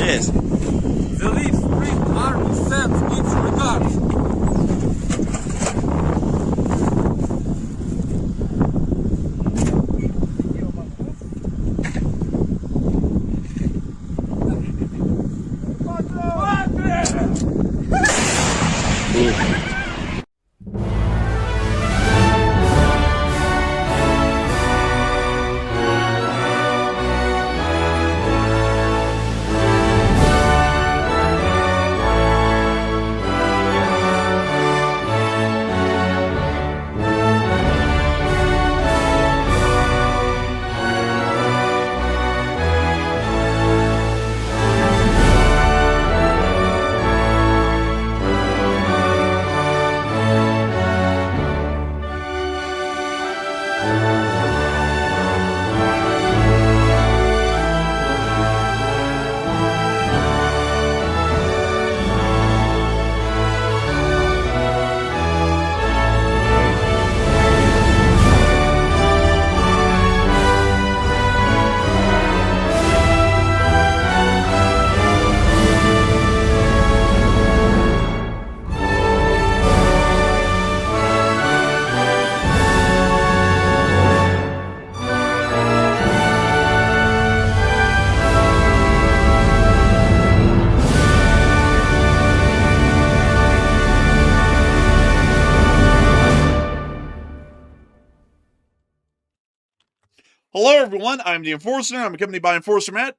Yes. The Leaf Spring Army sends its regards. Hello, everyone. I'm the Enforcer. I'm accompanied by Enforcer Matt.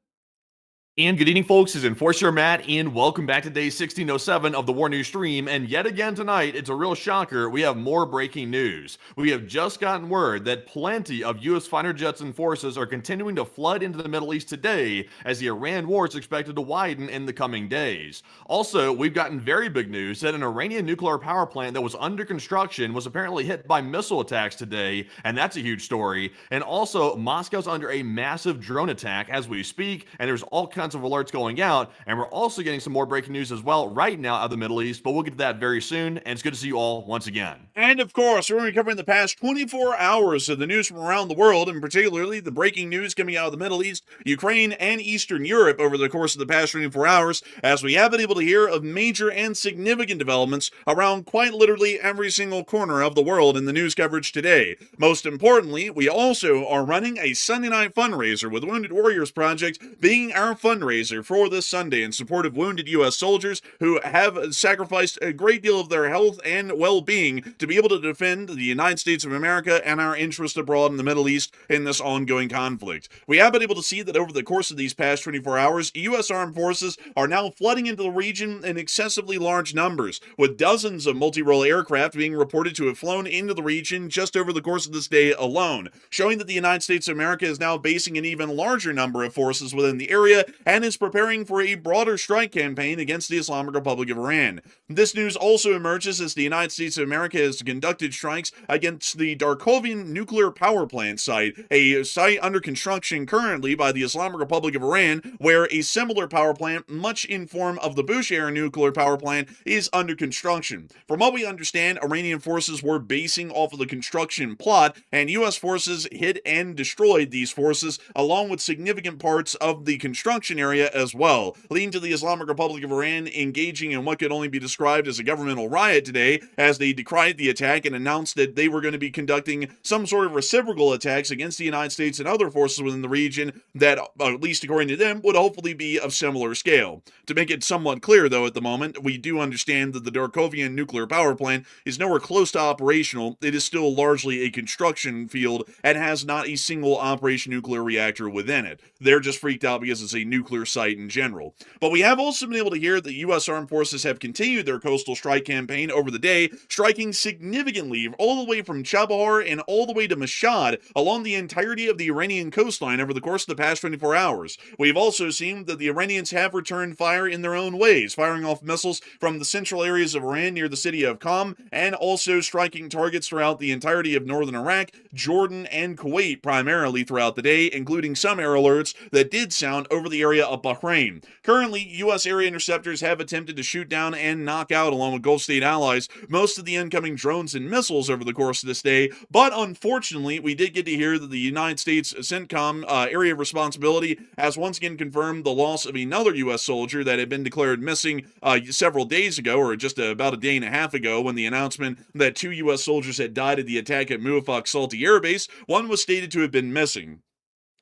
And good evening, folks. This is Enforcer Matt, and welcome back to day 1607 of the War News stream. And yet again tonight, it's a real shocker. We have more breaking news. We have just gotten word that plenty of U.S. fighter jets and forces are continuing to flood into the Middle East today as the Iran war is expected to widen in the coming days. Also, we've gotten very big news that an Iranian nuclear power plant that was under construction was apparently hit by missile attacks today, and that's a huge story. And also, Moscow's under a massive drone attack as we speak, and there's all kinds of alerts going out, and we're also getting some more breaking news as well right now out of the Middle East, but we'll get to that very soon, and it's good to see you all once again. And of course, we're going to be covering the past 24 hours of the news from around the world, and particularly the breaking news coming out of the Middle East, Ukraine, and Eastern Europe over the course of the past 24 hours, as we have been able to hear of major and significant developments around quite literally every single corner of the world in the news coverage today. Most importantly, we also are running a Sunday night fundraiser with Wounded Warriors Project being our fundraiser for this Sunday in support of wounded U.S. soldiers who have sacrificed a great deal of their health and well-being to be able to defend the United States of America and our interests abroad in the Middle East in this ongoing conflict. We have been able to see that over the course of these past 24 hours, U.S. armed forces are now flooding into the region in excessively large numbers, with dozens of multi-role aircraft being reported to have flown into the region just over the course of this day alone, showing that the United States of America is now basing an even larger number of forces within the area and is preparing for a broader strike campaign against the Islamic Republic of Iran. This news also emerges as the United States of America has conducted strikes against the Darkhoveyn nuclear power plant site, a site under construction currently by the Islamic Republic of Iran, where a similar power plant, much in form of the Bushehr nuclear power plant, is under construction. From what we understand, Iranian forces were basing off of the construction plot, and U.S. forces hit and destroyed these forces, along with significant parts of the construction Egyptian area as well, leading to the Islamic Republic of Iran engaging in what could only be described as a governmental riot today, as they decried the attack and announced that they were going to be conducting some sort of reciprocal attacks against the United States and other forces within the region that, at least according to them, would hopefully be of similar scale. To make it somewhat clear, though, at the moment, we do understand that the Darkhoveyn nuclear power plant is nowhere close to operational. It is still largely a construction field and has not a single operation nuclear reactor within it. They're just freaked out because it's a nuclear site in general. But we have also been able to hear that U.S. armed forces have continued their coastal strike campaign over the day, striking significantly all the way from Chabahar and all the way to Mashhad along the entirety of the Iranian coastline over the course of the past 24 hours. We've also seen that the Iranians have returned fire in their own ways, firing off missiles from the central areas of Iran near the city of Qom, and also striking targets throughout the entirety of northern Iraq, Jordan, and Kuwait primarily throughout the day, including some air alerts that did sound over the area of Bahrain. Currently, U.S. area interceptors have attempted to shoot down and knock out, along with Gulf state allies, most of the incoming drones and missiles over the course of this day, but unfortunately, we did get to hear that the United States CENTCOM area of responsibility has once again confirmed the loss of another U.S. soldier that had been declared missing several days ago, or just about a day and a half ago, when the announcement that 2 U.S. soldiers had died at the attack at Muwafaq Salti Air Base. One was stated to have been missing.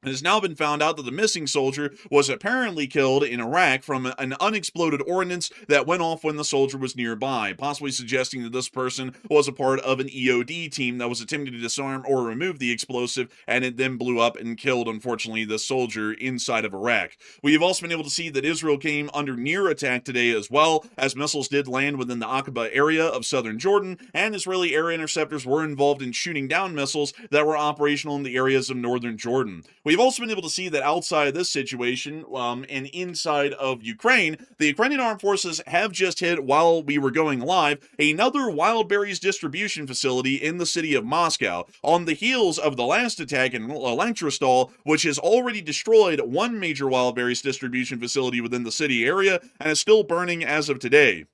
It has now been found out that the missing soldier was apparently killed in Iraq from an unexploded ordnance that went off when the soldier was nearby, possibly suggesting that this person was a part of an EOD team that was attempting to disarm or remove the explosive, and it then blew up and killed, unfortunately, the soldier inside of Iraq. We have also been able to see that Israel came under near attack today as well, as missiles did land within the Aqaba area of southern Jordan, and Israeli air interceptors were involved in shooting down missiles that were operational in the areas of northern Jordan. We've also been able to see that outside of this situation, and inside of Ukraine, the Ukrainian armed forces have just hit, while we were going live, another wild berries distribution facility in the city of Moscow, on the heels of the last attack in Lantrostal, which has already destroyed one major wild berries distribution facility within the city area, and is still burning as of today.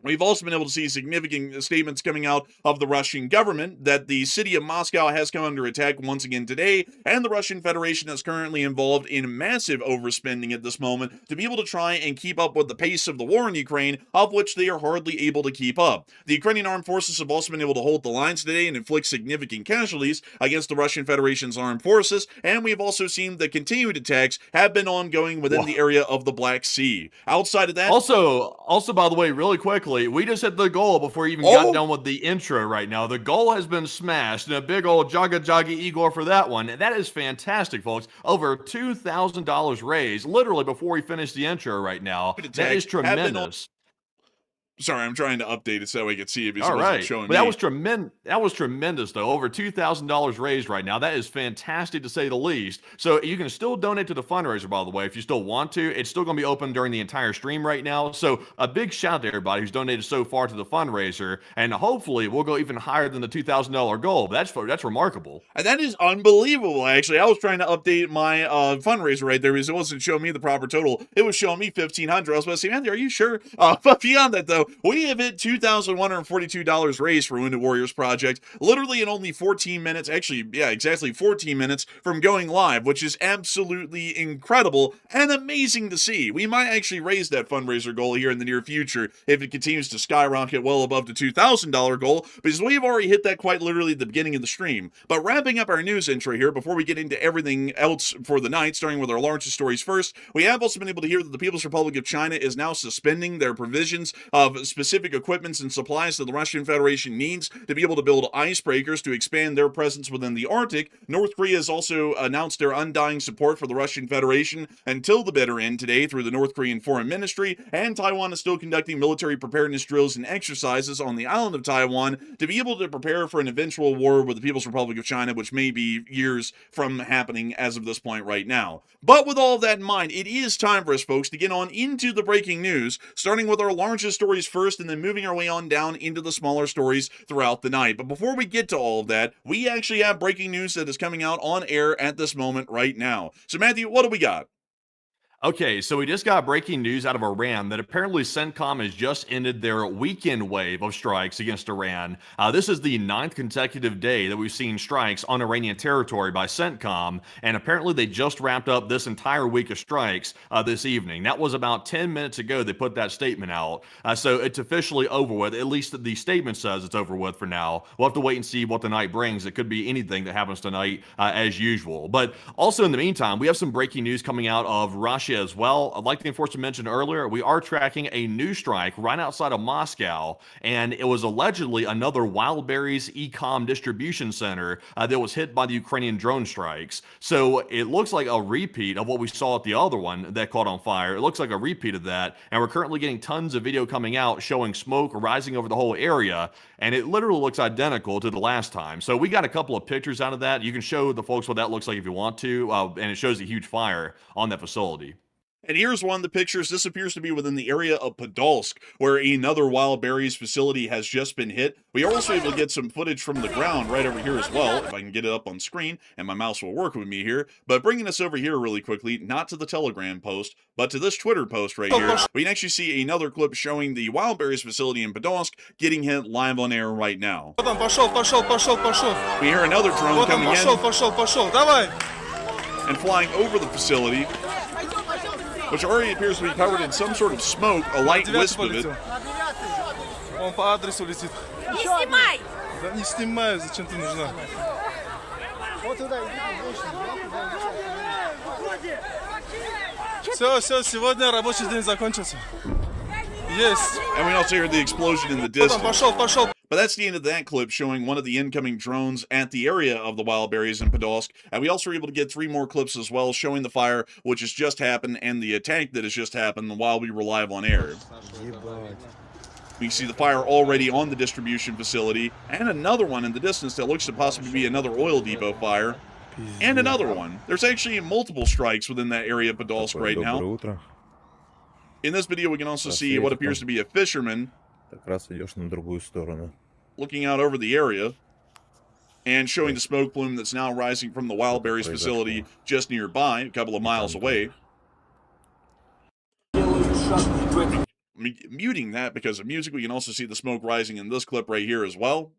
We've also been able to see significant statements coming out of the Russian government that the city of Moscow has come under attack once again today, and the Russian Federation is currently involved in massive overspending at this moment to be able to try and keep up with the pace of the war in Ukraine, of which they are hardly able to keep up. The Ukrainian armed forces have also been able to hold the lines today and inflict significant casualties against the Russian Federation's armed forces, and we've also seen the continued attacks have been ongoing within the area of the Black Sea. Outside of that... Also, by the way, really quickly, we just hit the goal before we even got done with the intro right now. The goal has been smashed, and a big old Jaga Igor for that one. That is fantastic, folks. Over $2,000 raised, literally before we finish the intro right now. That is tremendous. Sorry, I'm trying to update it so I can see if it's showing me. That was tremendous. That was tremendous, though. Over $2,000 raised right now. That is fantastic, to say the least. So you can still donate to the fundraiser, by the way, if you still want to. It's still going to be open during the entire stream right now. So a big shout out to everybody who's donated so far to the fundraiser, and hopefully we'll go even higher than the $2,000 goal. That's remarkable. That is unbelievable, actually. I was trying to update my fundraiser right there because it wasn't showing me the proper total. It was showing me $1,500. I was about to say, man, are you sure? But beyond that, though, we have hit $2,142 raised for Wounded Warriors Project, literally in only 14 minutes, actually, yeah, exactly 14 minutes from going live, which is absolutely incredible and amazing to see. We might actually raise that fundraiser goal here in the near future if it continues to skyrocket well above the $2,000 goal, because we've already hit that quite literally at the beginning of the stream. But wrapping up our news intro here, before we get into everything else for the night, starting with our largest stories first, we have also been able to hear that the People's Republic of China is now suspending their provisions of specific equipments and supplies that the Russian Federation needs to be able to build icebreakers to expand their presence within the Arctic. North Korea has also announced their undying support for the Russian Federation until the bitter end today through the North Korean Foreign Ministry, and Taiwan is still conducting military preparedness drills and exercises on the island of Taiwan to be able to prepare for an eventual war with the People's Republic of China, which may be years from happening as of this point right now. But with all of that in mind, it is time for us, folks, to get on into the breaking news, starting with our largest stories first, and then moving our way on down into the smaller stories throughout the night. But before we get to all of that, we actually have breaking news that is coming out on air at this moment right now. So Matthew, what do we got? Okay, so we just got breaking news out of Iran that apparently CENTCOM has just ended their weekend wave of strikes against Iran. This is the 9th consecutive day that we've seen strikes on Iranian territory by CENTCOM, and apparently they just wrapped up this entire week of strikes this evening. That was about 10 minutes ago they put that statement out. So it's officially over with. At least the statement says it's over with for now. We'll have to wait and see what the night brings. It could be anything that happens tonight as usual. But also in the meantime, we have some breaking news coming out of Russia as well. Like the enforcer mentioned earlier, we are tracking a new strike right outside of Moscow, and it was allegedly another Wildberries e-com distribution center that was hit by the Ukrainian drone strikes. So it looks like a repeat of what we saw at the other one that caught on fire. It looks like a repeat of that, and we're currently getting tons of video coming out showing smoke rising over the whole area, and it literally looks identical to the last time. So we got a couple of pictures out of that. You can show the folks what that looks like if you want to, and it shows a huge fire on that facility. And here's one of the pictures. This appears to be within the area of Podolsk, where another Wild Berries facility has just been hit. We are also able to get some footage from the ground right over here as well, if I can get it up on screen, and my mouse will work with me here. But bringing us over here really quickly, not to the Telegram post, but to this Twitter post right here, we can actually see another clip showing the Wild Berries facility in Podolsk getting hit live on air right now. We hear another drone coming in and flying over the facility, which already appears to be covered in some sort of smoke, a light wisp of it. Он по адресу летит. Не снимай! Да не снимаю, зачем ты нужна? Все, сегодня рабочий день закончился. Есть. And we also hear the explosion in the distance. Пошел. But that's the end of that clip showing one of the incoming drones at the area of the Wild Berries in Podolsk. And we also were able to get 3 more clips as well showing the fire which has just happened and the attack that has just happened while we were live on air. We see the fire already on the distribution facility, and another one in the distance that looks to possibly be another oil depot fire, and another one. There's actually multiple strikes within that area of Podolsk right now. In this video, we can also see what appears to be a fisherman looking out over the area and showing the smoke plume that's now rising from the Wild Berries facility just nearby, a couple of miles away. Muting that because of music. We can also see the smoke rising in this clip right here as well.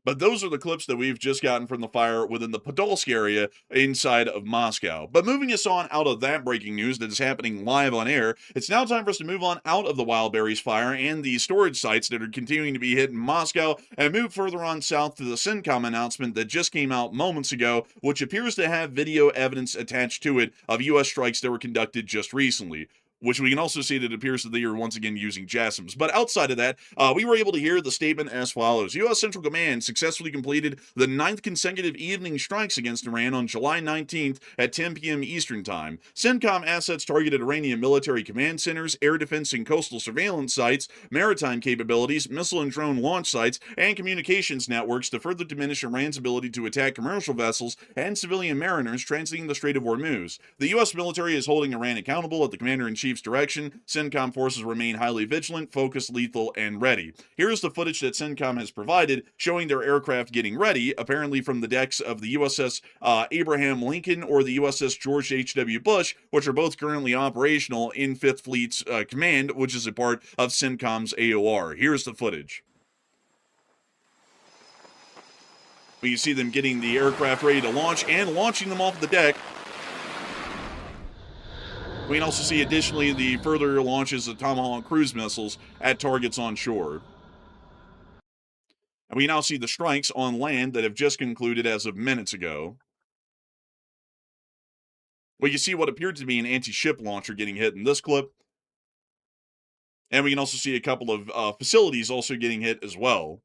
But those are the clips that we've just gotten from the fire within the Podolsk area inside of Moscow. But moving us on out of that breaking news that is happening live on air, it's now time for us to move on out of the Wild Berries fire and the storage sites that are continuing to be hit in Moscow and move further on south to the CENTCOM announcement that just came out moments ago, which appears to have video evidence attached to it of U.S. strikes that were conducted just recently, which we can also see that it appears that they are once again using JASSMs. But outside of that, we were able to hear the statement as follows. U.S. Central Command successfully completed the 9th consecutive evening strikes against Iran on July 19th at 10 p.m. Eastern Time. CENTCOM assets targeted Iranian military command centers, air defense and coastal surveillance sites, maritime capabilities, missile and drone launch sites, and communications networks to further diminish Iran's ability to attack commercial vessels and civilian mariners transiting the Strait of Hormuz. The U.S. military is holding Iran accountable at the Commander-in-Chief's direction. CENTCOM forces remain highly vigilant, focused, lethal, and ready. Here's the footage that CENTCOM has provided showing their aircraft getting ready, apparently from the decks of the USS Abraham Lincoln or the USS George H.W. Bush, which are both currently operational in 5th Fleet's command, which is a part of CENTCOM's AOR. Here's the footage. You see them getting the aircraft ready to launch and launching them off the deck. We can also see additionally the further launches of Tomahawk cruise missiles at targets on shore. And we now see the strikes on land that have just concluded as of minutes ago. Well, you see what appeared to be an anti-ship launcher getting hit in this clip. And we can also see a couple of facilities also getting hit as well.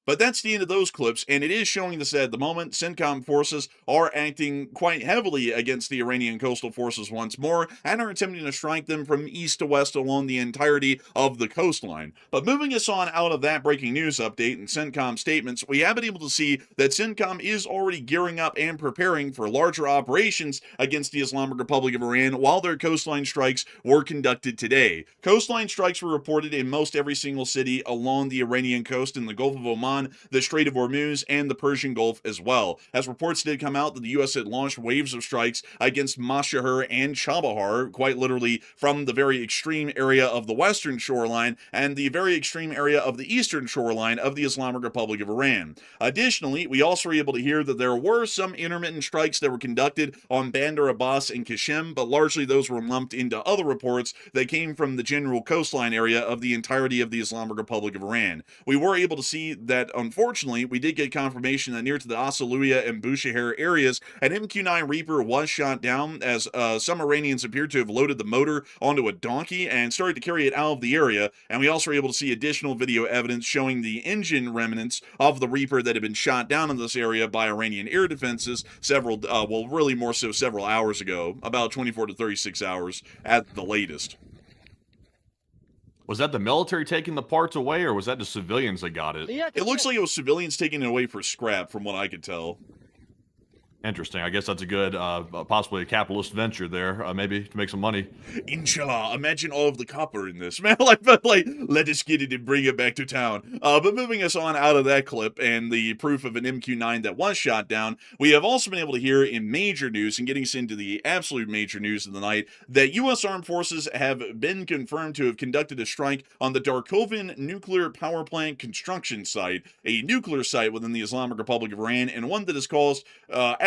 But that's the end of those clips, and it is showing us that at the moment, CENTCOM forces are acting quite heavily against the Iranian coastal forces once more, and are attempting to strike them from east to west along the entirety of the coastline. But moving us on out of that breaking news update and CENTCOM statements, we have been able to see that CENTCOM is already gearing up and preparing for larger operations against the Islamic Republic of Iran while their coastline strikes were conducted today. Coastline strikes were reported in most every single city along the Iranian coast in the Gulf of Oman, the Strait of Hormuz, and the Persian Gulf as well, as reports did come out that the U.S. had launched waves of strikes against Mashhar and Chabahar, quite literally from the very extreme area of the western shoreline and the very extreme area of the eastern shoreline of the Islamic Republic of Iran. Additionally, we also were able to hear that there were some intermittent strikes that were conducted on Bandar Abbas and Qashem, but largely those were lumped into other reports that came from the general coastline area of the entirety of the Islamic Republic of Iran. We were able to see that, unfortunately, we did get confirmation that near to the Asaluya and Bushehr areas, an MQ-9 Reaper was shot down as some Iranians appeared to have loaded the motor onto a donkey and started to carry it out of the area, and we also were able to see additional video evidence showing the engine remnants of the Reaper that had been shot down in this area by Iranian air defenses several, really more so several hours ago, about 24 to 36 hours at the latest. Was that the military taking the parts away, or was that the civilians that got it? It looks like it was civilians taking it away for scrap, from what I could tell. Interesting. I guess that's a good, possibly a capitalist venture there, maybe to make some money. Inshallah, imagine all of the copper in this, man. Like, let us get it and bring it back to town. But moving us on out of that clip and the proof of an MQ-9 that was shot down, we have also been able to hear in major news, and getting us into the absolute major news of the night, that U.S. Armed Forces have been confirmed to have conducted a strike on the Darkhoveyn nuclear power plant construction site, a nuclear site within the Islamic Republic of Iran, and one that has caused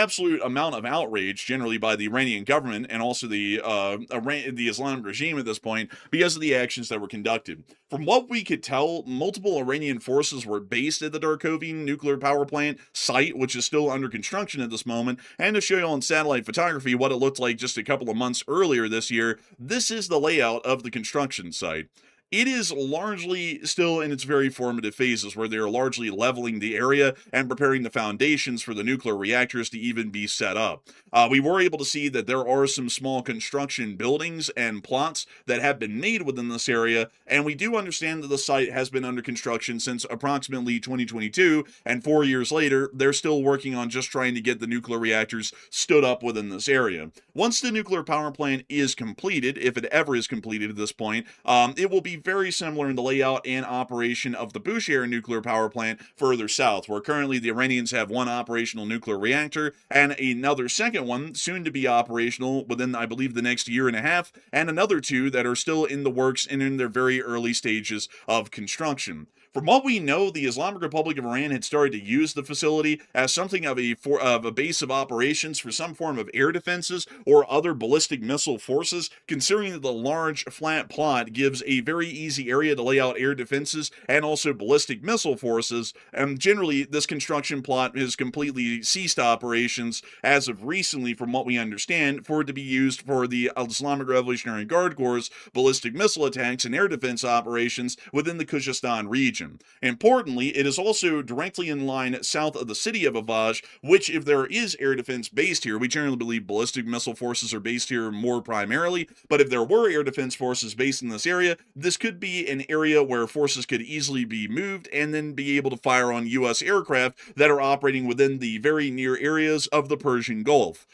absolute amount of outrage generally by the Iranian government and also the Islamic regime at this point because of the actions that were conducted. From what we could tell, multiple Iranian forces were based at the Darkhoveyn nuclear power plant site, which is still under construction at this moment, and to show you on satellite photography what it looked like just a couple of months earlier this year, this is the layout of the construction site. It is largely still in its very formative phases, where they are largely leveling the area and preparing the foundations for the nuclear reactors to even be set up. We were able to see that there are some small construction buildings and plots that have been made within this area, and we do understand that the site has been under construction since approximately 2022, and 4 years later, they're still working on just trying to get the nuclear reactors stood up within this area. Once the nuclear power plant is completed, if it ever is completed at this point, it will be very similar in the layout and operation of the Bushehr nuclear power plant further south, where currently the Iranians have one operational nuclear reactor and another second one soon to be operational within, I believe, the next year and a half, and another two that are still in the works and in their very early stages of construction. From what we know, the Islamic Republic of Iran had started to use the facility as something of a base of operations for some form of air defenses or other ballistic missile forces, considering that the large flat plot gives a very easy area to lay out air defenses and also ballistic missile forces, and generally this construction plot has completely ceased operations as of recently, from what we understand, for it to be used for the Islamic Revolutionary Guard Corps' ballistic missile attacks and air defense operations within the Khuzestan region. Importantly, it is also directly in line south of the city of Avaj, which, if there is air defense based here, we generally believe ballistic missile forces are based here more primarily, but if there were air defense forces based in this area, this could be an area where forces could easily be moved and then be able to fire on U.S. aircraft that are operating within the very near areas of the Persian Gulf.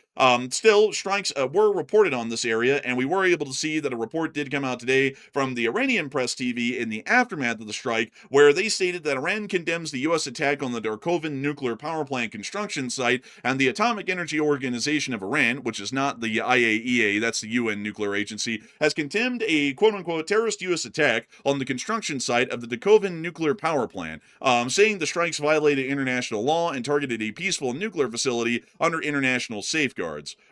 Still, strikes were reported on this area, and we were able to see that a report did come out today from the Iranian press TV in the aftermath of the strike, where they stated that Iran condemns the U.S. attack on the Darkhoveyn nuclear power plant construction site, and the Atomic Energy Organization of Iran, which is not the IAEA, that's the UN nuclear agency, has condemned a quote-unquote terrorist U.S. attack on the construction site of the Darkhoveyn nuclear power plant, saying the strikes violated international law and targeted a peaceful nuclear facility under international safeguards.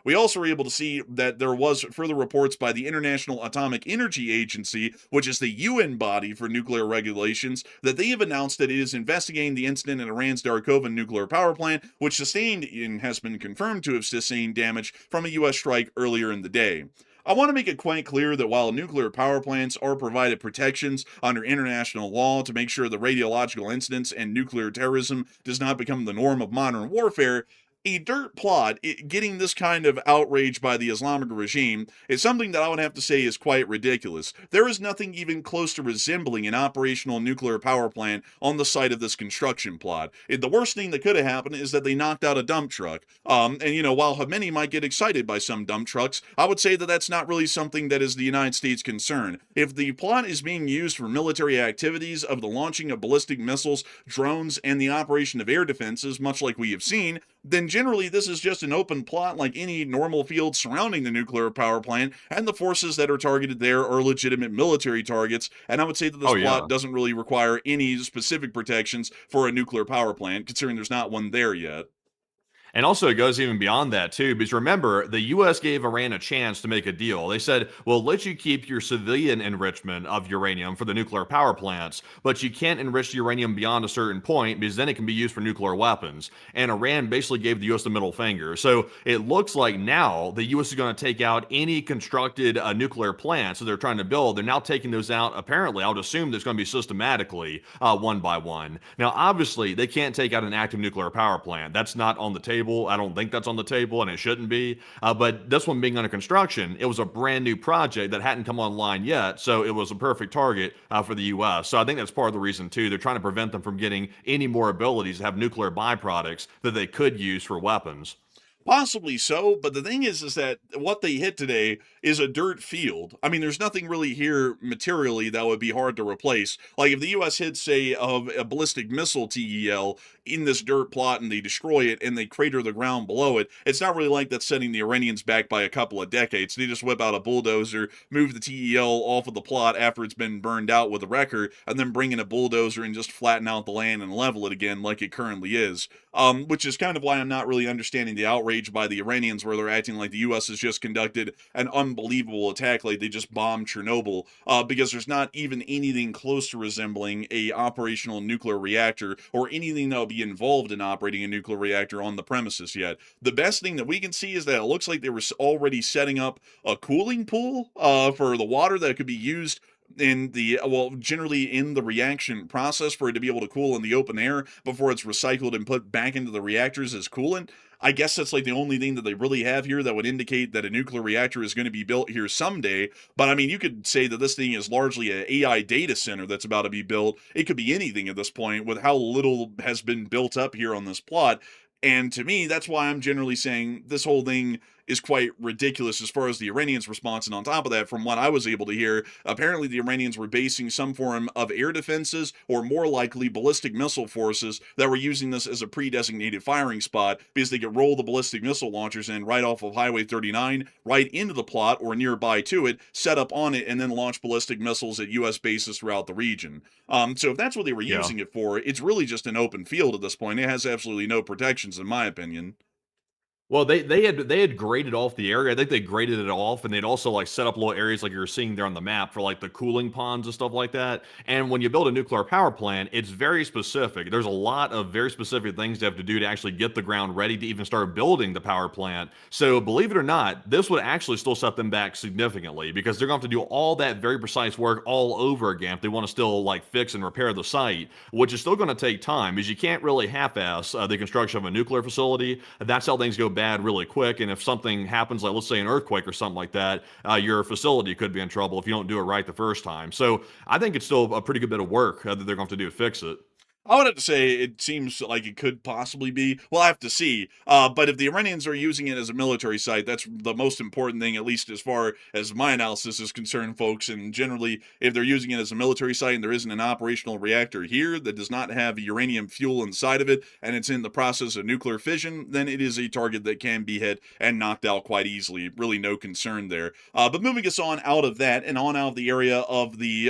We also were able to see that there was further reports by the International Atomic Energy Agency, which is the UN body for nuclear regulations, that they have announced that it is investigating the incident in Iran's Darkhoveyn nuclear power plant, which sustained and has been confirmed to have sustained damage from a U.S. strike earlier in the day. I want to make it quite clear that while nuclear power plants are provided protections under international law to make sure that radiological incidents and nuclear terrorism does not become the norm of modern warfare, a dirt plot getting this kind of outrage by the Islamic regime is something that I would have to say is quite ridiculous. There is nothing even close to resembling an operational nuclear power plant on the site of this construction plot. The worst thing that could have happened is that they knocked out a dump truck. While many might get excited by some dump trucks, I would say that that's not really something that is the United States' concern. If the plot is being used for military activities of the launching of ballistic missiles, drones, and the operation of air defenses, much like we have seen, then generally this is just an open plot like any normal field surrounding the nuclear power plant, and the forces that are targeted there are legitimate military targets, and I would say that this plot doesn't really require any specific protections for a nuclear power plant, considering there's not one there yet. And also, it goes even beyond that, too, because remember, the U.S. gave Iran a chance to make a deal. They said, we'll let you keep your civilian enrichment of uranium for the nuclear power plants, but you can't enrich the uranium beyond a certain point because then it can be used for nuclear weapons. And Iran basically gave the U.S. the middle finger. So it looks like now the U.S. is going to take out any constructed nuclear plants that they're trying to build. They're now taking those out, apparently, I would assume there's going to be systematically, one by one. Now, obviously, they can't take out an active nuclear power plant. That's not on the table. I don't think that's on the table, and it shouldn't be. But this one being under construction, it was a brand new project that hadn't come online yet, so it was a perfect target for the U.S. So I think that's part of the reason, too. They're trying to prevent them from getting any more abilities to have nuclear byproducts that they could use for weapons. Possibly so, but the thing is that what they hit today is a dirt field. I mean, there's nothing really here materially that would be hard to replace. Like if the U.S. hits, say, a ballistic missile TEL in this dirt plot and they destroy it and they crater the ground below it, it's not really like that's setting the Iranians back by a couple of decades. They just whip out a bulldozer, move the TEL off of the plot after it's been burned out with a wrecker, and then bring in a bulldozer and just flatten out the land and level it again like it currently is. Which is kind of why I'm not really understanding the outrage by the Iranians where they're acting like the U.S. has just conducted an unbelievable attack, like they just bombed Chernobyl, because there's not even anything close to resembling a operational nuclear reactor or anything that would be involved in operating a nuclear reactor on the premises yet. The best thing that we can see is that it looks like they were already setting up a cooling pool for the water that could be used generally in the reaction process for it to be able to cool in the open air before it's recycled and put back into the reactors as coolant. I guess that's like the only thing that they really have here that would indicate that a nuclear reactor is going to be built here someday. But I mean, you could say that this thing is largely an AI data center that's about to be built. It could be anything at this point with how little has been built up here on this plot. And to me, that's why I'm generally saying this whole thing is quite ridiculous as far as the Iranians' response. And on top of that, from what I was able to hear, apparently the Iranians were basing some form of air defenses or more likely ballistic missile forces that were using this as a pre-designated firing spot because they could roll the ballistic missile launchers in right off of Highway 39, right into the plot or nearby to it, set up on it, and then launch ballistic missiles at U.S. bases throughout the region. So if that's what they were using it for, it's really just an open field at this point. It has absolutely no protections, in my opinion. Well, they had graded off the area. I think they graded it off, and they'd also like set up little areas like you're seeing there on the map for like the cooling ponds and stuff like that. And when you build a nuclear power plant, it's very specific. There's a lot of very specific things you have to do to actually get the ground ready to even start building the power plant. So believe it or not, this would actually still set them back significantly because they're going to have to do all that very precise work all over again if they want to still like fix and repair the site, which is still going to take time because you can't really half-ass the construction of a nuclear facility. That's how things go bad really quick, and if something happens, like let's say an earthquake or something like that, your facility could be in trouble if you don't do it right the first time. So I think it's still a pretty good bit of work that they're going to have to do to fix it. I would have to say it seems like it could possibly be. We'll have to see. But if the Iranians are using it as a military site, that's the most important thing, at least as far as my analysis is concerned, folks. And generally, if they're using it as a military site and there isn't an operational reactor here that does not have uranium fuel inside of it, and it's in the process of nuclear fission, then it is a target that can be hit and knocked out quite easily. Really no concern there. But moving us on out of that and on out of the area of the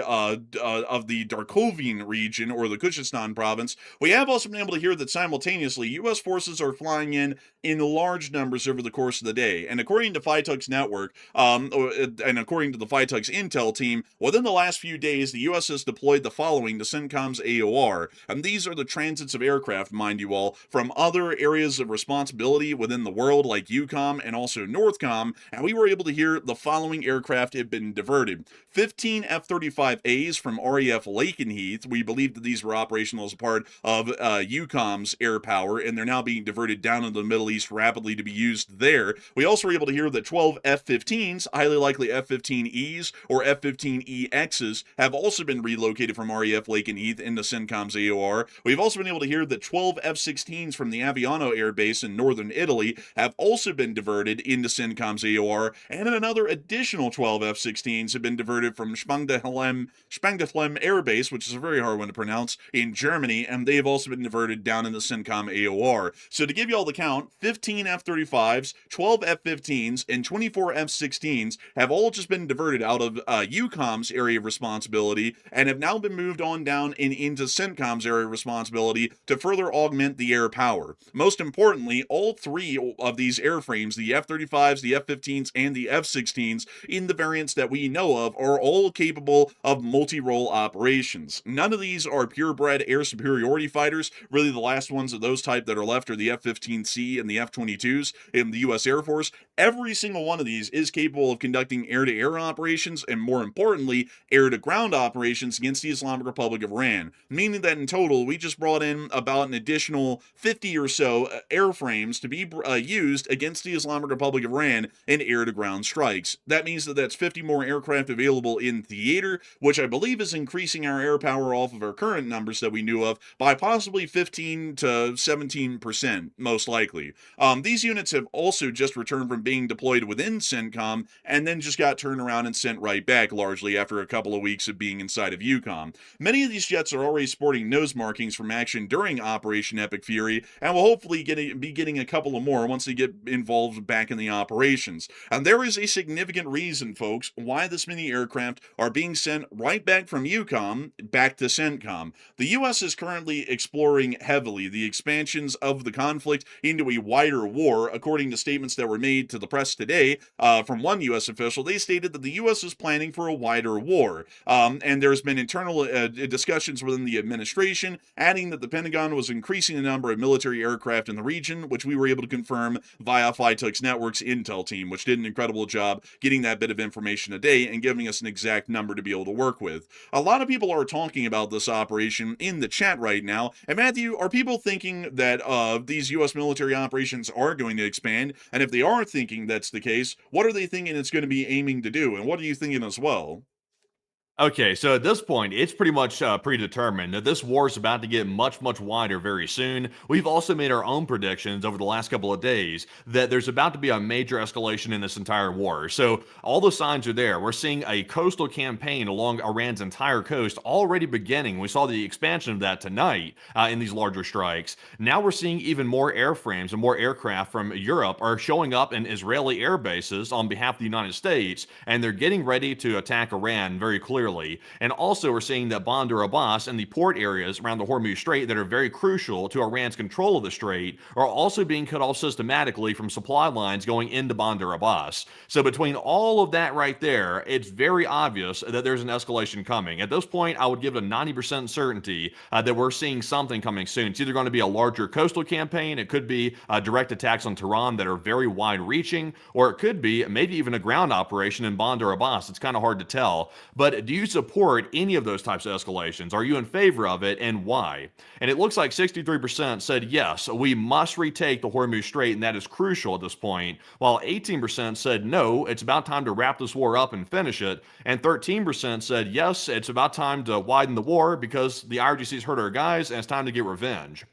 Darkhoveyn region or the Kurdistan province. We have also been able to hear that simultaneously, U.S. forces are flying in large numbers over the course of the day. And according to FITUG's network, and according to the FITUG's intel team, within the last few days, the U.S. has deployed the following to CENTCOM's AOR. And these are the transits of aircraft, mind you all, from other areas of responsibility within the world, like EUCOM and also NORTHCOM. And we were able to hear the following aircraft had been diverted. 15 F-35As from RAF Lakenheath. We believe that these were operational as a part of EUCOM's air power, and they're now being diverted down into the Middle East rapidly to be used there. We also were able to hear that 12 F-15s, highly likely F-15Es or F-15EXs, have also been relocated from RAF Lakenheath into CENTCOM's AOR. We've also been able to hear that 12 F-16s from the Aviano Air Base in northern Italy have also been diverted into CENTCOM's AOR, and another additional 12 F-16s have been diverted from Spangdahlem Air Base, which is a very hard one to pronounce, in Germany, and they have also been diverted down in the CENTCOM AOR. So to give you all the count, 15 F-35s, 12 F-15s, and 24 F-16s have all just been diverted out of EUCOM's area of responsibility and have now been moved on down and into CENTCOM's area of responsibility to further augment the air power. Most importantly, all three of these airframes, the F-35s, the F-15s, and the F-16s, in the variants that we know of, are all capable of multi-role operations. None of these are purebred air superiority fighters. Really, the last ones of those type that are left are the F-15C and the F-22s in the U.S. Air Force. Every single one of these is capable of conducting air-to-air operations and, more importantly, air-to-ground operations against the Islamic Republic of Iran, meaning that in total, we just brought in about an additional 50 or so airframes to be used against the Islamic Republic of Iran in air-to-ground strikes. That means that that's 50 more aircraft available in theater, which I believe is increasing our air power off of our current numbers that we knew of by possibly 15 to 17%, most likely. These units have also just returned from being deployed within CENTCOM and then just got turned around and sent right back, largely after a couple of weeks of being inside of EUCOM. Many of these jets are already sporting nose markings from action during Operation Epic Fury, and will hopefully be getting a couple of more once they get involved back in the operations. And there is a significant reason, folks, why this many aircraft are being sent right back from EUCOM back to CENTCOM. The U.S. is currently exploring heavily the expansions of the conflict into a wider war. According to statements that were made to the press today from one U.S. official, they stated that the U.S. is planning for a wider war. And there's been internal discussions within the administration, adding that the Pentagon was increasing the number of military aircraft in the region, which we were able to confirm via FITUG's network's intel team, which did an incredible job getting that bit of information today and giving us an exact number to be able to work with. A lot of people are talking about this operation in the chat right now. And Matthew, are people thinking that these U.S. military operations are going to expand? And if they are thinking that's the case, what are they thinking it's going to be aiming to do? And what are you thinking as well? Okay, so at this point, it's pretty much predetermined that this war is about to get much, much wider very soon. We've also made our own predictions over the last couple of days that there's about to be a major escalation in this entire war. So all the signs are there. We're seeing a coastal campaign along Iran's entire coast already beginning. We saw the expansion of that tonight in these larger strikes. Now we're seeing even more airframes and more aircraft from Europe are showing up in Israeli air bases on behalf of the United States, and they're getting ready to attack Iran very clearly. And also we're seeing that Bandar Abbas and the port areas around the Hormuz Strait that are very crucial to Iran's control of the strait are also being cut off systematically from supply lines going into Bandar Abbas. So between all of that right there, it's very obvious that there's an escalation coming. At this point, I would give it a 90% certainty that we're seeing something coming soon. It's either going to be a larger coastal campaign, it could be direct attacks on Tehran that are very wide-reaching, or it could be maybe even a ground operation in Bandar Abbas. It's kind of hard to tell. But do you support any of those types of escalations? Are you in favor of it, and why? And it looks like 63% said yes, we must retake the Hormuz Strait, and that is crucial at this point, while 18% said no, it's about time to wrap this war up and finish it, and 13% said yes, it's about time to widen the war because the IRGC's hurt our guys and it's time to get revenge.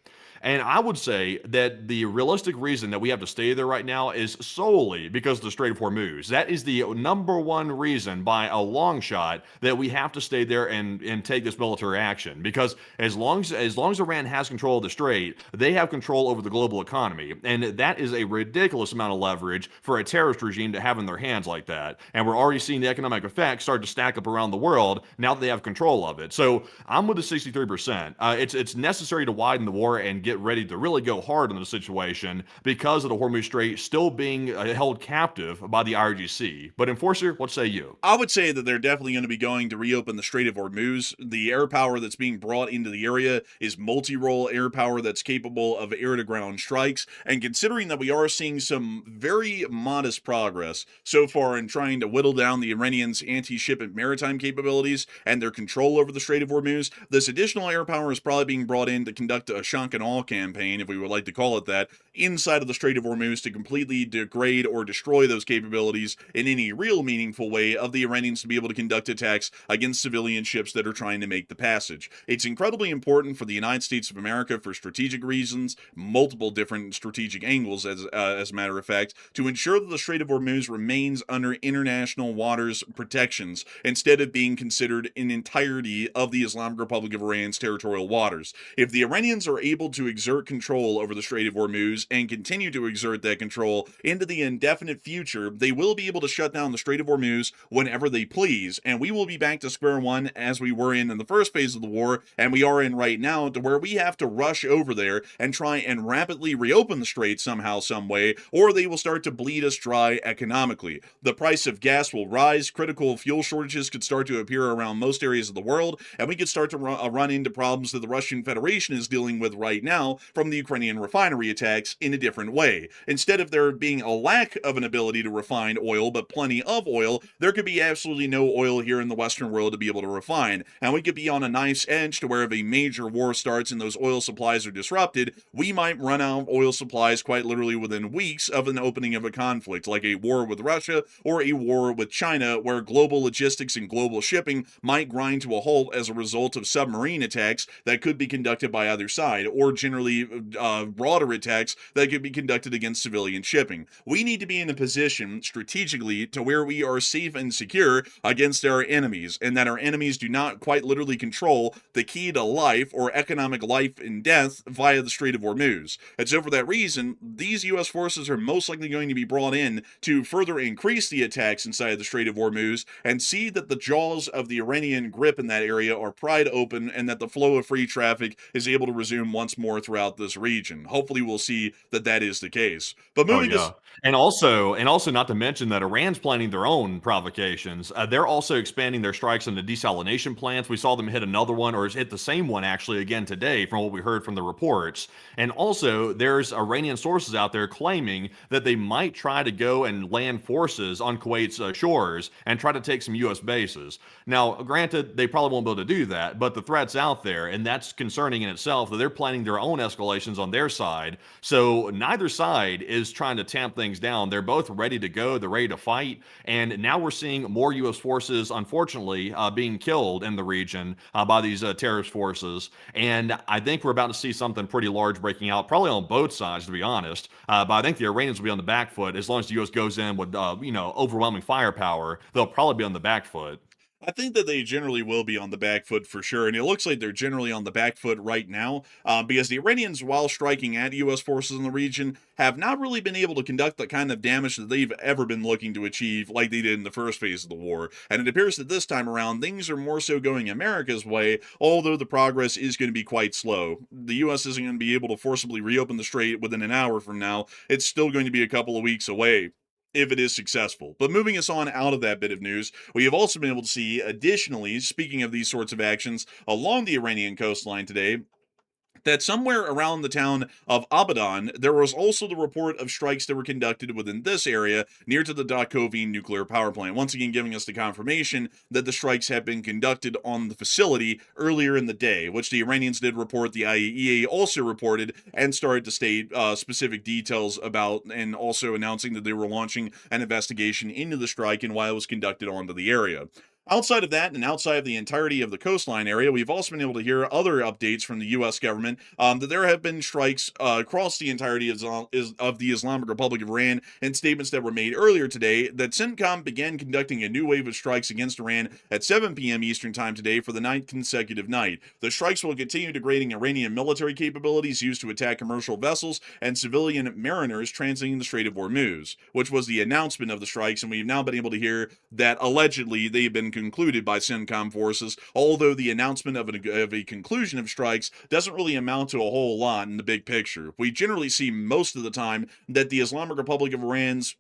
And I would say that the realistic reason that we have to stay there right now is solely because of the Strait of Hormuz. That is the number one reason by a long shot that we have to stay there and take this military action. Because as long as Iran has control of the strait, they have control over the global economy. And that is a ridiculous amount of leverage for a terrorist regime to have in their hands like that. And we're already seeing the economic effects start to stack up around the world now that they have control of it. So I'm with the 63%. It's necessary to widen the war and get ready to really go hard on the situation because of the Hormuz Strait still being held captive by the IRGC. But Enforcer, what say you? I would say that they're definitely going to be going to reopen the Strait of Hormuz. The air power that's being brought into the area is multi-role air power that's capable of air-to-ground strikes. And considering that we are seeing some very modest progress so far in trying to whittle down the Iranians' anti-ship and maritime capabilities and their control over the Strait of Hormuz, this additional air power is probably being brought in to conduct a shock and awe campaign, if we would like to call it that, inside of the Strait of Hormuz to completely degrade or destroy those capabilities in any real meaningful way of the Iranians to be able to conduct attacks against civilian ships that are trying to make the passage. It's incredibly important for the United States of America for strategic reasons, multiple different strategic angles as a matter of fact, to ensure that the Strait of Hormuz remains under international waters protections instead of being considered an entirety of the Islamic Republic of Iran's territorial waters. If the Iranians are able to exert control over the Strait of Hormuz and continue to exert that control into the indefinite future, they will be able to shut down the Strait of Hormuz whenever they please, and we will be back to square one as we were in the first phase of the war, and we are in right now, to where we have to rush over there and try and rapidly reopen the strait somehow, some way, or they will start to bleed us dry economically. The price of gas will rise, critical fuel shortages could start to appear around most areas of the world, and we could start to run into problems that the Russian Federation is dealing with right now from the Ukrainian refinery attacks in a different way. Instead of there being a lack of an ability to refine oil, but plenty of oil, there could be absolutely no oil here in the Western world to be able to refine, and we could be on a knife's edge to where if a major war starts and those oil supplies are disrupted, we might run out of oil supplies quite literally within weeks of an opening of a conflict, like a war with Russia or a war with China, where global logistics and global shipping might grind to a halt as a result of submarine attacks that could be conducted by either side, or generally broader attacks that could be conducted against civilian shipping. We need to be in a position strategically to where we are safe and secure against our enemies, and that our enemies do not quite literally control the key to life or economic life and death via the Strait of Hormuz. And so for that reason, these U.S. forces are most likely going to be brought in to further increase the attacks inside the Strait of Hormuz and see that the jaws of the Iranian grip in that area are pried open and that the flow of free traffic is able to resume once more throughout this region. Hopefully we'll see that that is the case. But moving to And also, not to mention that Iran's planning their own provocations. They're also expanding their strikes on the desalination plants. We saw them hit another one, or hit the same one actually again today, from what we heard from the reports. And also, there's Iranian sources out there claiming that they might try to go and land forces on Kuwait's shores and try to take some U.S. bases. Now, granted, they probably won't be able to do that, but the threat's out there, and that's concerning in itself that they're planning their own escalations on their side. So neither side is trying to tamp things down. They're both ready to go. They're ready to fight. And now we're seeing more U.S. forces, unfortunately, being killed in the region by these terrorist forces. And I think we're about to see something pretty large breaking out, probably on both sides, to be honest. But I think the Iranians will be on the back foot as long as the U.S. goes in with, overwhelming firepower. They'll probably be on the back foot. I think that they generally will be on the back foot for sure, and it looks like they're generally on the back foot right now, because the Iranians, while striking at U.S. forces in the region, have not really been able to conduct the kind of damage that they've ever been looking to achieve like they did in the first phase of the war, and it appears that this time around, things are more so going America's way, although the progress is going to be quite slow. The U.S. isn't going to be able to forcibly reopen the strait within an hour from now. It's still going to be a couple of weeks away, if it is successful. But moving us on out of that bit of news, we have also been able to see, additionally, speaking of these sorts of actions along the Iranian coastline today, that somewhere around the town of Abadan, there was also the report of strikes that were conducted within this area near to the Darkhoveyn nuclear power plant, once again giving us the confirmation that the strikes have been conducted on the facility earlier in the day, which the Iranians did report. The IAEA also reported and started to state specific details about, and also announcing that they were launching an investigation into the strike and why it was conducted onto the area. Outside of that, and outside of the entirety of the coastline area, we've also been able to hear other updates from the U.S. government that there have been strikes across the entirety of the Islamic Republic of Iran, and statements that were made earlier today that CENTCOM began conducting a new wave of strikes against Iran at 7 p.m. Eastern Time today for the ninth consecutive night. The strikes will continue degrading Iranian military capabilities used to attack commercial vessels and civilian mariners transiting the Strait of Hormuz, which was the announcement of the strikes, and we've now been able to hear that allegedly they've been concluded by CENTCOM forces, although the announcement of a conclusion of strikes doesn't really amount to a whole lot in the big picture. We generally see most of the time that the Islamic Republic of Iran's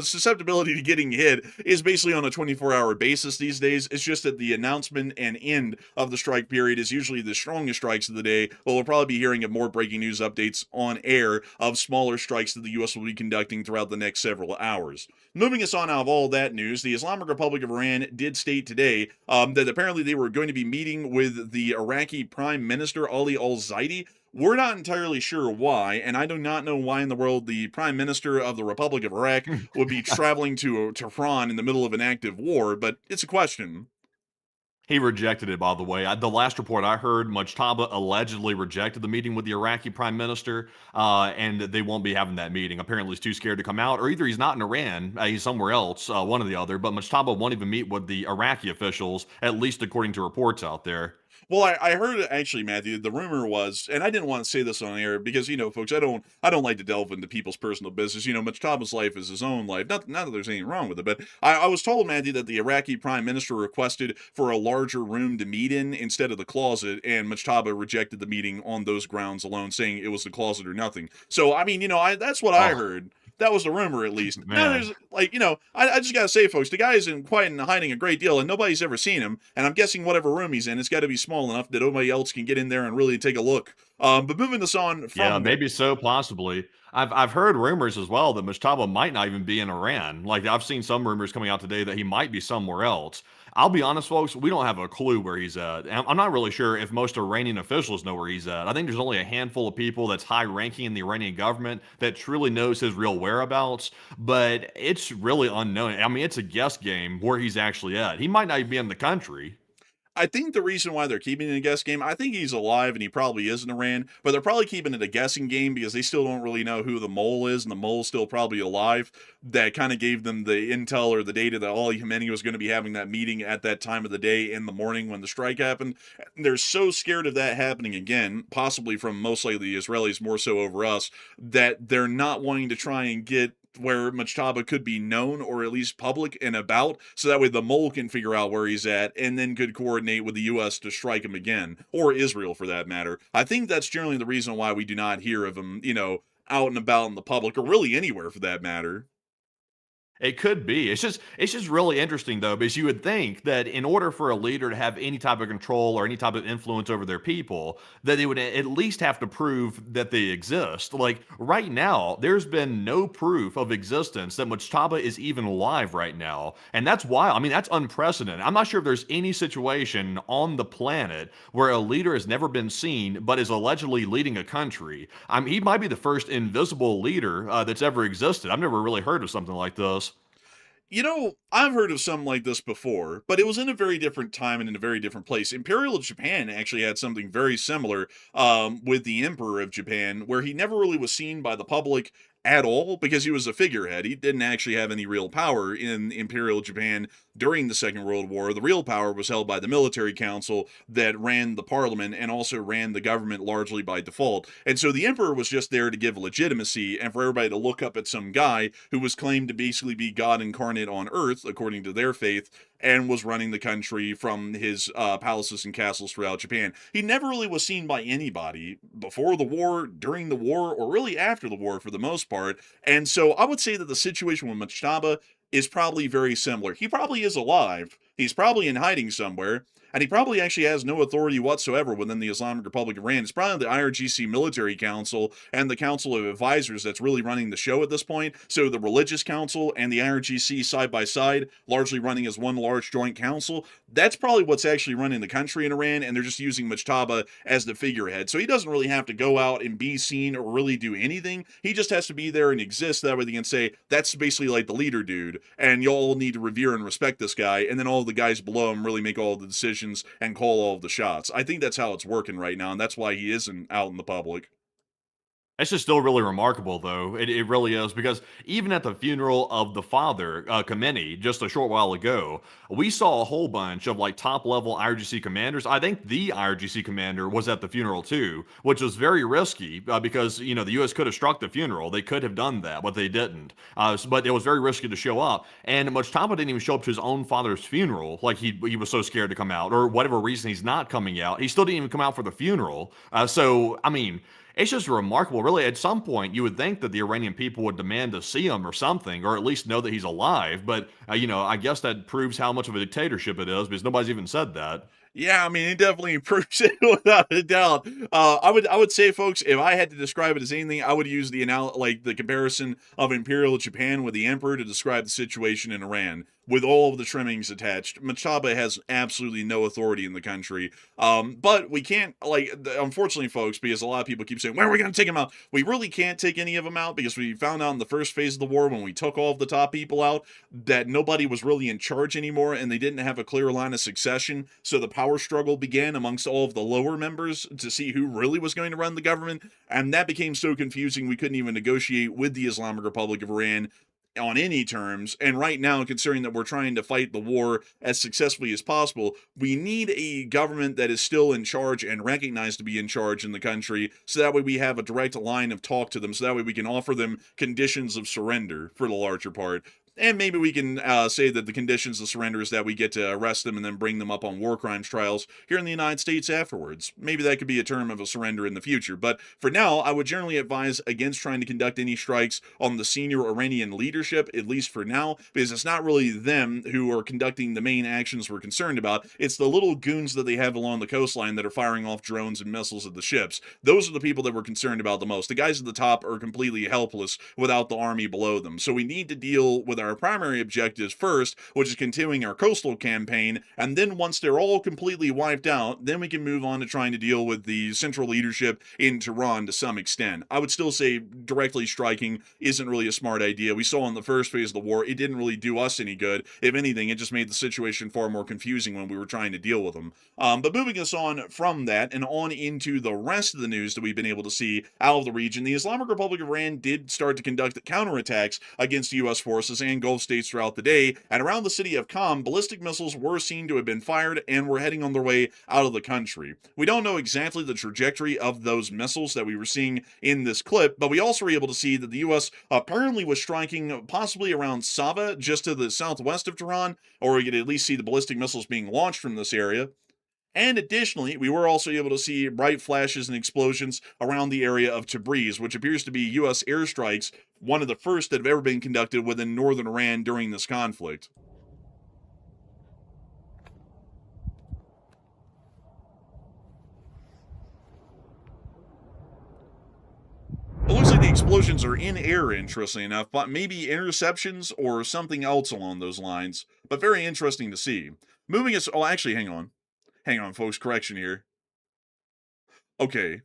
susceptibility to getting hit is basically on a 24-hour basis these days. It's just that the announcement and end of the strike period is usually the strongest strikes of the day, but we'll probably be hearing of more breaking news updates on air of smaller strikes that the U.S. will be conducting throughout the next several hours. Moving us on out of all that news, the Islamic Republic of Iran did state today that apparently they were going to be meeting with the Iraqi Prime Minister Ali al-Zaidi. We're not entirely sure why, and I do not know why in the world the Prime Minister of the Republic of Iraq would be traveling to Tehran in the middle of an active war, but it's a question. He rejected it, by the way. The last report I heard, Mujtaba allegedly rejected the meeting with the Iraqi prime minister, and they won't be having that meeting. Apparently, he's too scared to come out, or either he's not in Iran, he's somewhere else, one or the other. But Mujtaba won't even meet with the Iraqi officials, at least according to reports out there. Well, I heard actually, Matthew. The rumor was, and I didn't want to say this on air because folks, I don't like to delve into people's personal business. Mujtaba's life is his own life. Not that there's anything wrong with it, but I was told, Matthew, that the Iraqi prime minister requested for a larger room to meet in instead of the closet, and Mujtaba rejected the meeting on those grounds alone, saying it was the closet or nothing. So I mean, that's what I heard. That was the rumor, at least. Now, there's I just gotta say, folks, the guy is in quiet and hiding a great deal, and nobody's ever seen him. And I'm guessing whatever room he's in, it's got to be small enough that nobody else can get in there and really take a look. But moving this on from Yeah, maybe so, possibly. I've heard rumors as well that Mujtaba might not even be in Iran. Like I've seen some rumors coming out today that he might be somewhere else. I'll be honest, folks, we don't have a clue where he's at. I'm not really sure if most Iranian officials know where he's at. I think there's only a handful of people that's high ranking in the Iranian government that truly knows his real whereabouts, but it's really unknown. I mean, it's a guess game where he's actually at. He might not even be in the country. I think the reason why they're keeping it a guess game, I think he's alive and he probably is in Iran, but they're probably keeping it a guessing game because they still don't really know who the mole is, and the mole's still probably alive. That kind of gave them the intel or the data that Ali Khamenei was going to be having that meeting at that time of the day in the morning when the strike happened. They're so scared of that happening again, possibly from most likely the Israelis more so over us, that they're not wanting to try and get where Mujtaba could be known or at least public and about, so that way the mole can figure out where he's at and then could coordinate with the U.S. to strike him again, or Israel for that matter. I think that's generally the reason why we do not hear of him, out and about in the public, or really anywhere for that matter. It could be. It's just really interesting though, because you would think that in order for a leader to have any type of control or any type of influence over their people, that they would at least have to prove that they exist. Like right now, there's been no proof of existence that Mujtaba is even alive right now. And that's wild. I mean, that's unprecedented. I'm not sure if there's any situation on the planet where a leader has never been seen but is allegedly leading a country. I mean, he might be the first invisible leader that's ever existed. I've never really heard of something like this. I've heard of something like this before, but it was in a very different time and in a very different place. Imperial Japan actually had something very similar with the Emperor of Japan, where he never really was seen by the public at all because he was a figurehead. He didn't actually have any real power in Imperial Japan during the Second World War. The real power was held by the military council that ran the parliament and also ran the government largely by default. And so the emperor was just there to give legitimacy and for everybody to look up at some guy who was claimed to basically be God incarnate on earth, according to their faith, and was running the country from his palaces and castles throughout Japan. He never really was seen by anybody before the war, during the war, or really after the war for the most part. And so I would say that the situation with Mujtaba is probably very similar. He probably is alive. He's probably in hiding somewhere. and he probably actually has no authority whatsoever within the Islamic Republic of Iran. It's probably the IRGC Military Council and the Council of Advisors that's really running the show at this point. So the Religious Council and the IRGC side by side, largely running as one large joint council. That's probably what's actually running the country in Iran, and they're just using Mujtaba as the figurehead. So he doesn't really have to go out and be seen or really do anything. He just has to be there and exist. That way they can say, that's basically like the leader dude, and y'all need to revere and respect this guy, and then all the guys below him really make all the decisions and call all of the shots. I think that's how it's working right now, and that's why he isn't out in the public. It's just still really remarkable, though. It really is, because even at the funeral of the father, Khamenei, just a short while ago, we saw a whole bunch of like top-level IRGC commanders. I think the IRGC commander was at the funeral too, which was very risky because the U.S. could have struck the funeral. They could have done that, but they didn't. But it was very risky to show up. And Mujtaba didn't even show up to his own father's funeral, like he was so scared to come out, or whatever reason he's not coming out. He still didn't even come out for the funeral. So I mean. It's just remarkable, really. At some point, you would think that the Iranian people would demand to see him or something, or at least know that he's alive. But, I guess that proves how much of a dictatorship it is, because nobody's even said that. Yeah, I mean, it definitely proves it without a doubt. I would say, folks, if I had to describe it as anything, I would use the comparison of Imperial Japan with the Emperor to describe the situation in Iran, with all of the trimmings attached. Mujtaba has absolutely no authority in the country. But we can't, unfortunately, folks, because a lot of people keep saying, when are we going to take him out? We really can't take any of them out, because we found out in the first phase of the war, when we took all of the top people out, that nobody was really in charge anymore, and they didn't have a clear line of succession. So the power struggle began amongst all of the lower members to see who really was going to run the government, and that became so confusing we couldn't even negotiate with the Islamic Republic of Iran on any terms. And right now, considering that we're trying to fight the war as successfully as possible, we need a government that is still in charge and recognized to be in charge in the country, so that way we have a direct line of talk to them, so that way we can offer them conditions of surrender for the larger part. And maybe we can say that the conditions of surrender is that we get to arrest them and then bring them up on war crimes trials here in the United States afterwards. Maybe that could be a term of a surrender in the future. But for now, I would generally advise against trying to conduct any strikes on the senior Iranian leadership, at least for now, because it's not really them who are conducting the main actions we're concerned about. It's the little goons that they have along the coastline that are firing off drones and missiles at the ships. Those are the people that we're concerned about the most. The guys at the top are completely helpless without the army below them. So we need to deal with our primary objectives first, which is continuing our coastal campaign, and then once they're all completely wiped out, then we can move on to trying to deal with the central leadership in Tehran to some extent. I would still say directly striking isn't really a smart idea. We saw in the first phase of the war, it didn't really do us any good. If anything, it just made the situation far more confusing when we were trying to deal with them. But moving us on from that and on into the rest of the news that we've been able to see out of the region, the Islamic Republic of Iran did start to conduct counterattacks against U.S. forces and Gulf states throughout the day, and around the city of Qom, ballistic missiles were seen to have been fired and were heading on their way out of the country. We don't know exactly the trajectory of those missiles that we were seeing in this clip, but we also were able to see that the U.S. apparently was striking possibly around Sava, just to the southwest of Tehran, or we could at least see the ballistic missiles being launched from this area. And additionally, we were also able to see bright flashes and explosions around the area of Tabriz, which appears to be U.S. airstrikes, one of the first that have ever been conducted within northern Iran during this conflict. It looks like the explosions are in air, interestingly enough, but maybe interceptions or something else along those lines. But very interesting to see. Moving us... Oh, actually, hang on. Hang on, folks. Correction here. Okay.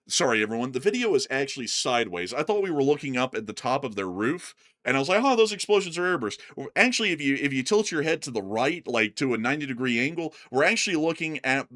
Sorry, everyone. The video is actually sideways. I thought we were looking up at the top of their roof, and I was like, oh, those explosions are airbursts. Actually, if you tilt your head to the right, like to a 90-degree angle, we're actually looking at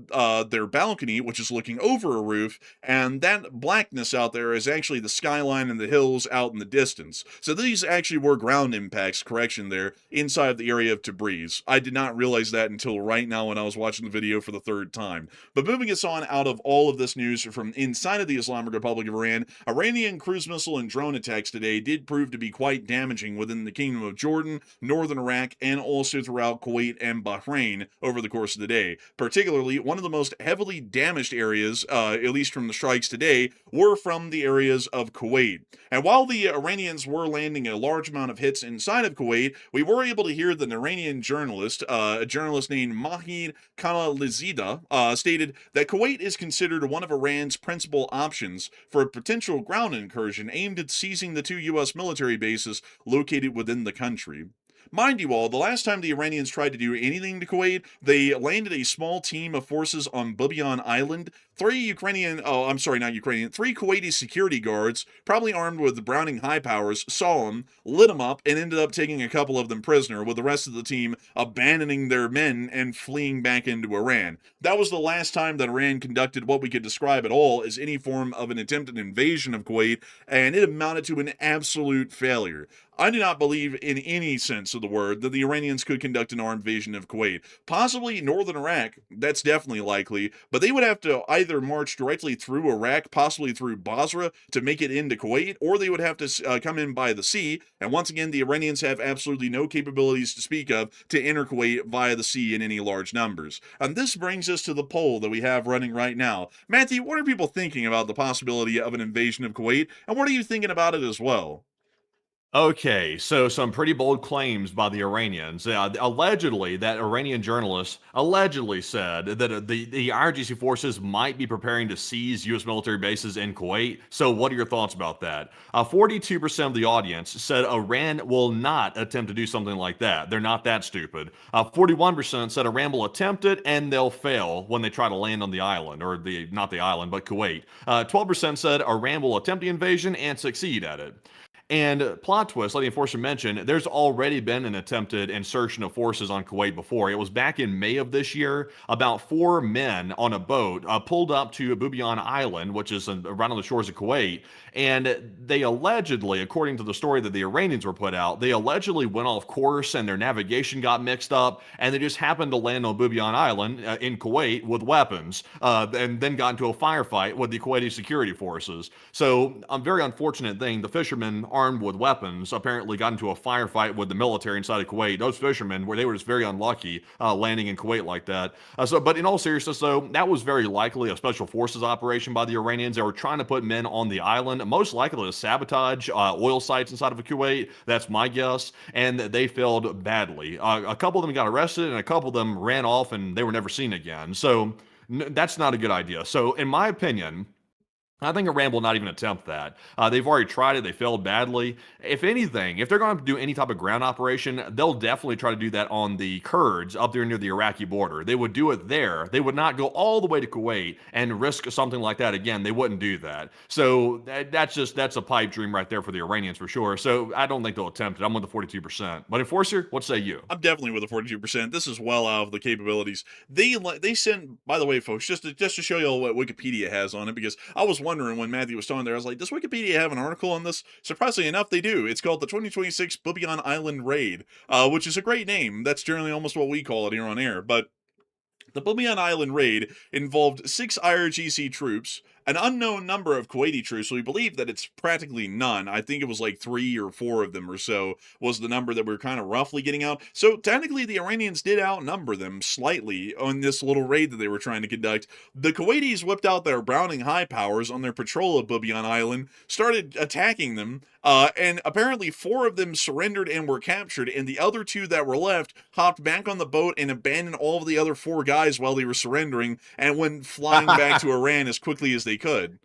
their balcony, which is looking over a roof, and that blackness out there is actually the skyline and the hills out in the distance. So these actually were ground impacts, correction there, inside of the area of Tabriz. I did not realize that until right now when I was watching the video for the third time. But moving us on out of all of this news from inside of the Islamic Republic of Iran, Iranian cruise missile and drone attacks today did prove to be quite damaging damaging within the Kingdom of Jordan, northern Iraq, and also throughout Kuwait and Bahrain over the course of the day. Particularly, one of the most heavily damaged areas, at least from the strikes today, were from the areas of Kuwait. And while the Iranians were landing a large amount of hits inside of Kuwait, we were able to hear that an Iranian journalist, a journalist named Mahid Khalilzadeh, stated that Kuwait is considered one of Iran's principal options for a potential ground incursion aimed at seizing the 2 U.S. military bases located within the country. Mind you all, the last time the Iranians tried to do anything to Kuwait, they landed a small team of forces on Bubiyan Island. Three Kuwaiti security guards, probably armed with Browning high powers, saw them, lit them up, and ended up taking a couple of them prisoner, with the rest of the team abandoning their men and fleeing back into Iran. That was the last time that Iran conducted what we could describe at all as any form of an attempted invasion of Kuwait, and it amounted to an absolute failure. I do not believe in any sense of the word that the Iranians could conduct an armed invasion of Kuwait. Possibly northern Iraq, that's definitely likely, but they would have to either march directly through Iraq, possibly through Basra, to make it into Kuwait, or they would have to come in by the sea, and once again, the Iranians have absolutely no capabilities to speak of to enter Kuwait via the sea in any large numbers. And this brings us to the poll that we have running right now. Matthew, what are people thinking about the possibility of an invasion of Kuwait, and what are you thinking about it as well? Okay, so some pretty bold claims by the Iranians. Allegedly, that Iranian journalist allegedly said that the IRGC forces might be preparing to seize U.S. military bases in Kuwait. So what are your thoughts about that? 42% of the audience said Iran will not attempt to do something like that. They're not that stupid. 41% said Iran will attempt it and they'll fail when they try to land on the island, or not the island, but Kuwait. 12% said Iran will attempt the invasion and succeed at it. And plot twist, like the enforcer mentioned, there's already been an attempted insertion of forces on Kuwait before. It was back in May of this year. About 4 men on a boat pulled up to Bubiyan Island, which is right on the shores of Kuwait, and they allegedly, according to the story that the Iranians were put out, they allegedly went off course and their navigation got mixed up, and they just happened to land on Bubiyan Island in Kuwait with weapons, and then got into a firefight with the Kuwaiti security forces. So, a very unfortunate thing, the fishermen armed with weapons apparently got into a firefight with the military inside of Kuwait. Those fishermen, they were just very unlucky landing in Kuwait like that. But in all seriousness, though, that was very likely a special forces operation by the Iranians. They were trying to put men on the island, most likely to sabotage oil sites inside of Kuwait. That's my guess. And they failed badly. A couple of them got arrested, and a couple of them ran off, and they were never seen again. So that's not a good idea. So in my opinion, I think Iran will not even attempt that. They've already tried it. They failed badly. If anything, if they're going to do any type of ground operation, they'll definitely try to do that on the Kurds up there near the Iraqi border. They would do it there. They would not go all the way to Kuwait and risk something like that again. They wouldn't do that. So that's a pipe dream right there for the Iranians for sure. So I don't think they'll attempt it. I'm with the 42%. But Enforcer, what say you? I'm definitely with the 42%. This is well out of the capabilities. They sent, by the way, folks, just to show you all what Wikipedia has on it, because I was wondering when Matthew was talking there, I was like, does Wikipedia have an article on this? Surprisingly enough, they do. It's called the 2026 Bubiyan Island Raid, which is a great name. That's generally almost what we call it here on air. But the Bubiyan Island Raid involved 6 IRGC troops, an unknown number of Kuwaiti troops, so we believe that it's practically none. I think it was like 3 or 4 of them or so was the number that we were kind of roughly getting out. So technically the Iranians did outnumber them slightly on this little raid that they were trying to conduct. The Kuwaitis whipped out their Browning high powers on their patrol of Bubiyan Island, started attacking them, and apparently 4 of them surrendered and were captured, and the other 2 that were left hopped back on the boat and abandoned all of the other 4 guys while they were surrendering and went flying back to Iran as quickly as they could.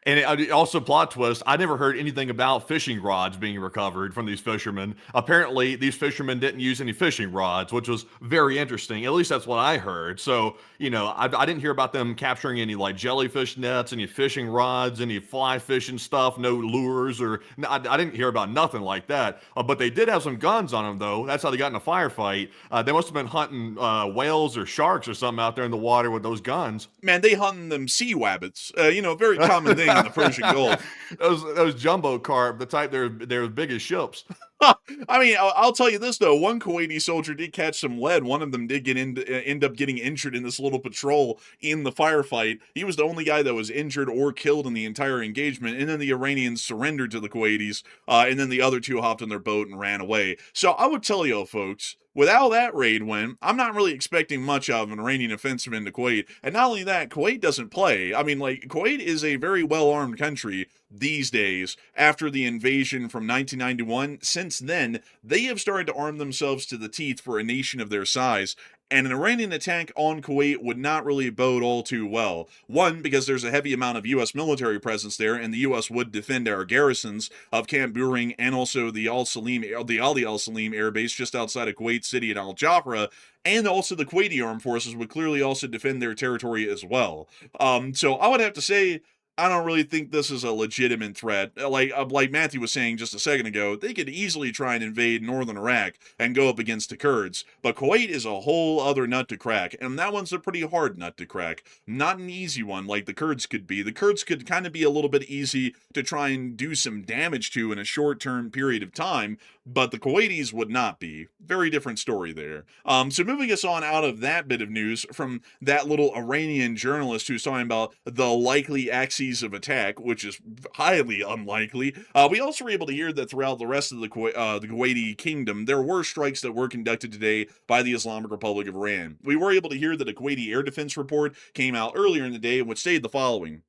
And also, plot twist, I never heard anything about fishing rods being recovered from these fishermen. Apparently, these fishermen didn't use any fishing rods, which was very interesting. At least that's what I heard. So, I didn't hear about them capturing any like jellyfish nets, any fishing rods, any fly fishing stuff, no lures, or I didn't hear about nothing like that. But they did have some guns on them, though. That's how they got in a firefight. They must have been hunting whales or sharks or something out there in the water with those guns. Man, they hunting them sea wabbits. A very common thing in the Persian Gulf. those jumbo carp, the type they're as big as ships. I mean, I'll tell you this though. One Kuwaiti soldier did catch some lead. One of them did end up getting injured in this little patrol in the firefight. He was the only guy that was injured or killed in the entire engagement. And then the Iranians surrendered to the Kuwaitis, and then the other two hopped on their boat and ran away. So I would tell you, folks, with how that raid went, I'm not really expecting much out of an Iranian offensive into Kuwait. And not only that, Kuwait doesn't play. I mean, like, Kuwait is a very well-armed country these days after the invasion from 1991. Since then, they have started to arm themselves to the teeth for a nation of their size. And an Iranian attack on Kuwait would not really bode all too well. One, because there's a heavy amount of U.S. military presence there, and the U.S. would defend our garrisons of Camp Buehring and also the Ali Al Salim Air Base just outside of Kuwait City and Al Jafra, and also the Kuwaiti armed forces would clearly also defend their territory as well. So I would have to say, I don't really think this is a legitimate threat. Like Matthew was saying just a second ago, they could easily try and invade northern Iraq and go up against the Kurds. But Kuwait is a whole other nut to crack, and that one's a pretty hard nut to crack. Not an easy one like the Kurds could be. The Kurds could kind of be a little bit easy to try and do some damage to in a short-term period of time, but the Kuwaitis would not be. Very different story there. So moving us on out of that bit of news from that little Iranian journalist who's talking about the likely axes of attack, which is highly unlikely. We also were able to hear that throughout the rest of the Kuwaiti kingdom, there were strikes that were conducted today by the Islamic Republic of Iran. We were able to hear that a Kuwaiti air defense report came out earlier in the day, which stated the following.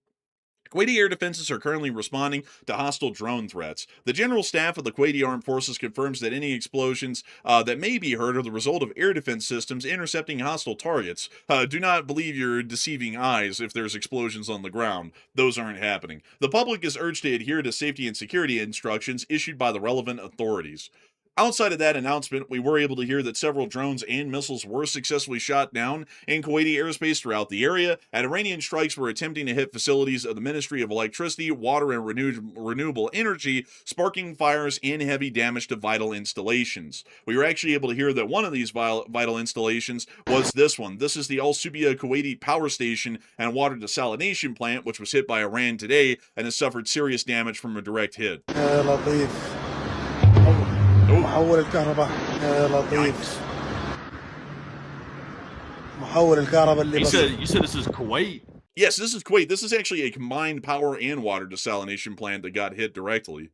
Kuwaiti air defenses are currently responding to hostile drone threats. The General Staff of the Kuwaiti Armed Forces confirms that any explosions that may be heard are the result of air defense systems intercepting hostile targets. Do not believe your deceiving eyes if there's explosions on the ground. Those aren't happening. The public is urged to adhere to safety and security instructions issued by the relevant authorities. Outside of that announcement, we were able to hear that several drones and missiles were successfully shot down in Kuwaiti airspace throughout the area, and Iranian strikes were attempting to hit facilities of the Ministry of Electricity, Water, and Renewable Energy, sparking fires and heavy damage to vital installations. We were actually able to hear that one of these vital installations was this one. This is the Al Subia Kuwaiti Power Station and Water Desalination Plant, which was hit by Iran today and has suffered serious damage from a direct hit. محول الكهرباء يا لطيف محول الكهرباء اللي You said this is Kuwait? Yes, this is Kuwait. This is actually a combined power and water desalination plant that got hit directly.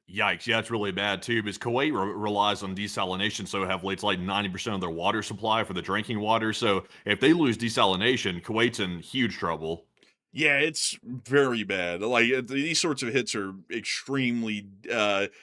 Yikes, yeah, it's really bad too, because Kuwait relies on desalination so heavily. It's like 90% of their water supply for the drinking water. So if they lose desalination, Kuwait's in huge trouble. Yeah, it's very bad. Like, these sorts of hits are extremely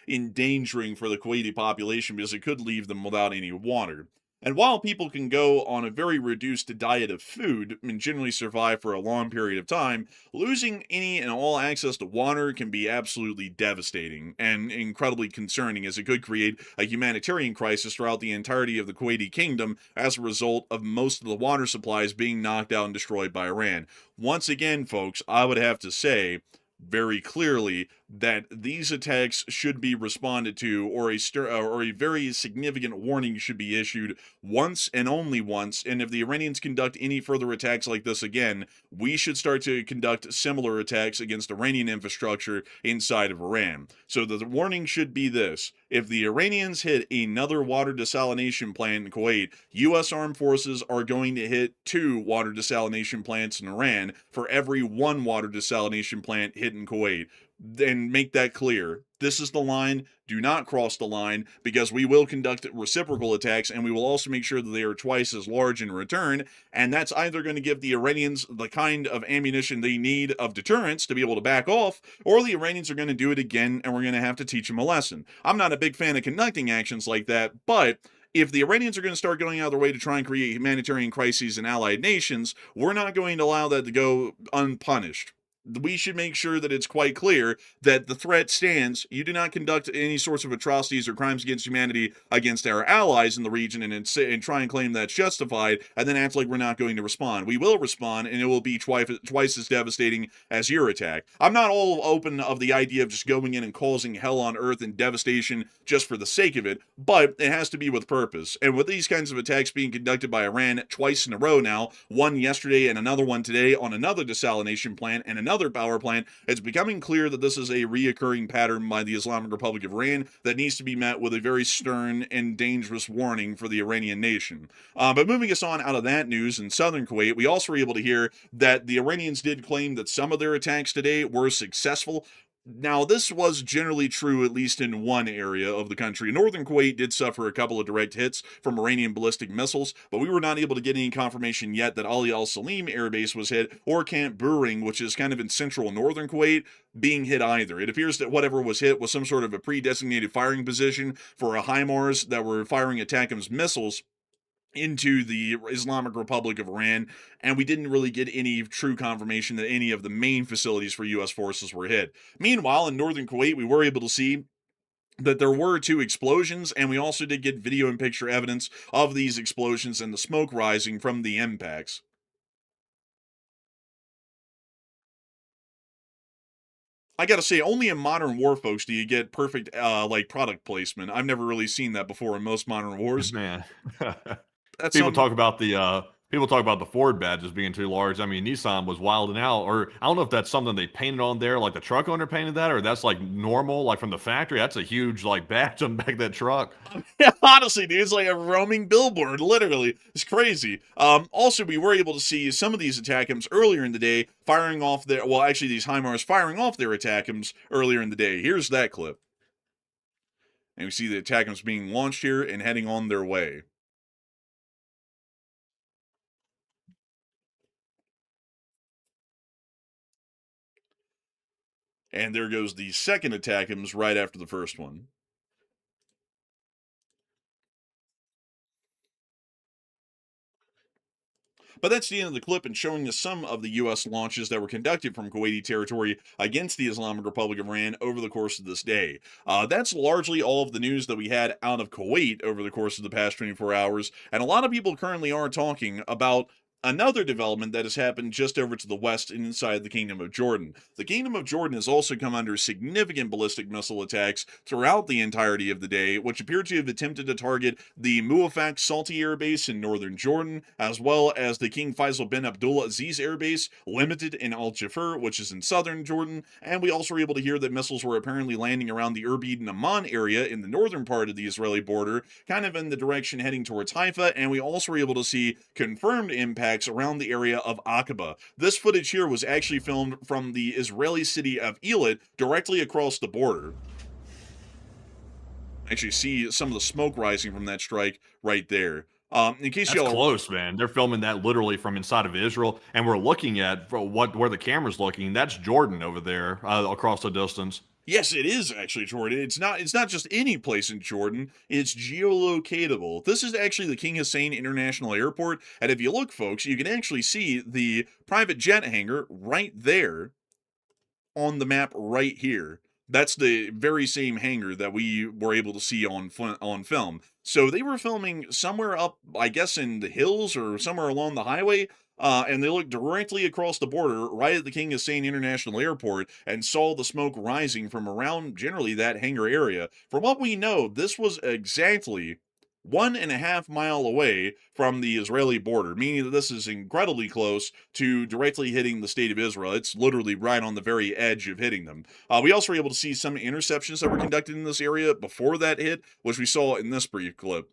endangering for the Kuwaiti population because it could leave them without any water. And while people can go on a very reduced diet of food and generally survive for a long period of time, losing any and all access to water can be absolutely devastating and incredibly concerning, as it could create a humanitarian crisis throughout the entirety of the Kuwaiti kingdom as a result of most of the water supplies being knocked out and destroyed by Iran. Once again, folks, I would have to say very clearly that these attacks should be responded to, or a very significant warning should be issued once and only once. And if the Iranians conduct any further attacks like this again, we should start to conduct similar attacks against Iranian infrastructure inside of Iran. So the warning should be this: if the Iranians hit another water desalination plant in Kuwait, U.S. armed forces are going to hit 2 water desalination plants in Iran for every 1 water desalination plant hit in Kuwait. And make that clear. This is the line. Do not cross the line, because we will conduct reciprocal attacks, and we will also make sure that they are twice as large in return. And that's either going to give the Iranians the kind of ammunition they need of deterrence to be able to back off, or the Iranians are going to do it again, and we're going to have to teach them a lesson. I'm not a big fan of conducting actions like that, but if the Iranians are going to start going out of their way to try and create humanitarian crises in allied nations, we're not going to allow that to go unpunished. We should make sure that it's quite clear that the threat stands. You do not conduct any sorts of atrocities or crimes against humanity against our allies in the region and try and claim that's justified, and then act like we're not going to respond. We will respond, and it will be twice as devastating as your attack. I'm not all open of the idea of just going in and causing hell on earth and devastation just for the sake of it, but it has to be with purpose. And with these kinds of attacks being conducted by Iran twice in a row now, one yesterday and another one today on another desalination plant and another another power plant. It's becoming clear that this is a reoccurring pattern by the Islamic Republic of Iran that needs to be met with a very stern and dangerous warning for the Iranian nation. But moving us on out of that news, in southern Kuwait, we also were able to hear that the Iranians did claim that some of their attacks today were successful. Now, this was generally true, at least in one area of the country. Northern Kuwait did suffer a couple of direct hits from Iranian ballistic missiles, but we were not able to get any confirmation yet that Ali al-Salim Air Base was hit, or Camp Buring, which is kind of in central northern Kuwait, being hit either. It appears that whatever was hit was some sort of a pre-designated firing position for a HIMARS that were firing ATACMS missiles into the Islamic Republic of Iran, and we didn't really get any true confirmation that any of the main facilities for U.S. forces were hit. Meanwhile, in northern Kuwait, we were able to see that there were 2 explosions, and we also did get video and picture evidence of these explosions and the smoke rising from the impacts. I gotta say, only in Modern War, folks, do you get perfect, product placement. I've never really seen that before in most Modern Wars. Man. That's People talk about the Ford badges being too large. I mean, Nissan was wilding out, or I don't know if that's something they painted on there, like the truck owner painted that, or that's like normal, like from the factory. That's a huge like badge on the back of that truck. Yeah, honestly, dude, it's like a roaming billboard, literally. It's crazy. Also, we were able to see some of these ATACMS earlier in the day firing off their, well, actually, these HIMARS firing off their ATACMS earlier in the day. Here's that clip. And we see the ATACMS being launched here and heading on their way. And there goes the second ATACMS right after the first one. But that's the end of the clip and showing us some of the U.S. launches that were conducted from Kuwaiti territory against the Islamic Republic of Iran over the course of this day. That's largely all of the news that we had out of Kuwait over the course of the past 24 hours, and a lot of people currently are talking about another development that has happened just over to the west and inside the Kingdom of Jordan. The Kingdom of Jordan has also come under significant ballistic missile attacks throughout the entirety of the day, which appear to have attempted to target the Muwafaq Salti Air Base in northern Jordan, as well as the King Faisal bin Abdullah Aziz Air Base, limited in Al Jafur, which is in southern Jordan, and we also were able to hear that missiles were apparently landing around the Irbid and Amman area in the northern part of the Israeli border, kind of in the direction heading towards Haifa, and we also were able to see confirmed impacts around the area of Aqaba. This footage here was actually filmed from the Israeli city of Eilat, directly across the border. Actually see some of the smoke rising from that strike right there. In case That's close, man. They're filming that literally from inside of Israel, and we're looking at where the camera's looking. That's Jordan over there across the distance. Yes, it is actually Jordan. It's not just any place in Jordan. It's geolocatable. This is actually the King Hussein International Airport, and if you look, folks, you can actually see the private jet hangar right there on the map right here. That's the very same hangar that we were able to see on film. So they were filming somewhere up, I guess, in the hills or somewhere along the highway, and they looked directly across the border, right at the King Hussein International Airport, and saw the smoke rising from around generally that hangar area. From what we know, this was exactly 1.5 miles away from the Israeli border, meaning that this is incredibly close to directly hitting the state of Israel. It's literally right on the very edge of hitting them. We also were able to see some interceptions that were conducted in this area before that hit, which we saw in this brief clip.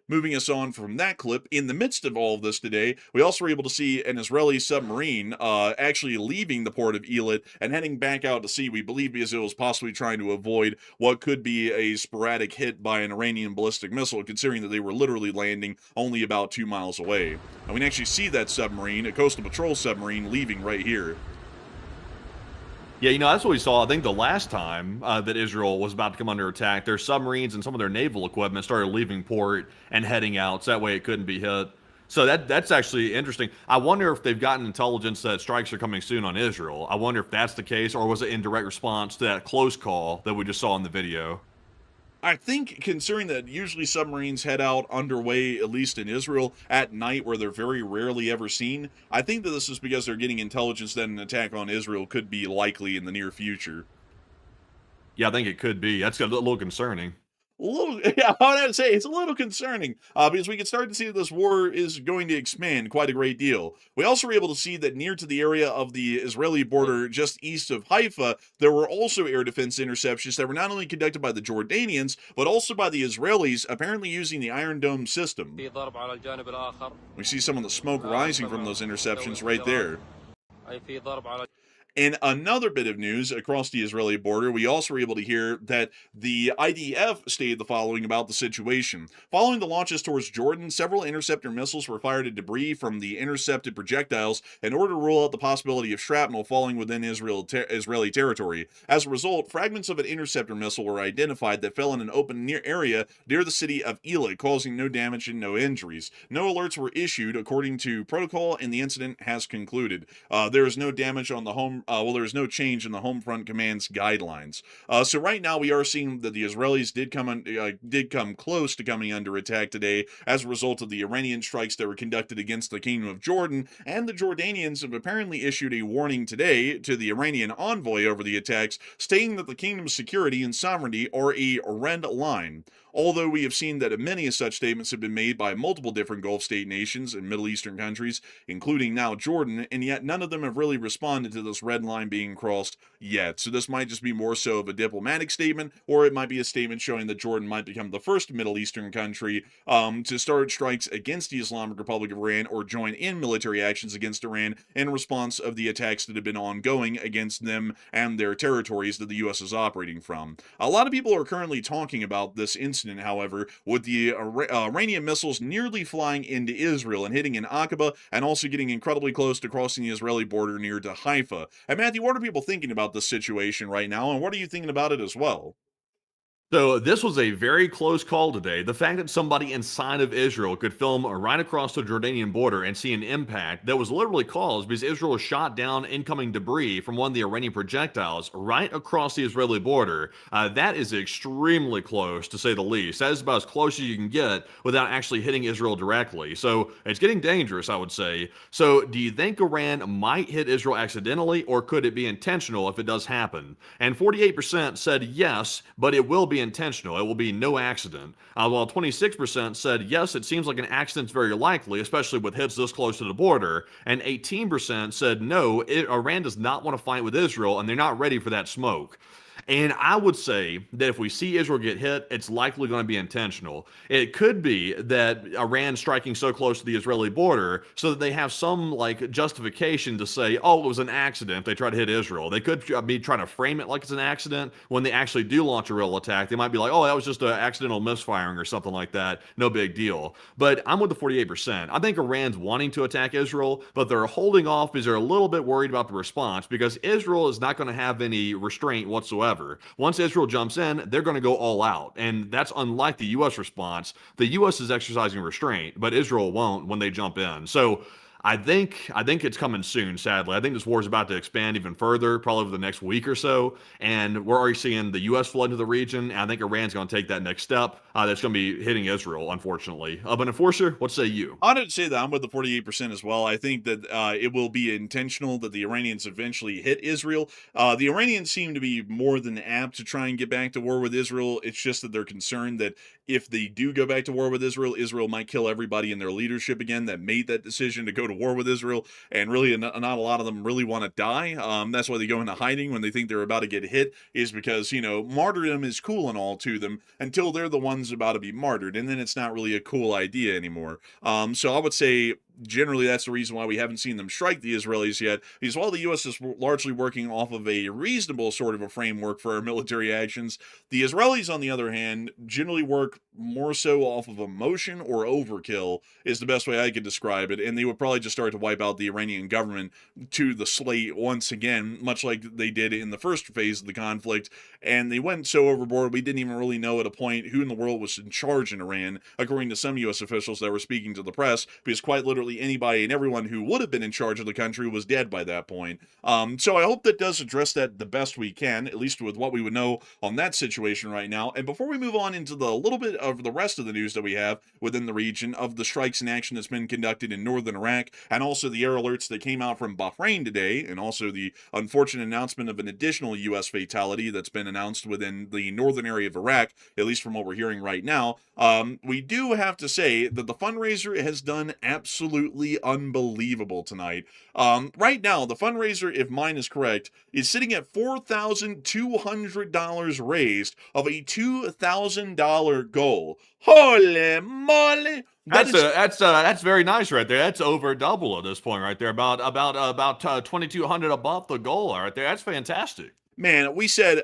Moving us on from that clip, in the midst of all of this today, we also were able to see an Israeli submarine actually leaving the port of Eilat and heading back out to sea, we believe because it was possibly trying to avoid what could be a sporadic hit by an Iranian ballistic missile, considering that they were literally landing only about 2 miles away. And we can actually see that submarine, a coastal patrol submarine, leaving right here. Yeah, that's what we saw. I think the last time that Israel was about to come under attack, their submarines and some of their naval equipment started leaving port and heading out, so that way it couldn't be hit. So that's actually interesting. I wonder if they've gotten intelligence that strikes are coming soon on Israel. I wonder if that's the case, or was it in direct response to that close call that we just saw in the video? I think, considering that usually submarines head out underway, at least in Israel, at night where they're very rarely ever seen, I think that this is because they're getting intelligence that an attack on Israel could be likely in the near future. Yeah, I think it could be. That's a little concerning. yeah, I would say it's a little concerning because we can start to see that this war is going to expand quite a great deal. We also were able to see that near to the area of the Israeli border, just east of Haifa, there were also air defense interceptions that were not only conducted by the Jordanians, but also by the Israelis, apparently using the Iron Dome system. We see some of the smoke rising from those interceptions right there. In another bit of news across the Israeli border, we also were able to hear that the IDF stated the following about the situation. Following the launches towards Jordan, several interceptor missiles were fired at debris from the intercepted projectiles in order to rule out the possibility of shrapnel falling within Israeli territory. As a result, fragments of an interceptor missile were identified that fell in an open area near the city of Eilat, causing no damage and no injuries. No alerts were issued according to protocol, and the incident has concluded. There is no damage on the home. There's no change in the home front command's guidelines. So right now we are seeing that the Israelis did come close to coming under attack today as a result of the Iranian strikes that were conducted against the Kingdom of Jordan, and the Jordanians have apparently issued a warning today to the Iranian envoy over the attacks, stating that the kingdom's security and sovereignty are a red line. Although we have seen that many of such statements have been made by multiple different Gulf state nations and Middle Eastern countries, including now Jordan, and yet none of them have really responded to this red line being crossed yet. So this might just be more so of a diplomatic statement, or it might be a statement showing that Jordan might become the first Middle Eastern country to start strikes against the Islamic Republic of Iran or join in military actions against Iran in response of the attacks that have been ongoing against them and their territories that the U.S. is operating from. A lot of people are currently talking about this incident, however, with the Iranian missiles nearly flying into Israel and hitting in Aqaba, and also getting incredibly close to crossing the Israeli border near to Haifa. And Matthew, what are people thinking about this situation right now, and what are you thinking about it as well? So this was a very close call today. The fact that somebody inside of Israel could film right across the Jordanian border and see an impact that was literally caused because Israel shot down incoming debris from one of the Iranian projectiles right across the Israeli border, that is extremely close, to say the least. That is about as close as you can get without actually hitting Israel directly. So it's getting dangerous, I would say. So do you think Iran might hit Israel accidentally, or could it be intentional if it does happen? And 48% said yes, but it will be intentional. It will be no accident. While 26% said yes, it seems like an accident's very likely, especially with hits this close to the border. And 18% said no, Iran does not want to fight with Israel, and they're not ready for that smoke. And I would say that if we see Israel get hit, it's likely going to be intentional. It could be that Iran striking so close to the Israeli border so that they have some justification to say, oh, it was an accident if they try to hit Israel. They could be trying to frame it like it's an accident. When they actually do launch a real attack, they might be like, oh, that was just an accidental misfiring or something like that. No big deal. But I'm with the 48%. I think Iran's wanting to attack Israel, but they're holding off because they're a little bit worried about the response, because Israel is not going to have any restraint whatsoever. Once Israel jumps in, they're going to go all out. And that's unlike the U.S. response. The U.S. is exercising restraint, but Israel won't when they jump in. So I think it's coming soon, sadly. I think this war is about to expand even further, probably over the next week or so. And we're already seeing the U.S. flood into the region. And I think Iran's going to take that next step. That's going to be hitting Israel, unfortunately. But Enforcer, what say you? I didn't say that. I'm with the 48% as well. I think that it will be intentional that the Iranians eventually hit Israel. The Iranians seem to be more than apt to try and get back to war with Israel. It's just that they're concerned that if they do go back to war with Israel, Israel might kill everybody in their leadership again that made that decision to go to war with Israel, and really not a lot of them really want to die. That's why they go into hiding when they think they're about to get hit, is because, martyrdom is cool and all to them until they're the ones about to be martyred, and then it's not really a cool idea anymore. So I would say generally that's the reason why we haven't seen them strike the Israelis yet, because while the U.S. is largely working off of a reasonable sort of a framework for our military actions, the Israelis, on the other hand, generally work more so off of emotion or overkill, is the best way I could describe it, and they would probably just start to wipe out the Iranian government to the slate once again, much like they did in the first phase of the conflict, and they went so overboard we didn't even really know at a point who in the world was in charge in Iran, according to some U.S. officials that were speaking to the press, because quite literally absolutely anybody and everyone who would have been in charge of the country was dead by that point. So I hope that does address that the best we can, at least with what we would know on that situation right now. And before we move on into the little bit of the rest of the news that we have within the region of the strikes in action that's been conducted in northern Iraq, and also the air alerts that came out from Bahrain today, and also the unfortunate announcement of an additional U.S. fatality that's been announced within the northern area of Iraq, at least from what we're hearing right now, we do have to say that the fundraiser has done absolutely unbelievable tonight. Right now, the fundraiser, if mine is correct, is sitting at $4,200 raised of a $2,000 goal. Holy moly! That's very nice right there. That's over double at this point right there. About 2,200 above the goal right there. That's fantastic. Man, we said,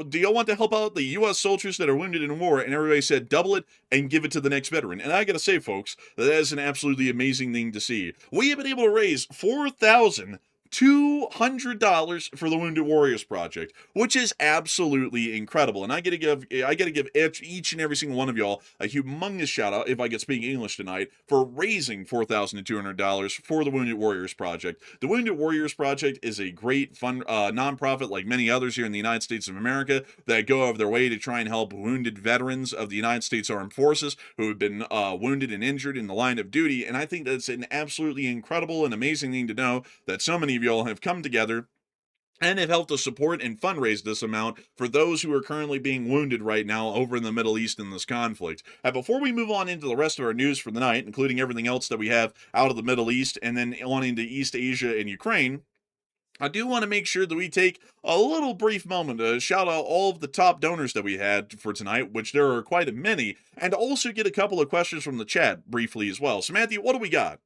do y'all want to help out the U.S. soldiers that are wounded in war? And everybody said, double it and give it to the next veteran. And I got to say, folks, that is an absolutely amazing thing to see. We have been able to raise $4,200 for the Wounded Warriors Project, which is absolutely incredible. And I got to give each and every single one of y'all a humongous shout out, if I could speak English tonight, for raising $4,200 for the Wounded Warriors Project. The Wounded Warriors Project is a great fun nonprofit, like many others here in the United States of America, that go out of their way to try and help wounded veterans of the United States Armed Forces who have been wounded and injured in the line of duty. And I think that's an absolutely incredible and amazing thing to know that so many of y'all have come together and have helped to support and fundraise this amount for those who are currently being wounded right now over in the Middle East in this conflict. And before we move on into the rest of our news for the night, including everything else that we have out of the Middle East and then on into East Asia and Ukraine, I do want to make sure that we take a little brief moment to shout out all of the top donors that we had for tonight, which there are quite a many, and also get a couple of questions from the chat briefly as well. So Matthew, what do we got?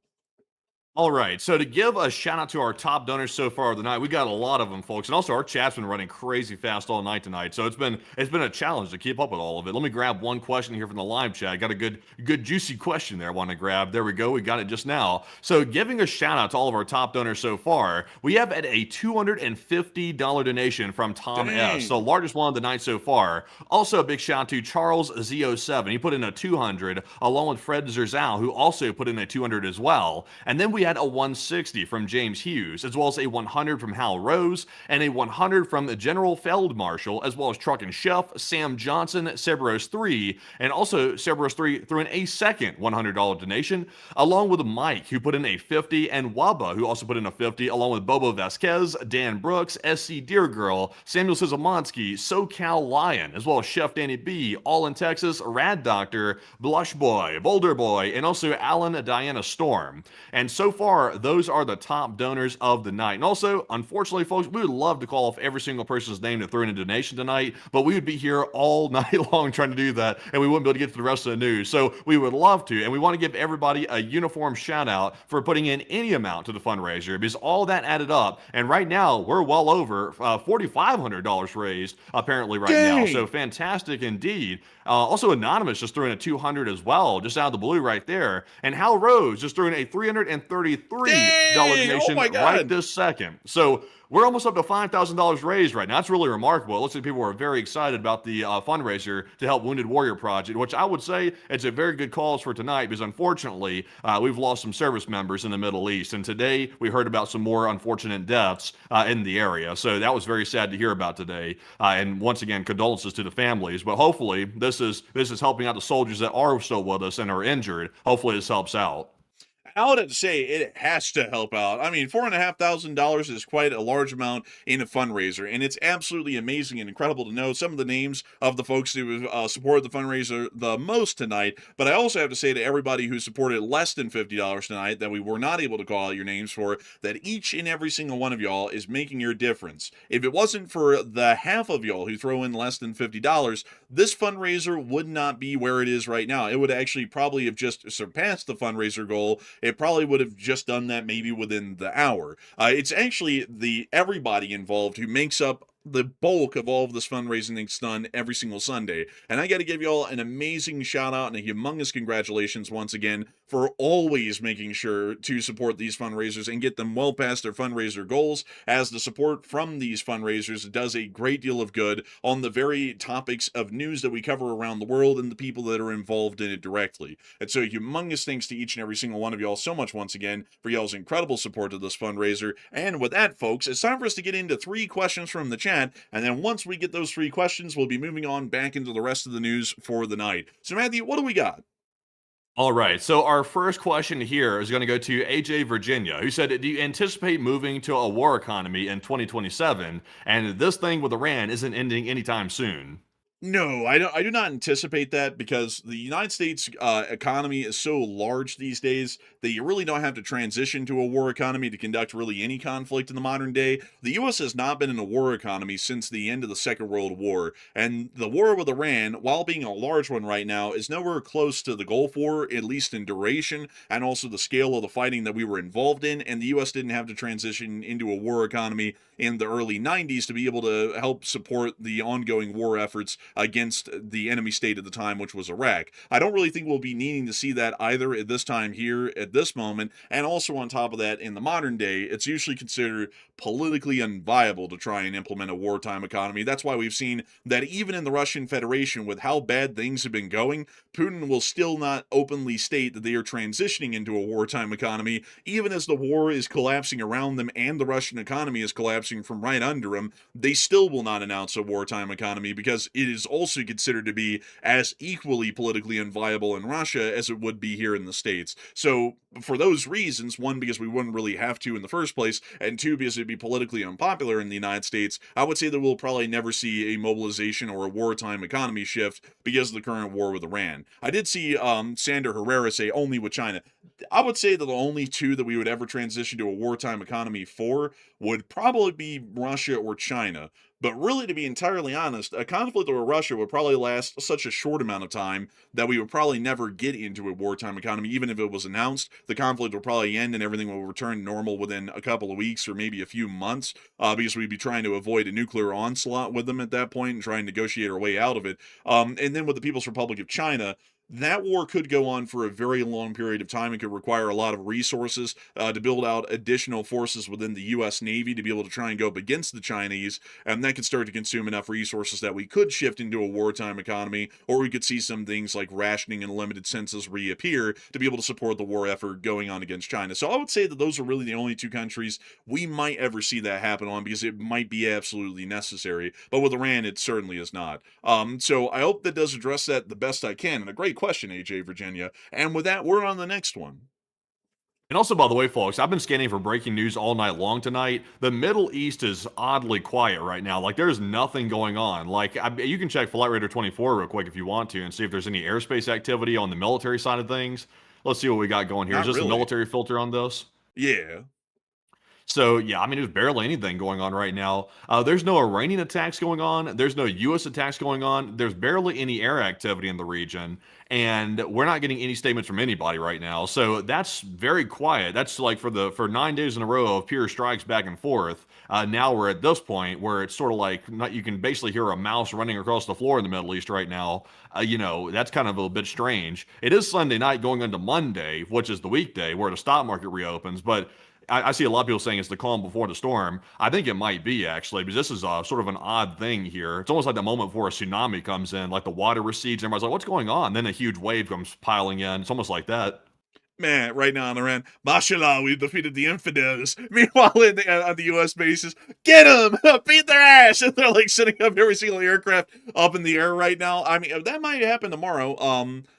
All right, so to give a shout out to our top donors so far of the night, we got a lot of them, folks, and also our chat's been running crazy fast all night tonight, so it's been a challenge to keep up with all of it. Let me grab one question here from the live chat. Got a good juicy question there I want to grab. There we go, we got it just now. So giving a shout out to all of our top donors so far, we have at a $250 donation from Tom S, so largest one of the night so far. Also a big shout out to Charles Z07. He put in a 200 along with Fred Zerzal, who also put in a 200 as well. And then we had a 160 from James Hughes, as well as a 100 from Hal Rose, and a 100 from General Feldmarshal, as well as Truck and Chef, Sam Johnson, Cerberus 3, and also Cerberus 3 threw in a second $100 donation, along with Mike, who put in a 50, and Waba, who also put in a 50, along with Bobo Vasquez, Dan Brooks, SC Deer Girl, Samuel Sizamonski, SoCal Lion, as well as Chef Danny B, All in Texas, Rad Doctor, Blush Boy, Boulder Boy, and also Alan Diana Storm. And so far, those are the top donors of the night. And also, unfortunately, folks, we would love to call off every single person's name that threw in a donation tonight, but we would be here all night long trying to do that, and we wouldn't be able to get to the rest of the news. So we would love to, and we want to give everybody a uniform shout out for putting in any amount to the fundraiser, because all that added up, and right now, we're well over $4,500 raised, apparently right now. So fantastic indeed. Also, Anonymous just threw in a 200 as well, just out of the blue right there. And Hal Rose just threw in a $333 donation right this second. So we're almost up to $5,000 raised right now. That's really remarkable. It looks like people are very excited about the fundraiser to help Wounded Warrior Project, which I would say it's a very good cause for tonight because unfortunately, we've lost some service members in the Middle East. And today we heard about some more unfortunate deaths in the area. So that was very sad to hear about today. And once again, condolences to the families. But hopefully this is helping out the soldiers that are still with us and are injured. Hopefully this helps out. I would say it has to help out. I mean, $4,500 is quite a large amount in a fundraiser, and it's absolutely amazing and incredible to know some of the names of the folks who supported the fundraiser the most tonight. But I also have to say to everybody who supported less than $50 tonight that we were not able to call out your names for, that each and every single one of y'all is making your difference. If it wasn't for the half of y'all who throw in less than $50, this fundraiser would not be where it is right now. It would actually probably have just surpassed the fundraiser goal. It probably would have just done that maybe within the hour. It's actually the everybody involved who makes up the bulk of all of this fundraising that's done every single Sunday. And I got to give you all an amazing shout out and a humongous congratulations once again for always making sure to support these fundraisers and get them well past their fundraiser goals, as the support from these fundraisers does a great deal of good on the very topics of news that we cover around the world and the people that are involved in it directly. And so humongous thanks to each and every single one of y'all so much once again for y'all's incredible support of this fundraiser. And with that, folks, it's time for us to get into 3 questions from the chat, and then once we get those 3 questions, we'll be moving on back into the rest of the news for the night. So Matthew, what do we got? All right, so our first question here is going to go to AJ Virginia, who said, do you anticipate moving to a war economy in 2027? And this thing with Iran isn't ending anytime soon. No, I do not anticipate that, because the United States economy is so large these days that you really don't have to transition to a war economy to conduct really any conflict in the modern day. The U.S. has not been in a war economy since the end of the Second World War, and the war with Iran, while being a large one right now, is nowhere close to the Gulf War, at least in duration, and also the scale of the fighting that we were involved in, and the U.S. didn't have to transition into a war economy in the early 90s to be able to help support the ongoing war efforts against the enemy state at the time, which was Iraq. I don't really think we'll be needing to see that either at this time here, at this moment, and also on top of that, in the modern day, it's usually considered politically unviable to try and implement a wartime economy. That's why we've seen that even in the Russian Federation, with how bad things have been going, Putin will still not openly state that they are transitioning into a wartime economy, even as the war is collapsing around them and the Russian economy is collapsing from right under them. They still will not announce a wartime economy, because it is also considered to be as equally politically unviable in Russia as it would be here in the States. So for those reasons, one, because we wouldn't really have to in the first place, and two, because it'd be politically unpopular in the United States, I would say that we'll probably never see a mobilization or a wartime economy shift because of the current war with Iran. I did see Sander Herrera say only with China. I would say that the only 2 that we would ever transition to a wartime economy for would probably be Russia or China. But really, to be entirely honest, a conflict with Russia would probably last such a short amount of time that we would probably never get into a wartime economy. Even if it was announced, the conflict would probably end and everything will return normal within a couple of weeks or maybe a few months, because we'd be trying to avoid a nuclear onslaught with them at that point and try and negotiate our way out of it. And then with the People's Republic of China, that war could go on for a very long period of time. It could require a lot of resources to build out additional forces within the U.S. Navy to be able to try and go up against the Chinese, and that could start to consume enough resources that we could shift into a wartime economy, or we could see some things like rationing and limited census reappear to be able to support the war effort going on against China. So I would say that those are really the only 2 countries we might ever see that happen on, because it might be absolutely necessary. But with Iran, it certainly is not. So I hope that does address that the best I can, and a great question, AJ Virginia. And with that, we're on the next one. And also, by the way, folks, I've been scanning for breaking news all night long tonight. The Middle East is oddly quiet right now. Like, there's nothing going on. Like, you can check Flight Radar 24 real quick if you want to and see if there's any airspace activity on the military side of things. Let's see what we got going here. Not Is this really. a military filter on this? Yeah. So, yeah, I mean, there's barely anything going on right now. There's no Iranian attacks going on. There's no U.S. attacks going on. There's barely any air activity in the region. And we're not getting any statements from anybody right now. So that's very quiet. That's like for 9 days in a row of pure strikes back and forth. Now we're at this point where it's sort of like you can basically hear a mouse running across the floor in the Middle East right now. That's kind of a bit strange. It is Sunday night going into Monday, which is the weekday where the stock market reopens. But I see a lot of people saying it's the calm before the storm. I think it might be, actually, because this is sort of an odd thing here. It's almost like the moment before a tsunami comes in, like the water recedes, and everybody's like, what's going on? Then a huge wave comes piling in. It's almost like that. Man, right now on Iran, mashallah, we've defeated the infidels. Meanwhile, on the U.S. bases, get them! Beat their ass! And they're like setting up every single aircraft up in the air right now. I mean, that might happen tomorrow.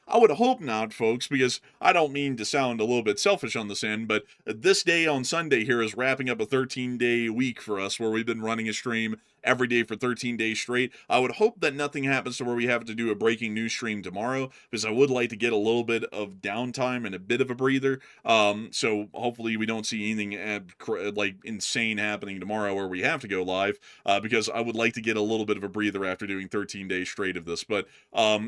I would hope not, folks, because I don't mean to sound a little bit selfish on this end, but this day on Sunday here is wrapping up a 13-day week for us where we've been running a stream every day for 13 days straight. I would hope that nothing happens to where we have to do a breaking news stream tomorrow, because I would like to get a little bit of downtime and a bit of a breather. So hopefully we don't see anything like insane happening tomorrow where we have to go live, because I would like to get a little bit of a breather after doing 13 days straight of this. But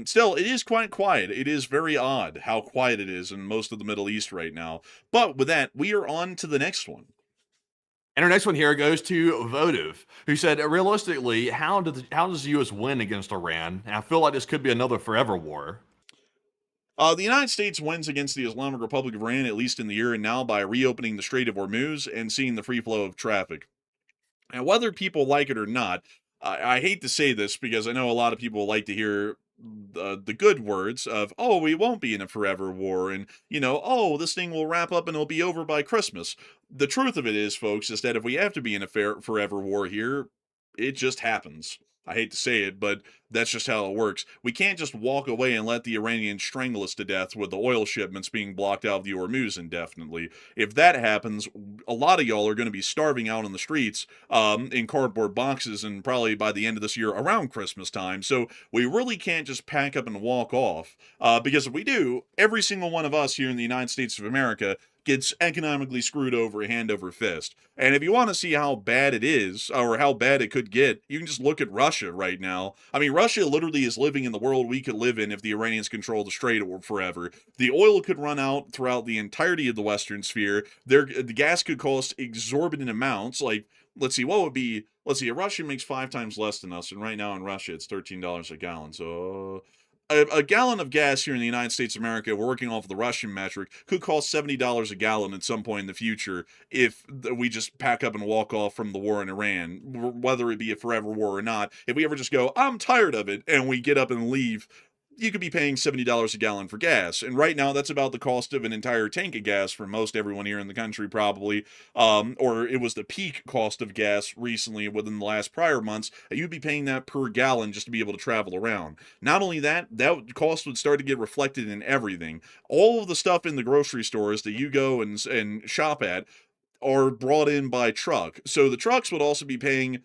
still, it is quite quiet. It is very odd how quiet it is in most of the Middle East right now. But with that, we are on to the next one. And our next one here goes to Votive, who said, realistically, how does the U.S. win against Iran? And I feel like this could be another forever war. The United States wins against the Islamic Republic of Iran, at least in the here and now, by reopening the Strait of Hormuz and seeing the free flow of traffic. And whether people like it or not, I hate to say this because I know a lot of people like to hear the good words of, oh, we won't be in a forever war, and, oh, this thing will wrap up and it'll be over by Christmas. The truth of it is, folks, is that if we have to be in a forever war here, it just happens. I hate to say it, but that's just how it works. We can't just walk away and let the Iranians strangle us to death with the oil shipments being blocked out of the Hormuz indefinitely. If that happens, a lot of y'all are going to be starving out on the streets in cardboard boxes, and probably by the end of this year around Christmas time. So we really can't just pack up and walk off, because if we do, every single one of us here in the United States of America gets economically screwed over hand over fist. And if you want to see how bad it is, or how bad it could get, you can just look at Russia right now. I mean, Russia literally is living in the world we could live in if the Iranians control the strait forever. The oil could run out throughout the entirety of the Western sphere. The gas could cost exorbitant amounts. Like, let's see, a Russian makes 5 times less than us, and right now in Russia it's $13 a gallon. So a gallon of gas here in the United States of America, we're working off the Russian metric, could cost $70 a gallon at some point in the future if we just pack up and walk off from the war in Iran, whether it be a forever war or not. If we ever just go, I'm tired of it, and we get up and leave, you could be paying $70 a gallon for gas. And right now, that's about the cost of an entire tank of gas for most everyone here in the country, probably. Or it was the peak cost of gas recently within the last prior months. You'd be paying that per gallon just to be able to travel around. Not only that, that cost would start to get reflected in everything. All of the stuff in the grocery stores that you go and shop at are brought in by truck. So the trucks would also be paying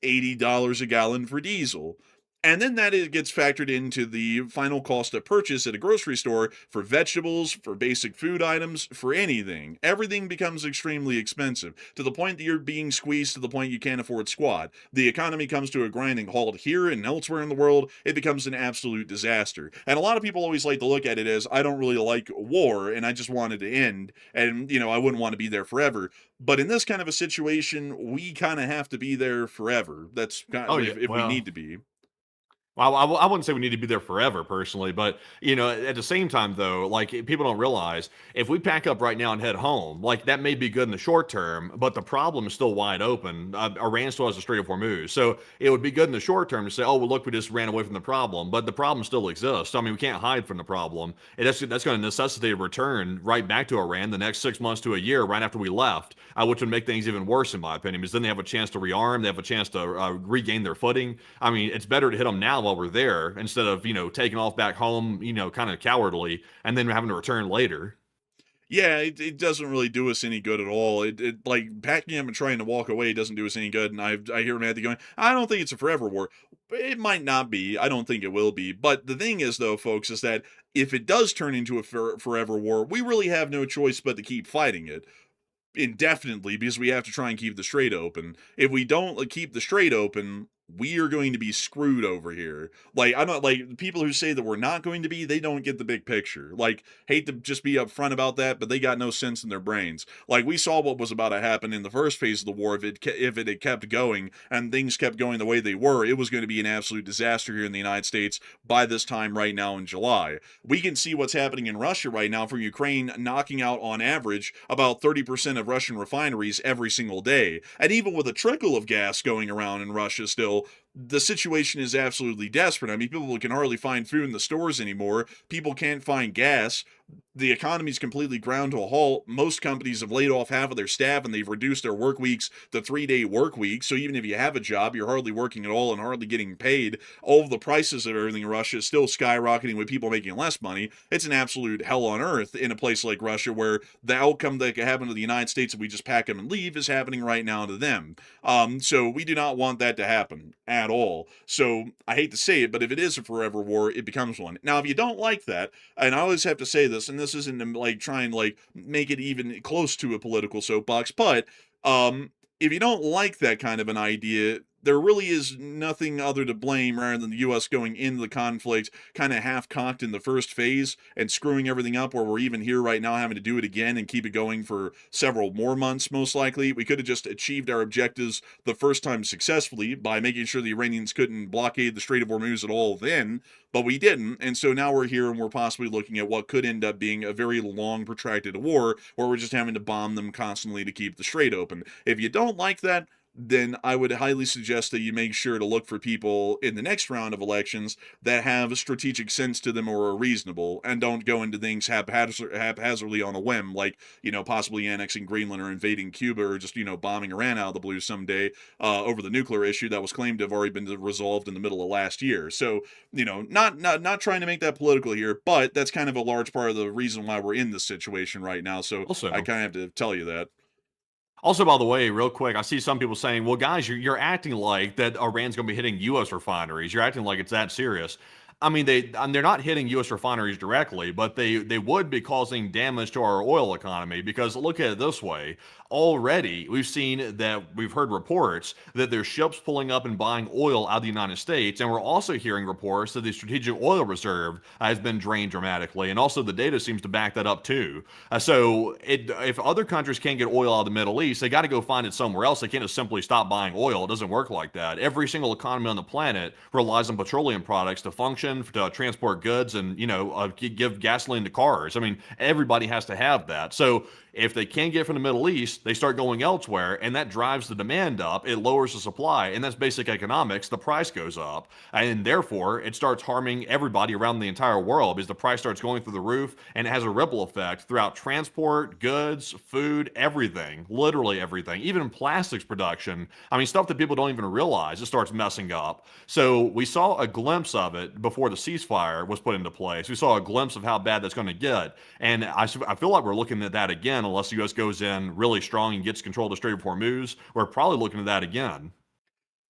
$80 a gallon for diesel. And then gets factored into the final cost of purchase at a grocery store for vegetables, for basic food items, for anything. Everything becomes extremely expensive, to the point that you're being squeezed to the point you can't afford squat. The economy comes to a grinding halt here and elsewhere in the world. It becomes an absolute disaster. And a lot of people always like to look at it as, I don't really like war, and I just want it to end, and, I wouldn't want to be there forever. But in this kind of a situation, we kind of have to be there forever. That's kind of if we need to be. Well, I wouldn't say we need to be there forever, personally, but at the same time, though, like, people don't realize, if we pack up right now and head home, like, that may be good in the short term, but the problem is still wide open. Iran still has a Strait of Hormuz, so it would be good in the short term to say, oh, well, look, we just ran away from the problem, but the problem still exists. I mean, we can't hide from the problem. That's going to necessitate a return right back to Iran the next 6 months to a year right after we left, which would make things even worse, in my opinion, because then they have a chance to rearm, they have a chance to regain their footing. I mean, it's better to hit them now while we're there, instead of taking off back home kind of cowardly and then having to return later. Yeah, it doesn't really do us any good at all. It like packing up and trying to walk away doesn't do us any good. And I hear Matthew going, I don't think it's a forever war. It might not be. I don't think it will be. But the thing is, though, folks, is that if it does turn into a forever war, we really have no choice but to keep fighting it indefinitely, because we have to try and keep the strait open. If we don't keep the strait open, we are going to be screwed over here. Like, I'm not, like, people who say that we're not going to be, they don't get the big picture. Like, hate to just be upfront about that, but they got no sense in their brains. Like, we saw what was about to happen in the first phase of the war. If it had kept going and things kept going the way they were, it was going to be an absolute disaster here in the United States by this time right now in July. We can see what's happening in Russia right now, from Ukraine knocking out on average about 30% of Russian refineries every single day. And even with a trickle of gas going around in Russia still, the situation is absolutely desperate. I mean, people can hardly find food in the stores anymore. People can't find gas. The economy's completely ground to a halt. Most companies have laid off half of their staff, and they've reduced their work weeks to 3-day work weeks. So even if you have a job, you're hardly working at all and hardly getting paid. All of the prices of everything in Russia is still skyrocketing, with people making less money. It's an absolute hell on earth in a place like Russia, where the outcome that could happen to the United States if we just pack them and leave is happening right now to them. So we do not want that to happen at all. So I hate to say it, but if it is a forever war, it becomes one. Now, if you don't like that, and I always have to say this, and this isn't to like try and like make it even close to a political soapbox, but if you don't like that kind of an idea, there really is nothing other to blame rather than the U.S. going into the conflict kind of half-cocked in the first phase and screwing everything up, where we're even here right now having to do it again and keep it going for several more months, most likely. We could have just achieved our objectives the first time successfully by making sure the Iranians couldn't blockade the Strait of Hormuz at all then, but we didn't, and so now we're here and we're possibly looking at what could end up being a very long, protracted war where we're just having to bomb them constantly to keep the strait open. If you don't like that, then I would highly suggest that you make sure to look for people in the next round of elections that have strategic sense to them or are reasonable, and don't go into things haphazardly on a whim, like, possibly annexing Greenland or invading Cuba, or just, bombing Iran out of the blue someday over the nuclear issue that was claimed to have already been resolved in the middle of last year. So, not trying to make that political here, but that's kind of a large part of the reason why we're in this situation right now. So Also, I kind of have to tell you that. Also, by the way, real quick, I see some people saying, well, guys, you're acting like that Iran's going to be hitting U.S. refineries. You're acting like it's that serious. I mean, they're not hitting U.S. refineries directly, but they would be causing damage to our oil economy, because look at it this way. Already, we've heard reports that there's ships pulling up and buying oil out of the United States, and we're also hearing reports that the strategic oil reserve has been drained dramatically, and also the data seems to back that up too. If other countries can't get oil out of the Middle East, they got to go find it somewhere else. They can't just simply stop buying oil. It doesn't work like that. Every single economy on the planet relies on petroleum products to function, to transport goods, and give gasoline to cars. I mean, everybody has to have that. So if they can't get from the Middle East, they start going elsewhere, and that drives the demand up. It lowers the supply, and that's basic economics. The price goes up, and therefore it starts harming everybody around the entire world, because the price starts going through the roof, and it has a ripple effect throughout transport, goods, food, everything, literally everything, even plastics production. I mean, stuff that people don't even realize, it starts messing up. So we saw a glimpse of it before the ceasefire was put into place. We saw a glimpse of how bad that's going to get, and I feel like we're looking at that again. Unless the U.S. goes in really strong and gets control of the Strait of Hormuz, we're probably looking at that again.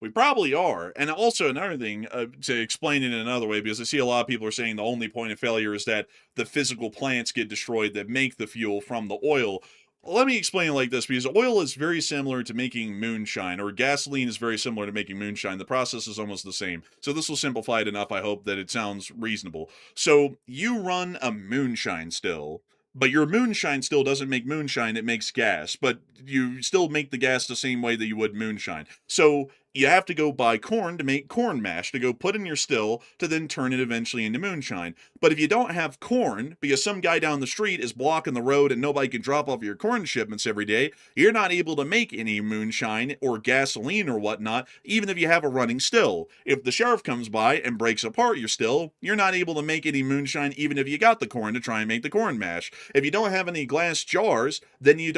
We probably are. And also another thing, to explain it in another way, because I see a lot of people are saying the only point of failure is that the physical plants get destroyed that make the fuel from the oil. Let me explain it like this, because oil is very similar to making moonshine, or gasoline is very similar to making moonshine. The process is almost the same. So this will simplify it enough, I hope, that it sounds reasonable. So you run a moonshine still, but your moonshine still doesn't make moonshine, it makes gas. But you still make the gas the same way that you would moonshine. So you have to go buy corn to make corn mash, to go put in your still, to then turn it eventually into moonshine. But if you don't have corn, because some guy down the street is blocking the road and nobody can drop off your corn shipments every day, you're not able to make any moonshine or gasoline or whatnot, even if you have a running still. If the sheriff comes by and breaks apart your still, you're not able to make any moonshine even if you got the corn to try and make the corn mash. If you don't have any glass jars, then you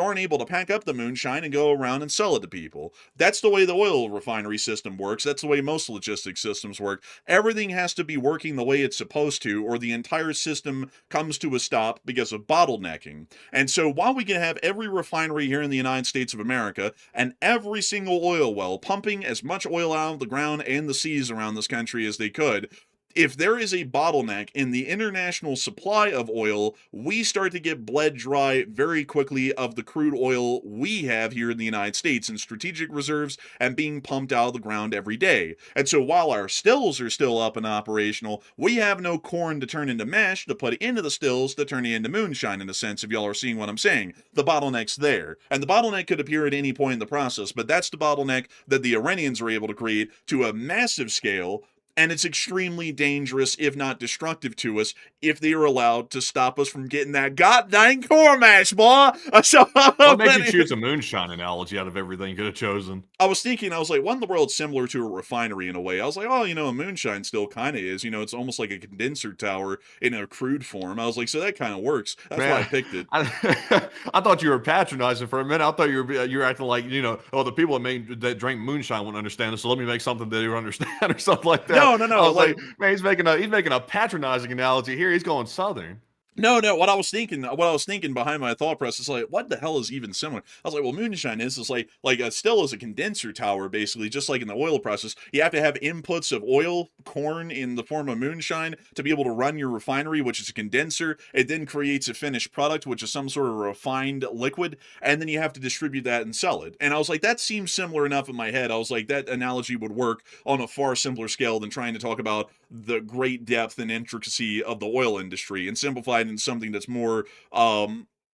aren't able to pack up the moonshine and go around and sell it to people. That's the way the oil refinery system works. That's the way most logistics systems work. Everything has to be working the way it's supposed to, or the entire system comes to a stop because of bottlenecking. And so while we can have every refinery here in the United States of America and every single oil well pumping as much oil out of the ground and the seas around this country as they could, if there is a bottleneck in the international supply of oil, we start to get bled dry very quickly of the crude oil we have here in the United States in strategic reserves and being pumped out of the ground every day. And so while our stills are still up and operational, we have no corn to turn into mash to put into the stills to turn it into moonshine, in a sense, if y'all are seeing what I'm saying. The bottleneck's there. And the bottleneck could appear at any point in the process, but that's the bottleneck that the Iranians were able to create to a massive scale. And it's extremely dangerous, if not destructive to us, if they are allowed to stop us from getting that goddamn corn mash, boy. What made you choose a moonshine analogy out of everything you could have chosen? I was like, what in the world's similar to a refinery in a way? I was like, oh, a moonshine still kind of is. It's almost like a condenser tower in a crude form. I was like, so that kind of works. That's why I picked it. I thought you were patronizing for a minute. I thought you were acting like, the people that drink moonshine wouldn't understand this, so let me make something that they would understand or something like that. No. I was like, man, he's making a patronizing analogy here. He's going Southern. No. What I was thinking behind my thought process is like, what the hell is even similar? I was like, well, moonshine is like a still is a condenser tower, basically, just like in the oil process. You have to have inputs of oil, corn in the form of moonshine to be able to run your refinery, which is a condenser. It then creates a finished product, which is some sort of refined liquid, and then you have to distribute that and sell it. And I was like, that seems similar enough in my head. I was like, that analogy would work on a far simpler scale than trying to talk about the great depth and intricacy of the oil industry and simplified into something that's more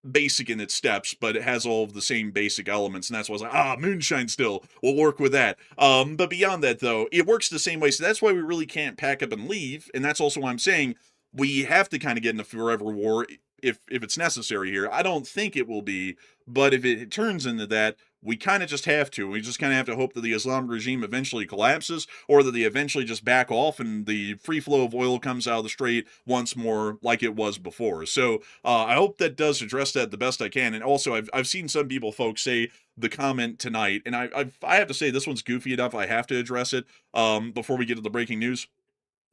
basic in its steps, but it has all of the same basic elements. And that's why I was like, moonshine still, we'll work with that. But beyond that, though, it works the same way. So that's why we really can't pack up and leave. And that's also why I'm saying we have to kind of get in a forever war if it's necessary here. I don't think it will be, but if it turns into that, we kind of just have to. We just kind of have to hope that the Islamic regime eventually collapses, or that they eventually just back off and the free flow of oil comes out of the strait once more like it was before. So I hope that does address that the best I can. And also, I've seen some folks say the comment tonight, and I have to say this one's goofy enough. I have to address it before we get to the breaking news.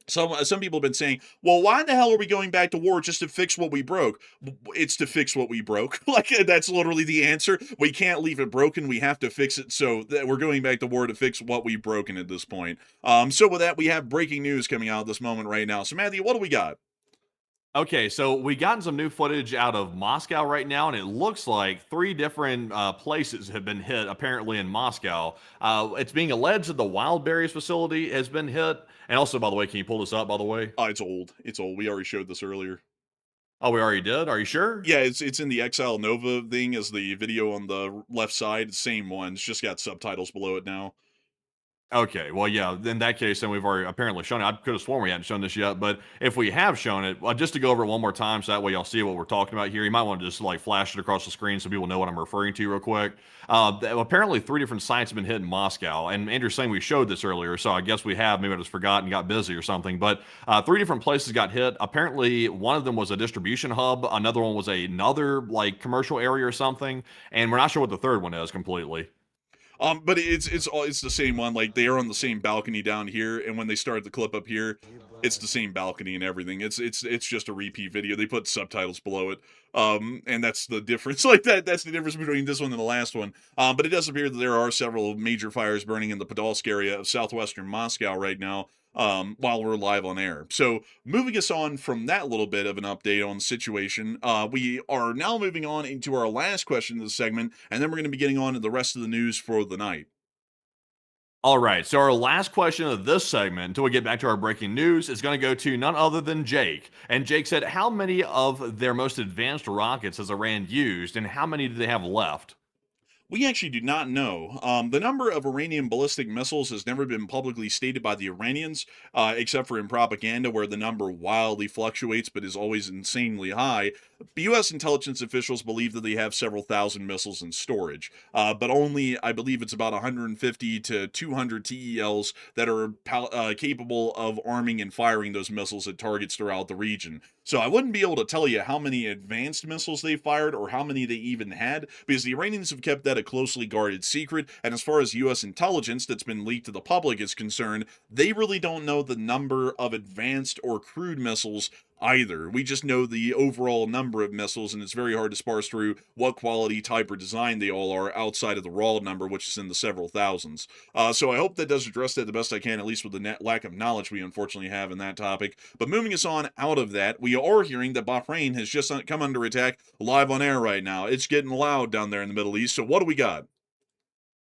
Some people have been saying, well, why the hell are we going back to war just to fix what we broke? It's to fix what we broke. Like, that's literally the answer. We can't leave it broken. We have to fix it. So we're going back to war to fix what we've broken at this point. So with that, we have breaking news coming out at this moment right now. So Matthew, what do we got? Okay, so we gotten some new footage out of Moscow right now, and it looks like three different places have been hit, apparently in Moscow. It's being alleged that the wild berries facility has been hit. And also, by the way, can you pull this up, by the way? It's old. It's old. We already showed this earlier. Oh, we already did? Are you sure? Yeah, it's in the Exile Nova thing as the video on the left side. Same one. It's just got subtitles below it now. Okay, well, yeah, in that case, then we've already apparently shown it. I could have sworn we hadn't shown this yet, but if we have shown it, just to go over it one more time so that way y'all see what we're talking about here, you might want to just like flash it across the screen so people know what I'm referring to real quick. Apparently, three different sites have been hit in Moscow, and Andrew's saying we showed this earlier, so I guess we have. Maybe I just forgot and got busy or something, but three different places got hit. Apparently, one of them was a distribution hub, another one was another like commercial area or something, and we're not sure what the third one is completely. But it's the same one. Like, they are on the same balcony down here, and when they start the clip up here, it's the same balcony and everything. It's just a repeat video. They put subtitles below it. And that's the difference. Like that's the difference between this one and the last one. But it does appear that there are several major fires burning in the Podolsk area of southwestern Moscow right now. While we're live on air. So moving us on from that little bit of an update on the situation, we are now moving on into our last question of the segment, and then we're going to be getting on to the rest of the news for the night. All right, so our last question of this segment, until we get back to our breaking news, is going to go to none other than Jake. And Jake said, how many of their most advanced rockets has Iran used, and how many do they have left? We actually do not know. The number of Iranian ballistic missiles has never been publicly stated by the Iranians, except for in propaganda, where the number wildly fluctuates but is always insanely high. U.S. intelligence officials believe that they have several thousand missiles in storage, but only, I believe it's about 150 to 200 TELs that are capable of arming and firing those missiles at targets throughout the region. So I wouldn't be able to tell you how many advanced missiles they fired or how many they even had, because the Iranians have kept that a closely guarded secret, and as far as U.S. intelligence that's been leaked to the public is concerned, they really don't know the number of advanced or crude missiles either. We just know the overall number of missiles, and it's very hard to parse through what quality, type, or design they all are outside of the raw number, which is in the several thousands. So I hope that does address that the best I can, at least with the lack of knowledge we unfortunately have in that topic. But moving us on out of that, we are hearing that Bahrain has just come under attack live on air right now. It's getting loud down there in the Middle East. So what do we got?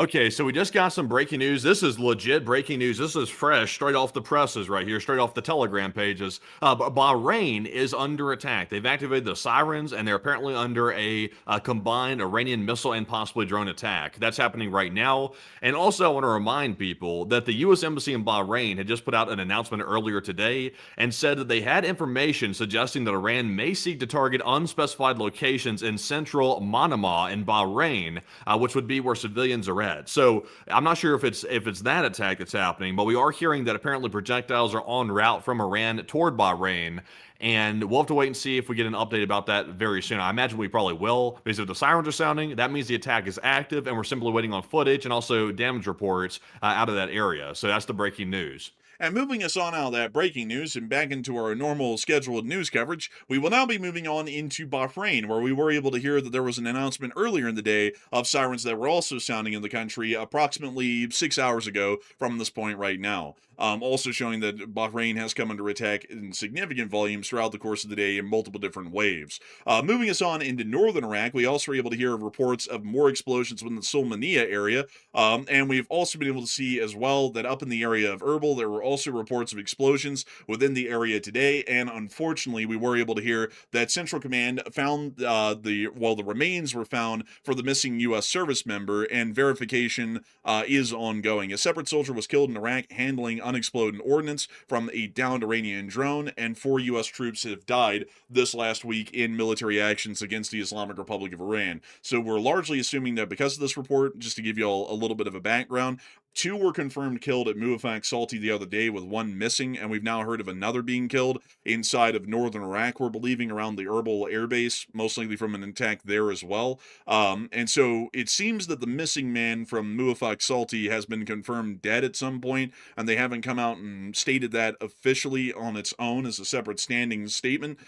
Okay, so we just got some breaking news. This is legit breaking news. This is fresh, straight off the presses right here, straight off the Telegram pages. Bahrain is under attack. They've activated the sirens, and they're apparently under a combined Iranian missile and possibly drone attack. That's happening right now. And also, I want to remind people that the U.S. Embassy in Bahrain had just put out an announcement earlier today and said that they had information suggesting that Iran may seek to target unspecified locations in central Manama in Bahrain, which would be where civilians are at. So I'm not sure if it's that attack that's happening, but we are hearing that apparently projectiles are en route from Iran toward Bahrain, and we'll have to wait and see if we get an update about that very soon. I imagine we probably will, because if the sirens are sounding, that means the attack is active, and we're simply waiting on footage and also damage reports out of that area. So that's the breaking news. And moving us on out of that breaking news and back into our normal scheduled news coverage, we will now be moving on into Bahrain, where we were able to hear that there was an announcement earlier in the day of sirens that were also sounding in the country approximately 6 hours ago from this point right now. Also showing that Bahrain has come under attack in significant volumes throughout the course of the day in multiple different waves. Moving us on into northern Iraq, we also were able to hear reports of more explosions within the Sulmania area, and we've also been able to see as well that up in the area of Erbil, there were also reports of explosions within the area today, and unfortunately, we were able to hear that Central Command found the remains were found for the missing U.S. service member, and verification is ongoing. A separate soldier was killed in Iraq handling unexploded ordnance from a downed Iranian drone, and 4 U.S. troops have died this last week in military actions against the Islamic Republic of Iran. So we're largely assuming that because of this report, just to give you all a little bit of a background, 2 were confirmed killed at Muwafaq Salti the other day, with 1 missing, and we've now heard of another being killed inside of northern Iraq, we're believing, around the Erbil air base, most likely from an attack there as well. And so it seems that the missing man from Muwafaq Salti has been confirmed dead at some point, and they haven't come out and stated that officially on its own as a separate standing statement.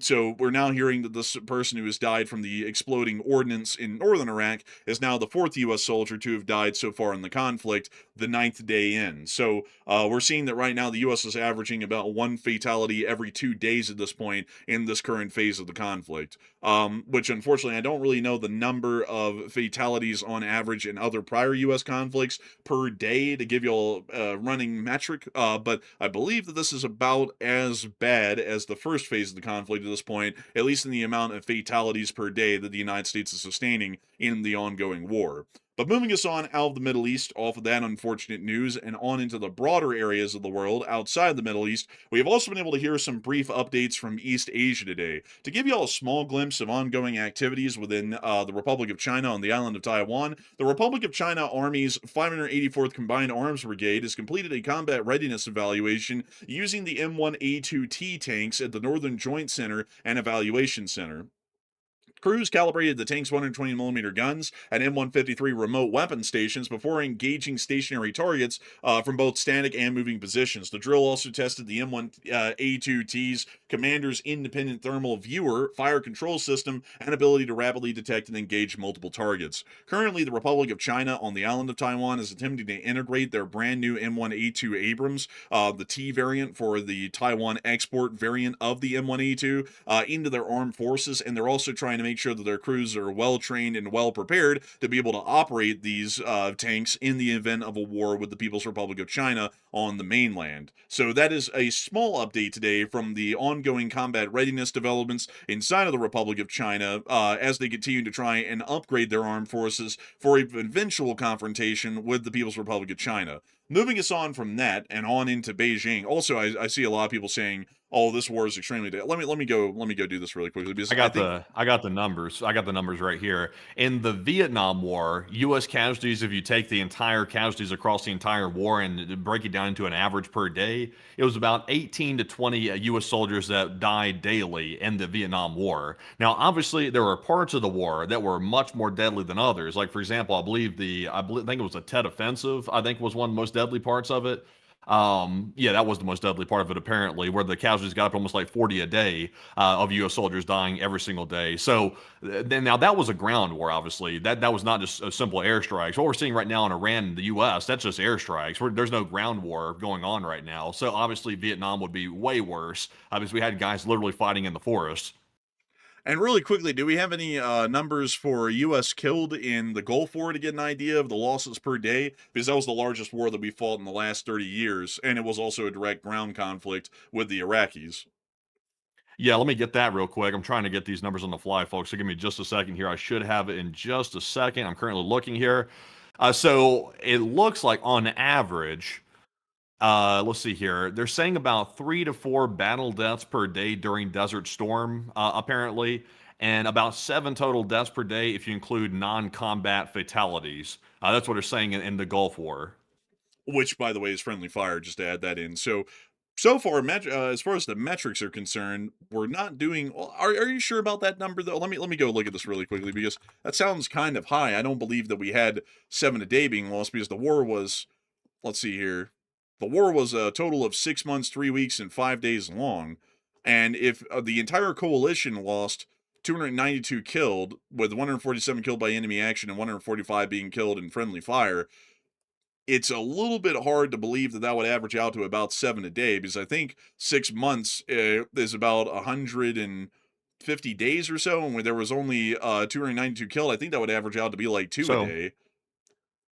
So we're now hearing that this person who has died from the exploding ordnance in northern Iraq is now the 4th U.S. soldier to have died so far in the conflict, the 9th day in. So we're seeing that right now the U.S. is averaging about 1 fatality every 2 days at this point in this current phase of the conflict, which unfortunately I don't really know the number of fatalities on average in other prior U.S. conflicts per day to give you a running metric, but I believe that this is about as bad as the first phase of the conflict at this point, at least in the amount of fatalities per day that the United States is sustaining in the ongoing war. But moving us on out of the Middle East, off of that unfortunate news, and on into the broader areas of the world outside the Middle East, we have also been able to hear some brief updates from East Asia today. To give you all a small glimpse of ongoing activities within the Republic of China on the island of Taiwan, the Republic of China Army's 584th Combined Arms Brigade has completed a combat readiness evaluation using the M1A2T tanks at the Northern Joint Center and Evaluation Center. Crews calibrated the tank's 120mm guns and M153 remote weapon stations before engaging stationary targets from both static and moving positions. The drill also tested the M1A2T's commander's independent thermal viewer, fire control system, and ability to rapidly detect and engage multiple targets. Currently, the Republic of China on the island of Taiwan is attempting to integrate their brand new M1A2 Abrams, the T variant for the Taiwan export variant of the M1A2, into their armed forces, and they're also trying to make sure that their crews are well trained and well prepared to be able to operate these tanks in the event of a war with the People's Republic of China on the mainland. So that is a small update today from the ongoing combat readiness developments inside of the Republic of China as they continue to try and upgrade their armed forces for an eventual confrontation with the People's Republic of China. Moving us on from that and on into Beijing. Also, I see a lot of people saying, "Oh, this war is extremely." Let me go do this really quickly because I got the numbers. I got the numbers right here. In the Vietnam War, U.S. casualties, if you take the entire casualties across the entire war and break it down into an average per day, it was about 18 to 20 U.S. soldiers that died daily in the Vietnam War. Now, obviously, there were parts of the war that were much more deadly than others. Like, for example, I think it was the Tet Offensive. I think was one of the most deadly parts of it. Yeah, that was the most deadly part of it, apparently, where the casualties got up to almost like 40 a day of U.S. soldiers dying every single day. So then now that was a ground war, obviously. That was not just a simple airstrikes. What we're seeing right now in Iran and the U.S., that's just airstrikes. There's no ground war going on right now. So obviously Vietnam would be way worse because we had guys literally fighting in the forest. And really quickly, do we have any numbers for U.S. killed in the Gulf War to get an idea of the losses per day? Because that was the largest war that we fought in the last 30 years, and it was also a direct ground conflict with the Iraqis. Yeah, let me get that real quick. I'm trying to get these numbers on the fly, folks. So give me just a second here. I should have it in just a second. I'm currently looking here. So it looks like on average, let's see here. They're saying about 3 to 4 battle deaths per day during Desert Storm, apparently, and about 7 total deaths per day if you include non-combat fatalities. That's what they're saying in the Gulf War. Which, by the way, is friendly fire, just to add that in. So far, as far as the metrics are concerned, we're not doing. Well, are you sure about that number though? Let me go look at this really quickly because that sounds kind of high. I don't believe that we had 7 a day being lost because the war was. Let's see here. The war was a total of 6 months, 3 weeks, and 5 days long. And if the entire coalition lost 292 killed, with 147 killed by enemy action and 145 being killed in friendly fire, it's a little bit hard to believe that that would average out to about 7 a day, because I think 6 months is about 150 days or so, and when there was only 292 killed, I think that would average out to be like 2 a So day.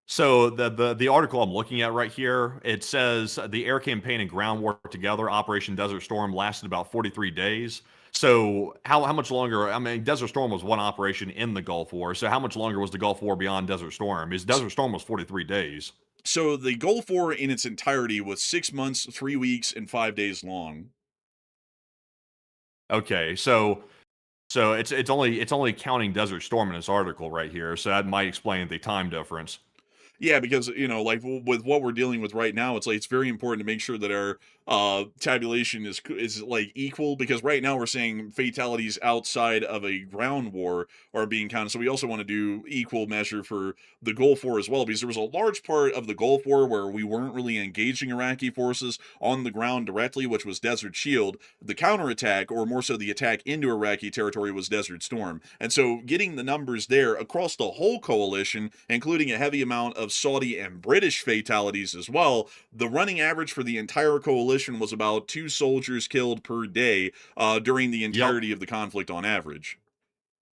So the article I'm looking at right here, it says the air campaign and ground war together, Operation Desert Storm, lasted about 43 days. So how much longer? I mean, Desert Storm was one operation in the Gulf War. So how much longer was the Gulf War beyond Desert Storm? Is Desert Storm was 43 days. So the Gulf War in its entirety was 6 months, 3 weeks, and 5 days long. Okay, so it's only counting Desert Storm in this article right here. So that might explain the time difference. Yeah, because like with what we're dealing with right now, it's like it's very important to make sure that our tabulation is like equal, because right now we're saying fatalities outside of a ground war are being counted. So we also want to do equal measure for the Gulf War as well, because there was a large part of the Gulf War where we weren't really engaging Iraqi forces on the ground directly, which was Desert Shield. The counterattack, or more so the attack into Iraqi territory, was Desert Storm. And so getting the numbers there across the whole coalition, including a heavy amount of Saudi and British fatalities as well, the running average for the entire coalition was about 2 soldiers killed per day during the Yep. entirety of the conflict on average.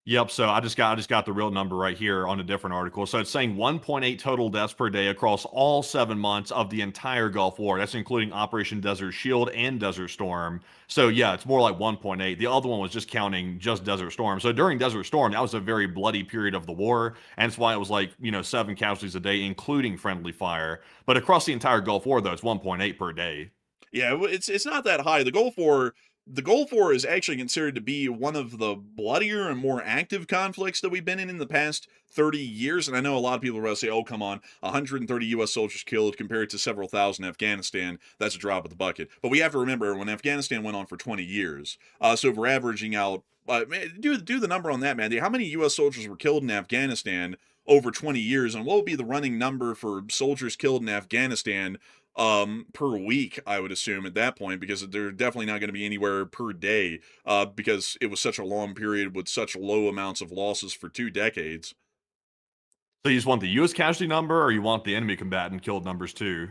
Yep. So I just got the real number right here on a different article. So it's saying 1.8 total deaths per day across all 7 months of the entire Gulf War. That's including Operation Desert Shield and Desert Storm. So yeah, it's more like 1.8. The other one was just counting just Desert Storm. So during Desert Storm, that was a very bloody period of the war, and that's why it was like 7 casualties a day, including friendly fire. But across the entire Gulf War, though, it's 1.8 per day. Yeah, it's not that high. The Gulf War is actually considered to be one of the bloodier and more active conflicts that we've been in the past 30 years. And I know a lot of people are going to say, "Oh, come on, 130 U.S. soldiers killed compared to several thousand in Afghanistan. That's a drop in the bucket." But we have to remember, when Afghanistan went on for 20 years, so if we're averaging out, man, do the number on that, man. How many U.S. soldiers were killed in Afghanistan over 20 years, and what would be the running number for soldiers killed in Afghanistan per week, I would assume, at that point, because they're definitely not going to be anywhere per day, because it was such a long period with such low amounts of losses for 2 decades. So you just want the U.S. casualty number, or you want the enemy combatant killed numbers too?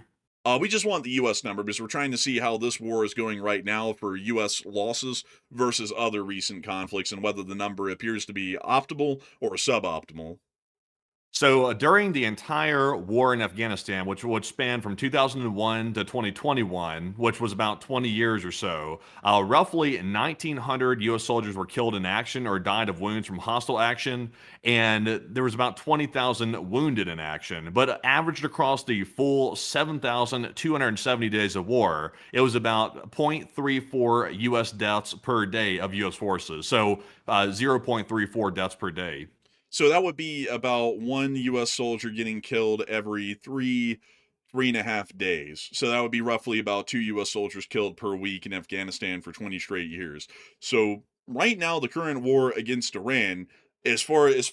We just want the U.S. number, because we're trying to see how this war is going right now for U.S. losses versus other recent conflicts, and whether the number appears to be optimal or suboptimal. So during the entire war in Afghanistan, which would span from 2001 to 2021, which was about 20 years or so, roughly 1,900 U.S. soldiers were killed in action or died of wounds from hostile action, and there was about 20,000 wounded in action. But averaged across the full 7,270 days of war, it was about 0.34 U.S. deaths per day of U.S. forces. So 0.34 deaths per day. So that would be about 1 U.S. soldier getting killed every 3.5 days. So that would be roughly about 2 U.S. soldiers killed per week in Afghanistan for 20 straight years. So right now, the current war against Iran, as far as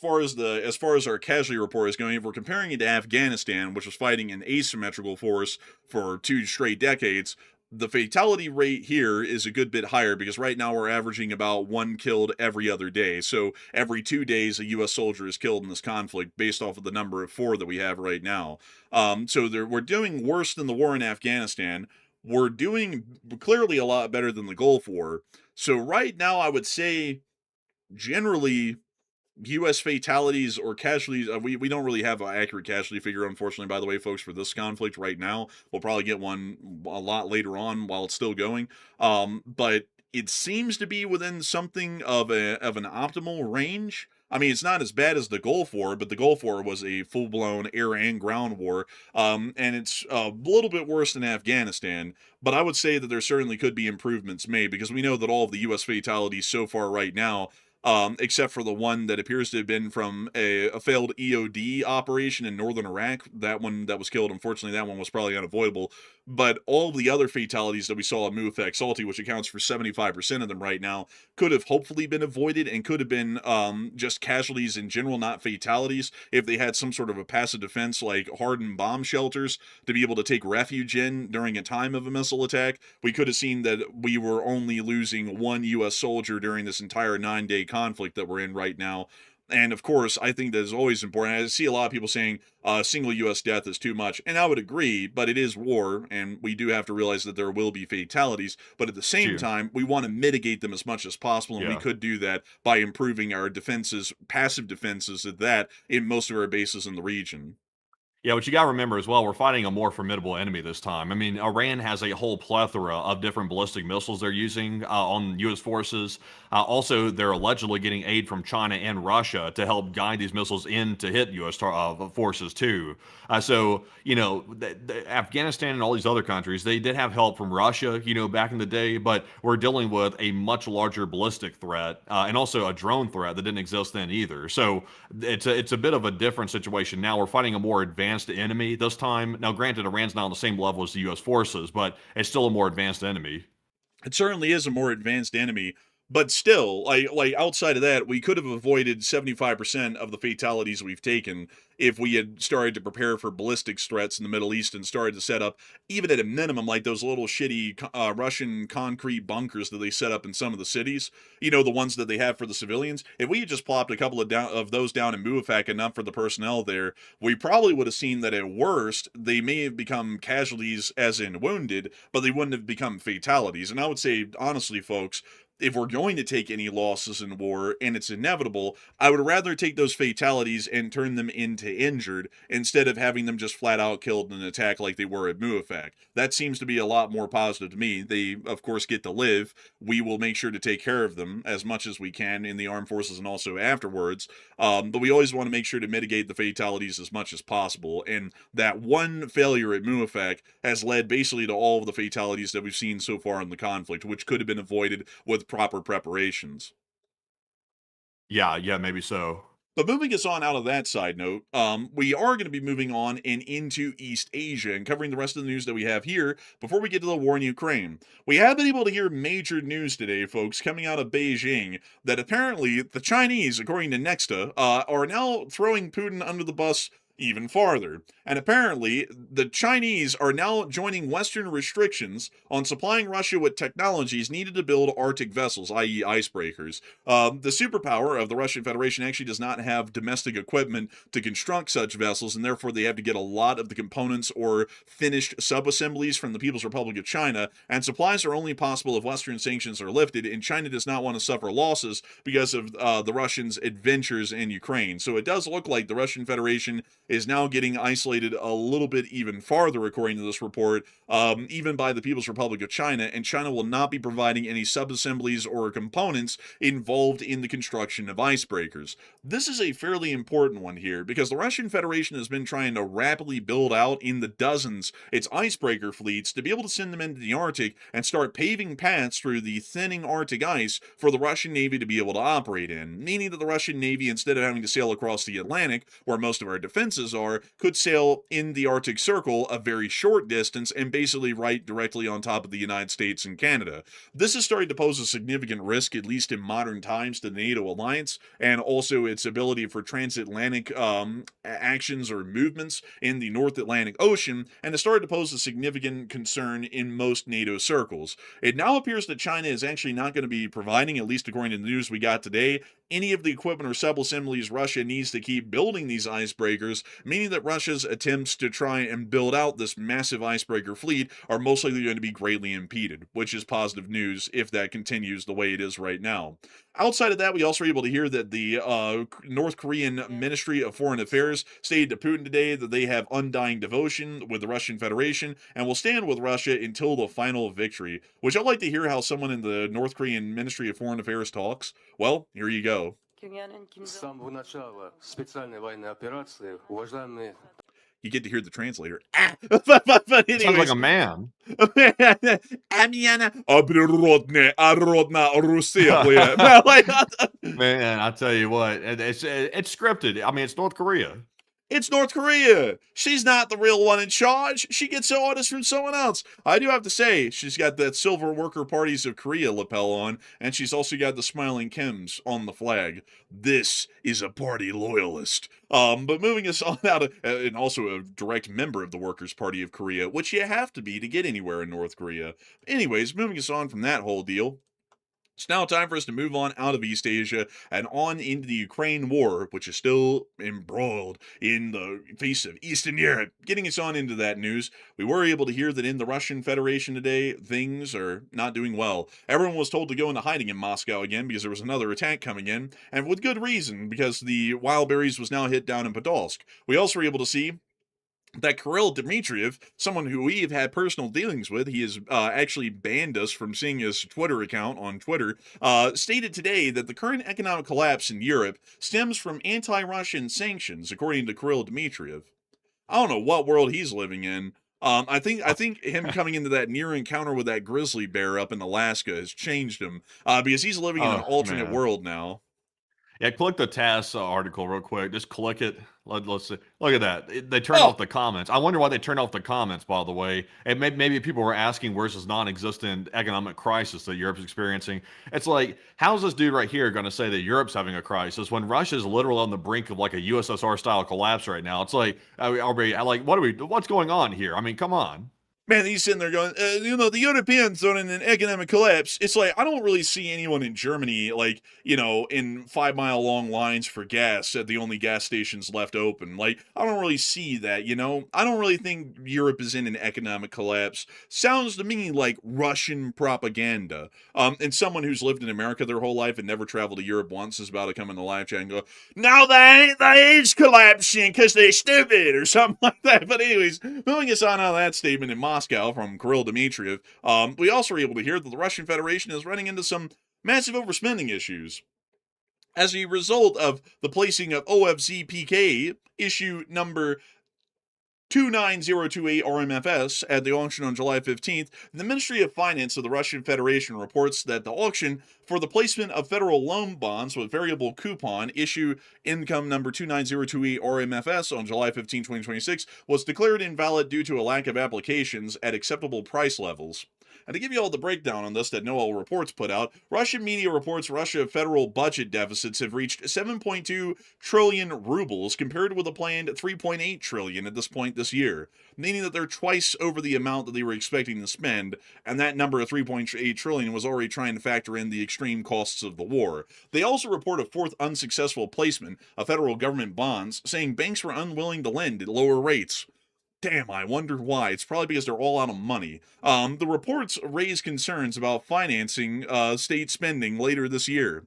our casualty report is going, if we're comparing it to Afghanistan, which was fighting an asymmetrical force for 2 straight decades, the fatality rate here is a good bit higher, because right now we're averaging about 1 killed every other day. So every 2 days, a U.S. soldier is killed in this conflict, based off of the number of 4 that we have right now. We're doing worse than the war in Afghanistan. We're doing clearly a lot better than the Gulf War. So right now, I would say generally, U.S. fatalities or casualties, we don't really have an accurate casualty figure, unfortunately, by the way, folks, for this conflict right now. We'll probably get one a lot later on while it's still going. But it seems to be within something of an optimal range. I mean, it's not as bad as the Gulf War, but the Gulf War was a full-blown air and ground war, and it's a little bit worse than Afghanistan. But I would say that there certainly could be improvements made, because we know that all of the U.S. fatalities so far right now except for the one that appears to have been from a failed EOD operation in northern Iraq. That one that was killed, unfortunately, that one was probably unavoidable. But all the other fatalities that we saw at Mufak Salty, which accounts for 75% of them right now, could have hopefully been avoided and could have been just casualties in general, not fatalities, if they had some sort of a passive defense like hardened bomb shelters to be able to take refuge in during a time of a missile attack. We could have seen that we were only losing one U.S. soldier during this entire 9-day conflict that we're in right now. And of course, I think that is always important. I see a lot of people saying single U.S. death is too much, and I would agree, but it is war, and we do have to realize that there will be fatalities. But at the same time, we want to mitigate them as much as possible, and we could do that by improving our defenses, passive defenses at that, in most of our bases in the region. Yeah, what you got to remember as well, we're fighting a more formidable enemy this time. I mean, Iran has a whole plethora of different ballistic missiles they're using on U.S. forces. Also, they're allegedly getting aid from China and Russia to help guide these missiles in to hit U.S. Forces too. So, Afghanistan and all these other countries, they did have help from Russia, back in the day, but we're dealing with a much larger ballistic threat and also a drone threat that didn't exist then either. So it's a bit of a different situation now. We're fighting a more advanced enemy this time. Now, granted, Iran's not on the same level as the U.S. forces, but it's still a more advanced enemy. It certainly is a more advanced enemy, but still, like outside of that, we could have avoided 75% of the fatalities we've taken if we had started to prepare for ballistics threats in the Middle East and started to set up, even at a minimum, like those little shitty Russian concrete bunkers that they set up in some of the cities, the ones that they have for the civilians. If we had just plopped a couple of those down in Muafak, enough for the personnel there, we probably would have seen that at worst, they may have become casualties as in wounded, but they wouldn't have become fatalities. And I would say, honestly, folks, if we're going to take any losses in war, and it's inevitable, I would rather take those fatalities and turn them into injured instead of having them just flat out killed in an attack like they were at Muafak. That seems to be a lot more positive to me. They, of course, get to live. We will make sure to take care of them as much as we can in the armed forces and also afterwards. But we always want to make sure to mitigate the fatalities as much as possible. And that one failure at Muafak has led basically to all of the fatalities that we've seen so far in the conflict, which could have been avoided with proper preparations. Yeah, maybe so. But moving us on out of that side note, we are going to be moving on and into East Asia and covering the rest of the news that we have here before we get to the war in Ukraine. We have been able to hear major news today, folks, coming out of Beijing that apparently the Chinese, according to Nexta, are now throwing Putin under the bus even farther. And apparently, the Chinese are now joining Western restrictions on supplying Russia with technologies needed to build Arctic vessels, i.e. icebreakers. The superpower of the Russian Federation actually does not have domestic equipment to construct such vessels, and therefore they have to get a lot of the components or finished sub-assemblies from the People's Republic of China, and supplies are only possible if Western sanctions are lifted, and China does not want to suffer losses because of the Russians' adventures in Ukraine. So it does look like the Russian Federation is now getting isolated a little bit even farther, according to this report, even by the People's Republic of China, and China will not be providing any sub-assemblies or components involved in the construction of icebreakers. This is a fairly important one here, because the Russian Federation has been trying to rapidly build out in the dozens its icebreaker fleets to be able to send them into the Arctic and start paving paths through the thinning Arctic ice for the Russian Navy to be able to operate in, meaning that the Russian Navy, instead of having to sail across the Atlantic, where most of our defenses are, could sail in the Arctic Circle a very short distance and basically right directly on top of the United States and Canada. This is starting to pose a significant risk, at least in modern times, to the NATO alliance, and also its ability for transatlantic actions or movements in the North Atlantic Ocean, and it started to pose a significant concern in most NATO circles. It now appears that China is actually not going to be providing, at least according to the news we got today, any of the equipment or sub-assemblies Russia needs to keep building these icebreakers, meaning that Russia's attempts to try and build out this massive icebreaker fleet are most likely going to be greatly impeded, which is positive news if that continues the way it is right now. Outside of that, we also were able to hear that the North Korean Ministry of Foreign Affairs stated to Putin today that they have undying devotion with the Russian Federation and will stand with Russia until the final victory. Would y'all like to hear how someone in the North Korean Ministry of Foreign Affairs talks? Well, here you go. С самого начала специальной военной операции, уважаемые You get to hear the translator. But anyways, Sounds like a man. Amyana Обриродне, Родна Russia. Man, I tell you what, it's scripted. I mean, it's North Korea. It's North Korea. She's not the real one in charge. She gets her orders from someone else. I do have to say, she's got that Silver Worker Parties of Korea lapel on, and she's also got the smiling Kims on the flag. This is a party loyalist. But moving us on out of, and also a direct member of the Workers' Party of Korea, which you have to be to get anywhere in North Korea. Anyways, moving us on from that whole deal. It's now time for us to move on out of East Asia and on into the Ukraine war, which is still embroiled in the face of Eastern Europe. Getting us on into that news, we were able to hear that in the Russian Federation today, things are not doing well. Everyone was told to go into hiding in Moscow again because there was another attack coming in, and with good reason, because the Wildberries was now hit down in Podolsk. We also were able to see that Kirill Dmitriev, someone who we have had personal dealings with, he has actually banned us from seeing his Twitter account on Twitter, stated today that the current economic collapse in Europe stems from anti-Russian sanctions, according to Kirill Dmitriev. I don't know what world he's living in. I think him coming into that near encounter with that grizzly bear up in Alaska has changed him, because he's living in an alternate world now. Yeah, click the TASS article real quick. Just click it. Let's see. Look at that. They turned off the comments. I wonder why they turned off the comments, by the way. And maybe people were asking, where's this non-existent economic crisis that Europe's experiencing? It's like, how's this dude right here going to say that Europe's having a crisis when Russia's literally on the brink of like a USSR-style collapse right now? It's like, what's going on here? I mean, come on. Man, he's sitting there going, the Europeans are in an economic collapse. It's like, I don't really see anyone in Germany, like, in 5-mile long lines for gas at the only gas stations left open. Like, I don't really see that, I don't really think Europe is in an economic collapse. Sounds to me like Russian propaganda. And someone who's lived in America their whole life and never traveled to Europe once is about to come in the live chat and go, no, they is collapsing because they're stupid or something like that. But anyways, moving us on out of that statement in Moscow from Kirill Dmitriev, we also were able to hear that the Russian Federation is running into some massive overspending issues. As a result of the placing of OFZPK issue number 29028 RMFS at the auction on July 15th, the Ministry of Finance of the Russian Federation reports that the auction for the placement of federal loan bonds with variable coupon issue income number 29028 RMFS on July 15, 2026 was declared invalid due to a lack of applications at acceptable price levels. And to give you all the breakdown on this that No Reports put out, Russian media reports Russia federal budget deficits have reached 7.2 trillion rubles compared with a planned 3.8 trillion at this point this year, meaning that they're twice over the amount that they were expecting to spend, and that number of 3.8 trillion was already trying to factor in the extreme costs of the war. They also report a fourth unsuccessful placement of federal government bonds, saying banks were unwilling to lend at lower rates. Damn, I wonder why. It's probably because they're all out of money. The reports raise concerns about financing state spending later this year.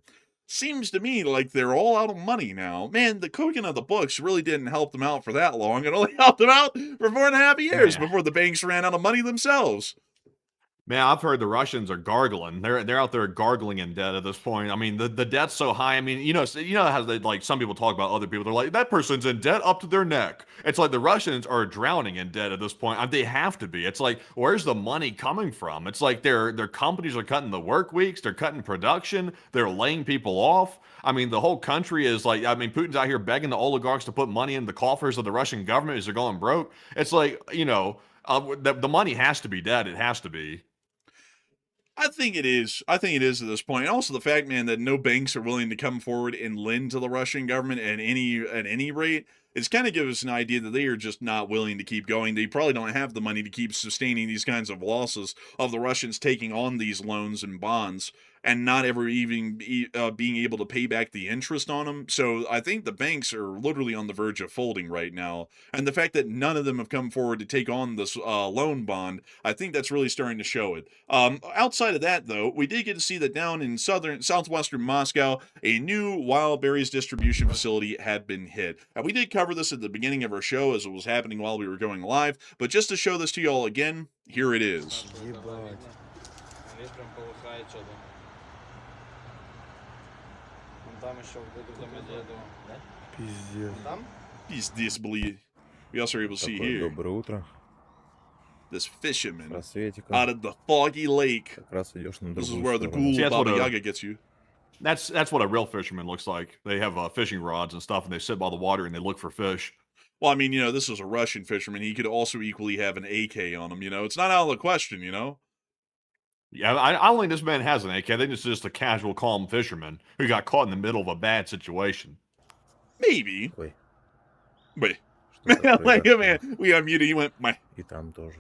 Seems to me like they're all out of money now. Man, the cooking of the books really didn't help them out for that long. It only helped them out for 4.5 years before the banks ran out of money themselves. Man, I've heard the Russians are gargling. They're out there gargling in debt at this point. I mean, the debt's so high. I mean, you know how they, like, some people talk about other people. They're like, that person's in debt up to their neck. It's like the Russians are drowning in debt at this point. They have to be. It's like, where's the money coming from? It's like their companies are cutting the work weeks. They're cutting production. They're laying people off. I mean, the whole country is like, Putin's out here begging the oligarchs to put money in the coffers of the Russian government as they're going broke. It's like, the money has to be dead. It has to be. I think it is. I think it is at this point. And also the fact, man, that no banks are willing to come forward and lend to the Russian government at any rate. It's kind of gives us an idea that they are just not willing to keep going. They probably don't have the money to keep sustaining these kinds of losses of the Russians taking on these loans and bonds and not ever even being able to pay back the interest on them. So I think the banks are literally on the verge of folding right now. And the fact that none of them have come forward to take on this loan bond, I think that's really starting to show it. Outside of that, though, we did get to see that down in southwestern Moscow, a new wild berries distribution facility had been hit. And we did cover this at the beginning of our show as it was happening while we were going live. But just to show this to y'all again, here it is. Пиздец, блин. We also are able to see Такое here доброе утро. this С fisherman рассветиком. out of the foggy lake. Как раз идешь на This is другую where the сторону. ghoul See, that's what Baba a- Yaga gets you. That's what a real fisherman looks like. They have fishing rods and stuff, and they sit by the water and they look for fish. Well, I mean, this is a Russian fisherman. He could also equally have an AK on him, It's not out of the question, Yeah, I don't think this man has an AK. I think it's just a casual, calm fisherman who got caught in the middle of a bad situation. Maybe. Ой, But, что такое, like, да? man, we unmuted. He went, my. И там тоже.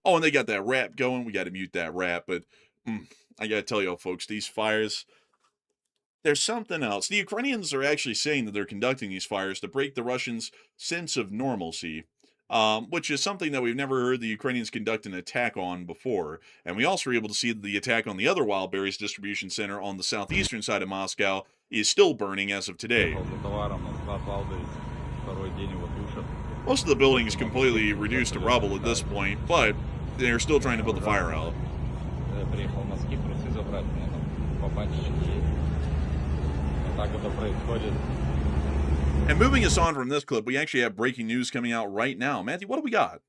Oh, and they got that rap going. We got to mute that rap. But I got to tell y'all, folks, these fires, there's something else. The Ukrainians are actually saying that they're conducting these fires to break the Russians' sense of normalcy, which is something that we've never heard the Ukrainians conduct an attack on before. And we also were able to see that the attack on the other wild berries distribution center on the southeastern side of Moscow is still burning as of today. Most of the building is completely reduced to rubble at this point, but they're still trying to put the fire out. And moving us on from this clip, we actually have breaking news coming out right now. Matthew, what do we got?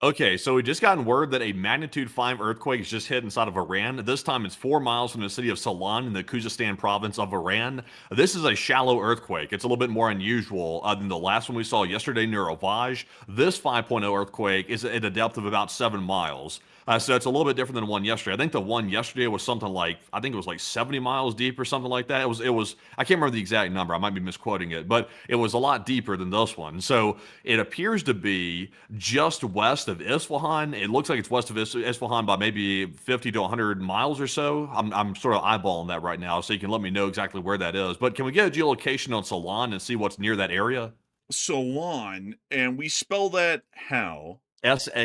Okay, so we just gotten word that a magnitude 5 earthquake has just hit inside of Iran. This time it's 4 miles from the city of Salan in the Khuzestan province of Iran. This is a shallow earthquake. It's a little bit more unusual than the last one we saw yesterday near Ovaj. This 5.0 earthquake is at a depth of about 7 miles. So it's a little bit different than the one yesterday. I think the one yesterday was something like, I think it was like 70 miles deep or something like that. It was I can't remember the exact number. I might be misquoting it, but it was a lot deeper than this one. So it appears to be just west of Isfahan. It looks like it's west of Isfahan by maybe 50 to 100 miles or so. I'm sort of eyeballing that right now, so you can let me know exactly where that is. But can we get a geolocation on Salan and see what's near that area? Salan, and we spell that how? Saland.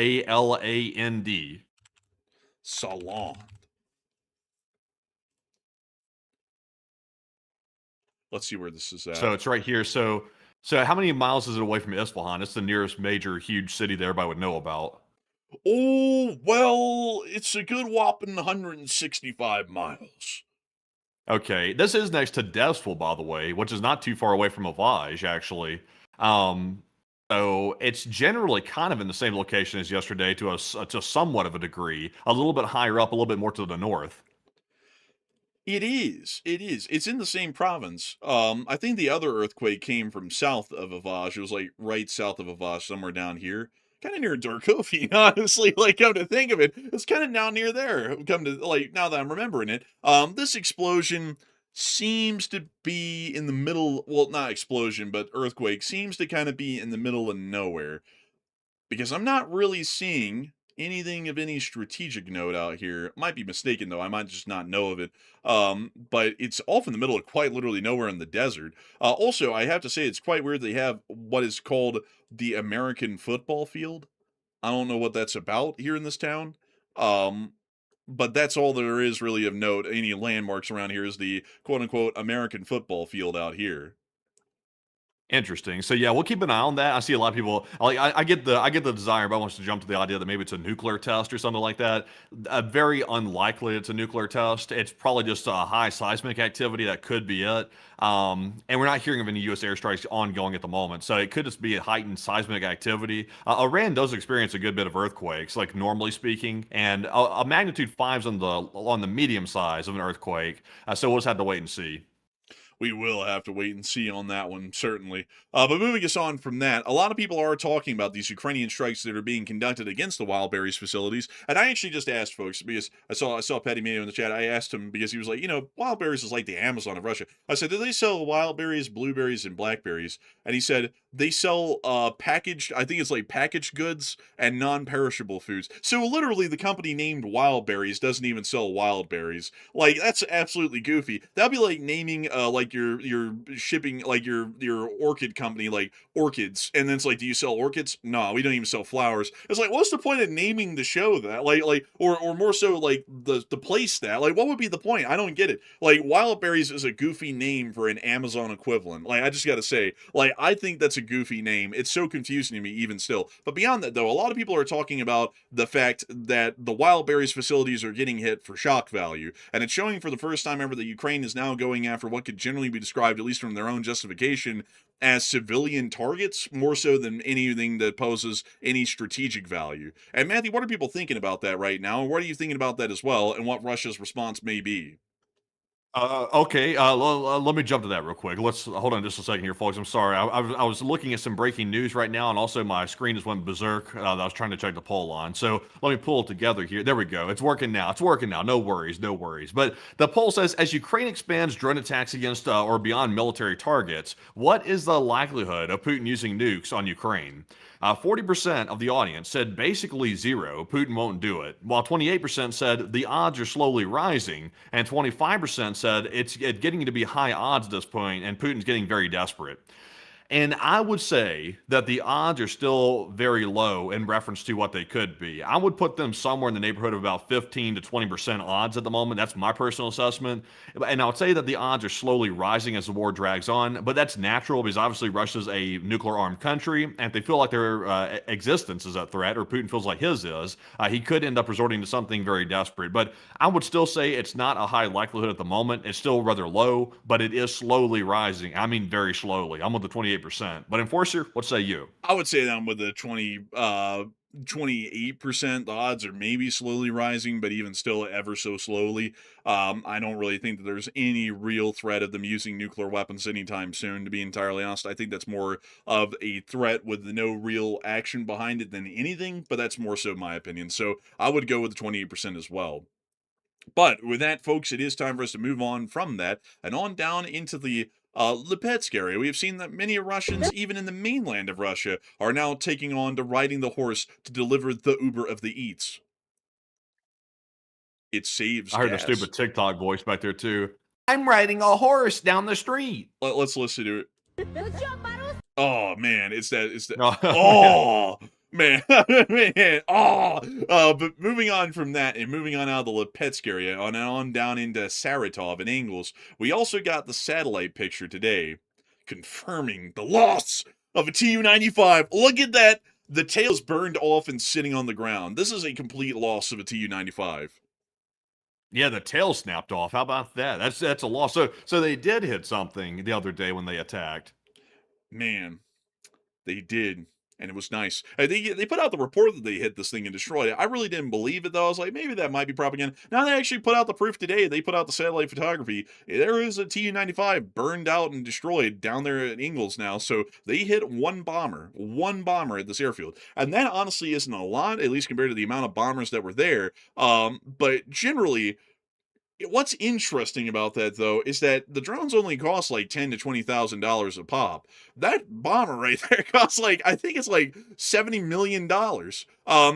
Salan. Let's see where this is at. So it's right here. So how many miles is it away from Isfahan? It's the nearest major huge city that everybody would know about. Oh, well, it's a good whopping 165 miles. Okay, this is next to Desful, by the way, which is not too far away from Avaj, actually. So it's generally kind of in the same location as yesterday to somewhat of a degree, a little bit higher up, a little bit more to the north. It is. It's in the same province. I think the other earthquake came from south of Avaj. It was like right south of Avaj, somewhere down here. Kind of near Darkhoveyn, honestly. Like, come to think of it, it's kind of down near there. Come to, like, now that I'm remembering it. This explosion seems to be in the middle, well, not explosion, but earthquake seems to kind of be in the middle of nowhere. Because I'm not really seeing anything of any strategic note out here. Might be mistaken, though. I might just not know of it. But it's off in the middle of quite literally nowhere in the desert. Also, I have to say, it's quite weird they have what is called the American football field. I don't know what that's about here in this town. But that's all there is really of note. Any landmarks around here is the quote-unquote American football field out here. Interesting. So yeah, we'll keep an eye on that. I see a lot of people like I get the desire, but I want to jump to the idea that maybe it's a nuclear test or something like that. Very unlikely it's a nuclear test. It's probably just a high seismic activity. That could be it. And we're not hearing of any U.S. airstrikes ongoing at the moment, so it could just be a heightened seismic activity. Iran does experience a good bit of earthquakes, like normally speaking, and a magnitude 5's on the medium size of an earthquake. So we'll just have to wait and see. We will have to wait and see on that one, certainly. But moving us on from that, a lot of people are talking about these Ukrainian strikes that are being conducted against the wild berries facilities. And I actually just asked folks, because I saw Petty Mayo in the chat. I asked him because he was like, wild berries is like the Amazon of Russia. I said, do they sell wild berries, blueberries, and blackberries? And he said, they sell packaged, I think it's like packaged goods and non-perishable foods. So literally the company named Wild Berries doesn't even sell wild berries. Like, that's absolutely goofy. That'd be like naming like your shipping, like your orchid company, like Orchids, and then it's like, do you sell orchids? No, we don't even sell flowers. It's like, what's the point of naming the show that? Like or more so like the place that? Like, what would be the point? I don't get it. Like, Wild Berries is a goofy name for an Amazon equivalent. Like, I just gotta say, like, I think that's a goofy name. It's so confusing to me even still. But beyond that, though, a lot of people are talking about the fact that the wild berries facilities are getting hit for shock value. And it's showing for the first time ever that Ukraine is now going after what could generally be described, at least from their own justification, as civilian targets, more so than anything that poses any strategic value. And Matthew, what are people thinking about that right now? And what are you thinking about that as well, and what Russia's response may be? Okay, let me jump to that real quick. Let's hold on just a second here, folks. I'm sorry. I was looking at some breaking news right now, and also my screen just went berserk. That I was trying to check the poll on. So let me pull it together here. There we go. It's working now. It's working now. No worries. No worries. But the poll says, as Ukraine expands drone attacks against or beyond military targets, what is the likelihood of Putin using nukes on Ukraine? 40% of the audience said basically zero, Putin won't do it, while 28% said the odds are slowly rising, and 25% said it's getting to be high odds at this point, and Putin's getting very desperate. And I would say that the odds are still very low in reference to what they could be. I would put them somewhere in the neighborhood of about 15 to 20% odds at the moment. That's my personal assessment. And I would say that the odds are slowly rising as the war drags on, but that's natural because obviously Russia's a nuclear-armed country, and if they feel like their existence is a threat, or Putin feels like his is, he could end up resorting to something very desperate. But I would still say it's not a high likelihood at the moment. It's still rather low, but it is slowly rising. I mean, very slowly. I'm with the 28%. But Enforcer, what say you? I would say that I'm with the 28%. The odds are maybe slowly rising, but even still ever so slowly. I don't really think that there's any real threat of them using nuclear weapons anytime soon, to be entirely honest. I think that's more of a threat with no real action behind it than anything, but that's more so my opinion. So I would go with the 28% as well. But with that, folks, it is time for us to move on from that and on down into the Lipetsk area. We have seen that many Russians, even in the mainland of Russia, are now taking on to riding the horse to deliver the Uber of the eats. It saves I heard gas. a stupid TikTok voice back there too. I'm riding a horse down the street. Let's listen to it. Oh man, it's that. Oh, Oh man, man. Oh. But moving on from that and moving on out of the Lipetsk area on down into Saratov and Engels, we also got the satellite picture today, confirming the loss of a Tu-95. Look at that. The tail's burned off and sitting on the ground. This is a complete loss of a Tu-95. Yeah, the tail snapped off. How about that? That's a loss. So they did hit something the other day when they attacked. Man, they did. And it was nice. They put out the report that they hit this thing and destroyed it. I really didn't believe it, though. I was like, maybe that might be propaganda. Now they actually put out the proof today. They put out the satellite photography. There is a Tu-95 burned out and destroyed down there at Engels now. So they hit one bomber at this airfield. And that honestly isn't a lot, at least compared to the amount of bombers that were there. But generally, what's interesting about that, though, is that the drones only cost like $10,000 to $20,000 a pop. That bomber right there costs I think it's like $70 million.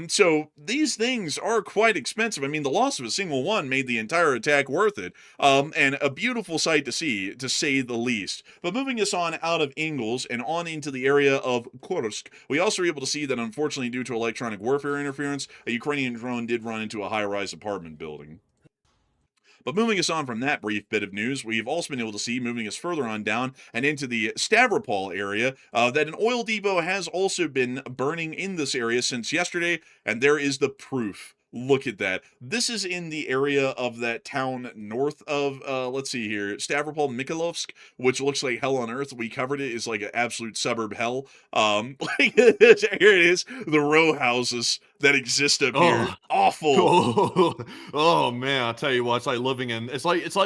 So these things are quite expensive. I mean, the loss of a single one made the entire attack worth it. And a beautiful sight to see, to say the least. But moving us on out of Engels and on into the area of Kursk, we also were able to see that, unfortunately, due to electronic warfare interference, a Ukrainian drone did run into a high-rise apartment building. But moving us on from that brief bit of news, we've also been able to see, moving us further on down and into the Stavropol area, that an oil depot has also been burning in this area since yesterday, and there is the proof. Look at that. This is in the area of that town north of, let's see here, Stavropol Mikhailovsk, which looks like hell on earth. We covered it. It's like an absolute suburb hell. Here it is, the row houses that exist up here. Awful. Oh man, I'll tell you what, it's like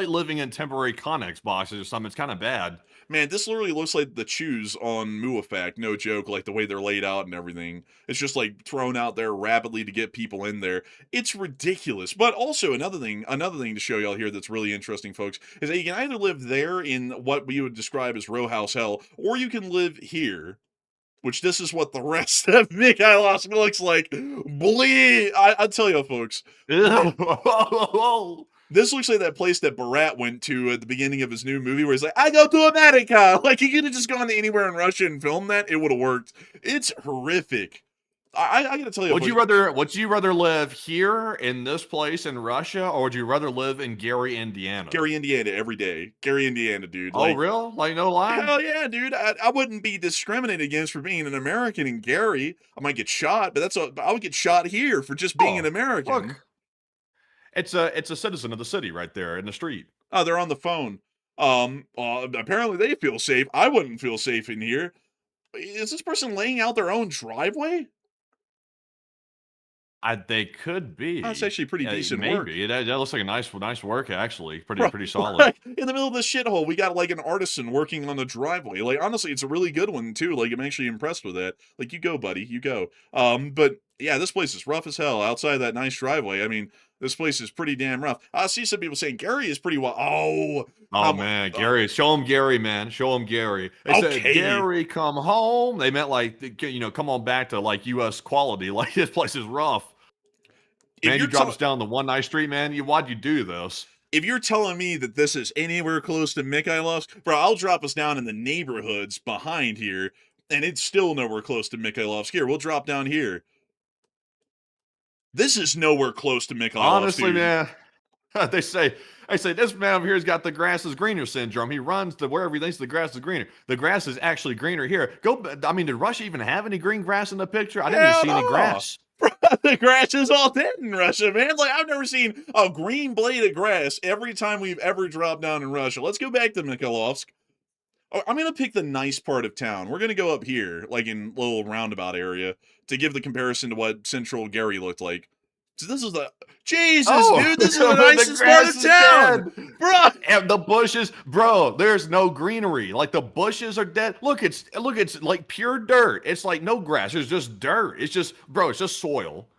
living in temporary Connex boxes or something. It's kind of bad. Man, this literally looks like the chews on Muafak, no joke, like the way they're laid out and everything. It's just like thrown out there rapidly to get people in there. It's ridiculous. But also another thing to show y'all here that's really interesting, folks, is that you can either live there in what we would describe as row house hell, or you can live here, which this is what the rest of Mikhailovsk looks like. I tell y'all, folks. This looks like that place that Borat went to at the beginning of his new movie where he's like, I go to America. Like, he could have just gone to anywhere in Russia and filmed that. It would have worked. It's horrific. I gotta tell you, Would you rather live here in this place in Russia, or would you rather live in Gary, Indiana? Gary, Indiana, every day. Gary, Indiana, dude. Oh, Like, real? Like, no lie? hell yeah, dude. I wouldn't be discriminated against for being an American in Gary. I might get shot, but I would get shot here for just being an American. Look, it's a citizen of the city right there in the street. Oh, they're on the phone. Apparently they feel safe. I wouldn't feel safe in here. Is this person laying out their own driveway? They could be. That's actually pretty decent work. Maybe. That looks like a nice work, actually. Pretty solid. Right. In the middle of this shithole, we got like an artisan working on the driveway. Like, honestly, it's a really good one too. Like, I'm actually impressed with that. Like, you go, buddy, you go. But yeah, this place is rough as hell. Outside of that nice driveway, I mean, this place is pretty damn rough. I see some people saying Gary is pretty well. Oh man, Gary, show him Gary, man. Show him Gary. They said, Gary, come home. They meant like, come on back to like U.S. quality. Like, this place is rough. Man, you drop us down the one nice street, man. Why'd you do this? If you're telling me that this is anywhere close to Mikhailovsk, bro, I'll drop us down in the neighborhoods behind here, and it's still nowhere close to Mikhailovsk. Here, we'll drop down here. This is nowhere close to Mikhailovsk. Honestly, dude. Man, they say this man over here has got the grass is greener syndrome. He runs to wherever he thinks the grass is greener. The grass is actually greener here. I mean, did Russia even have any green grass in the picture? I didn't even see any grass. Bro, the grass is all dead in Russia, man. Like, I've never seen a green blade of grass every time we've ever dropped down in Russia. Let's go back to Mikhailovsk. I'm going to pick the nice part of town. We're going to go up here, like in a little roundabout area, to give the comparison to what central Gary looked like. So this is Jesus, dude, this is the nicest part of town. Bro. And the bushes, bro, there's no greenery. Like, the bushes are dead. Look, it's like pure dirt. It's like no grass. It's just dirt. It's just soil.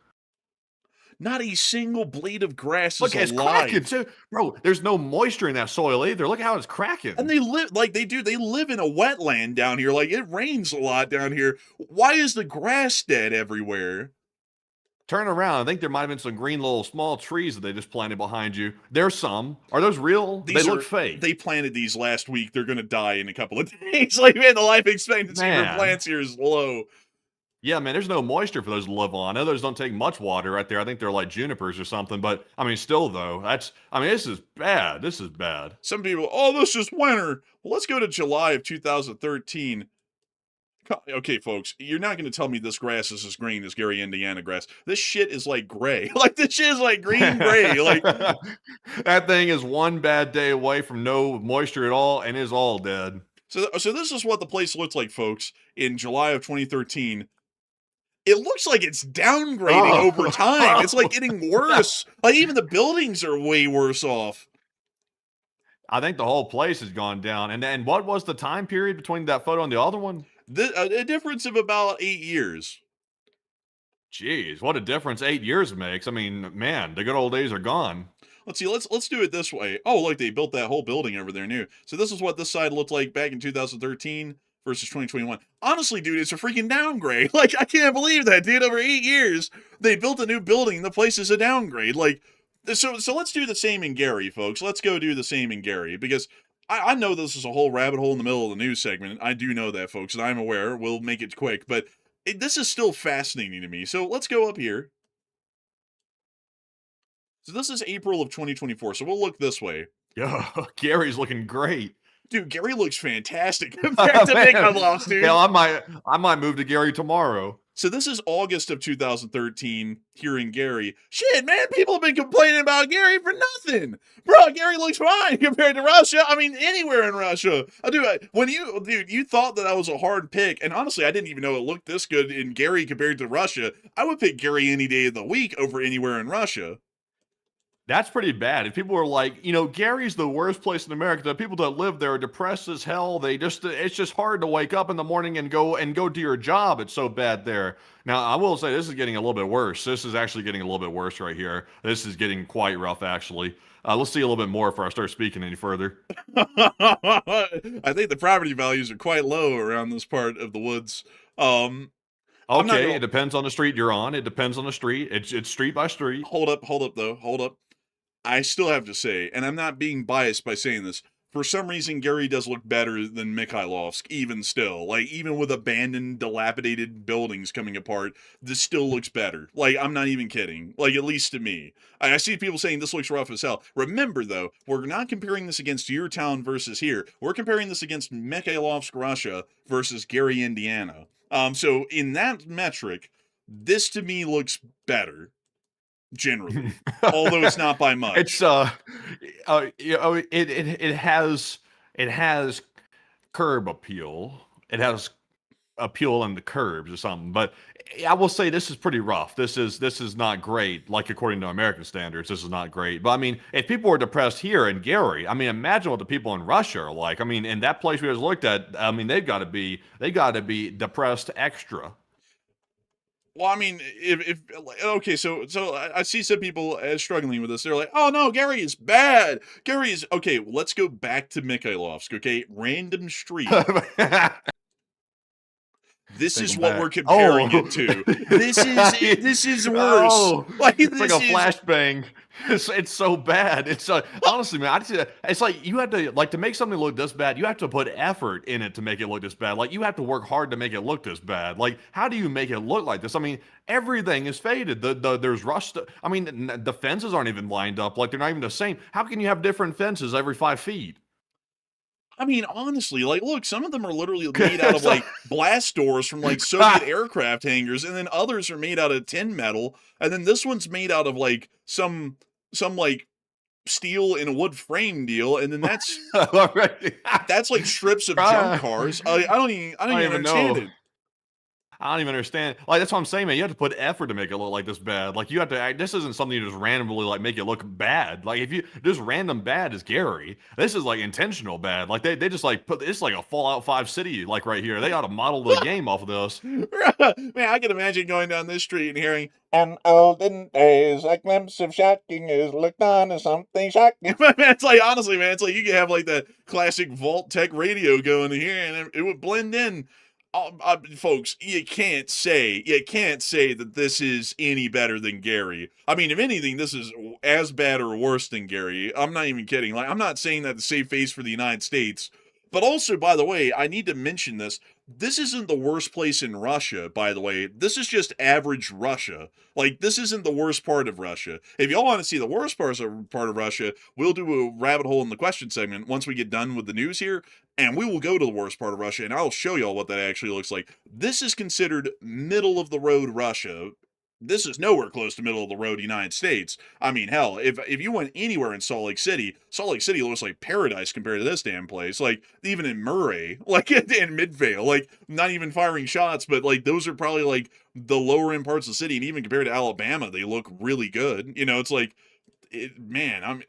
Not a single blade of grass Look, is alive. Cracking too. Bro, there's no moisture in that soil either. Look how it's cracking. And they live in a wetland down here. Like, it rains a lot down here. Why is the grass dead everywhere? Turn around. I think there might have been some green little small trees that they just planted behind you. There's some. Are those real? They look fake. They planted these last week. They're going to die in a couple of days. Like, man, the life expectancy for plants here is low. Yeah, man, there's no moisture for those to live on. I know those don't take much water right there. I think they're like junipers or something. But, I mean, still, though, this is bad. This is bad. Some people, this is winter. Well, let's go to July of 2013. Okay, folks, you're not going to tell me this grass is as green as Gary, Indiana grass. This shit is like gray. Like, this shit is like green-gray. Like, that thing is one bad day away from no moisture at all and is all dead. So this is what the place looks like, folks, in July of 2013. It looks like it's downgrading over time. It's like getting worse. Like, even the buildings are way worse off. I think the whole place has gone down. And what was the time period between that photo and the other one? A difference of about 8 years. Jeez, what a difference 8 years makes. I mean, man, the good old days are gone. Let's see, let's do it this way. Oh, look, they built that whole building over there new. So this is what this side looked like back in 2013 versus 2021. Honestly, dude, it's a freaking downgrade. Like, I can't believe that, dude. Over 8 years, they built a new building. The place is a downgrade. Like, so let's do the same in Gary, folks. Let's go do the same in Gary, because I know this is a whole rabbit hole in the middle of the news segment. I do know that, folks, and I'm aware. We'll make it quick, but this is still fascinating to me. So let's go up here. So this is April of 2024, so we'll look this way. Yo, Gary's looking great. Dude, Gary looks fantastic compared to Mikhailovsk, dude. Hell, I might move to Gary tomorrow. So this is August of 2013 here in Gary. Shit, man, people have been complaining about Gary for nothing. Bro, Gary looks fine compared to Russia. I mean, anywhere in Russia. You thought that I was a hard pick, and honestly, I didn't even know it looked this good in Gary compared to Russia. I would pick Gary any day of the week over anywhere in Russia. That's pretty bad. If people are like, Gary's the worst place in America, the people that live there are depressed as hell. It's just hard to wake up in the morning and go do your job. It's so bad there. Now, I will say this is getting a little bit worse. This is actually getting a little bit worse right here. This is getting quite rough, actually. Let's see a little bit more before I start speaking any further. I think the property values are quite low around this part of the woods. Okay, it depends on the street you're on. It depends on the street. It's street by street. Hold up, though. Hold up. I still have to say, and I'm not being biased by saying this, for some reason, Gary does look better than Mikhailovsk, even still. Like, even with abandoned, dilapidated buildings coming apart, this still looks better. Like, I'm not even kidding. Like, at least to me. I see people saying this looks rough as hell. Remember, though, we're not comparing this against your town versus here. We're comparing this against Mikhailovsk, Russia versus Gary, Indiana. So, in that metric, this to me looks better. Generally, although it's not by much. It's it has curb appeal. It has appeal in the curbs or something. But I will say this is pretty rough. This is not great. Like according to American standards, this is not great. But I mean, if people are depressed here in Gary, I mean, imagine what the people in Russia are like. I mean, in that place we just looked at, I mean, they got to be depressed extra. Well, I mean, if okay, so I see some people struggling with this. They're like, "Oh no, Gary is bad. Gary is okay." Well, let's go back to Mikhailovsk. Okay, random street. This is what we're comparing it to. This is worse. Oh, like it's like a flashbang. It's so bad. It's honestly, man. It's like you have to to make something look this bad. You have to put effort in it to make it look this bad. Like you have to work hard to make it look this bad. Like how do you make it look like this? I mean, everything is faded. There's rust. I mean, the fences aren't even lined up. Like they're not even the same. How can you have different fences every 5 feet? I mean, honestly, like, look, some of them are literally made out of, like, blast doors from, like, Soviet aircraft hangars, and then others are made out of tin metal, and then this one's made out of, like, some like, steel in a wood frame deal, and then that's, that's, like, strips of junk cars. I don't even understand it. I don't even understand. Like, that's what I'm saying, man. You have to put effort to make it look like this bad. Like, you have to this isn't something you just randomly, like, make it look bad. Like, if you, just random bad is Gary. This is, like, intentional bad. Like, they just, like, put, it's like a Fallout 5 city, like, right here. They ought to model the game off of this. Man, I can imagine going down this street and hearing, "On olden days, a glimpse of shocking is looked on as something shocking." It's like, honestly, man, it's like you could have, like, that classic Vault Tech radio going here, and it would blend in. Folks, you can't say that this is any better than Gary. I mean, if anything, this is as bad or worse than Gary. I'm not even kidding. Like, I'm not saying that to save face for the United States. But also, by the way, I need to mention this. This isn't the worst place in Russia, by the way. This is just average Russia. Like, this isn't the worst part of Russia. If y'all want to see the worst part of Russia, we'll do a rabbit hole in the question segment once we get done with the news here, and we will go to the worst part of Russia, and I'll show y'all what that actually looks like. This is considered middle-of-the-road Russia. This is nowhere close to middle-of-the-road United States. I mean, hell, if you went anywhere in Salt Lake City looks like paradise compared to this damn place. Like, even in Murray, like, in Midvale, like, not even firing shots, but, like, those are probably, like, the lower-end parts of the city, and even compared to Alabama, they look really good. You know, it's like, man,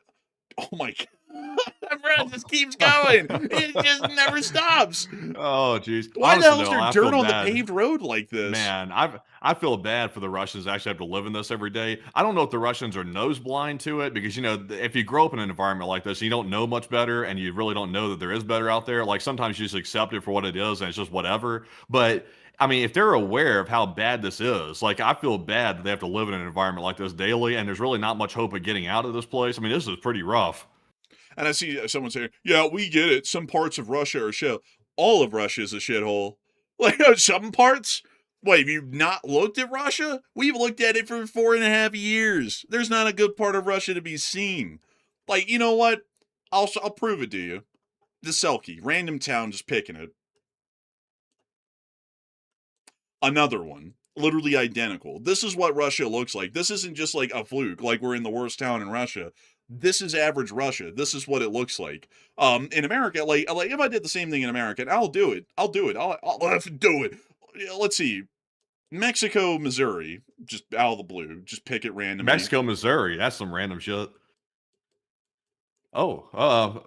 oh my God. It just keeps going. It just never stops. Oh, jeez. Why the hell is there dirt on the paved road like this? Man, I feel bad for the Russians that actually have to live in this every day. I don't know if the Russians are nose blind to it because, you know, if you grow up in an environment like this, you don't know much better and you really don't know that there is better out there. Like sometimes you just accept it for what it is and it's just whatever. But I mean, if they're aware of how bad this is, like I feel bad that they have to live in an environment like this daily and there's really not much hope of getting out of this place. I mean, this is pretty rough. And I see someone saying, "Yeah, we get it. Some parts of Russia are shit. All of Russia is a shithole. Like, some parts? Wait, have you not looked at Russia? We've looked at it for 4.5 years. There's not a good part of Russia to be seen. Like, you know what? I'll prove it to you. The Selkie, random town, just picking it. Another one. Literally identical. This is what Russia looks like. This isn't just like a fluke, like we're in the worst town in Russia. This is average Russia. This is what it looks like. In America, like if I did the same thing in America, and I'll do it. I'll do it. I'll have to do it. Let's see. Mexico, Missouri, just out of the blue. Just pick it randomly. Mexico, Missouri. That's some random shit. Oh,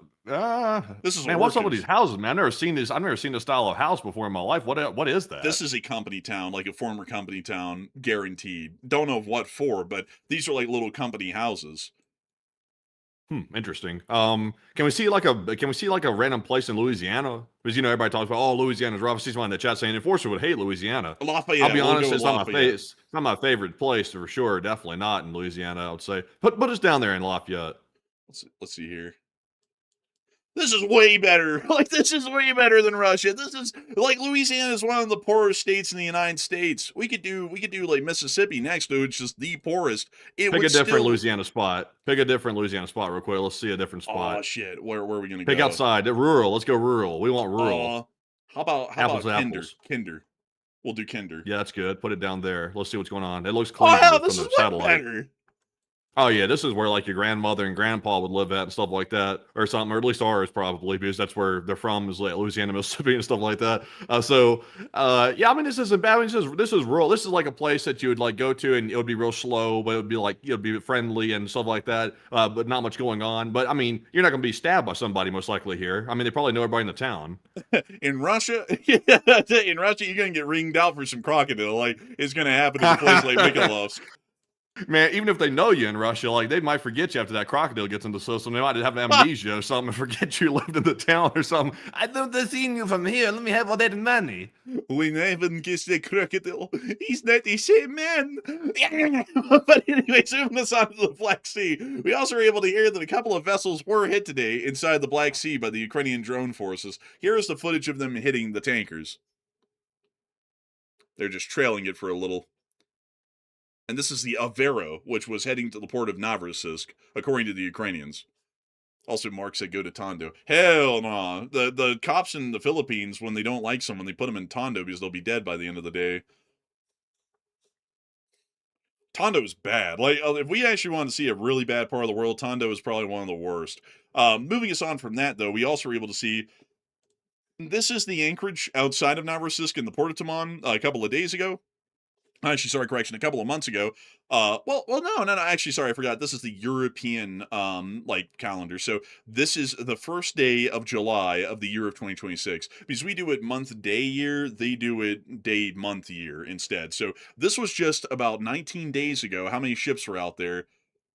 this is man. What's up with these houses, man? I've never seen this. I've never seen this style of house before in my life. What is that? This is a company town, like a former company town, guaranteed. Don't know what for, but these are like little company houses. Interesting. Can we see like a random place in Louisiana? Because you know everybody talks about Louisiana's rough. I see someone in the chat saying Enforcer would hate Louisiana. Lafayette. I'll be honest, it's not my favorite place for sure. Definitely not in Louisiana. I would say. Put us down there in Lafayette. Let's see here. This is way better. Like, this is way better than Russia. This is like Louisiana is one of the poorest states in the United States. We could do like Mississippi next, dude. It's just the poorest. It Pick would a different still... Louisiana spot. Pick a different Louisiana spot real quick. Let's see a different spot. Oh shit. Where are we gonna Pick go? outside. Rural. Let's go rural. We want rural. How about Apples to Kinder? apples. Kinder. We'll do Kinder. Yeah, that's good. Put it down there. Let's see what's going on. It looks clean Oh hell, from this the is satellite. better. Oh yeah, this is where like your grandmother and grandpa would live at and stuff like that, or something, or at least ours probably, because that's where they're from, is like Louisiana, Mississippi, and stuff like that. Yeah, I mean, this isn't bad. I mean, this is rural. This is like a place that you would like go to, and it would be real slow, but it would be like it would be friendly and stuff like that, but not much going on. But I mean, you're not going to be stabbed by somebody most likely here. I mean, they probably know everybody in the town. In Russia, you're gonna get ringed out for some crocodile. Like it's gonna happen in a place like Mykolos. Man, even if they know you in Russia, like they might forget you after that crocodile gets into the system. They might have amnesia or something and forget you lived in the town or something. I don't see you from here. Let me have all that money. We never kiss the crocodile. He's not the same man. But anyways, moving us on to the Black Sea. We also were able to hear that a couple of vessels were hit today inside the Black Sea by the Ukrainian drone forces. Here is the footage of them hitting the tankers. They're just trailing it for a little. And this is the Avero, which was heading to the port of Novorossiysk, according to the Ukrainians. Also, Mark said go to Tondo. Hell no. The cops in the Philippines, when they don't like someone, they put them in Tondo because they'll be dead by the end of the day. Tondo is bad. Like, if we actually want to see a really bad part of the world, Tondo is probably one of the worst. Moving us on from that, though, we also were able to see... This is the anchorage outside of Novorossiysk in the port of Taman a couple of days ago. Actually, sorry, correction, a couple of months ago. No, actually, sorry, I forgot. This is the European, calendar. So this is the first day of July of the year of 2026. Because we do it month, day, year. They do it day, month, year instead. So this was just about 19 days ago. How many ships were out there?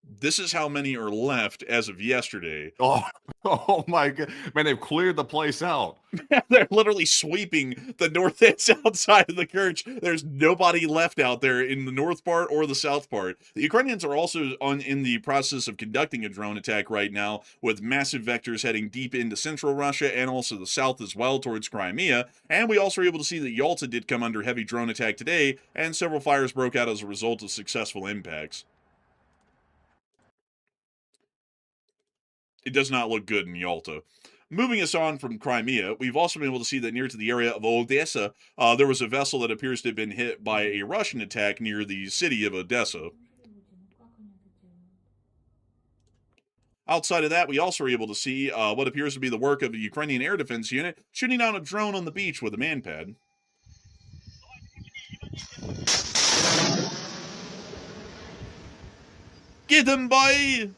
This is how many are left as of yesterday. Oh my God. Man, they've cleared the place out. They're literally sweeping the north and south side of the Kerch. There's nobody left out there in the north part or the south part. The Ukrainians are also in the process of conducting a drone attack right now, with massive vectors heading deep into central Russia and also the south as well towards Crimea. And we also were able to see that Yalta did come under heavy drone attack today, and several fires broke out as a result of successful impacts. It does not look good in Yalta. Moving us on from Crimea, we've also been able to see that near to the area of Odessa, there was a vessel that appears to have been hit by a Russian attack near the city of Odessa. Outside of that, we also were able to see what appears to be the work of a Ukrainian air defense unit shooting down a drone on the beach with a manpad. Get him, boy!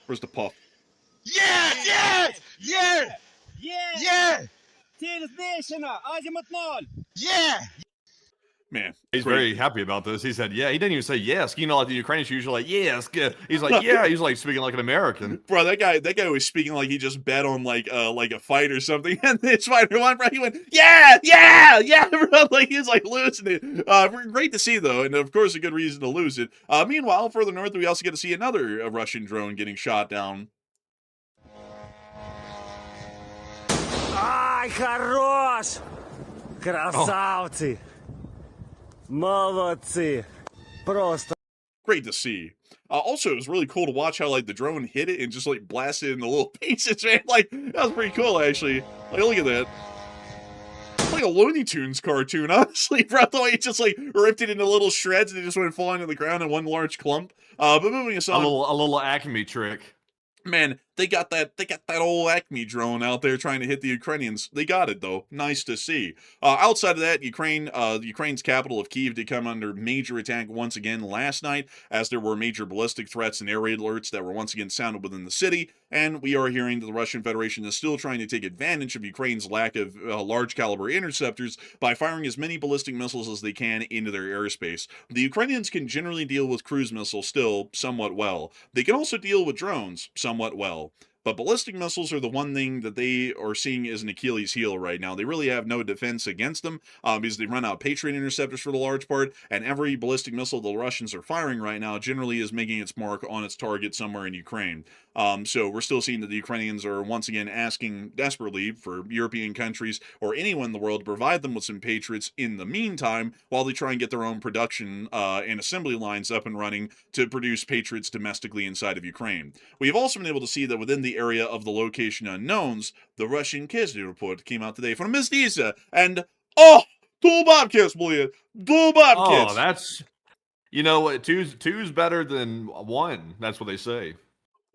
Where's the puff? Yeah! Man, He's very happy about this. He said, yeah. He didn't even say yes. You know, like the Ukrainians usually like, yes. He's like, yeah. He's like speaking like an American. Bro, that guy was speaking like he just bet on like a fight or something. And this fighter won, bro. He went, yeah, bro. Like he was like losing it. Great to see though, and of course a good reason to lose it. Meanwhile, further north, we also get to see another Russian drone getting shot down. Ай, хорош! Красавцы! Молодцы! Просто. Great to see. Also, it was really cool to watch how like the drone hit it and just like blasted it into little pieces, man. Like that was pretty cool, actually. Like look at that. It's like a Looney Tunes cartoon, honestly, bro. The way it just like ripped it into little shreds and it just went falling to the ground in one large clump. But moving us on, a little Acme trick. Man, they got that old Acme drone out there trying to hit the Ukrainians. They got it though. Nice to see. Outside of that, Ukraine's capital of Kyiv did come under major attack once again last night, as there were major ballistic threats and air raid alerts that were once again sounded within the city. And we are hearing that the Russian Federation is still trying to take advantage of Ukraine's lack of large caliber interceptors by firing as many ballistic missiles as they can into their airspace. The Ukrainians can generally deal with cruise missiles still somewhat well. They can also deal with drones somewhat well. But ballistic missiles are the one thing that they are seeing as an Achilles heel right now. They really have no defense against them because they run out Patriot interceptors for the large part, and every ballistic missile the Russians are firing right now generally is making its mark on its target somewhere in Ukraine. So we're still seeing that the Ukrainians are once again asking desperately for European countries or anyone in the world to provide them with some Patriots in the meantime while they try and get their own production and assembly lines up and running to produce Patriots domestically inside of Ukraine. We've also been able to see that within the area of the location unknowns, the Russian Kesney report came out today from Miss Disa, and two Bobcats, boy, two Bobcats. Oh, that's, you know what, two's better than one. That's what they say.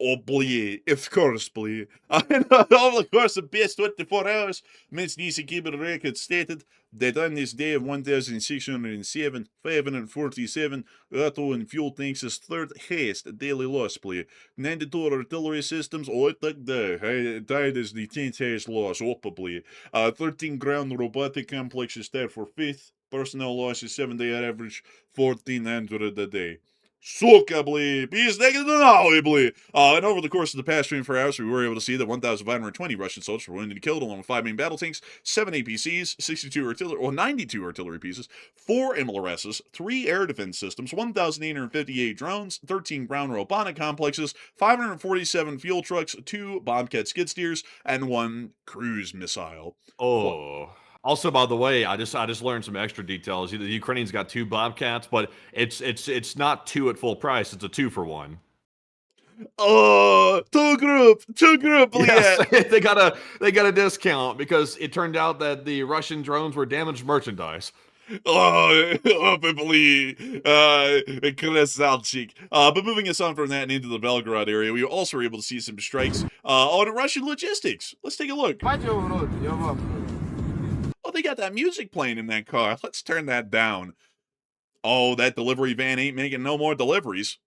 Oh, boy, of course, boy. And over the course of past 24 hours, Miss Disa Cable Record stated that on this day of 1,607, 547 auto and fuel tanks is third highest daily loss, boy. 92 artillery systems, that is the 10th highest loss, boy. 13 ground robotic complexes tied for fifth. Personnel losses 7-day average, 1,400 a day. Suka, bleep. He's negative now, bleep. And over the course of the past 24 hours, we were able to see that 1,520 Russian soldiers were wounded and killed, along with 5 main battle tanks, 7 APCs, 92 artillery pieces, 4 MLRSs, 3 air defense systems, 1,858 drones, 13 ground robotic complexes, 547 fuel trucks, 2 Bobcat skid steers, and 1 cruise missile. Oh. Also, by the way, I just learned some extra details. The Ukrainians got 2 Bobcats, but it's not 2 at full price. It's a 2-for-1. Oh, two group, Yes, yeah. they got a discount because it turned out that the Russian drones were damaged merchandise. Probably, Krasavchik. But moving us on from that and into the Belgrade area, we also were able to see some strikes on Russian logistics. Let's take a look. Oh, they got that music playing in that car. Let's turn that down. Oh, that delivery van ain't making no more deliveries.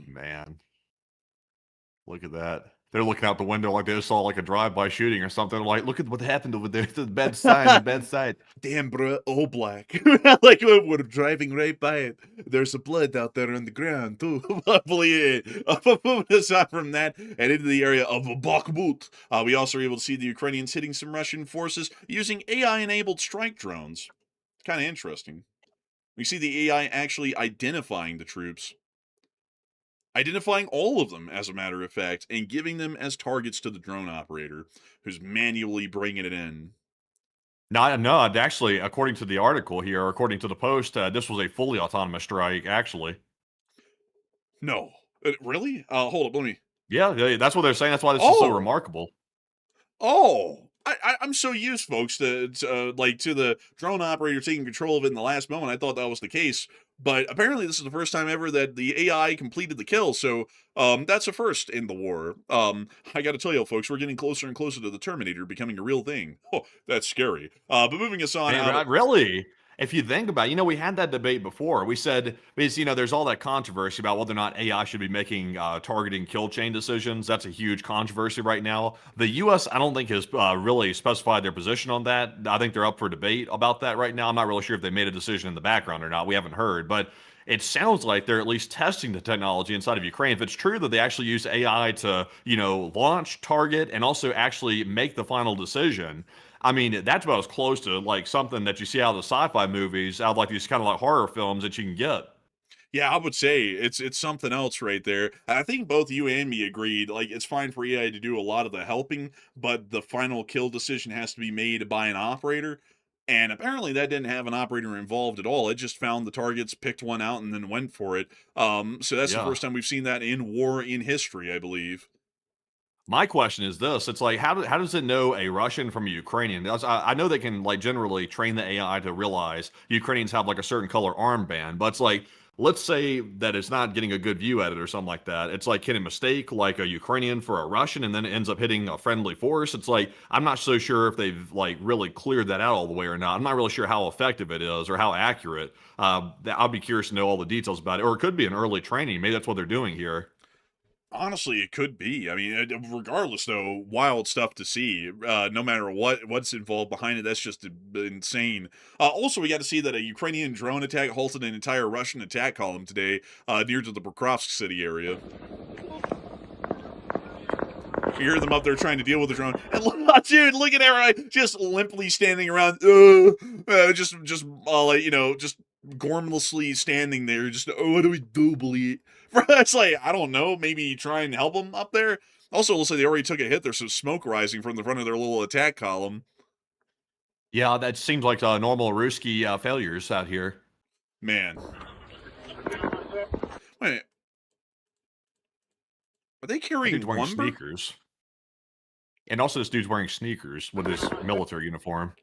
Man, look at that. They're looking out the window like they just saw like a drive-by shooting or something. Like, look at what happened over there to the bedside. Damn, bro, all black. Like we're driving right by it. There's some blood out there on the ground too. Moving aside from that and into the area of Bakhmut, we also were able to see the Ukrainians hitting some Russian forces using AI-enabled strike drones. Kind of interesting. We see the AI actually identifying the troops. Identifying all of them, as a matter of fact, and giving them as targets to the drone operator, who's manually bringing it in. No, actually, according to the article here, according to the post, this was a fully autonomous strike, actually. No. Really? Hold up, let me... Yeah, that's what they're saying. That's why this is so remarkable. Oh! I'm so used, folks, to the drone operator taking control of it in the last moment. I thought that was the case. But apparently this is the first time ever that the AI completed the kill, so that's a first in the war. I gotta tell you, folks, we're getting closer and closer to the Terminator becoming a real thing. Oh, that's scary. But moving us on out... Really? If you think about it, we had that debate before. We said, because, there's all that controversy about whether or not AI should be making targeting kill chain decisions. That's a huge controversy right now. The U.S., I don't think, has really specified their position on that. I think they're up for debate about that right now. I'm not really sure if they made a decision in the background or not. We haven't heard. But it sounds like they're at least testing the technology inside of Ukraine. If it's true that they actually use AI to, launch, target, and also actually make the final decision, I mean, that's about as close to like something that you see out of the sci-fi movies, out of like these kind of like horror films that you can get. Yeah, I would say it's something else right there. I think both you and me agreed, like, it's fine for AI to do a lot of the helping, but the final kill decision has to be made by an operator. And apparently that didn't have an operator involved at all. It just found the targets, picked one out, and then went for it. So that's the first time we've seen that in war in history, I believe. My question is this: it's like, how does it know a Russian from a Ukrainian? I know they can like generally train the AI to realize Ukrainians have like a certain color armband, but it's like, let's say that it's not getting a good view at it or something like that. It's like, can it mistake like a Ukrainian for a Russian and then it ends up hitting a friendly force? It's like, I'm not so sure if they've like really cleared that out all the way or not. I'm not really sure how effective it is or how accurate. I'll be curious to know all the details about it, or it could be an early training. Maybe that's what they're doing here. Honestly, it could be. I mean, regardless, though, wild stuff to see. No matter what's involved behind it, that's just insane. Also, we got to see that a Ukrainian drone attack halted an entire Russian attack column today near to the Pokrovsk city area. You hear them up there trying to deal with the drone, and dude, look at everyone just limply standing around, just like just gormlessly standing there. Just what do we do, bleed? It's like I don't know. Maybe try and help them up there. Also, looks like they already took a hit. There's some smoke rising from the front of their little attack column. Yeah, that seems like normal Ruski failures out here. Man, wait, are they carrying Dude's wearing lumber? sneakers. And also, this dude's wearing sneakers with his military uniform.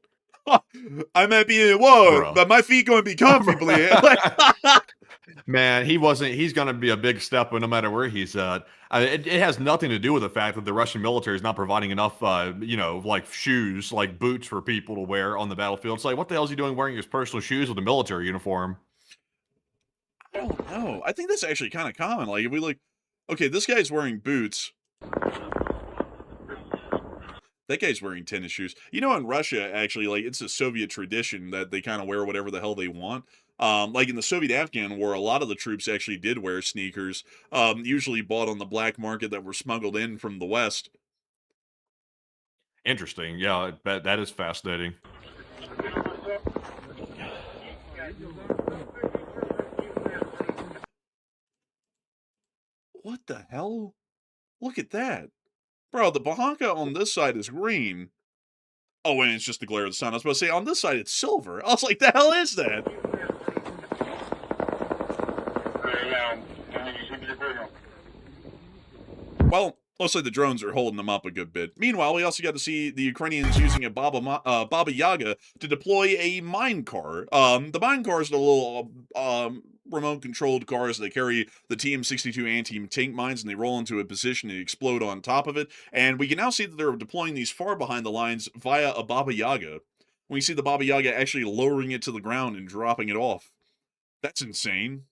I might be in war, Bruh. but my feet going to be comfortably. Man, he's going to be a big step no matter where he's at. It has nothing to do with the fact that the Russian military is not providing enough, like shoes, like boots for people to wear on the battlefield. It's like, what the hell is he doing wearing his personal shoes with a military uniform? I don't know. I think that's actually kind of common. Like, if we look, okay, this guy's wearing boots. That guy's wearing tennis shoes. You know, in Russia, actually, like, it's a Soviet tradition that they kind of wear whatever the hell they want. Like in the Soviet-Afghan War, a lot of the troops actually did wear sneakers, usually bought on the black market that were smuggled in from the West. Interesting. Yeah, that is fascinating. What the hell? Look at that. Bro, the Bahanka on this side is green. Oh, and it's just the glare of the sun. I was about to say, on this side, it's silver. I was like, the hell is that? Well, looks like the drones are holding them up a good bit. Meanwhile, we also got to see the Ukrainians using a Baba Yaga to deploy a mine car. The mine cars are the little remote-controlled cars that carry the TM-62 anti-tank mines, and they roll into a position and explode on top of it. And we can now see that they're deploying these far behind the lines via a Baba Yaga. We see the Baba Yaga actually lowering it to the ground and dropping it off. That's insane.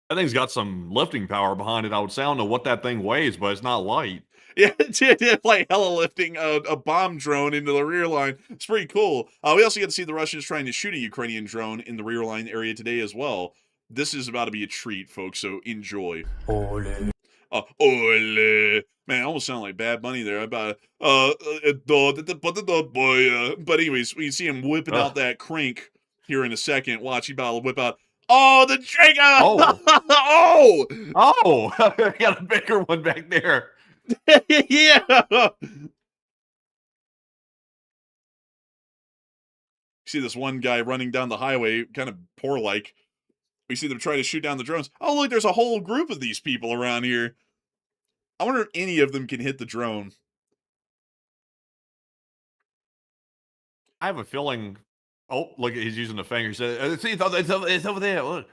That thing's got some lifting power behind it. I would say, I don't know what that thing weighs, but it's not light. Yeah, it's like hella lifting a bomb drone into the rear line. It's pretty cool. We also get to see the Russians trying to shoot a Ukrainian drone in the rear line area today as well. This is about to be a treat, folks, so enjoy. Ole. Ole. Man, I almost sound like Bad Bunny there. But anyways, we see him whipping out that crank here in a second. Watch, he about to whip out. Oh, the trigger! Oh. Oh! Oh, I got a bigger one back there. Yeah! See this one guy running down the highway, kind of poor-like. We see them try to shoot down the drones. Oh, look, there's a whole group of these people around here. I wonder if any of them can hit the drone. I have a feeling. Oh, look, he's using the finger. He said, "See, it's over there. Look."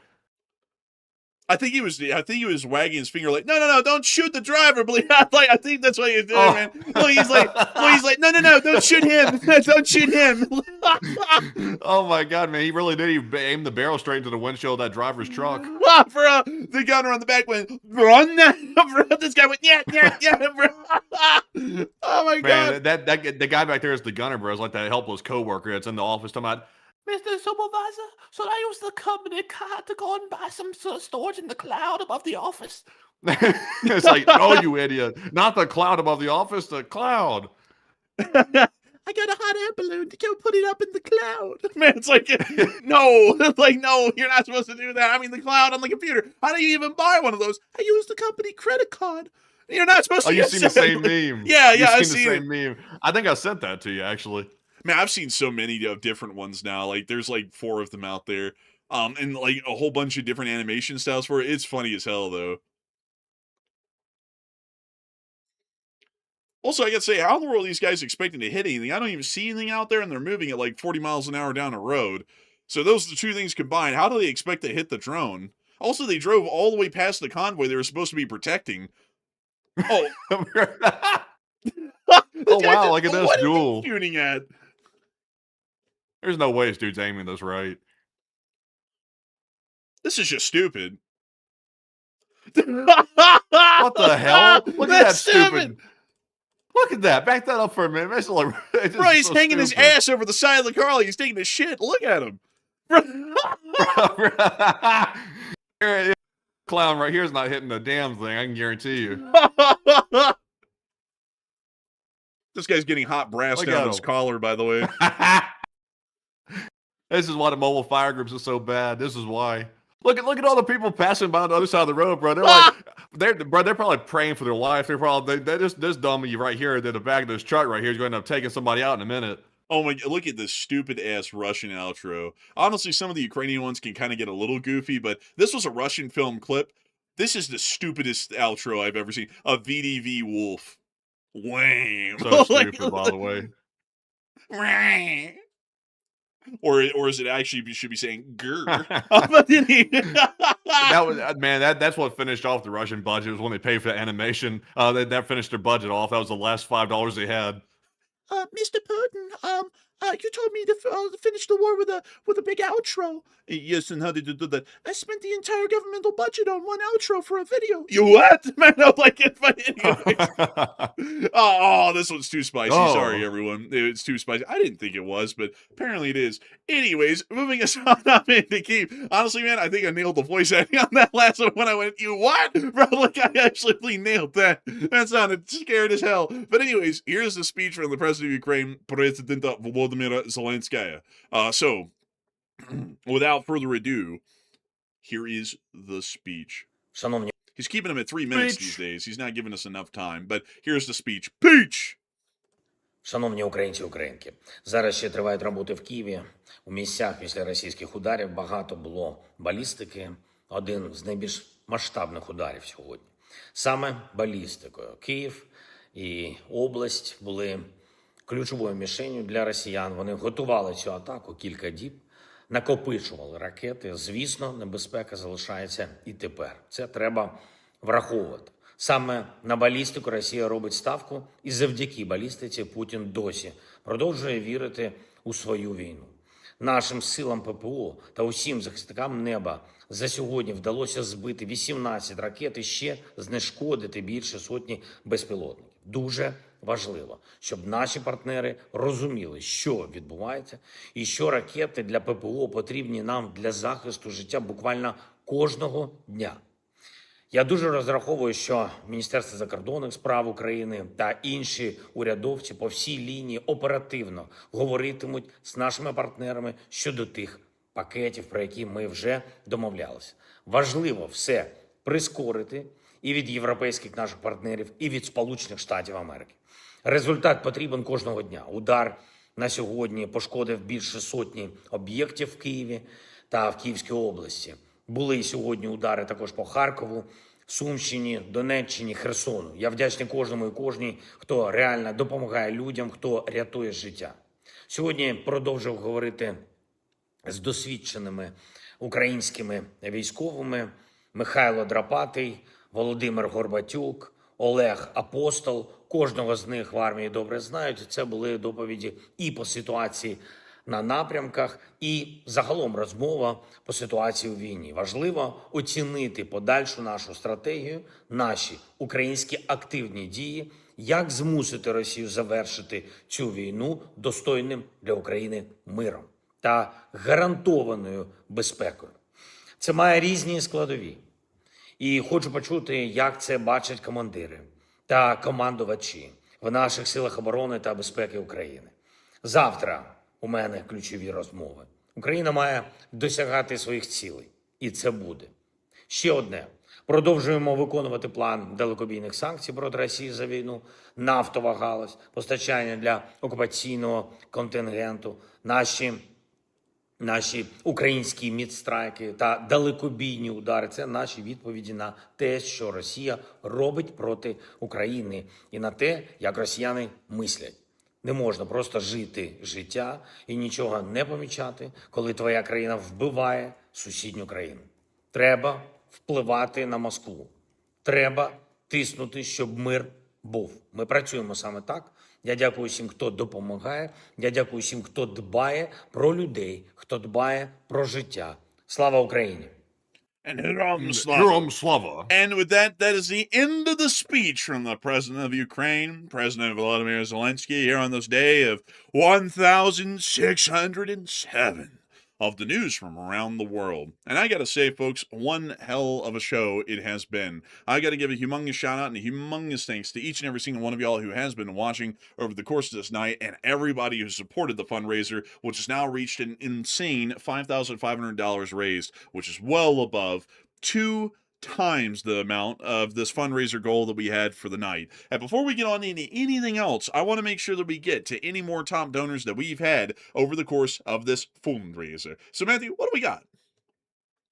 I think he was wagging his finger like, no, don't shoot the driver, bleed. Like, I think that's what he's doing, man. Look, he's like, no, don't shoot him, don't shoot him. Oh my God, man, he really did. He aimed the barrel straight into the windshield of that driver's truck. Bro, the gunner on the back went, run. Bro, this guy went, yeah, bro. Oh my God. Man, the guy back there is the gunner, bro. It's like that helpless coworker that's in the office talking about, Mr. Supervisor, should I use the company car to go and buy some storage in the cloud above the office? It's like, no, you idiot. Not the cloud above the office, the cloud. I got a hot air balloon to go put it up in the cloud. Man, it's like, no. Like, no, you're not supposed to do that. I mean, the cloud on the computer. How do you even buy one of those? I use the company credit card. You're not supposed to. Oh, you've seen the same meme. Yeah, I've seen the same meme. I think I sent that to you, actually. Man, I've seen so many of different ones now. Like, there's like 4 of them out there. And like a whole bunch of different animation styles for it. It's funny as hell, though. Also, I gotta say, how in the world are these guys expecting to hit anything? I don't even see anything out there, and they're moving at like 40 miles an hour down a road. So those are the two things combined. How do they expect to hit the drone? Also, they drove all the way past the convoy they were supposed to be protecting. Oh. Oh, wow, look at this duel. What is he shooting at? There's no way this dude's aiming this right. This is just stupid. What the hell? Look at that That's stupid. Look at that. Back that up for a minute. That's like, it's Bro, he's so hanging his stupid. ass over the side of the car like he's taking a shit. Look at him. Bro. Clown right here is not hitting a damn thing. I can guarantee you. This guy's getting hot brass Look down at his him. collar, by the way. This is why the mobile fire groups are so bad. This is why. Look at all the people passing by on the other side of the road, bro. They're like, they're probably praying for their life. They're probably this dummy right here, the back of this truck right here is going to end up taking somebody out in a minute. Oh my, look at this stupid ass Russian outro. Honestly, some of the Ukrainian ones can kind of get a little goofy, but this was a Russian film clip. This is the stupidest outro I've ever seen. A VDV wolf. Lame. So stupid, by the way. Or is it actually should be saying grr? That was man. That's what finished off the Russian budget. Was when they paid for the animation. That finished their budget off. That was the last $5 they had. Mr. Putin, you told me to finish the war with a big outro. Yes, and how did you do that? I spent the entire governmental budget on one outro for a video. You what? Man, I like it. Oh, this one's too spicy. Oh. Sorry, everyone. It's too spicy. I didn't think it was, but apparently it is. Anyways, moving us on up into keep. Honestly, man, I think I nailed the voice acting on that last one when I went, you what? Bro, like I actually nailed that. That sounded scared as hell. But anyways, here's the speech from the president of Ukraine, Presidenta Volodymyra Zelenskyy. So, without further ado, here is the speech. Шановні, He's keeping him at 3 minutes Speech. these days. He's not giving us enough time. But here's the speech. Peach! шановні українці і українки, зараз ще тривають роботи в Києві. У місцях після російських ударів багато було балістики. Один з найбільш масштабних ударів сьогодні. Саме балістикою Київ і область були ключовою мішенью для росіян. Вони готували цю атаку кілька діб, накопичували ракети. Звісно, небезпека залишається і тепер. Це треба враховувати. Саме на балістику Росія робить ставку, і завдяки балістиці Путін досі продовжує вірити у свою війну. Нашим силам ППО та усім захисникам неба за сьогодні вдалося збити 18 ракет і ще знешкодити більше сотні безпілотників. Дуже важливо, щоб наші партнери розуміли, що відбувається, і що ракети для ППО потрібні нам для захисту життя буквально кожного дня. Я дуже розраховую, що Міністерство закордонних справ України та інші урядовці по всій лінії оперативно говоритимуть з нашими партнерами щодо тих пакетів, про які ми вже домовлялися. Важливо все прискорити і від європейських наших партнерів, і від Сполучених Штатів Америки. Результат потрібен кожного дня. Удар на сьогодні пошкодив більше сотні об'єктів в Києві та в Київській області. Були сьогодні удари також по Харкову, Сумщині, Донеччині, Херсону. Я вдячний кожному і кожній, хто реально допомагає людям, хто рятує життя. Сьогодні продовжив говорити з досвідченими українськими військовими Михайло Драпатий, Володимир Горбатюк, Олег Апостол. Кожного з них в армії добре знають. Це були доповіді і по ситуації на напрямках, і загалом розмова по ситуації у війні. Важливо оцінити подальшу нашу стратегію, наші українські активні дії, як змусити Росію завершити цю війну достойним для України миром та гарантованою безпекою. Це має різні складові. І хочу почути, як це бачать командири та командувачі в наших силах оборони та безпеки України. Завтра у мене ключові розмови. Україна має досягати своїх цілей. І це буде. Ще одне. Продовжуємо виконувати план далекобійних санкцій проти Росії за війну, нафтова галузь, постачання для окупаційного контингенту, наші українські мідстрайки та далекобійні удари – це наші відповіді на те, що Росія робить проти України, і на те, як росіяни мислять. Не можна просто жити життя і нічого не помічати, коли твоя країна вбиває сусідню країну. Треба впливати на Москву. Треба тиснути, щоб мир був. Ми працюємо саме так. Я дякую всім, хто допомагає. Я дякую всім, хто дбає про людей, хто дбає про життя. Слава Україні! And Hiram Hiram Slava. And with that, that is the end of the speech from the president of Ukraine, President Volodymyr Zelensky, here on this day of 1,607 of the news from around the world. And I gotta say, folks, one hell of a show it has been. I gotta give a humongous shout out and a humongous thanks to each and every single one of y'all who has been watching over the course of this night, and everybody who supported the fundraiser, which has now reached an insane $5,500 raised, which is well above 2 times the amount of this fundraiser goal that we had for the night. And before we get on into anything else, I want to make sure that we get to any more top donors that we've had over the course of this fundraiser. So, Matthew, what do we got?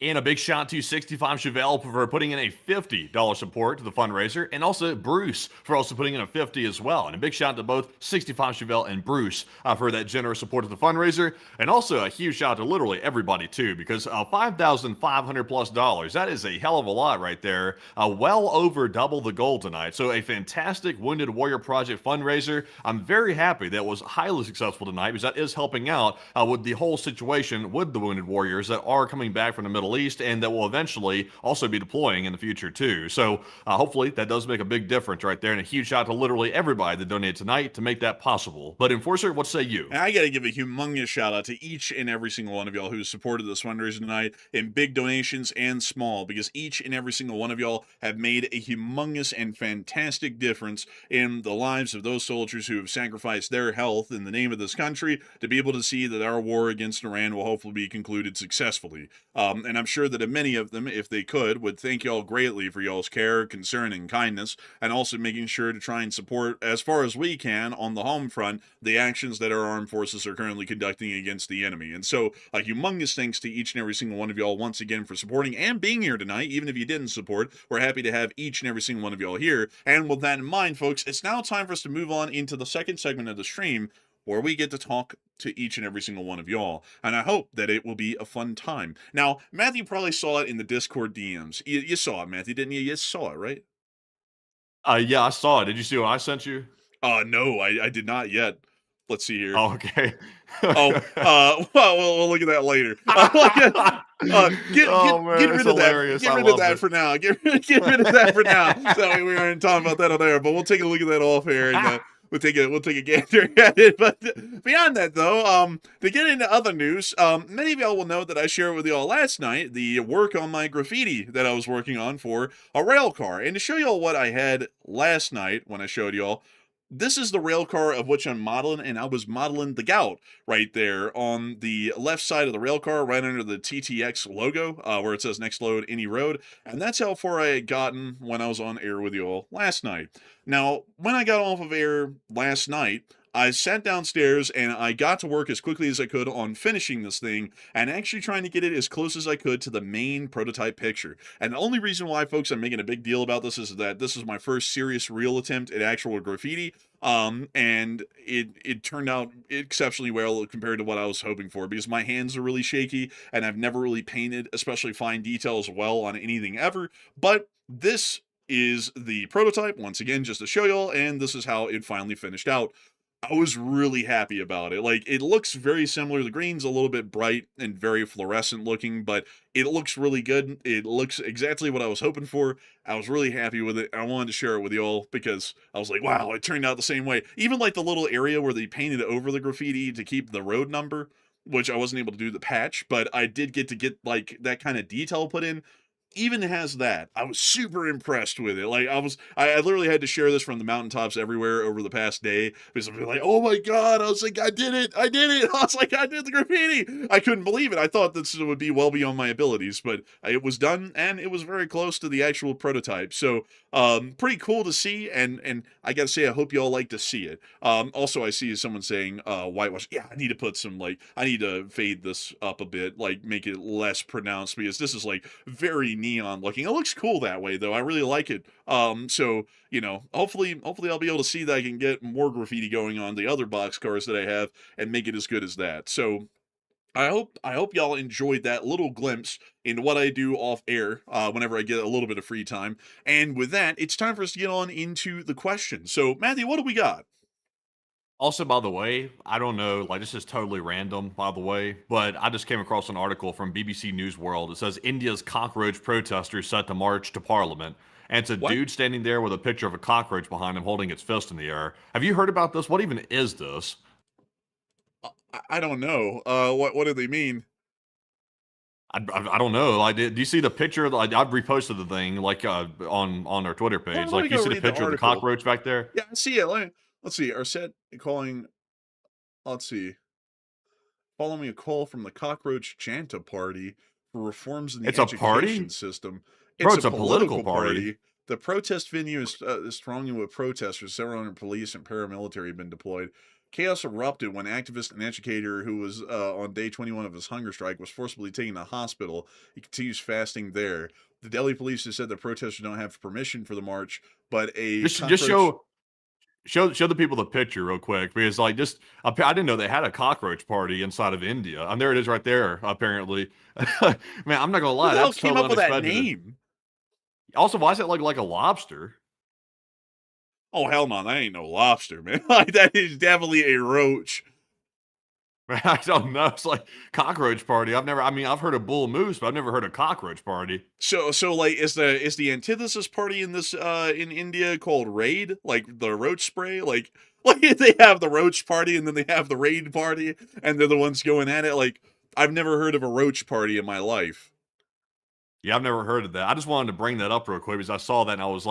And a big shout to 65 Chevelle for putting in a $50 support to the fundraiser, and also Bruce for also putting in a $50 as well. And a big shout to both 65 Chevelle and Bruce for that generous support to the fundraiser, and also a huge shout to literally everybody too, because $5,500+ that is a hell of a lot right there. Well over double the goal tonight. So a fantastic Wounded Warrior Project fundraiser. I'm very happy that was highly successful tonight, because that is helping out with the whole situation with the Wounded Warriors that are coming back from the Middle East, and that will eventually also be deploying in the future too. So hopefully that does make a big difference right there, and a huge shout out to literally everybody that donated tonight to make that possible. But Enforcer, what say you? I gotta give a humongous shout out to each and every single one of y'all who supported this fundraiser tonight in big donations and small, because each and every single one of y'all have made a humongous and fantastic difference in the lives of those soldiers who have sacrificed their health in the name of this country to be able to see that our war against Iran will hopefully be concluded successfully. And I'm sure that many of them, if they could, would thank y'all greatly for y'all's care, concern, and kindness, and also making sure to try and support, as far as we can, on the home front, the actions that our armed forces are currently conducting against the enemy. And so, a humongous thanks to each and every single one of y'all once again for supporting and being here tonight. Even if you didn't support, we're happy to have each and every single one of y'all here. And with that in mind, folks, it's now time for us to move on into the second segment of the stream, where we get to talk to each and every single one of y'all. And I hope that it will be a fun time. Now, Matthew probably saw it in the Discord DMs. You saw it, Matthew, didn't you? You saw it, right? Yeah, I saw it. Did you see what I sent you? No, I did not yet. Let's see here. Oh, okay. Well, we'll look at that later. Get rid of that. Get rid of that for now. Get rid of that for now. So we weren't talking about that on there, but we'll take a look at that off here, and we'll take a gander at it. But beyond that, though, to get into other news, many of y'all will know that I shared with y'all last night the work on my graffiti that I was working on for a rail car. And to show y'all what I had last night when I showed y'all, this is the rail car of which I'm modeling, and I was modeling the Gout right there on the left side of the rail car, right under the TTX logo, where it says next load any road. And that's how far I had gotten when I was on air with you all last night. Now, when I got off of air last night, I sat downstairs and I got to work as quickly as I could on finishing this thing and actually trying to get it as close as I could to the main prototype picture. And the only reason why, folks, I'm making a big deal about this is that this is my first serious real attempt at actual graffiti. And it turned out exceptionally well compared to what I was hoping for, because my hands are really shaky and I've never really painted especially fine details well on anything ever. But this is the prototype, once again, just to show y'all, and this is how it finally finished out. I was really happy about it. Like, it looks very similar. The green's a little bit bright and very fluorescent looking, but it looks really good. It looks exactly what I was hoping for. I was really happy with it. I wanted to share it with you all because I was like, wow, it turned out the same way. Even like the little area where they painted over the graffiti to keep the road number, which I wasn't able to do the patch, but I did get like that kind of detail put in. Even has that. I was super impressed with it. Like, I literally had to share this from the mountaintops everywhere over the past day, because I'm like, oh my god, I was like, I did it. I was like, I did the graffiti. I couldn't believe it. I thought this would be well beyond my abilities, but it was done, and it was very close to the actual prototype. So pretty cool to see, and I gotta say, I hope y'all like to see it. Also, I see someone saying whitewash. Yeah, I need to put some, like, I need to fade this up a bit, like make it less pronounced, because this is like very neon looking. It looks cool that way, though. I really like it. So, you know, hopefully I'll be able to see that I can get more graffiti going on the other box cars that I have and make it as good as that. So I hope y'all enjoyed that little glimpse into what I do off air whenever I get a little bit of free time. And with that, it's time for us to get on into the questions. So, Matthew, what do we got? Also, by the way, I don't know, like this is totally random, by the way, but I just came across an article from BBC News World. It says India's cockroach protesters set to march to parliament. And it's a What? dude standing there with a picture of a cockroach behind him holding its fist in the air. Have you heard about this? What even is this? I don't know. What do they mean? I don't know. Like, do you see the picture? Like, I've reposted the thing, like, on our Twitter page. Let me Like, you go see the read the picture of the article. cockroach back there? Yeah, I see it. Let's see. Are set calling. Let's see. Following a call from the Cockroach Janta Party for reforms in the It's a education party? system. Bro, It's a it's a political political party. party. The protest venue is thronging with protesters. Several hundred police and paramilitary have been deployed. Chaos erupted when activist and educator who was on day 21 of his hunger strike was forcibly taken to hospital. He continues fasting there. The Delhi police has said the protesters don't have permission for the march, but a Just cockroach... show the people the picture real quick because like just I didn't know they had a cockroach party inside of India. And there it is right there. Apparently, man, I'm not gonna Who lie, the hell that's came totally up with that unexpected. name? Also, why is it like a lobster? Oh, hell no, that ain't no lobster, man. Like, that is definitely a roach. I don't know. It's like cockroach party. I mean, I've heard of bull moose, but I've never heard of cockroach party. So like, is the antithesis party in this in India called raid? Like the roach spray? Like they have the roach party and then they have the raid party and they're the ones going at it. Like, I've never heard of a roach party in my life. Yeah, I've never heard of that. I just wanted to bring that up real quick because I saw that and I was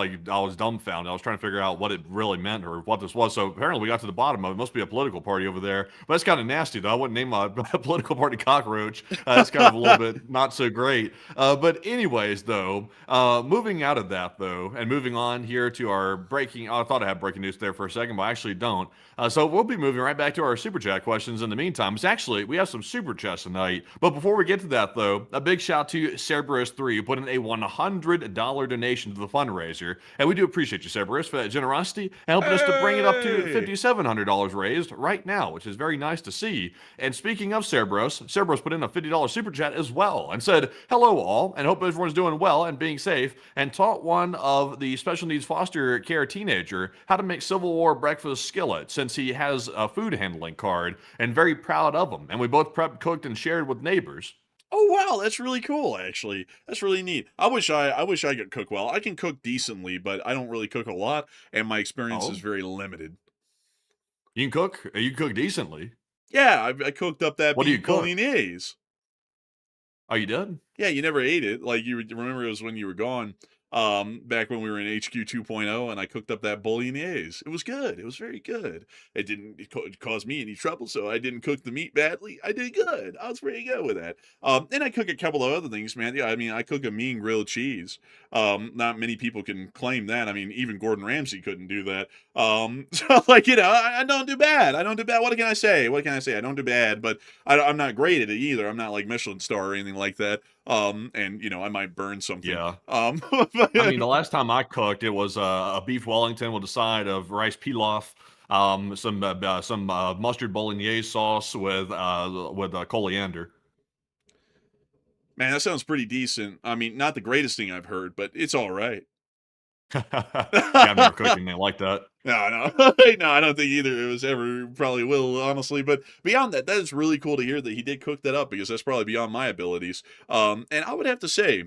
dumbfounded. I was trying to figure out what it really meant or what this was. So apparently we got to the bottom of it. It must be a political party over there. But it's kind of nasty, though. I wouldn't name my political party cockroach. It's kind of a little bit not so great. But anyways, though, moving out of that, though, and moving on here to our breaking. I thought I had breaking news there for a second, but I actually don't. So we'll be moving right back to our super chat questions in the meantime. It's actually, we have some super chats tonight. But before we get to that, though, a big shout to Cerberus3 who put in a $100 donation to the fundraiser. And we do appreciate you, Cerberus, for that generosity and helping us to bring it up to $5,700 raised right now, which is very nice to see. And speaking of Cerberus put in a $50 super chat as well and said, hello all, and hope everyone's doing well and being safe, and taught one of the special needs foster care teenager how to make Civil War breakfast skillet since he has a food handling card, and very proud of him. And we both prepped, cooked, and shared with neighbors. Oh wow, that's really cool. Actually, that's really neat. I wish I could cook well. I can cook decently, but I don't really cook a lot, and my experience is Oh, very limited. you can cook? You can cook decently. Yeah, I cooked up that What do you beef cook? bolognese. Oh, you did? Yeah, you never ate it. Like, you remember it was when you were gone, back when we were in HQ 2.0, and I cooked up that bolognese. It was good. It was very good. It didn't cause me any trouble, so I didn't cook the meat badly. I did good. I was pretty good with that. And I cook a couple of other things, man. Yeah, I mean, I cook a mean grilled cheese. Not many people can claim that. I mean, even Gordon Ramsay couldn't do that. So, like, I don't do bad. I don't do bad. What can I say? What can I say? I don't do bad, but I'm not great at it either. I'm not like Michelin star or anything like that. And I might burn something. Yeah. But, I mean, the last time I cooked, it was a beef Wellington with a side of rice pilaf, some mustard bolognese sauce with coriander. man, that sounds pretty decent. I mean, not the greatest thing I've heard, but it's all right. Yeah, I've never cooked anything like that. No, no, I don't think either. It was ever, probably will, honestly. But beyond that, that is really cool to hear that he did cook that up, because that's probably beyond my abilities. And I would have to say,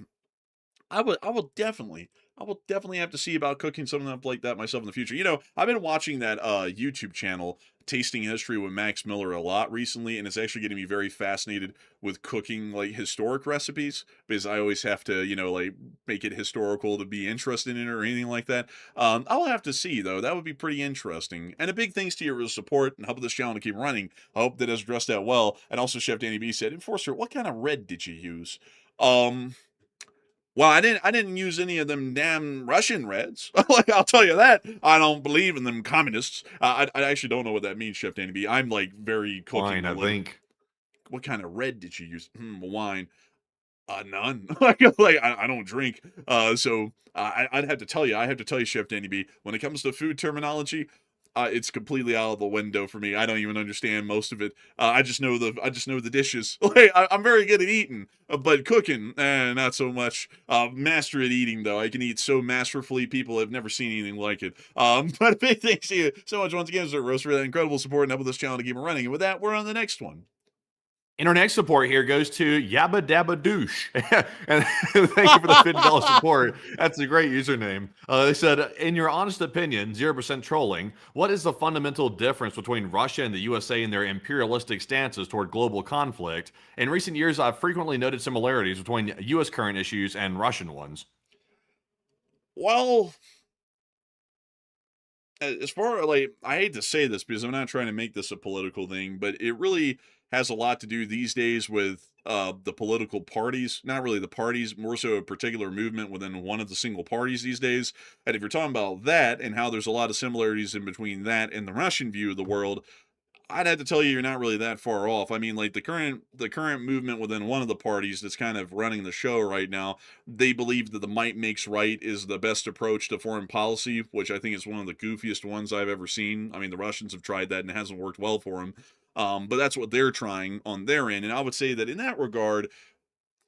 I will definitely have to see about cooking something up like that myself in the future. I've been watching that YouTube channel, Tasting History with Max Miller, a lot recently, and it's actually getting me very fascinated with cooking like historic recipes, because I always have to, like, make it historical to be interested in it or anything like that. I'll have to see, though. That would be pretty interesting. And a big thanks to your support and helping this channel to keep running. I hope that it's dressed out well. And also, Chef Danny B said, Enforcer, what kind of red did you use? Well, I didn't use any of them damn Russian Reds. Like, I'll tell you that. I don't believe in them communists. I actually don't know what that means, Chef Danny B. I'm like very cooking. Fine, I think. What kind of red did you use? Wine. None. I don't drink. So I'd have to tell you. I have to tell you, Chef Danny B. When it comes to food terminology, it's completely out of the window for me. I don't even understand most of it. I just know the dishes. Like, I'm very good at eating, but cooking, not so much. Master at eating though. I can eat so masterfully. People have never seen anything like it. But big thanks to you so much once again, Sir Roast, for that incredible support and helping this channel to keep it running. And with that, we're on the next one. And our next support here goes to Yabba Dabba Douche. And thank you for the $50 support. That's a great username. They said, in your honest opinion, 0% trolling, what is the fundamental difference between Russia and the USA in their imperialistic stances toward global conflict? In recent years, I've frequently noted similarities between US current issues and Russian ones. Well, as far like, I hate to say this because I'm not trying to make this a political thing, but it really has a lot to do these days with the political parties. Not really the parties, more so a particular movement within one of the single parties these days. And if you're talking about that and how there's a lot of similarities in between that and the Russian view of the world, I'd have to tell you you're not really that far off. I mean, like the current movement within one of the parties that's kind of running the show right now, they believe that the might makes right is the best approach to foreign policy, which I think is one of the goofiest ones I've ever seen. I mean, the Russians have tried that and it hasn't worked well for them. But that's what they're trying on their end. And I would say that in that regard,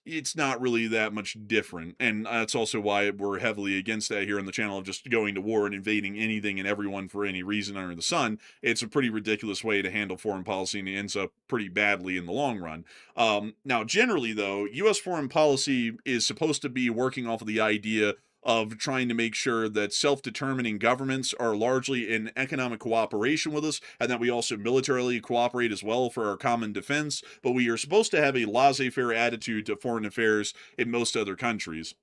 it's not really that much different. And that's also why we're heavily against that here on the channel of just going to war and invading anything and everyone for any reason under the sun. It's a pretty ridiculous way to handle foreign policy and it ends up pretty badly in the long run. Now, generally, though, U.S. foreign policy is supposed to be working off of the idea of trying to make sure that self-determining governments are largely in economic cooperation with us, and that we also militarily cooperate as well for our common defense, but we are supposed to have a laissez-faire attitude to foreign affairs in most other countries.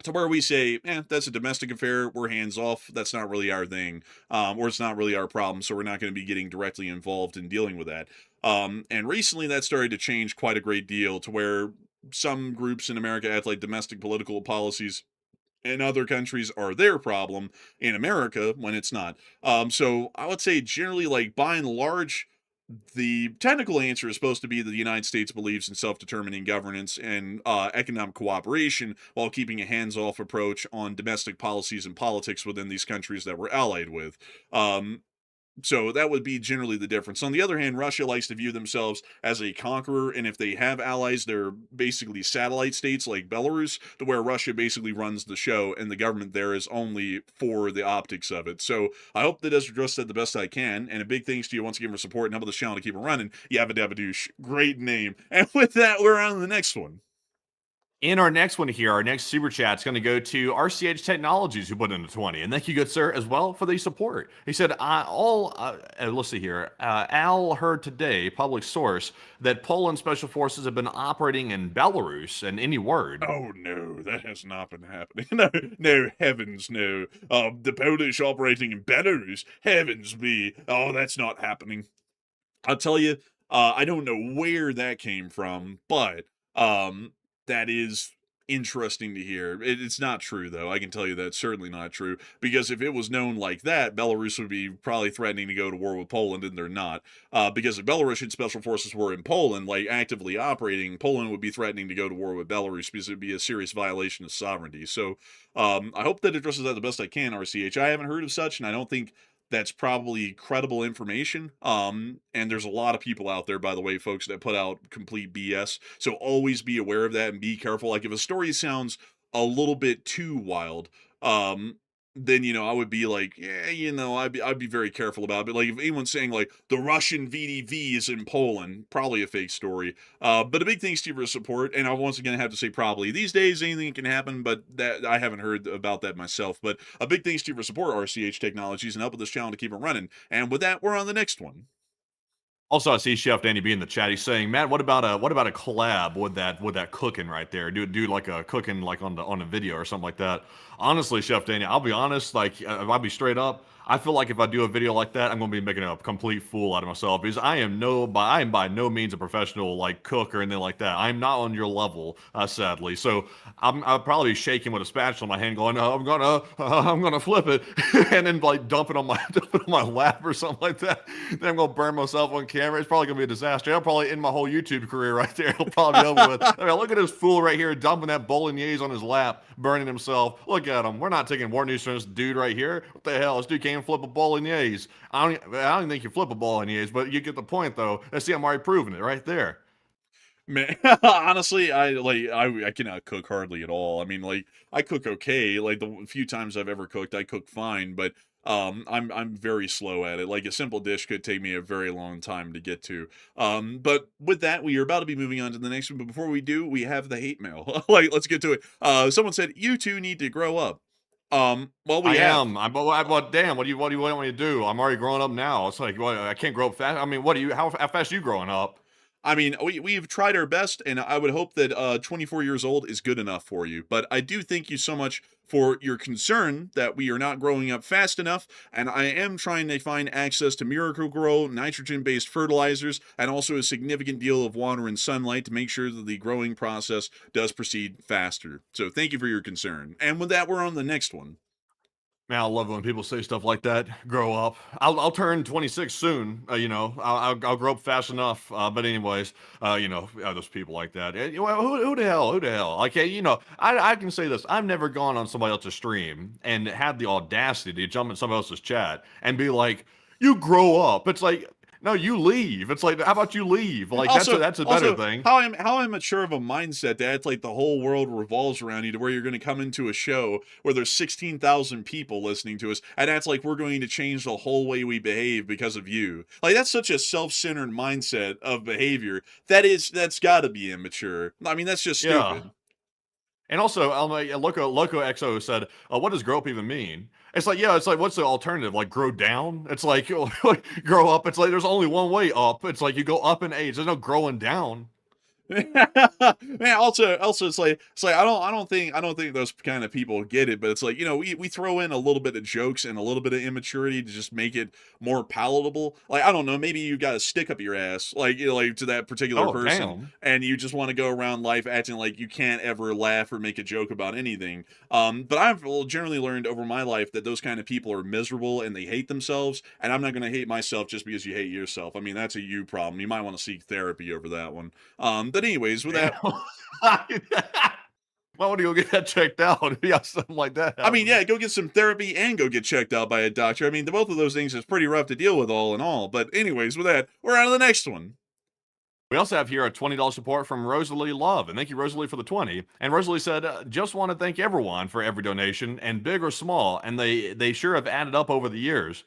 To where we say, that's a domestic affair, we're hands off, that's not really our thing, or it's not really our problem, so we're not going to be getting directly involved in dealing with that. And recently that started to change quite a great deal to where some groups in America act like domestic political policies in other countries are their problem in America when it's not. So I would say generally, like by and large, the technical answer is supposed to be that the United States believes in self-determining governance and economic cooperation while keeping a hands-off approach on domestic policies and politics within these countries that we're allied with. So that would be generally the difference. On the other hand, Russia likes to view themselves as a conqueror, and if they have allies, they're basically satellite states like Belarus, to where Russia basically runs the show, and the government there is only for the optics of it. So I hope that does address that the best I can, and a big thanks to you once again for support and helping this channel to keep it running. Yabba Dabba Douche, great name. And with that, we're on to the next one. In our next one here, our next super chat is going to go to RCH Technologies, who put in a 20. And thank you, good sir, as well for the support. He said, let's see here. Al heard today, public source, that Poland special forces have been operating in Belarus. And any word? Oh, no, that has not been happening. No, no, heavens, no. The Polish operating in Belarus, heavens me. Oh, that's not happening. I'll tell you, I don't know where that came from, but that is interesting to hear. It's not true, though. I can tell you that's certainly not true. Because if it was known like that, Belarus would be probably threatening to go to war with Poland, and they're not. Because if Belarusian special forces were in Poland, like actively operating, Poland would be threatening to go to war with Belarus because it would be a serious violation of sovereignty. So I hope that addresses that the best I can, RCH. I haven't heard of such, and I don't think that's probably credible information. And there's a lot of people out there, by the way, folks, that put out complete BS. So always be aware of that and be careful. Like if a story sounds a little bit too wild, then, I would be like, I'd be very careful about it. But like if anyone's saying like the Russian VDV is in Poland, probably a fake story. But a big thanks to you for support. And I once again have to say probably. These days anything can happen, but that I haven't heard about that myself. But a big thanks to you for support, RCH Technologies, and helping this channel to keep it running. And with that, we're on the next one. Also, I see Chef Danny B in the chat. He's saying, "Matt, what about a collab with that cooking right there? Do like a cooking like on a video or something like that." Honestly, Chef Danny, I'll be honest. Like, if I'll be straight up, I feel like if I do a video like that, I'm going to be making a complete fool out of myself because I am by no means a professional like cook or anything like that. I'm not on your level, sadly. So I'll probably be shaking with a spatula in my hand, going, "I'm gonna flip it," and then like dump it on my lap or something like that. Then I'm gonna burn myself on camera. It's probably gonna be a disaster. I'll probably end my whole YouTube career right there. It'll probably be over with. I mean, look at this fool right here dumping that bolognese on his lap, burning himself. Look at him. We're not taking war news from this dude right here. What the hell? This dude can't can't flip a bolognese. I don't think you flip a bolognese, but you get the point, though. See, I'm already proving it right there. Man, honestly, I cannot cook hardly at all. I mean, like I cook okay. Like the few times I've ever cooked, I cook fine, but I'm very slow at it. Like a simple dish could take me a very long time to get to. But with that, we are about to be moving on to the next one. But before we do, we have the hate mail. Like, let's get to it. Someone said you two need to grow up. Well, we I have. am. But damn, what do you want me to do? I'm already growing up now. It's like, what, I can't grow up fast. I mean, how fast are you growing up? I mean, we've tried our best, and I would hope that 24 years old is good enough for you. But I do thank you so much for your concern that we are not growing up fast enough, and I am trying to find access to Miracle-Gro, nitrogen-based fertilizers, and also a significant deal of water and sunlight to make sure that the growing process does proceed faster. So thank you for your concern. And with that, we're on the next one. Man, I love when people say stuff like that. Grow up. I'll turn 26 soon. I'll grow up fast enough. But anyways, those people like that. Who the hell? Who the hell? Like, I can say this. I've never gone on somebody else's stream and had the audacity to jump in somebody else's chat and be like, "You grow up." It's like, no, you leave. It's like, how about you leave? Like, Also, that's a better thing. How immature of a mindset to act like the whole world revolves around you, to where you're going to come into a show where there's 16,000 people listening to us, and that's like we're going to change the whole way we behave because of you. Like, that's such a self-centered mindset of behavior. That's got to be immature. I mean, that's just stupid. Yeah. And also, Loco XO said, "What does grow up even mean?" It's like, what's the alternative? Like, grow down? It's like, grow up. It's like, there's only one way up. It's like, you go up in age. There's no growing down. Man, also it's like I don't think those kind of people get it, but it's like, we throw in a little bit of jokes and a little bit of immaturity to just make it more palatable. Like, I don't know, maybe you got a stick up your ass, like, like to that particular person, Damn. and you just want to go around life acting like you can't ever laugh or make a joke about anything. But I've generally learned over my life that those kind of people are miserable and they hate themselves, and I'm not going to hate myself just because you hate yourself. I mean, that's a you problem. You might want to seek therapy over that one. But anyways, with that, Why would you go get that checked out? Yeah, something like that. I mean, yeah, go get some therapy and go get checked out by a doctor. I mean, both of those things is pretty rough to deal with, all in all. But anyways, with that, we're on to the next one. We also have here a $20 support from Rosalie Love, and thank you, Rosalie, for the 20. And Rosalie said, "Just want to thank everyone for every donation, and big or small, and they sure have added up over the years."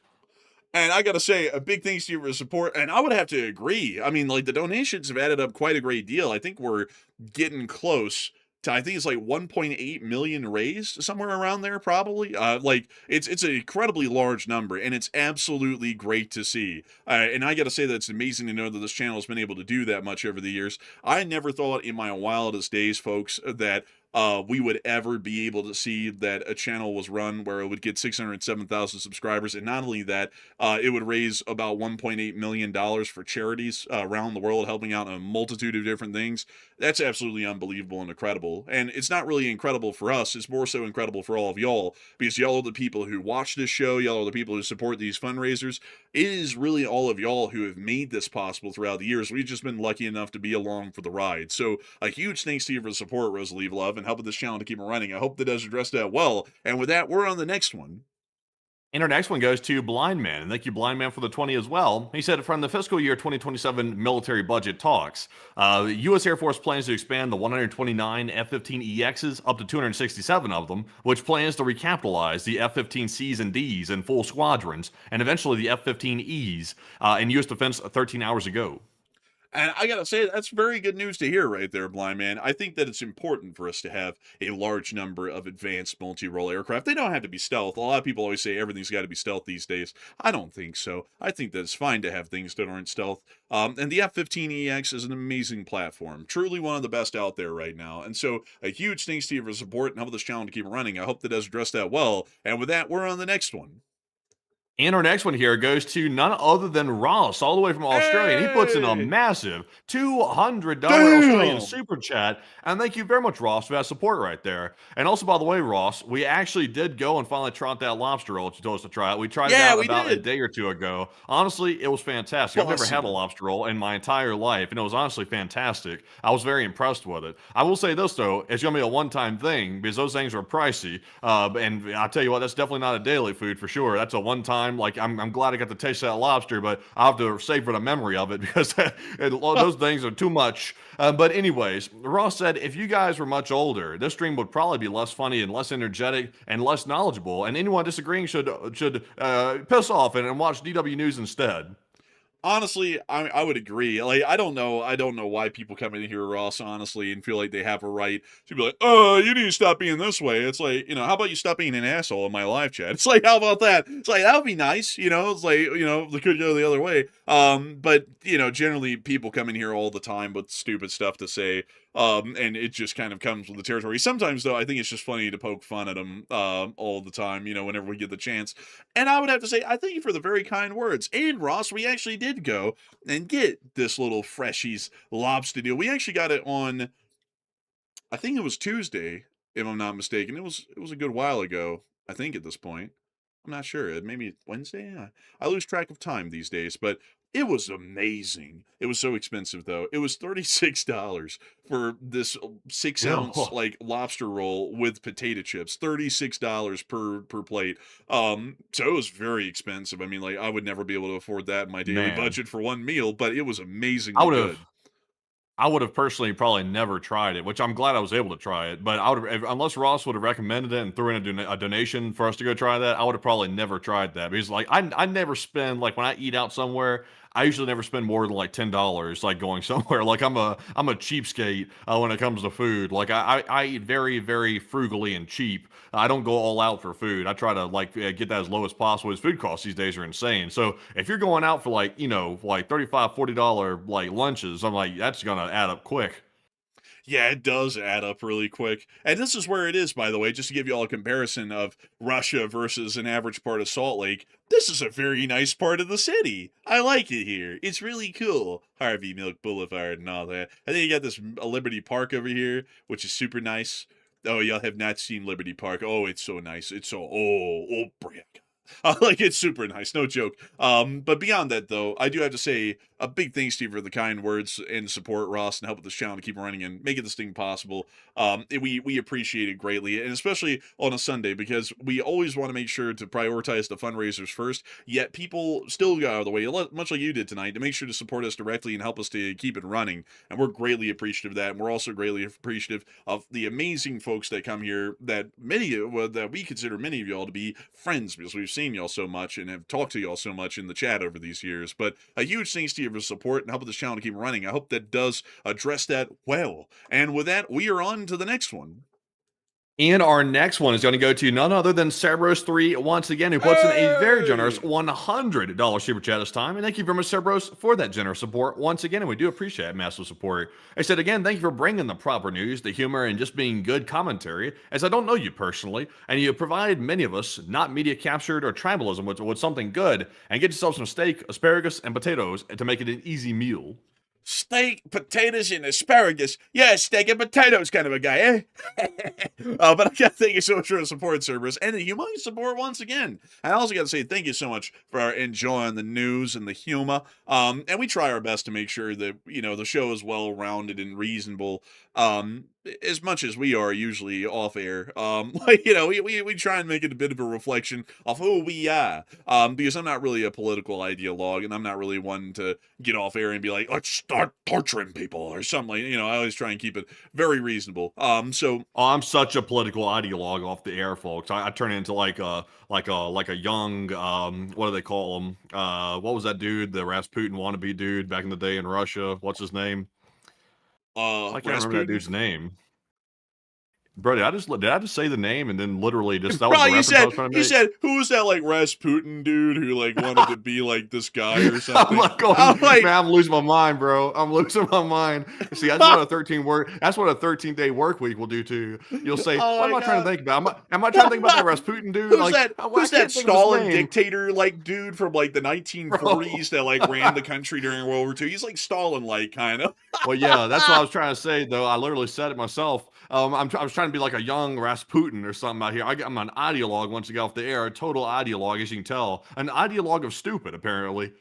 And I gotta say, a big thanks to you for the support. And I would have to agree. I mean, like, the donations have added up quite a great deal. I think we're getting close to, I think it's like 1.8 million raised, somewhere around there, probably. Like, it's an incredibly large number, and it's absolutely great to see. And I gotta say that it's amazing to know that this channel has been able to do that much over the years. I never thought in my wildest days, folks, that we would ever be able to see that a channel was run where it would get 607,000 subscribers, and not only that, it would raise about $1.8 million for charities around the world, helping out a multitude of different things. That's absolutely unbelievable and incredible. And it's not really incredible for us, it's more so incredible for all of y'all, because y'all are the people who watch this show, y'all are the people who support these fundraisers. It is really all of y'all who have made this possible throughout the years. We've just been lucky enough to be along for the ride. So a huge thanks to you for the support, Rosalie Love, and helping this channel to keep it running. I hope that does address that well. And with that, we're on the next one. And our next one goes to Blind Man, and thank you, Blind Man, for the 20 as well. He said, from the fiscal year 2027 military budget talks, the U.S. Air Force plans to expand the 129 F-15EXs up to 267 of them, which plans to recapitalize the F-15Cs and Ds in full squadrons, and eventually the F-15Es in U.S. defense 13 hours ago. And I gotta say, that's very good news to hear right there, Blind Man. I think that it's important for us to have a large number of advanced multi-role aircraft. They don't have to be stealth. A lot of people always say everything's got to be stealth these days. I don't think so. I think that it's fine to have things that aren't stealth. And the F-15EX is an amazing platform. Truly one of the best out there right now. And so a huge thanks to you for support and help this channel to keep running. I hope that does address that well. And with that, we're on the next one. And our next one here goes to none other than Ross, all the way from Australia. And he puts in a Hey! massive $200 Damn! Australian super chat. And thank you very much, Ross, for that support right there. And also, by the way, Ross, we actually did go and finally try out that lobster roll that you told us to try it. We tried it Yeah, out we about a did. day or two ago. Honestly, it was fantastic. I've never had a Awesome. lobster roll in my entire life, and it was honestly fantastic. I was very impressed with it. I will say this, though, it's going to be a one-time thing because those things are pricey. And I'll tell you what, that's definitely not a daily food for sure. That's a one-time, like, I'm glad I got to taste that lobster, but I'll have to savor the memory of it because those things are too much. But anyways, Ross said, if you guys were much older, this stream would probably be less funny and less energetic and less knowledgeable. And anyone disagreeing should piss off and watch DW News instead. Honestly, I would agree. Like, I don't know why people come in here, Ross, honestly, and feel like they have a right to be like, oh, you need to stop being this way. It's like, how about you stop being an asshole in my live chat? It's like, how about that? It's like, that would be nice, It's like, they could go the other way. But generally people come in here all the time with stupid stuff to say. And it just kind of comes with the territory. Sometimes, though, I think it's just funny to poke fun at them all the time, whenever we get the chance. And I would have to say, I thank you for the very kind words. And, Ross, we actually did go and get this little Freshies lobster deal. We actually got it on, I think it was Tuesday, if I'm not mistaken. It was a good while ago, I think, at this point. I'm not sure. Maybe Wednesday? I lose track of time these days, but it was amazing. It was so expensive, though. It was $36 for this 6-ounce like lobster roll with potato chips. $36 per plate. So it was very expensive. I mean, like, I would never be able to afford that in my daily Man, budget for one meal, but it was I amazingly would good. have. I would have personally probably never tried it, which I'm glad I was able to try it. But I would have, unless Ross would have recommended it and threw in a donation for us to go try that, I would have probably never tried that because like I never spend like when I eat out somewhere, I usually never spend more than like $10 like going somewhere. Like I'm a cheapskate when it comes to food. Like I eat very very frugally and cheap. I don't go all out for food. I try to like get that as low as possible. As food costs these days are insane. So if you're going out for like like $35-$40 like lunches, I'm like that's gonna add up quick. Yeah, it does add up really quick. And this is where it is, by the way, just to give you all a comparison of Russia versus an average part of Salt Lake. This is a very nice part of the city. I like it here. It's really cool. Harvey Milk Boulevard and all that. And then you got this Liberty Park over here, which is super nice. Oh, y'all have not seen Liberty Park. Oh, it's so nice. It's so, Brick. Like, it's super nice, no joke. But beyond that, though, I do have to say a big thanks to you for the kind words and support, Ross, and help with this channel to keep running and making this thing possible. We appreciate it greatly, and especially on a Sunday, because we always want to make sure to prioritize the fundraisers first, yet people still go out of the way, much like you did tonight, to make sure to support us directly and help us to keep it running, and we're greatly appreciative of that, and we're also greatly appreciative of the amazing folks that come here, that we consider many of y'all to be friends, because we've seen y'all so much and have talked to y'all so much in the chat over these years. But a huge thanks to you for support and helping this channel to keep running. I hope that does address that well. And with that, we are on to the next one. And our next one is going to go to none other than Cerberus3 once again, who puts in a very generous $100 super chat this time. And thank you very much, Cerberus, for that generous support once again. And we do appreciate massive support. I said again, thank you for bringing the proper news, the humor, and just being good commentary, as I don't know you personally, and you provide many of us, not media captured or tribalism, with something good, and get yourself some steak, asparagus, and potatoes to make it an easy meal. Steak, potatoes, and asparagus. Yeah, steak and potatoes kind of a guy, eh? But I gotta thank you so much for the support, Cerberus, and the humongous support once again. I also gotta say thank you so much for enjoying the news and the humor. And we try our best to make sure that, the show is well-rounded and reasonable, as much as we are usually off air. We try and make it a bit of a reflection of who we are. Because I'm not really a political ideologue, and I'm not really one to get off air and be like, let's start torturing people or something. I always try and keep it very reasonable. I'm such a political ideologue off the air, folks. I turn into like a young what do they call him? What was that dude, the Rasputin wannabe dude back in the day in Russia? What's his name? I can't remember that dude's name. Bro, did I just say the name and then literally just that was Bro, the you reference I said was trying to you make? said who was that like Rasputin dude who like wanted to be like this guy or I'm something? like going, I'm like, man, I'm losing my mind, bro. I'm losing my mind. See, that's what a 13-day work week will do to you. You'll say, oh what my am I trying to god. think about? Am I trying to think about that Rasputin dude? Who's Like, that? I Who's that can't think of his Stalin name. dictator like dude from like the Bro. 1940s that like ran the country during World War II? He's like Stalin like kind of. Well, yeah, that's what I was trying to say, though. I literally said it myself. I was trying to be like a young Rasputin or something out here. I'm an ideologue once you get off the air, a total ideologue, as you can tell. An ideologue of stupid, apparently.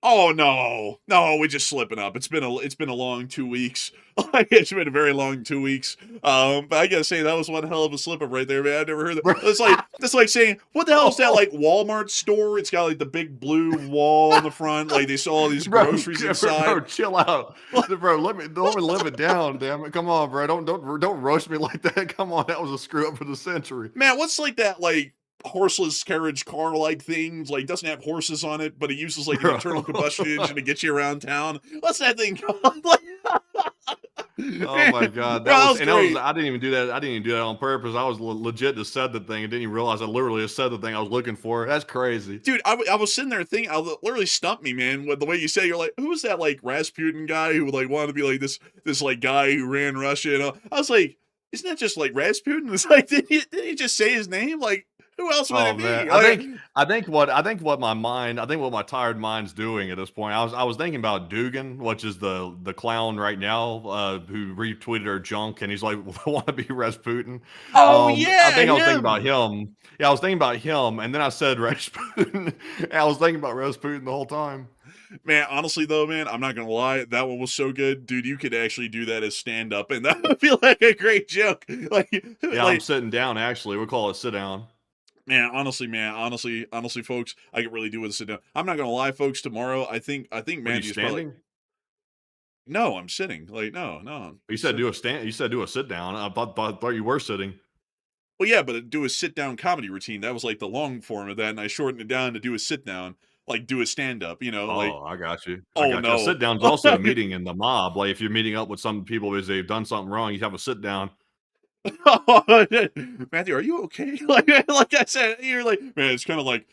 Oh no, we're just slipping up. It's been a long 2 weeks. Like it's been a very long 2 weeks. But I gotta say that was one hell of a slip up right there, man. I've never heard that. That's like saying what the hell is that like Walmart store? It's got like the big blue wall on the front. Like they saw all these groceries inside. Bro, chill out, bro. Let me live it down, damn it. Come on, bro. Don't roast me like that. Come on, that was a screw up for the century. Man, what's like that like horseless carriage car like thing? Like doesn't have horses on it, but it uses like an Bro. internal combustion engine to get you around town. What's that thing called? Like, Oh my god, that was great. I didn't even do that. I didn't even do that on purpose. I was legit just said the thing and didn't even realize I literally just said the thing I was looking for. That's crazy. Dude, I was sitting there thinking, literally stumped me, man, with the way you say, you're like, who was that, like, Rasputin guy who, like, wanted to be, like, this like, guy who ran Russia, and all? I was like, isn't that just, like, Rasputin? It's like, did he just say his name? Like, who else would Oh it man, be? Like, I think what my tired mind's doing at this point. I was thinking about Dugan, which is the clown right now, who retweeted our junk, and he's like, "Want to be Rasputin?" oh, I yeah, think I was thinking about him. him. Yeah, I was thinking about him, and then I said Rasputin. I was thinking about Rasputin the whole time. Man, honestly, though, man, I'm not gonna lie, that one was so good. Dude, you could actually do that as stand-up, and that would feel like a great joke. Like, Yeah, I'm like, sitting down. Actually, we'll call it sit down. man, honestly, folks, I could really do with a sit down. I'm not gonna lie, folks. Tomorrow, I think Were you Mandy is probably standing? no. I'm sitting. Like no, I'm You said sitting. do a stand. You said do a sit down. I thought you were sitting. Well, yeah, but do a sit down comedy routine. That was like the long form of that, and I shortened it down to do a sit down, like do a stand up. You know, like Oh, I got you. I oh got you. A sit no. down's also a meeting in the mob. Like if you're meeting up with some people because they've done something wrong, you have a sit down. Matthew, are you okay? Like I said, you're like, man, it's kind of like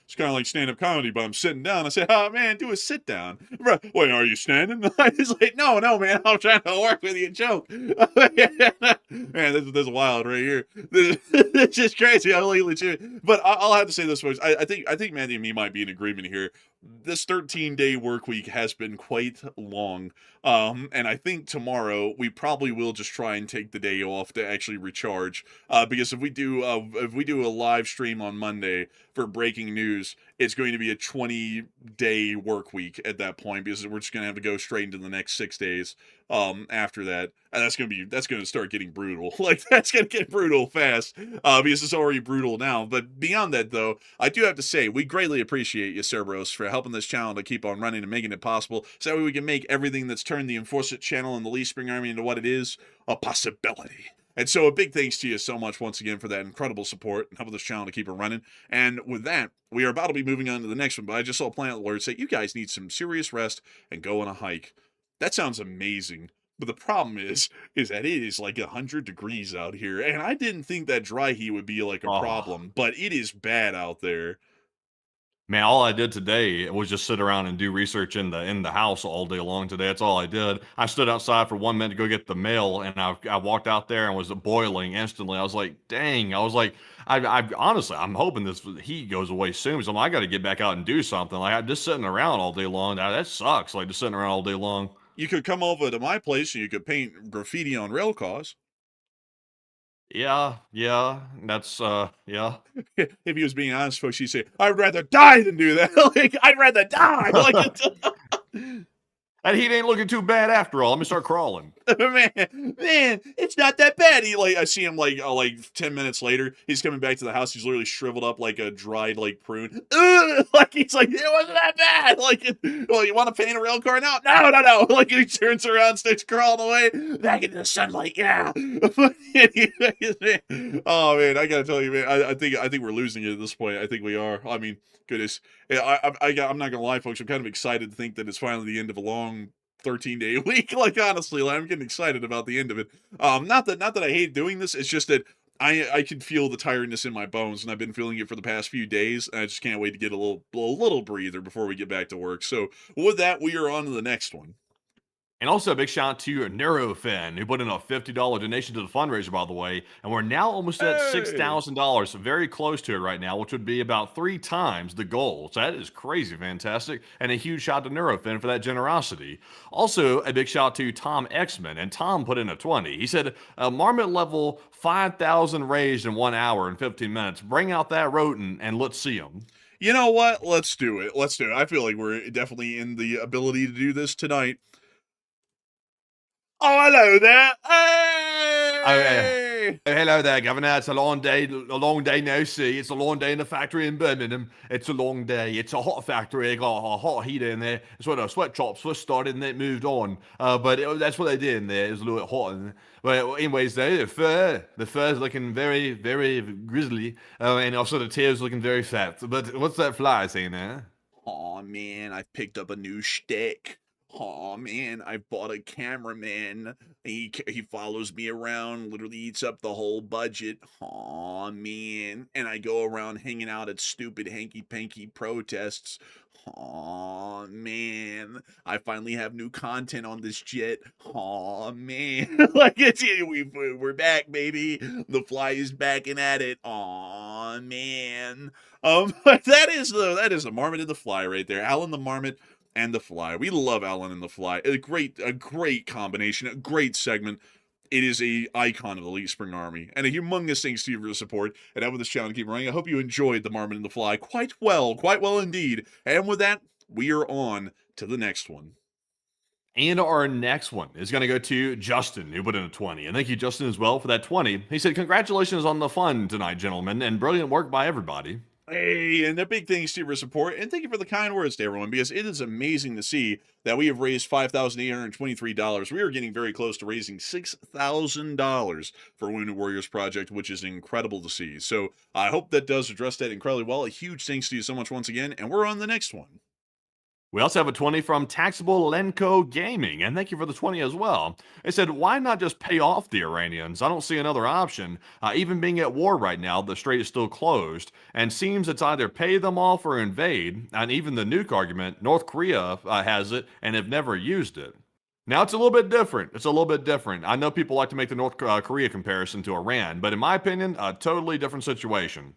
stand up comedy, but I'm sitting down. I said, oh man, do a sit down. Bro, wait, are you standing? He's like, no, man, I'm trying to work with you, joke. Man, this is wild right here. This is crazy. I'm like legit. But I'll have to say this, folks. I think Matthew and me might be in agreement here. This 13-day work week has been quite long. And I think tomorrow we probably will just try and take the day off to actually recharge. Because if we do a live stream on Monday for breaking news, it's going to be a 20-day work week at that point because we're just going to have to go straight into the next 6 days. After that, and that's gonna start getting brutal. Like that's gonna get brutal fast. Because it's already brutal now. But beyond that, though, I do have to say we greatly appreciate you, Cerberus, for helping this channel to keep on running and making it possible, so that way we can make everything that's turned the Enforcement channel and the Lee Spring Army into what it is, a possibility. And so a big thanks to you so much once again for that incredible support and helping this channel to keep it running. And with that, we are about to be moving on to the next one, but I just saw Planet Lord say, you guys need some serious rest and go on a hike. That sounds amazing. But the problem is that it is like 100 degrees out here. And I didn't think that dry heat would be like a Oh, problem, but it is bad out there. man, all I did today was just sit around and do research in the house all day long today. That's all I did. I stood outside for 1 minute to go get the mail, and I walked out there and was boiling instantly. I was like, dang. I was like, I honestly, I'm hoping this heat goes away soon. So I got to get back out and do something. Like I'm just sitting around all day long. That sucks. Like just sitting around all day long. You could come over to my place and you could paint graffiti on rail cars. Yeah, that's yeah. If he was being honest, folks, he'd say, I'd rather die than do that. Like, I'd rather die. Like, And he ain't looking too bad after all. Let me start crawling. man, it's not that bad. I see him like 10 minutes later. He's coming back to the house. He's literally shriveled up like a dried like prune. Ugh! Like he's like, it wasn't that bad. Like, well, you want to paint a rail car now? No. Like he turns around, starts crawling away back into the sunlight. Yeah. Oh man, I gotta tell you, man. I think we're losing it at this point. I think we are. I mean, goodness. I'm not gonna lie, folks. I'm kind of excited to think that it's finally the end of a long 13-day week. Like, honestly, like, I'm getting excited about the end of it. Not that I hate doing this. It's just that I can feel the tiredness in my bones, and I've been feeling it for the past few days. And I just can't wait to get a little breather before we get back to work. So with that, we are on to the next one. And also a big shout out to Neurofin, who put in a $50 donation to the fundraiser, by the way. And we're now almost at $6,000, so very close to it right now, which would be about 3 times the goal. So that is crazy fantastic. And a huge shout out to Neurofin for that generosity. Also, a big shout out to Tom Xman, and Tom put in a 20. He said, Marmot level 5,000 raised in 1 hour and 15 minutes. Bring out that rodent and let's see him. You know what? Let's do it. Let's do it. I feel like we're definitely in the ability to do this tonight. Oh, hello there. Hey! Hello there, Governor. It's a long day no see. It's a long day in the factory in Birmingham. It's a long day. It's a hot factory. They got a hot heater in there. It's where the sweatshops first started and then it moved on. But that's what they did in there. It was a little bit hot. But anyways, though, the fur's looking very, very grizzly. And also the tail's looking very fat. But what's that fly saying there? Oh man, I picked up a new shtick. Oh man, I bought a cameraman. He follows me around, literally eats up the whole budget. Oh man, and I go around hanging out at stupid hanky-panky protests. Oh man, I finally have new content on this jet. Oh man, like we're back, baby. The fly is backing at it. Oh man, that is the Marmot and the Fly right there. Alan the Marmot and the Fly. We love Alan and the Fly. A great combination, a great segment. It is a icon of the Elite Spring Army, and a humongous thanks to you for the support, and having this channel keep running. I hope you enjoyed the Marmot and the Fly quite well indeed. And with that, we are on to the next one. And our next one is going to go to Justin, who put in a 20. And thank you, Justin, as well, for that 20. He said, congratulations on the fun tonight, gentlemen, and brilliant work by everybody. Hey, and a big thanks to you for support, and thank you for the kind words to everyone, because it is amazing to see that we have raised $5,823. We are getting very close to raising $6,000 for Wounded Warriors Project, which is incredible to see. So I hope that does address that incredibly well. A huge thanks to you so much once again, and we're on the next one. We also have a 20 from Taxable Lenko Gaming, and thank you for the 20 as well. They said, why not just pay off the Iranians? I don't see another option. Even being at war right now, the strait is still closed, and seems it's either pay them off or invade, and even the nuke argument, North Korea has it and have never used it. Now, it's a little bit different. I know people like to make the North Korea comparison to Iran, but in my opinion, a totally different situation.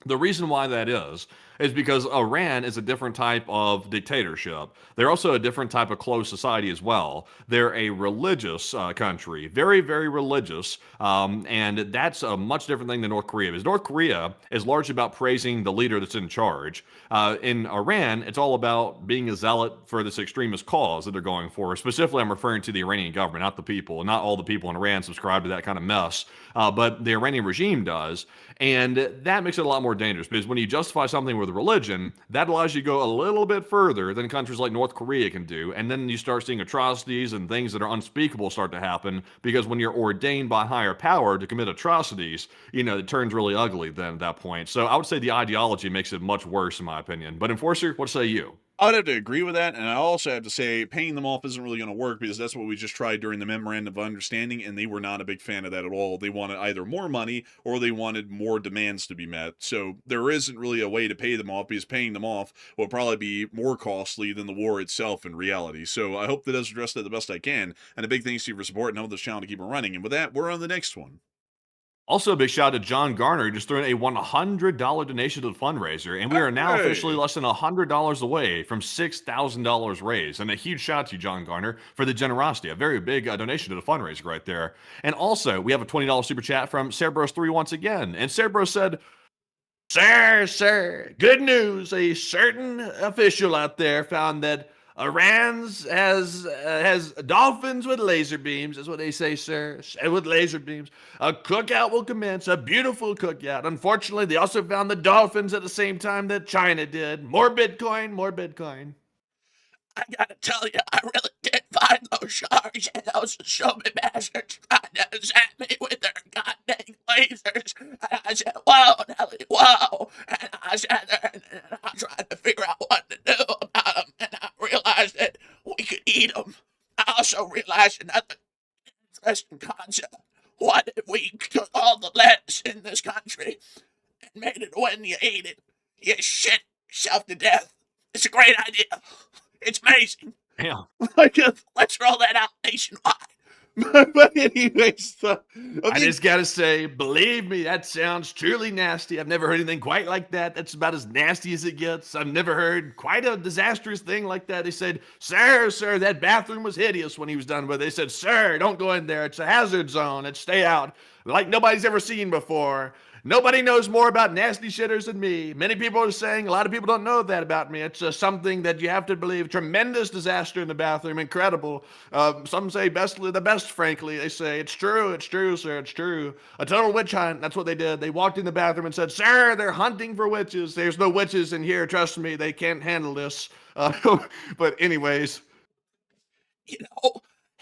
The reason why that is because Iran is a different type of dictatorship. They're also a different type of closed society as well. They're a religious country, very, very religious, and that's a much different thing than North Korea. Because North Korea is largely about praising the leader that's in charge. In Iran, it's all about being a zealot for this extremist cause that they're going for. Specifically, I'm referring to the Iranian government, not the people. Not all the people in Iran subscribe to that kind of mess, but the Iranian regime does, and that makes it a lot more dangerous, because when you justify something with religion, that allows you to go a little bit further than countries like North Korea can do, and then you start seeing atrocities and things that are unspeakable start to happen, because when you're ordained by higher power to commit atrocities, it turns really ugly then at that point. So I would say the ideology makes it much worse in my opinion. But Enforcer, what say you? I would have to agree with that, and I also have to say paying them off isn't really going to work, because that's what we just tried during the Memorandum of Understanding, and they were not a big fan of that at all. They wanted either more money or they wanted more demands to be met. So there isn't really a way to pay them off, because paying them off will probably be more costly than the war itself in reality. So I hope that does address that the best I can, and a big thanks to you for support and helping this channel to keep it running. And with that, we're on the next one. Also, a big shout out to John Garner, who just threw in a $100 donation to the fundraiser, and we are now officially less than $100 away from $6,000 raised. And a huge shout out to you, John Garner, for the generosity. A very big donation to the fundraiser right there. And also, we have a $20 super chat from Cerebros3 once again. And Cerebros said, Sir, good news. A certain official out there found that Iran has dolphins with laser beams, is what they say, sir. With laser beams. A cookout will commence, a beautiful cookout. Unfortunately, they also found the dolphins at the same time that China did. More Bitcoin, more Bitcoin. I gotta tell you, I really did find those sharks, and those stupid bastards trying to zap me with their goddamn lasers. And I said, whoa, Nelly, whoa. And I sat there and I tried to figure out what to do about them, and I realized that we could eat them. also realized another interesting concept. What if we took all the lettuce in this country and made it when you ate it, you shit yourself to death? It's a great idea. It's amazing. Yeah. Let's roll that out nationwide. But anyways, I just gotta say, believe me, that sounds truly nasty. I've never heard anything quite like that. That's about as nasty as it gets. I've never heard quite a disastrous thing like that. They said, sir, that bathroom was hideous when he was done with it. They said, sir, don't go in there. It's a hazard zone. It's stay out. Like nobody's ever seen before. Nobody knows more about nasty shitters than me. Many people are saying, a lot of people don't know that about me. It's something that you have to believe. Tremendous disaster in the bathroom. Incredible. Some say the best, frankly. They say, it's true, sir, it's true. A total witch hunt. That's what they did. They walked in the bathroom and said, sir, they're hunting for witches. There's no witches in here. Trust me, they can't handle this. But anyways.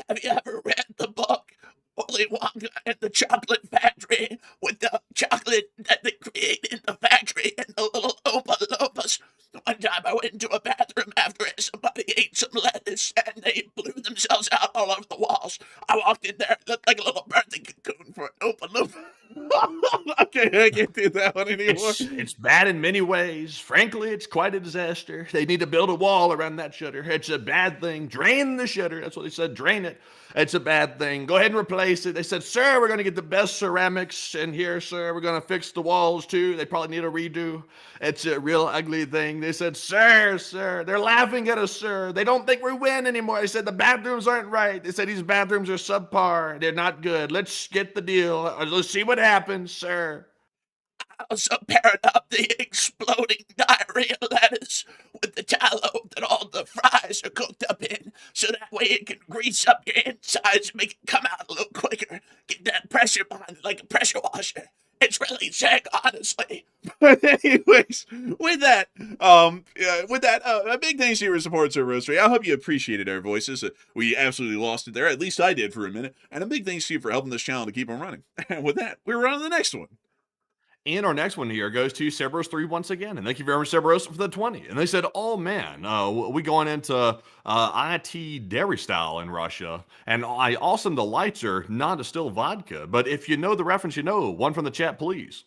Have you ever read the book Willy Wonka and the Chocolate Factory, with the chocolate that they create in the factory and the little Oompa Loompas? One time I went into a bathroom after somebody ate some lettuce and they blew themselves out all over the walls. I walked in there, it looked like a little birthday cocoon for an Oompa Loompa. Okay, I can't do that one anymore. It's bad in many ways. Frankly, it's quite a disaster. They need to build a wall around that shitter. It's a bad thing. Drain the shitter. That's what they said. Drain it. It's a bad thing. Go ahead and replace it. They said, sir, we're going to get the best ceramics in here, sir. We're going to fix the walls, too. They probably need a redo. It's a real ugly thing. They said, sir, they're laughing at us, sir. They don't think we win anymore. They said the bathrooms aren't right. They said these bathrooms are subpar. They're not good. Let's get the deal. Let's see what happens, sir. I also paired up the exploding diarrhea lettuce with the tallow that all the fries are cooked up in, so that way it can grease up your insides and make it come out a little quicker. Get that pressure behind it like a pressure washer. It's really sick, honestly. But anyways, with that, a big thanks to your support, Sir Roastery. I hope you appreciated our voices. We absolutely lost it there. At least I did for a minute. And a big thanks to you for helping this channel to keep on running. And with that, we're on to the next one. And our next one here goes to Cerberus3 once again. And thank you very much, Cerberus, for the 20. And they said, oh man, we going into IT dairy style in Russia. And I also, the lights are not distilled vodka. But if you know the reference, you know. One from the chat, please.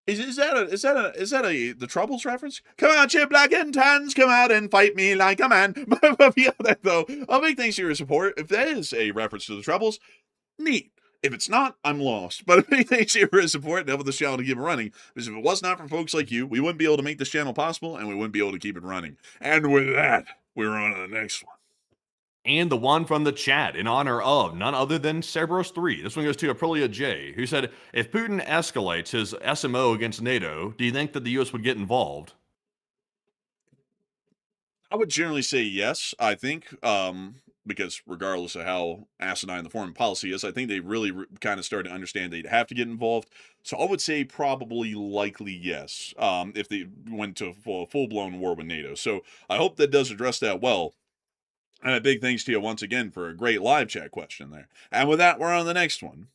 Is that the Troubles reference? Come out, you black and tans, come out and fight me like a man. But beyond that, though, a big thanks to your support. If that is a reference to the Troubles, neat. If it's not, I'm lost. But a big thanks to your support and helping this channel to keep it running. Because if it was not for folks like you, we wouldn't be able to make this channel possible, and we wouldn't be able to keep it running. And with that, we're on to the next one. And the one from the chat in honor of none other than Cerberus3. This one goes to Aprilia J, who said, if Putin escalates his SMO against NATO, do you think that the U.S. would get involved? I would generally say yes. I think, because regardless of how asinine the foreign policy is, I think they really kind of started to understand they'd have to get involved. So I would say probably likely yes, if they went to a full-blown war with NATO. So I hope that does address that well. And a big thanks to you once again for a great live chat question there. And with that, we're on the next one.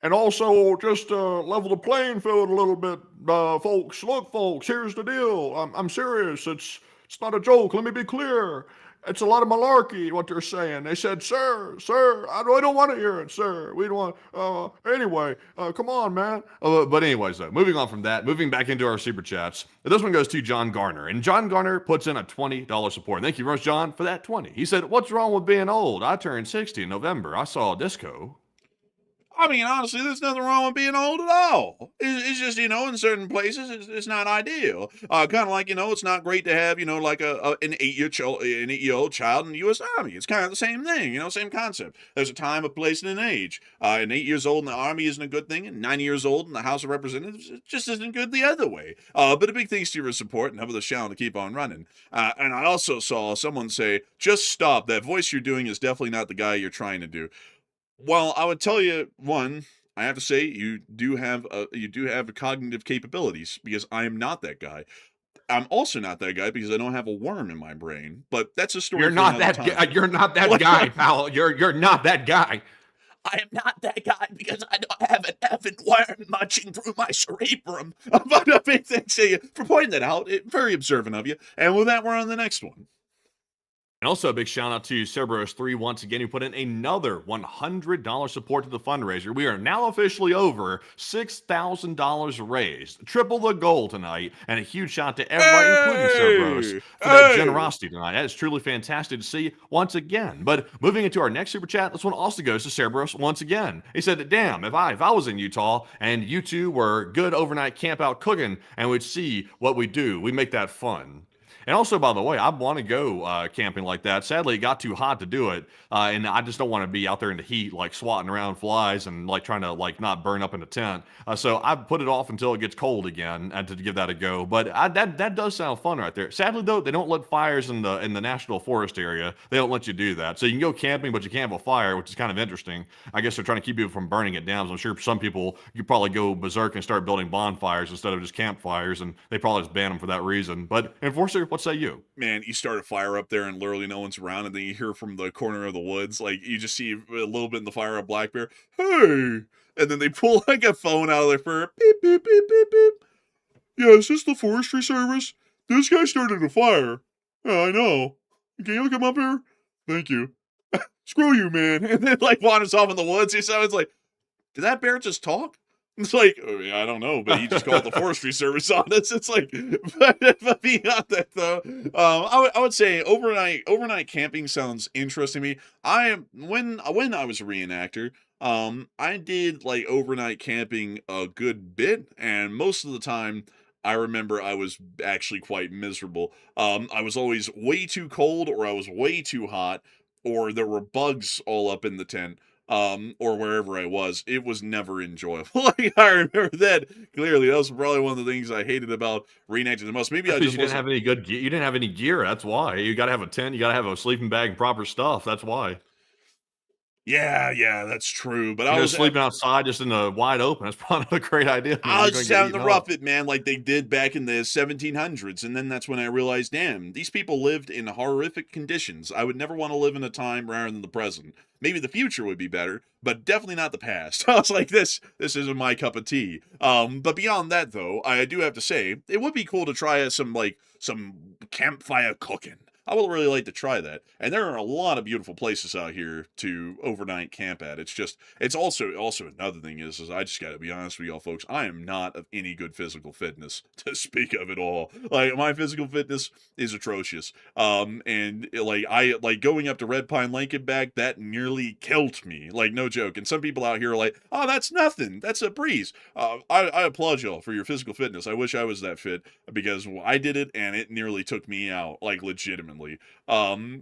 And also, just level the playing field a little bit, folks. Look, folks, here's the deal. I'm serious. It's not a joke. Let me be clear. It's a lot of malarkey, what they're saying. They said, sir, I don't want to hear it, sir. We don't want, anyway, come on, man. But anyways, though, moving on from that, moving back into our super chats. This one goes to John Garner. And John Garner puts in a $20 support. Thank you very much, John, for that 20. He said, what's wrong with being old? I turned 60 in November. I saw a disco. I mean, honestly, there's nothing wrong with being old at all. It's just, in certain places, it's not ideal. Kind of like, it's not great to have, like an 8-year-old child in the U.S. Army. It's kind of the same thing, same concept. There's a time, a place, and an age. And 8 years old in the Army isn't a good thing, and 9 years old in the House of Representatives just isn't good the other way. But a big thanks to your support and helping the channel to keep on running. And I also saw someone say, just stop. That voice you're doing is definitely not the guy you're trying to do. Well, I would tell you, one, I have to say you do have cognitive capabilities, because I am not that guy. I'm also not that guy because I don't have a worm in my brain. But that's a story. You're not that guy, pal. You're not that guy. I am not that guy because I don't have an effing worm munching through my cerebrum. But a big thanks to you for pointing that out. Very observant of you. And with that, we're on the next one. And also a big shout out to Cerberus3 once again, who put in another $100 support to the fundraiser. We are now officially over $6,000 raised. Triple the goal tonight. And a huge shout out to everybody, including Cerberus, for that generosity tonight. That is truly fantastic to see once again. But moving into our next super chat, this one also goes to Cerberus once again. He said, damn, if I was in Utah and you two were good overnight camp out cooking and we'd see what we do, we make that fun. And also, by the way, I want to go camping like that. Sadly, it got too hot to do it, and I just don't want to be out there in the heat, like swatting around flies and like trying to like not burn up in the tent. So I put it off until it gets cold again and to give that a go. But that does sound fun right there. Sadly, though, they don't let fires in the national forest area. They don't let you do that. So you can go camping, but you can't have a fire, which is kind of interesting. I guess they're trying to keep people from burning it down. So I'm sure some people you probably go berserk and start building bonfires instead of just campfires, and they probably just ban them for that reason. But Enforcer, what say you? Man, you start a fire up there and literally no one's around, and then you hear from the corner of the woods, like, you just see a little bit in the fire, a black bear, hey! And then they pull, like, a phone out of their fur, beep, beep, beep, beep, beep. Yeah, is this the Forestry Service? This guy started a fire. Yeah, I know. Can you come up here? Thank you. Screw you, man. And then, like, wanders off in the woods. He sounds like, did that bear just talk? It's like, oh, yeah, I don't know, but he just called the Forestry Service on us. It's like, but beyond that, though, I would say overnight camping sounds interesting to me. When I was a reenactor, I did like overnight camping a good bit, and most of the time, I remember I was actually quite miserable. I was always way too cold, or I was way too hot, or there were bugs all up in the tent. Or wherever I was, it was never enjoyable. Like, I remember that clearly. That was probably one of the things I hated about reenacting the most. Maybe I just you didn't have any good gear. You didn't have any gear. That's why. You got to have a tent. You got to have a sleeping bag and proper stuff. That's why. Yeah, that's true. But I I was sleeping outside just in the wide open. That's probably not a great idea. I was just having to rough it, man, like they did back in the 1700s. And then that's when I realized, damn, these people lived in horrific conditions. I would never want to live in a time rather than the present. Maybe the future would be better, but definitely not the past. I was like, this isn't my cup of tea. But beyond that, though, I do have to say, it would be cool to try some campfire cooking. I would really like to try that. And there are a lot of beautiful places out here to overnight camp at. It's also another thing is I just got to be honest with y'all folks. I am not of any good physical fitness to speak of at all. Like, my physical fitness is atrocious. And like I like going up to Red Pine Lake and back, that nearly killed me. Like, no joke. And some people out here are like, oh, that's nothing. That's a breeze. I applaud y'all for your physical fitness. I wish I was that fit because I did it and it nearly took me out, like legitimately.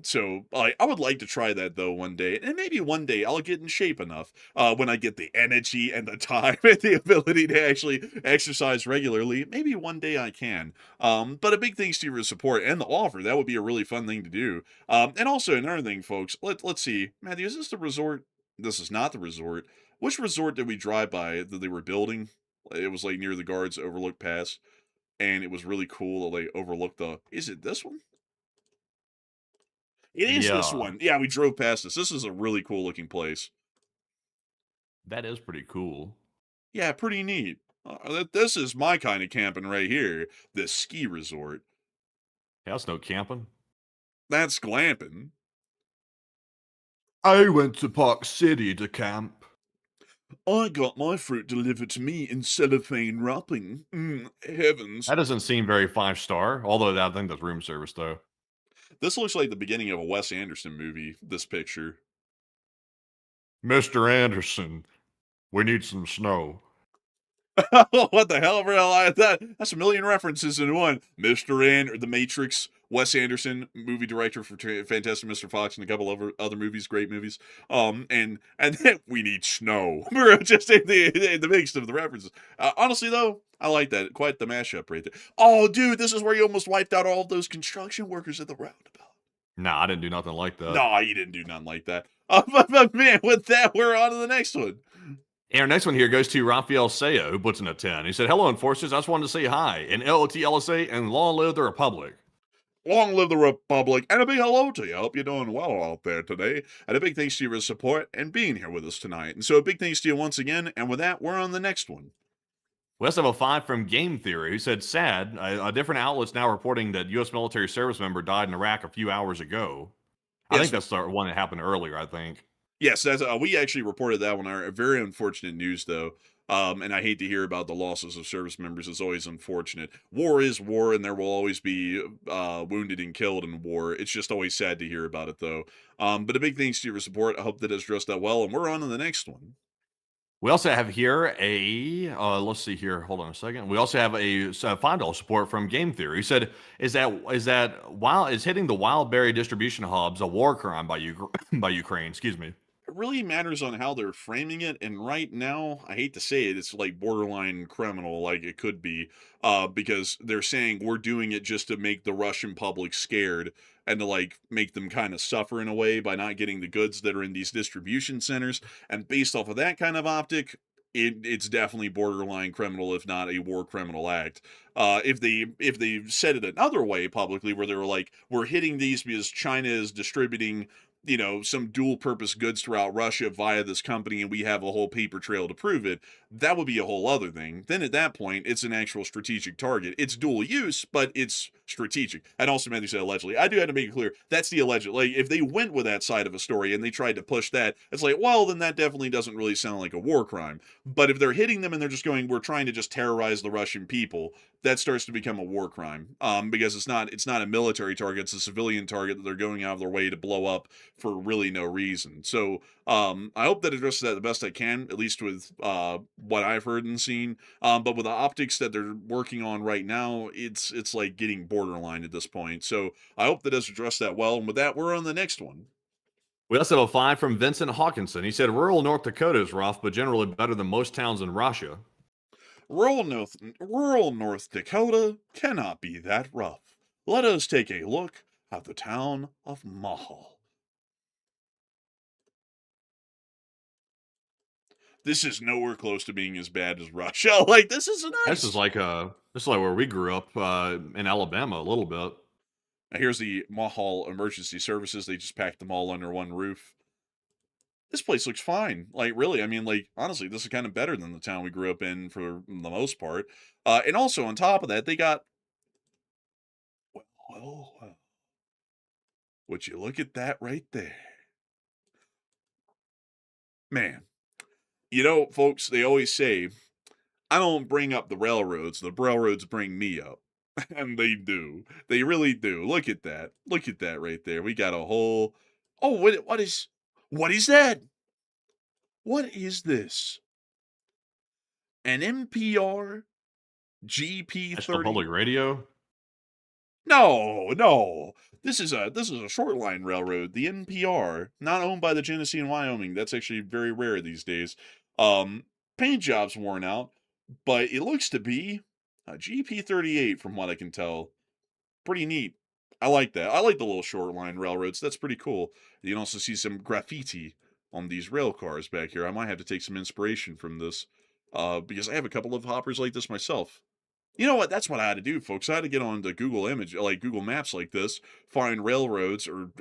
So I would like to try that though one day, and maybe one day I'll get in shape enough when I get the energy and the time and the ability to actually exercise regularly. Maybe one day I can. But a big thanks to your support and the offer. That would be a really fun thing to do. And also another thing, folks. Let's see, Matthew, is this the resort? This is not the resort. Which resort did we drive by that they were building? It was like near the Guards Overlook Pass, and it was really cool that they overlooked the. Is it this one? It is this one. Yeah, we drove past this. This is a really cool looking place. That is pretty cool. Yeah, pretty neat. This is my kind of camping right here. This ski resort. Yeah, that's no camping. That's glamping. I went to Park City to camp. I got my fruit delivered to me in cellophane wrapping. Heavens. That doesn't seem very 5-star, although I think that's room service, though. This looks like the beginning of a Wes Anderson movie, this picture. Mr. Anderson, we need some snow. What the hell, bro? That's a million references in one. Mr. The Matrix, Wes Anderson, movie director for Fantastic Mr. Fox and a couple of other movies, great movies. And then we need snow. We're just in the mix of the references. Honestly, though, I like that. Quite the mashup right there. Oh, dude, this is where you almost wiped out all of those construction workers at the roundabout. Nah, I didn't do nothing like that. No, you didn't do nothing like that. But man, with that, we're on to the next one. And our next one here goes to Raphael Sayo, who puts in a 10. He said, hello, Enforcers. I just wanted to say hi. And LOTLSA, and long live the Republic. Long live the Republic, and a big hello to you. I hope you're doing well out there today. And a big thanks to your support and being here with us tonight. And so a big thanks to you once again. And with that, we're on the next one. We also have a 5 from Game Theory, who said, sad, a different outlet's now reporting that U.S. military service member died in Iraq a few hours ago. I Yes, think that's the one that happened earlier, I think. yes, that's we actually reported that one. Our very unfortunate news, though. And I hate to hear about the losses of service members. It's always unfortunate. War is war, and there will always be wounded and killed in war. It's just always sad to hear about it, though. But a big thanks to your support. I hope that has addressed that well, and we're on to the next one. We also have here let's see here. Hold on a second. We also have a $5 support from Game Theory. He said, is hitting the wild berry distribution hubs a war crime by by Ukraine? Excuse me. It really matters on how they're framing it, and right now, I hate to say it, it's like borderline criminal, like it could be, because they're saying we're doing it just to make the Russian public scared and to like make them kind of suffer in a way by not getting the goods that are in these distribution centers. And based off of that kind of optic, it's definitely borderline criminal, if not a war criminal act. If they said it another way publicly, where they were like, we're hitting these because China is distributing, some dual purpose goods throughout Russia via this company, and we have a whole paper trail to prove it, that would be a whole other thing. Then at that point, it's an actual strategic target. It's dual use, but it's strategic. And also, Matthew said allegedly. I do have to make it clear, that's the alleged. Like, if they went with that side of a story and they tried to push that, it's like, well, then that definitely doesn't really sound like a war crime. But if they're hitting them and they're just going, we're trying to just terrorize the Russian people, that starts to become a war crime. Because it's not a military target, it's a civilian target that they're going out of their way to blow up for really no reason. So I hope that addresses that the best I can, at least with what I've heard and seen. But with the optics that they're working on right now, it's like getting borderline at this point. So I hope that does address that well. And with that, we're on the next one. We also have a 5 from Vincent Hawkinson. He said, rural North Dakota is rough, but generally better than most towns in Russia. Rural North Dakota cannot be that rough. Let us take a look at the town of Mahal. This is nowhere close to being as bad as Russia. Like, this is nice. This is like where we grew up in Alabama a little bit. Now, here's the Mahal Emergency Services. They just packed them all under one roof. This place looks fine. Like, really, I mean, like, honestly, this is kind of better than the town we grew up in for the most part. And also, on top of that, they got... Well. Would you look at that right there? Man. Folks, they always say, I don't bring up the railroads bring me up. And they do. They really do. Look at that. Look at that right there. We got a whole... Oh, what is that? What is this? An NPR GP30? National Public Radio? No. This is a short line railroad, the NPR, not owned by the Genesee and Wyoming. That's actually very rare these days. Paint job's worn out, but it looks to be a GP38 from what I can tell. Pretty neat. I like that. I like the little short line railroads. That's pretty cool. You can also see some graffiti on these rail cars back here. I might have to take some inspiration from this, because I have a couple of hoppers like this myself. You know what? That's what I had to do, folks. I had to get on the Google Maps like this, find railroads or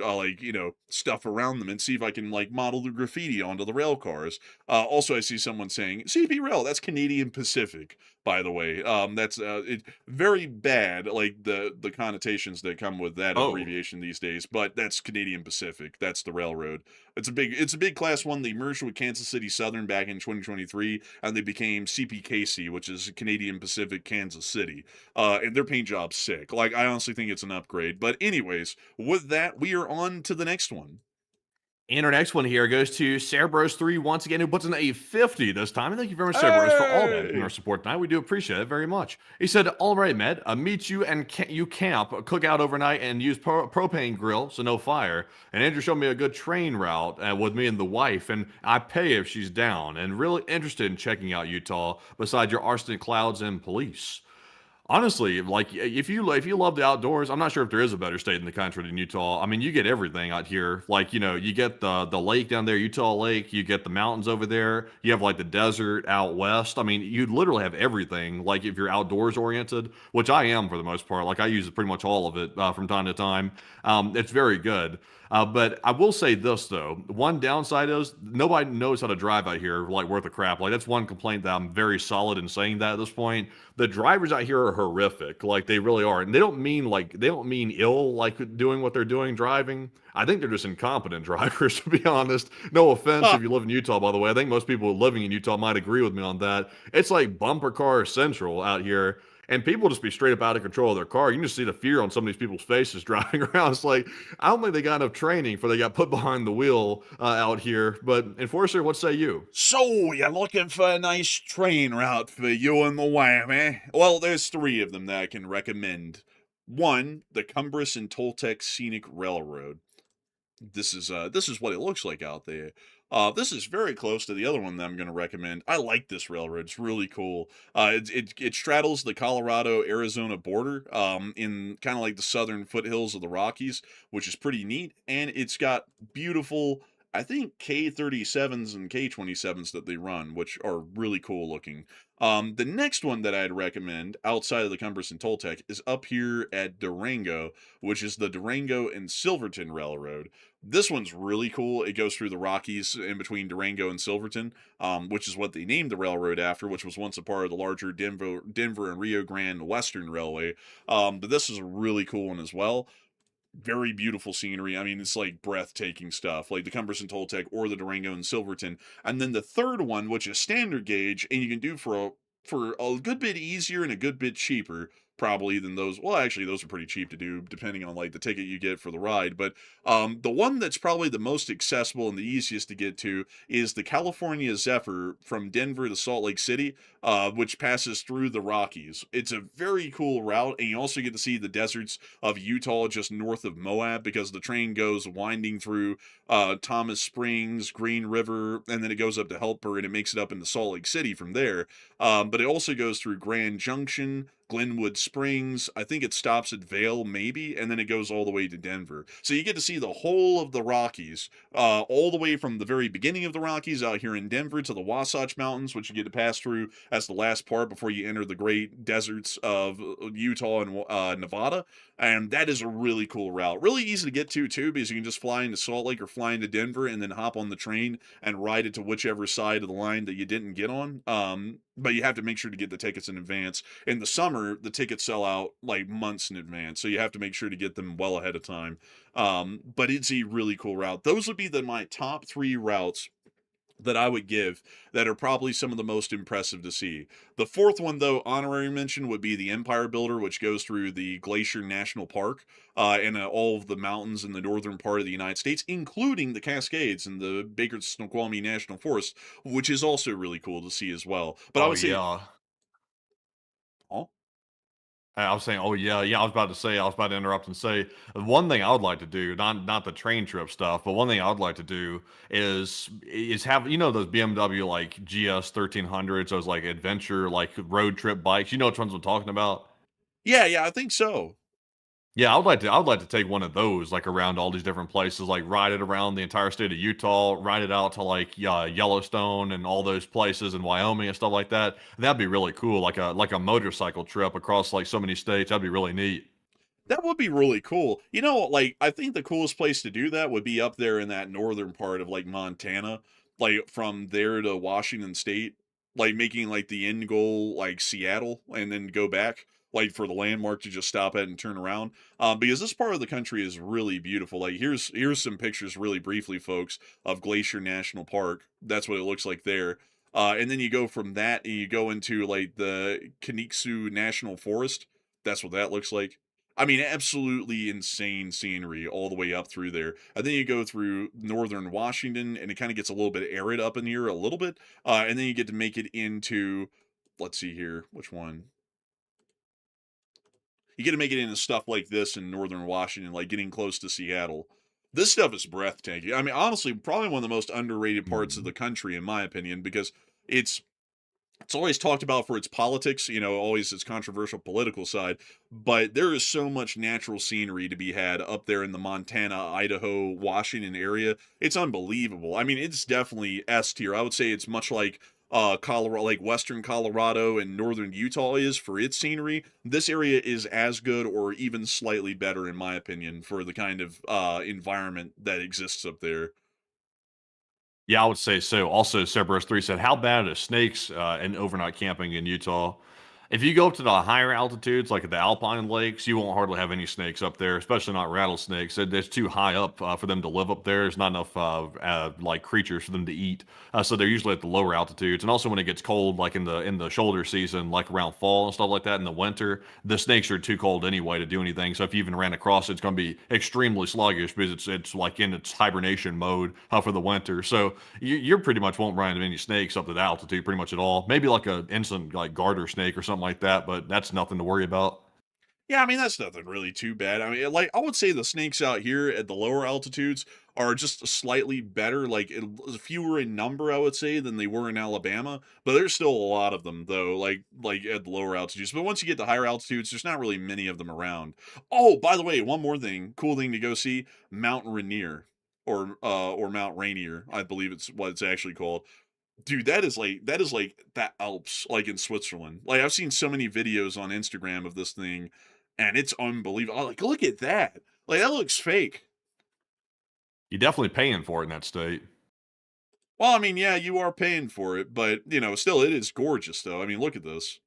stuff around them, and see if I can model the graffiti onto the rail cars. Also, I see someone saying CP Rail. That's Canadian Pacific, by the way. That's very bad, like the connotations that come with that abbreviation these days. But that's Canadian Pacific. That's the railroad. It's a big class one. They merged with Kansas City Southern back in 2023, and they became CPKC, which is Canadian Pacific Kansas City. And their paint job's sick. Like, I honestly think it's an upgrade. But anyways, with that, we are on to the next one. And our next one here goes to Cerberus3 once again, who puts in a 50 this time. And thank you very much, Cerberus, for all that in our support tonight. We do appreciate it very much. He said, all right, Med, meet you and you camp, cook out overnight, and use propane grill, so no fire. And Andrew showed me a good train route with me and the wife, and I pay if she's down. And really interested in checking out Utah besides your arsenic clouds and police. Honestly, like if you love the outdoors, I'm not sure if there is a better state in the country than Utah. I mean, you get everything out here. Like, you get the lake down there, Utah Lake. You get the mountains over there. You have like the desert out west. I mean, you literally have everything. Like if you're outdoors oriented, which I am for the most part. Like I use pretty much all of it from time to time. It's very good. But I will say this though, one downside is nobody knows how to drive out here like worth a crap. Like that's one complaint that I'm very solid in saying that at this point. The drivers out here are horrific. Like they really are. And they don't mean ill like doing what they're doing driving. I think they're just incompetent drivers, to be honest. No offense if you live in Utah, by the way. I think most people living in Utah might agree with me on that. It's like bumper car central out here. And people just be straight up out of control of their car. You can just see the fear on some of these people's faces driving around. It's like, I don't think they got enough training for they got put behind the wheel out here. But Enforcer, what say you? So, you're looking for a nice train route for you and the wife, eh? Well, there's 3 of them that I can recommend. 1, the Cumbrous and Toltec Scenic Railroad. This is what it looks like out there. This is very close to the other one that I'm going to recommend. I like this railroad. It's really cool. It straddles the Colorado-Arizona border in kind of like the southern foothills of the Rockies, which is pretty neat. And it's got beautiful, I think, K-37s and K-27s that they run, which are really cool looking. The next one that I'd recommend outside of the Cumbrous and Toltec is up here at Durango, which is the Durango and Silverton Railroad. This one's really cool. It goes through the Rockies in between Durango and Silverton, which is what they named the railroad after, which was once a part of the larger Denver and Rio Grande Western Railway. But this is a really cool one as well. Very beautiful scenery. I mean, it's like breathtaking stuff, like the Cumbrous and Toltec or the Durango and Silverton. And then the third one, which is standard gauge, and you can do for a good bit easier and a good bit cheaper, probably than those. Well, actually, those are pretty cheap to do, depending on like the ticket you get for the ride. But the one that's probably the most accessible and the easiest to get to is the California Zephyr from Denver to Salt Lake City, which passes through the Rockies. It's a very cool route, and you also get to see the deserts of Utah just north of Moab, because the train goes winding through Thomas Springs, Green River, and then it goes up to Helper, and it makes it up into Salt Lake City from there. But it also goes through Grand Junction, Glenwood Springs. I think it stops at Vail, maybe, and then it goes all the way to Denver. So you get to see the whole of the Rockies, all the way from the very beginning of the Rockies out here in Denver to the Wasatch Mountains, which you get to pass through as the last part before you enter the great deserts of Utah and Nevada. And that is a really cool route. Really easy to get to, too, because you can just fly into Salt Lake or fly into Denver and then hop on the train and ride it to whichever side of the line that you didn't get on. But you have to make sure to get the tickets in advance. In the summer, the tickets sell out like months in advance, so you have to make sure to get them well ahead of time. But it's a really cool route. Those would be my top 3 routes that I would give that are probably some of the most impressive to see. The 4th one, though, honorary mention, would be the Empire Builder, which goes through the Glacier National Park and all of the mountains in the northern part of the United States, including the Cascades and the Baker Snoqualmie National Forest, which is also really cool to see as well. But I would say, yeah. oh, I was saying, oh yeah. I was about to interrupt and say one thing I would like to do, not the train trip stuff, but one thing I would like to do is have those BMW like GS 1300s, those like adventure like road trip bikes. You know which ones I'm talking about? yeah, I think so. Yeah, I would like to take one of those like around all these different places, like ride it around the entire state of Utah, ride it out to like Yellowstone and all those places in Wyoming and stuff like that. That'd be really cool, like a motorcycle trip across like so many states. That'd be really neat. That would be really cool. Like, I think the coolest place to do that would be up there in that northern part of, like, Montana. Like, from there to Washington State. Like, making, like, the end goal, like, Seattle, and then go back, like, for the landmark to just stop at and turn around. Because this part of the country is really beautiful. Like, here's some pictures really briefly, folks, of Glacier National Park. That's what it looks like there. And then you go from that and you go into, like, the Kaniksu National Forest. That's what that looks like. I mean, absolutely insane scenery all the way up through there. And then you go through northern Washington, and it kind of gets a little bit arid up in here a little bit. And then you get to make it into, let's see here, which one? You get to make it into stuff like this in northern Washington, like getting close to Seattle. This stuff is breathtaking. I mean, honestly, probably one of the most underrated parts of the country, in my opinion, because it's always talked about for its politics, always its controversial political side, but there is so much natural scenery to be had up there in the Montana, Idaho, Washington area. It's unbelievable. I mean, it's definitely S tier. I would say it's much like Colorado, like western Colorado and northern Utah is for its scenery. This area is as good or even slightly better, in my opinion, for the kind of environment that exists up there. Yeah, I would say so. Also, Cerberus 3 said, how bad are snakes and overnight camping in Utah? If you go up to the higher altitudes, like at the alpine lakes, you won't hardly have any snakes up there, especially not rattlesnakes. It's too high up for them to live up there. There's not enough like creatures for them to eat, so they're usually at the lower altitudes. And also when it gets cold, like in the shoulder season, like around fall and stuff like that, in the winter, the snakes are too cold anyway to do anything. So if you even ran across it, it's going to be extremely sluggish because it's like in its hibernation mode for the winter. So you pretty much won't run into any snakes up to the altitude, pretty much at all. Maybe like a instant like garter snake or something like that, but that's nothing to worry about. Yeah, I mean, that's nothing really too bad. I mean, like, I would say the snakes out here at the lower altitudes are just slightly better, like, fewer in number, I would say, than they were in Alabama. But there's still a lot of them, though, like at the lower altitudes. But once you get to higher altitudes, there's not really many of them around. Oh, by the way, one more thing, cool thing to go see, Mount Rainier. Or Mount Rainier, I believe it's what it's actually called. Dude, that is like that Alps, like in Switzerland. Like I've seen so many videos on Instagram of this thing, and it's unbelievable. Like, look at that. Like that looks fake. You're definitely paying for it in that state. Well, I mean, yeah, you are paying for it, but still it is gorgeous though. I mean, look at this.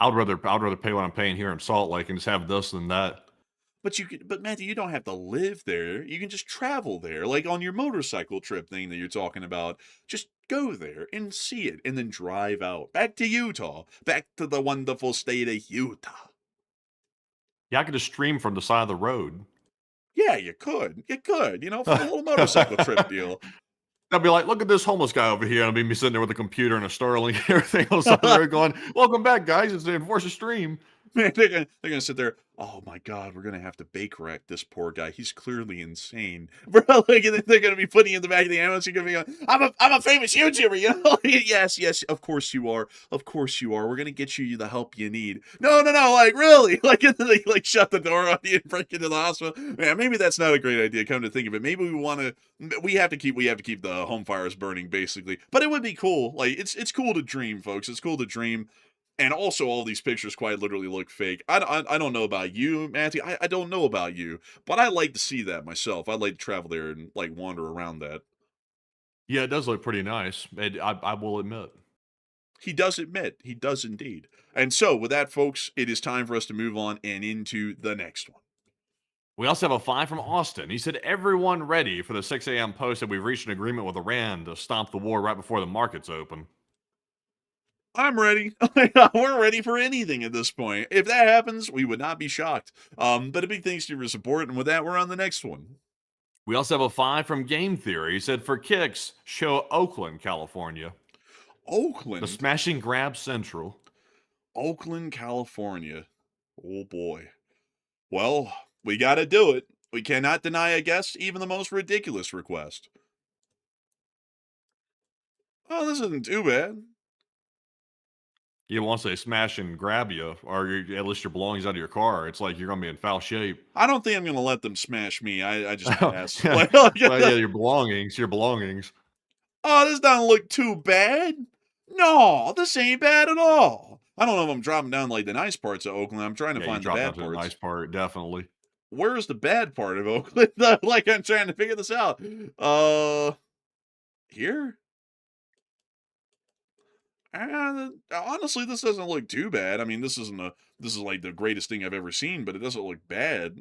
I'd rather pay what I'm paying here in Salt Lake and just have this than that. But Matthew, you don't have to live there. You can just travel there, like on your motorcycle trip thing that you're talking about. Just go there and see it, and then drive out back to Utah, back to the wonderful state of Utah. Yeah, I could just stream from the side of the road. Yeah, you could, for a little motorcycle trip deal. I'd be like, look at this homeless guy over here. And I'd be me sitting there with a computer and a Starlink and everything on the side of the road going, welcome back, guys. It's the Enforcer Stream. Man, they're gonna sit there. Oh my God, we're gonna have to bake wreck this poor guy. He's clearly insane, bro. Like they're gonna be putting you in the back of the ambulance. You're gonna be going, I'm a famous YouTuber, you know? Yes, of course you are. Of course you are. We're gonna get you the help you need. No, like really, like and then they like shut the door on you and break into the hospital. Man, maybe that's not a great idea. Come to think of it, maybe we have to keep the home fires burning, basically. But it would be cool. Like it's cool to dream, folks. It's cool to dream. And also, all these pictures quite literally look fake. I don't know about you, Matthew. I don't know about you, but I like to see that myself. I'd like to travel there and like wander around that. Yeah, it does look pretty nice. I will admit. He does admit. He does indeed. And so, with that, folks, it is time for us to move on and into the next one. We also have a 5 from Austin. He said, everyone ready for the 6 a.m. post that we've reached an agreement with Iran to stop the war right before the markets open. I'm ready. We're ready for anything at this point. If that happens, we would not be shocked. But a big thanks to your support. And with that, we're on the next one. We also have a 5 from Game Theory. He said, for kicks, show Oakland, California. Oakland? The smashing grab central. Oakland, California. Oh, boy. Well, we got to do it. We cannot deny a guest even the most ridiculous request. Oh, this isn't too bad. You want to say smash and grab you, or at least your belongings out of your car. It's like you're going to be in foul shape. I don't think I'm going to let them smash me. I just pass. Well, yeah, your belongings. Oh, this doesn't look too bad. No, this ain't bad at all. I don't know if I'm dropping down like the nice parts of Oakland. I'm trying to find the bad parts. The nice part, definitely. Where's the bad part of Oakland? Like I'm trying to figure this out. Here? Honestly, this doesn't look too bad. I mean, this is like the greatest thing I've ever seen, but it doesn't look bad,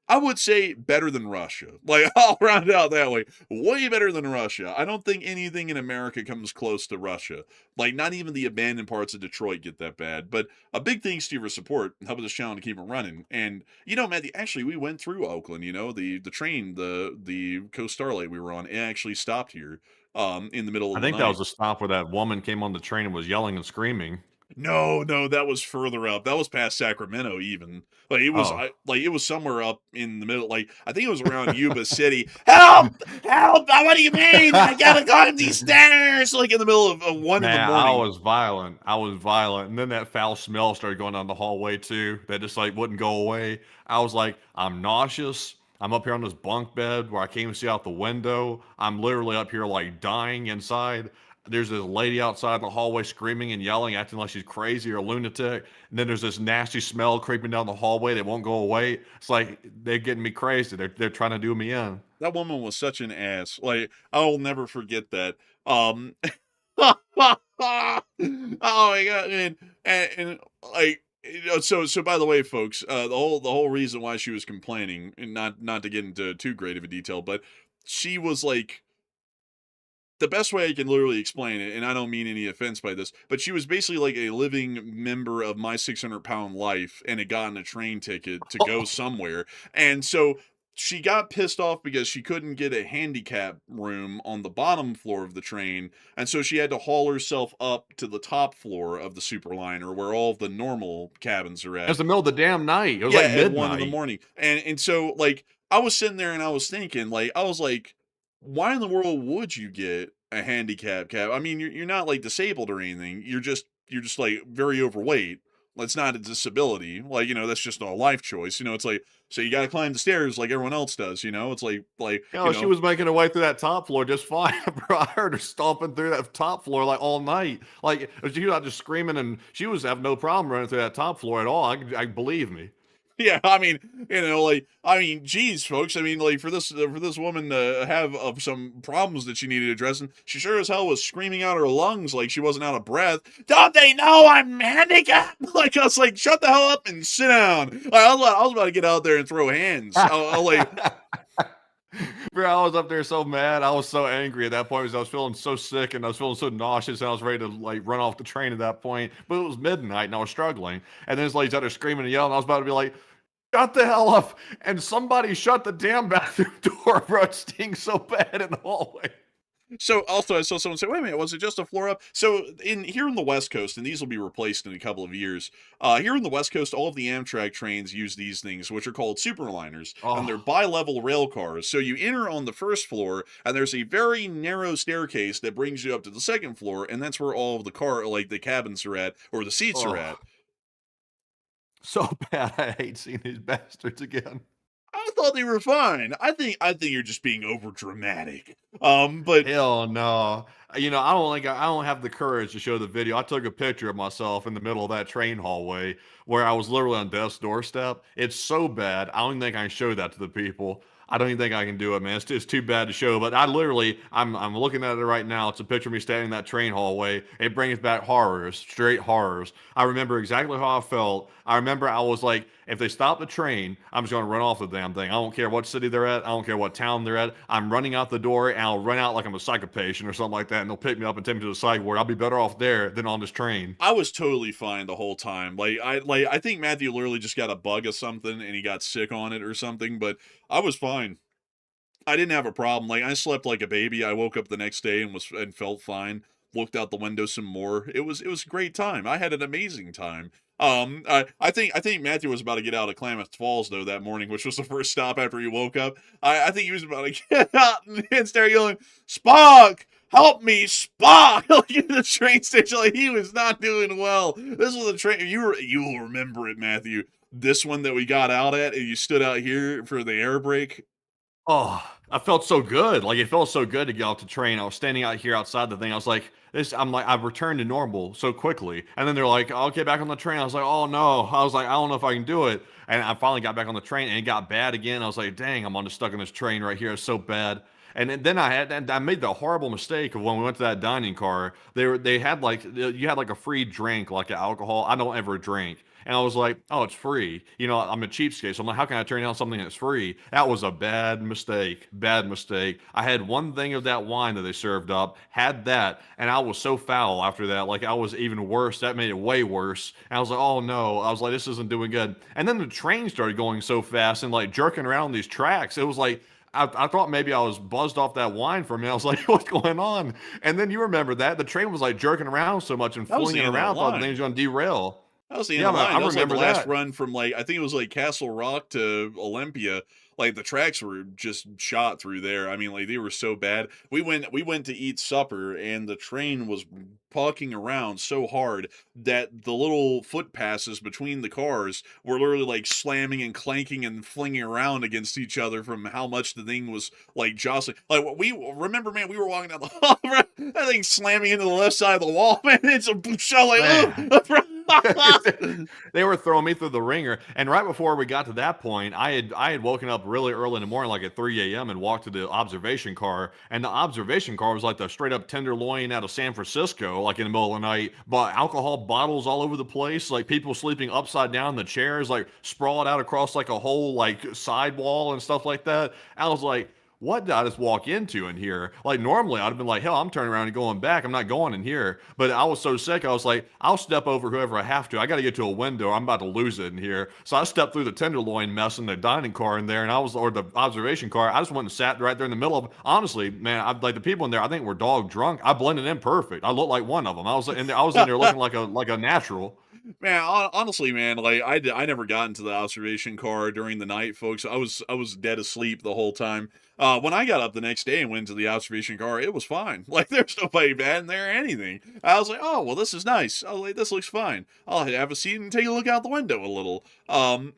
I would say better than Russia. Like, I'll round it out that way. Way better than Russia. I don't think anything in America comes close to Russia. Like, not even the abandoned parts of Detroit get that bad. But a big thanks to your support, helping this channel to keep it running. And, Matthew, actually, we went through Oakland, the train, the Coast Starlight we were on, it actually stopped here. In the middle of the night. I think that was a stop where that woman came on the train and was yelling and screaming. No, that was further up. That was past Sacramento, even. Like it was, it was somewhere up in the middle. Like I think it was around Yuba City. Help! What do you mean? I gotta climb these stairs. Like in the middle of 1 in the morning. I was violent, and then that foul smell started going down the hallway too. That just like wouldn't go away. I was like, I'm nauseous. I'm up here on this bunk bed where I can't even see out the window. I'm literally up here like dying inside. There's this lady outside the hallway screaming and yelling, acting like she's crazy or a lunatic. And then there's this nasty smell creeping down the hallway that won't go away. It's like they're getting me crazy. They're trying to do me in. That woman was such an ass. Like I'll never forget that. Oh my god, and like so by the way, folks, the whole reason why she was complaining, and not to get into too great of a detail, but she was like, the best way I can literally explain it, and I don't mean any offense by this, but she was basically like a living member of my 600-pound life and had gotten a train ticket to go somewhere. And so she got pissed off because she couldn't get a handicap room on the bottom floor of the train. And so she had to haul herself up to the top floor of the Superliner where all of the normal cabins are at. It's the middle of the damn night. It was Yeah, like at 1 in the midnight. morning. And so, like, I was sitting there and I was thinking, like, I was like, why in the world would you get a handicap cab? I mean, you're not like disabled or anything. You're just like very overweight. That's not a disability. Like, that's just a life choice. It's like, so you got to climb the stairs like everyone else does. It's like She was making her way through that top floor just fine. Bro, I heard her stomping through that top floor like all night. Like she was out just screaming, and she was having no problem running through that top floor at all. I believe me. Yeah, I mean, geez, folks. I mean, like for this woman to have some problems that she needed addressing, she sure as hell was screaming out her lungs like she wasn't out of breath. Don't they know I'm handicapped? Like I was like, shut the hell up and sit down. Like, I was about to get out there and throw hands. Bro, I was up there so mad. I was so angry at that point because I was feeling so sick and I was feeling so nauseous and I was ready to like run off the train at that point. But it was midnight and I was struggling. And then this lady's out there screaming and yelling. I was about to be like, shut the hell up. And somebody shut the damn bathroom door, bro. It stinks so bad in the hallway. So also I saw someone say, wait a minute, was it just a floor up? So here in the West Coast, and these will be replaced in a couple of years, here in the West Coast, all of the Amtrak trains use these things, which are called superliners, and they're bi-level rail cars. So you enter on the first floor, and there's a very narrow staircase that brings you up to the second floor, and that's where all of the cabins are at, or the seats are at. So bad. I hate seeing these bastards again. I thought they were fine. I think you're just being over dramatic. But hell no. I don't have the courage to show the video. I took a picture of myself in the middle of that train hallway where I was literally on death's doorstep. It's so bad. I don't even think I can show that to the people. I don't even think I can do it, man. It's too bad to show. But I'm looking at it right now. It's a picture of me standing in that train hallway. It brings back horrors, straight horrors. I remember exactly how I felt. I remember I was like, if they stop the train, I'm just going to run off the damn thing. I don't care what city they're at. I don't care what town they're at. I'm running out the door, and I'll run out like I'm a psycho patient or something like that, and they'll pick me up and take me to the psych ward. I'll be better off there than on this train. I was totally fine the whole time. I think Matthew literally just got a bug of something, and he got sick on it or something, but I was fine. I didn't have a problem. Like, I slept like a baby. I woke up the next day and felt fine. Looked out the window some more. It was a great time. I had an amazing time. I think Matthew was about to get out of Klamath Falls though that morning, which was the first stop after he woke up. I think he was about to get out and start yelling, "Spock! Help me, Spock!" Like in the train station. Like he was not doing well. This was a train. You will remember it, Matthew. This one that we got out at, and you stood out here for the air brake. Oh, I felt so good. Like it felt so good to get off the train. I was standing out here outside the thing. I was like, I've returned to normal so quickly. And then they're like, "Oh, okay, back on the train." I was like, "Oh no." I was like, "I don't know if I can do it." And I finally got back on the train and it got bad again. I was like, "Dang, I'm stuck in this train right here. It's so bad." And then I made the horrible mistake of when we went to that dining car. They had like, you had like a free drink, like alcohol. I don't ever drink. And I was like, "Oh, it's free." I'm a cheapskate. So I'm like, how can I turn down something that's free? That was a bad mistake. Bad mistake. I had one thing of that wine that they served up, had that, and I was so foul after that. Like, I was even worse. That made it way worse. And I was like, oh no. I was like, this isn't doing good. And then the train started going so fast and like jerking around these tracks. It was like, I thought maybe I was buzzed off that wine for a minute. I was like, what's going on? And then you remember that. The train was like jerking around so much and flinging around. I thought the thing was going to derail. That was the end of the line. I that was like the remember last that. run from I think it was like Castle Rock to Olympia. Like the tracks were just shot through there. I mean, like they were so bad. We went to eat supper, and the train was pucking around so hard that the little foot passes between the cars were literally like slamming and clanking and flinging around against each other from how much the thing was like jostling. Like we remember, man, we were walking down the hall, that thing slamming into the left side of the wall, man. It's a shell like, They were throwing me through the ringer. And right before we got to that point, I had woken up really early in the morning, like at 3 a.m., and walked to the observation car. And the observation car was like the straight up tenderloin out of San Francisco, like in the middle of the night. But alcohol bottles all over the place, like people sleeping upside down in the chairs, like sprawled out across like a whole like sidewall and stuff like that. I was like, what did I just walk into in here? Like normally I'd have been like, hell, I'm turning around and going back. I'm not going in here. But I was so sick, I was like, I'll step over whoever I have to. I got to get to a window. I'm about to lose it in here. So I stepped through the tenderloin mess in the dining car in there, and or the observation car. I just went and sat right there in the middle of. Honestly, man, like the people in there, I think were dog drunk. I blended in perfect. I looked like one of them. I was in there. I was in there looking like a natural. Man, honestly, man, like I never got into the observation car during the night, folks. I was dead asleep the whole time. When I got up the next day and went to the observation car, it was fine. Like there's nobody bad in there or anything. I was like, oh well, this is nice. I was like, this looks fine. I'll have a seat and take a look out the window a little. And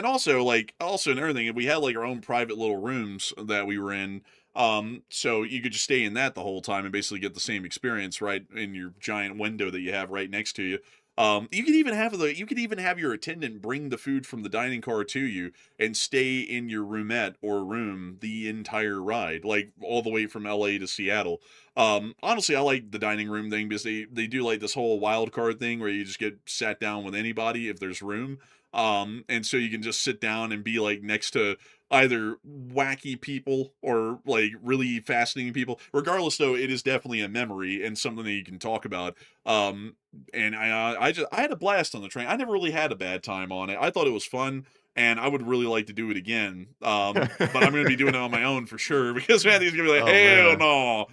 also another thing, we had like our own private little rooms that we were in. So you could just stay in that the whole time and basically get the same experience right in your giant window that you have right next to you. You could even have your attendant bring the food from the dining car to you and stay in your roomette or room the entire ride, like all the way from LA to Seattle. Honestly, I like the dining room thing because they do like this whole wild card thing where you just get sat down with anybody if there's room. And so you can just sit down and be like next to either wacky people or like really fascinating people. Regardless, though, it is definitely a memory and something that you can talk about. And I had a blast on the train. I never really had a bad time on it. I thought it was fun, and I would really like to do it again. But I'm going to be doing it on my own for sure because Matthew's going to be like, Oh, hell man. no.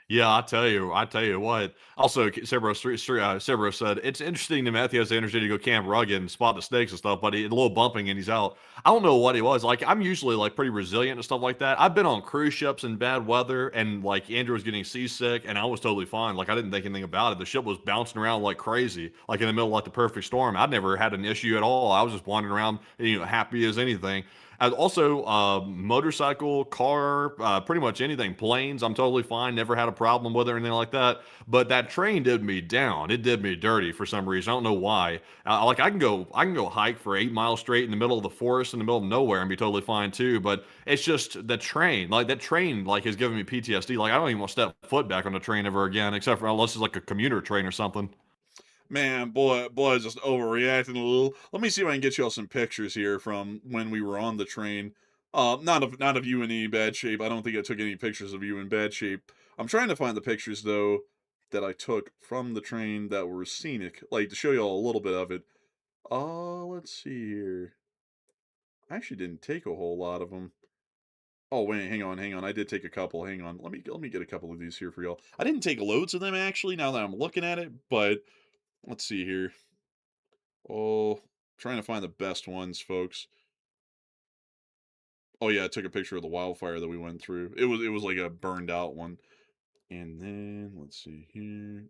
Yeah, I tell you what. Also, Cerberus said it's interesting that Matthew has the energy to go camp rugged and spot the snakes and stuff, but a little bumping and he's out. I don't know what he was. Like, I'm usually like pretty resilient and stuff like that. I've been on cruise ships in bad weather, and like Andrew was getting seasick, and I was totally fine. Like, I didn't think anything about it. The ship was bouncing around like crazy, like in the middle of like the perfect storm. I'd never had an issue at all. I was just wandering around, happy as anything. Also, motorcycle, car, pretty much anything. Planes, I'm totally fine. Never had a problem with it or anything like that. But that train did me down. It did me dirty for some reason. I don't know why. Like I can go hike for 8 miles straight in the middle of the forest in the middle of nowhere and be totally fine too. But it's just the train. Like that train, like has given me PTSD. Like I don't even want to step foot back on the train ever again, except for unless it's like a commuter train or something. Man, boy, just overreacting a little. Let me see if I can get y'all some pictures here from when we were on the train. Not of you in any bad shape. I don't think I took any pictures of you in bad shape. I'm trying to find the pictures though that I took from the train that were scenic, like to show y'all a little bit of it. Let's see here. I actually didn't take a whole lot of them. Oh wait, hang on. I did take a couple. Hang on. Let me get a couple of these here for y'all. I didn't take loads of them actually. Now that I'm looking at it, but. Let's see here. Oh, trying to find the best ones, folks. Oh yeah, I took a picture of the wildfire that we went through. It was like a burned out one. And then let's see here.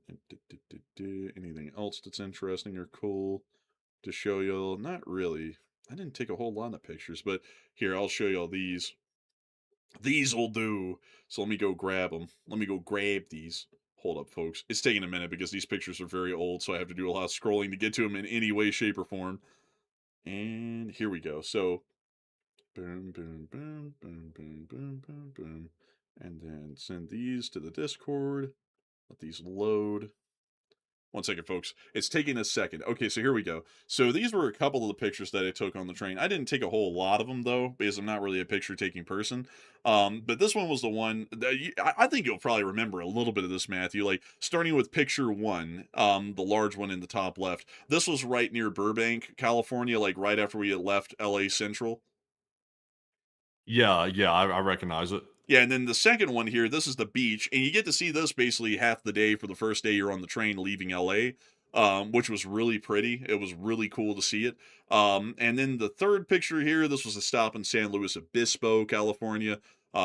Anything else that's interesting or cool to show y'all? Not really. I didn't take a whole lot of pictures, but here I'll show y'all these. These will do. So let me go grab them. Let me go grab these. Hold up, folks. It's taking a minute because these pictures are very old, so I have to do a lot of scrolling to get to them in any way, shape, or form. And here we go. So, boom, boom, boom, boom, boom, boom, boom, boom. And then send these to the Discord. Let these load. One second, folks. It's taking a second. Okay, so here we go. So these were a couple of the pictures that I took on the train. I didn't take a whole lot of them, though, because I'm not really a picture-taking person. But this one was the one that I think you'll probably remember a little bit of this, Matthew. Like, starting with picture one, the large one in the top left. This was right near Burbank, California, like right after we had left LA Central. Yeah, I recognize it. Yeah, and then the second one here, this is the beach, and you get to see this basically half the day for the first day you're on the train leaving LA, which was really pretty. It was really cool to see it. And then the third picture here, this was a stop in San Luis Obispo, California,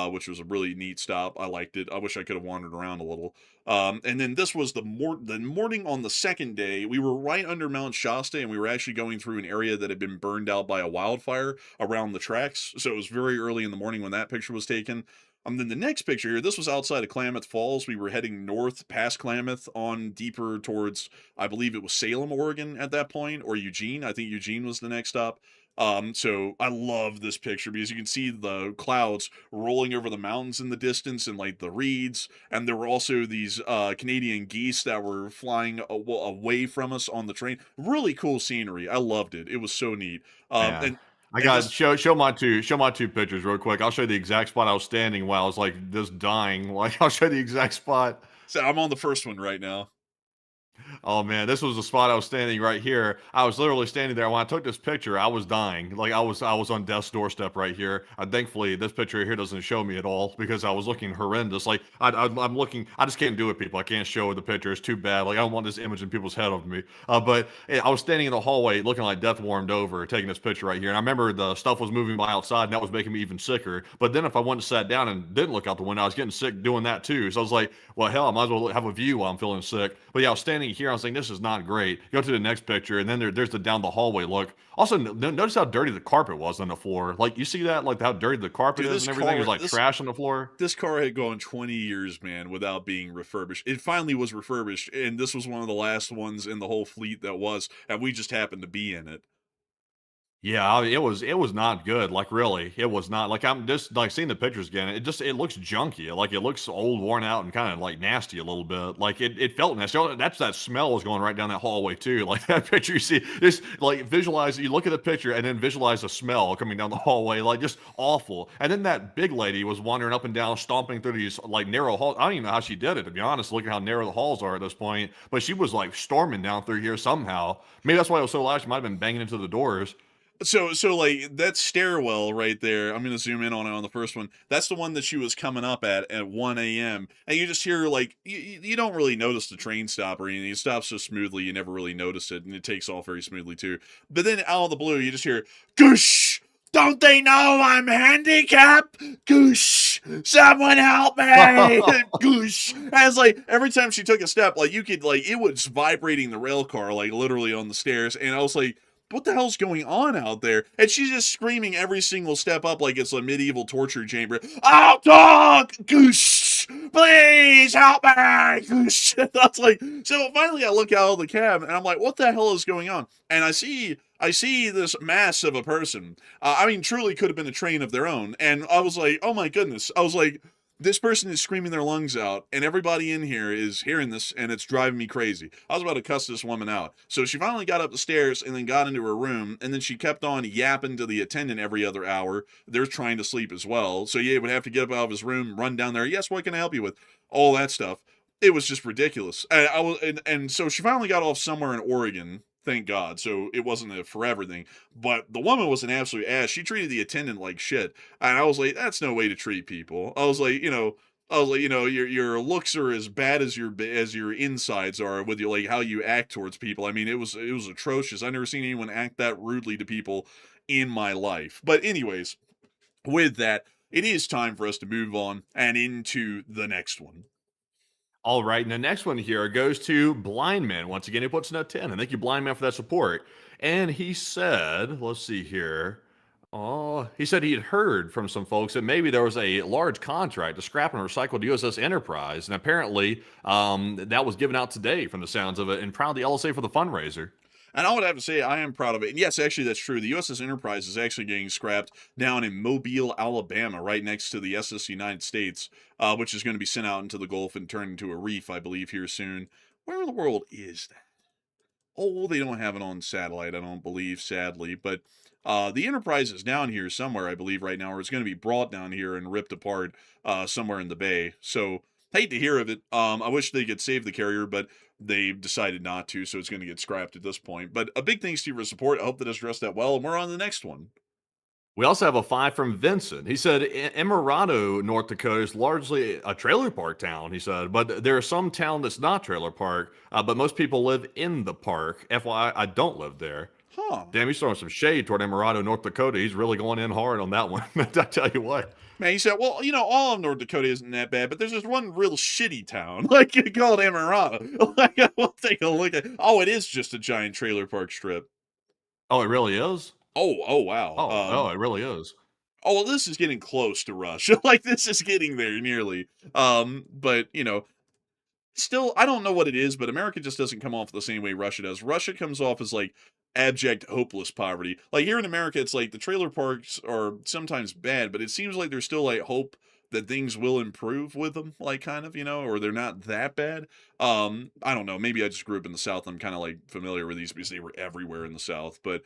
which was a really neat stop. I liked it. I wish I could have wandered around a little. And then this was the morning on the second day. We were right under Mount Shasta, and we were actually going through an area that had been burned out by a wildfire around the tracks. So it was very early in the morning when that picture was taken. Then the next picture here, this was outside of Klamath Falls. We were heading north past Klamath on deeper towards, I believe it was Salem, Oregon at that point, or Eugene. I think Eugene was the next stop. So I love this picture because you can see the clouds rolling over the mountains in the distance and like the reeds. And there were also these Canadian geese that were flying away from us on the train. Really cool scenery. I loved it. It was so neat. Man. I And got this, show my two pictures real quick. I'll show you the exact spot I was standing while I was like just dying. Like I'll show you the exact spot. so I'm on the first one right now. Oh man, this was the spot I was standing right here. I was literally standing there when I took this picture. I was dying, like I was on death's doorstep right here. Thankfully, this picture here doesn't show me at all because I was looking horrendous. Like I'm looking, I just can't do it, people. I can't show the picture. It's too bad. Like I don't want this image in people's head of me. But I was standing in the hallway, looking like death warmed over, taking this picture right here. And I remember the stuff was moving by outside, and that was making me even sicker. But then if I went and sat down and didn't look out the window, I was getting sick doing that too. So I was like, well, hell, I might as well have a view while I'm feeling sick. But yeah, I was standing here. I was like, this is not great. Go to the next picture, and then there's the down the hallway look. Also, notice how dirty the carpet was on the floor. Like, you see that? Like, how dirty the carpet Dude, is and everything? There's like trash on the floor. This car had gone 20 years, man, without being refurbished. It finally was refurbished, and this was one of the last ones in the whole fleet that was, and we just happened to be in it. Yeah, I mean, it was not good. Like really, it was not. Like I'm just like seeing the pictures again. It looks junky. Like it looks old, worn out, and kind of like nasty a little bit. Like it felt nasty. Oh, that's that smell was going right down that hallway too. Like that picture you see, just like visualize. You look at the picture and then visualize the smell coming down the hallway. Like just awful. And then that big lady was wandering up and down, stomping through these like narrow halls. I don't even know how she did it, to be honest. Looking how narrow the halls are at this point, but she was like storming down through here somehow. Maybe that's why it was so loud. She might have been banging into the doors. So like that stairwell right there, I'm gonna zoom in on it on the first one. That's the one that she was coming up at 1 a.m. And you just hear like you don't really notice the train stop or anything. It stops so smoothly you never really notice it, and it takes off very smoothly too. But then out of the blue, you just hear goosh. Don't they know I'm handicapped? Goosh! Someone help me! Goosh! And it's like every time she took a step, like you could like it was vibrating the rail car like literally on the stairs, and I was like, what the hell's going on out there? And she's just screaming every single step up like it's a medieval torture chamber. I'll talk! Goosh! Please help me! Goosh! That's like, so finally I look out of the cab and I'm like, what the hell is going on? And I see this mass of a person. I mean, truly could have been a train of their own. And I was like, oh my goodness. I was like, this person is screaming their lungs out, and everybody in here is hearing this, and it's driving me crazy. I was about to cuss this woman out. So she finally got up the stairs and then got into her room, and then she kept on yapping to the attendant every other hour. They're trying to sleep as well. So yeah, would have to get up out of his room, run down there. Yes, what can I help you with? All that stuff. It was just ridiculous. And so she finally got off somewhere in Oregon. Thank God. So it wasn't a forever thing. But the woman was an absolute ass. She treated the attendant like shit. And I was like, that's no way to treat people. I was like, your looks are as bad as your insides are with your like how you act towards people. I mean, it was atrocious. I've never seen anyone act that rudely to people in my life. But anyways, with that, it is time for us to move on and into the next one. All right, and the next one here goes to Blind Man. Once again, he puts in a 10. And thank you, Blind Man, for that support. And he said, let's see here. Oh, he said he had heard from some folks that maybe there was a large contract to scrap and recycle the USS Enterprise. And apparently that was given out today from the sounds of it, and proud the LSA for the fundraiser. And I would have to say I am proud of it. And yes, actually, that's true. The USS Enterprise is actually getting scrapped down in Mobile, Alabama, right next to the SS United States, which is going to be sent out into the Gulf and turned into a reef, I believe, here soon. Where in the world is that? Oh, they don't have it on satellite, I don't believe, sadly. But the Enterprise is down here somewhere, I believe, right now, or it's going to be brought down here and ripped apart somewhere in the bay. So, hate to hear of it. I wish they could save the carrier, but they decided not to, so it's going to get scrapped at this point. But a big thanks to you for support. I hope that has addressed that well, and we're on the next one. We also have a 5 from Vincent. He said, Emirado, North Dakota is largely a trailer park town, he said, but there is some town that's not trailer park, but most people live in the park. FYI, I don't live there. Huh. Damn, he's throwing some shade toward Emirado, North Dakota. He's really going in hard on that one. I tell you what. Man, he said, well, all of North Dakota isn't that bad, but there's this one real shitty town, like you call it Emirado. Like, we'll take a look at. Oh, it is just a giant trailer park strip. Oh, it really is? Oh, wow. Oh, it really is. Oh, well, this is getting close to Russia. Like, this is getting there nearly. But, still, I don't know what it is, but America just doesn't come off the same way Russia does. Russia comes off as, like, abject, hopeless poverty. Like, here in America, it's like the trailer parks are sometimes bad, but it seems like there's still, like, hope that things will improve with them, like, kind of, or they're not that bad. I don't know. Maybe I just grew up in the South. I'm kind of, like, familiar with these because they were everywhere in the South. But,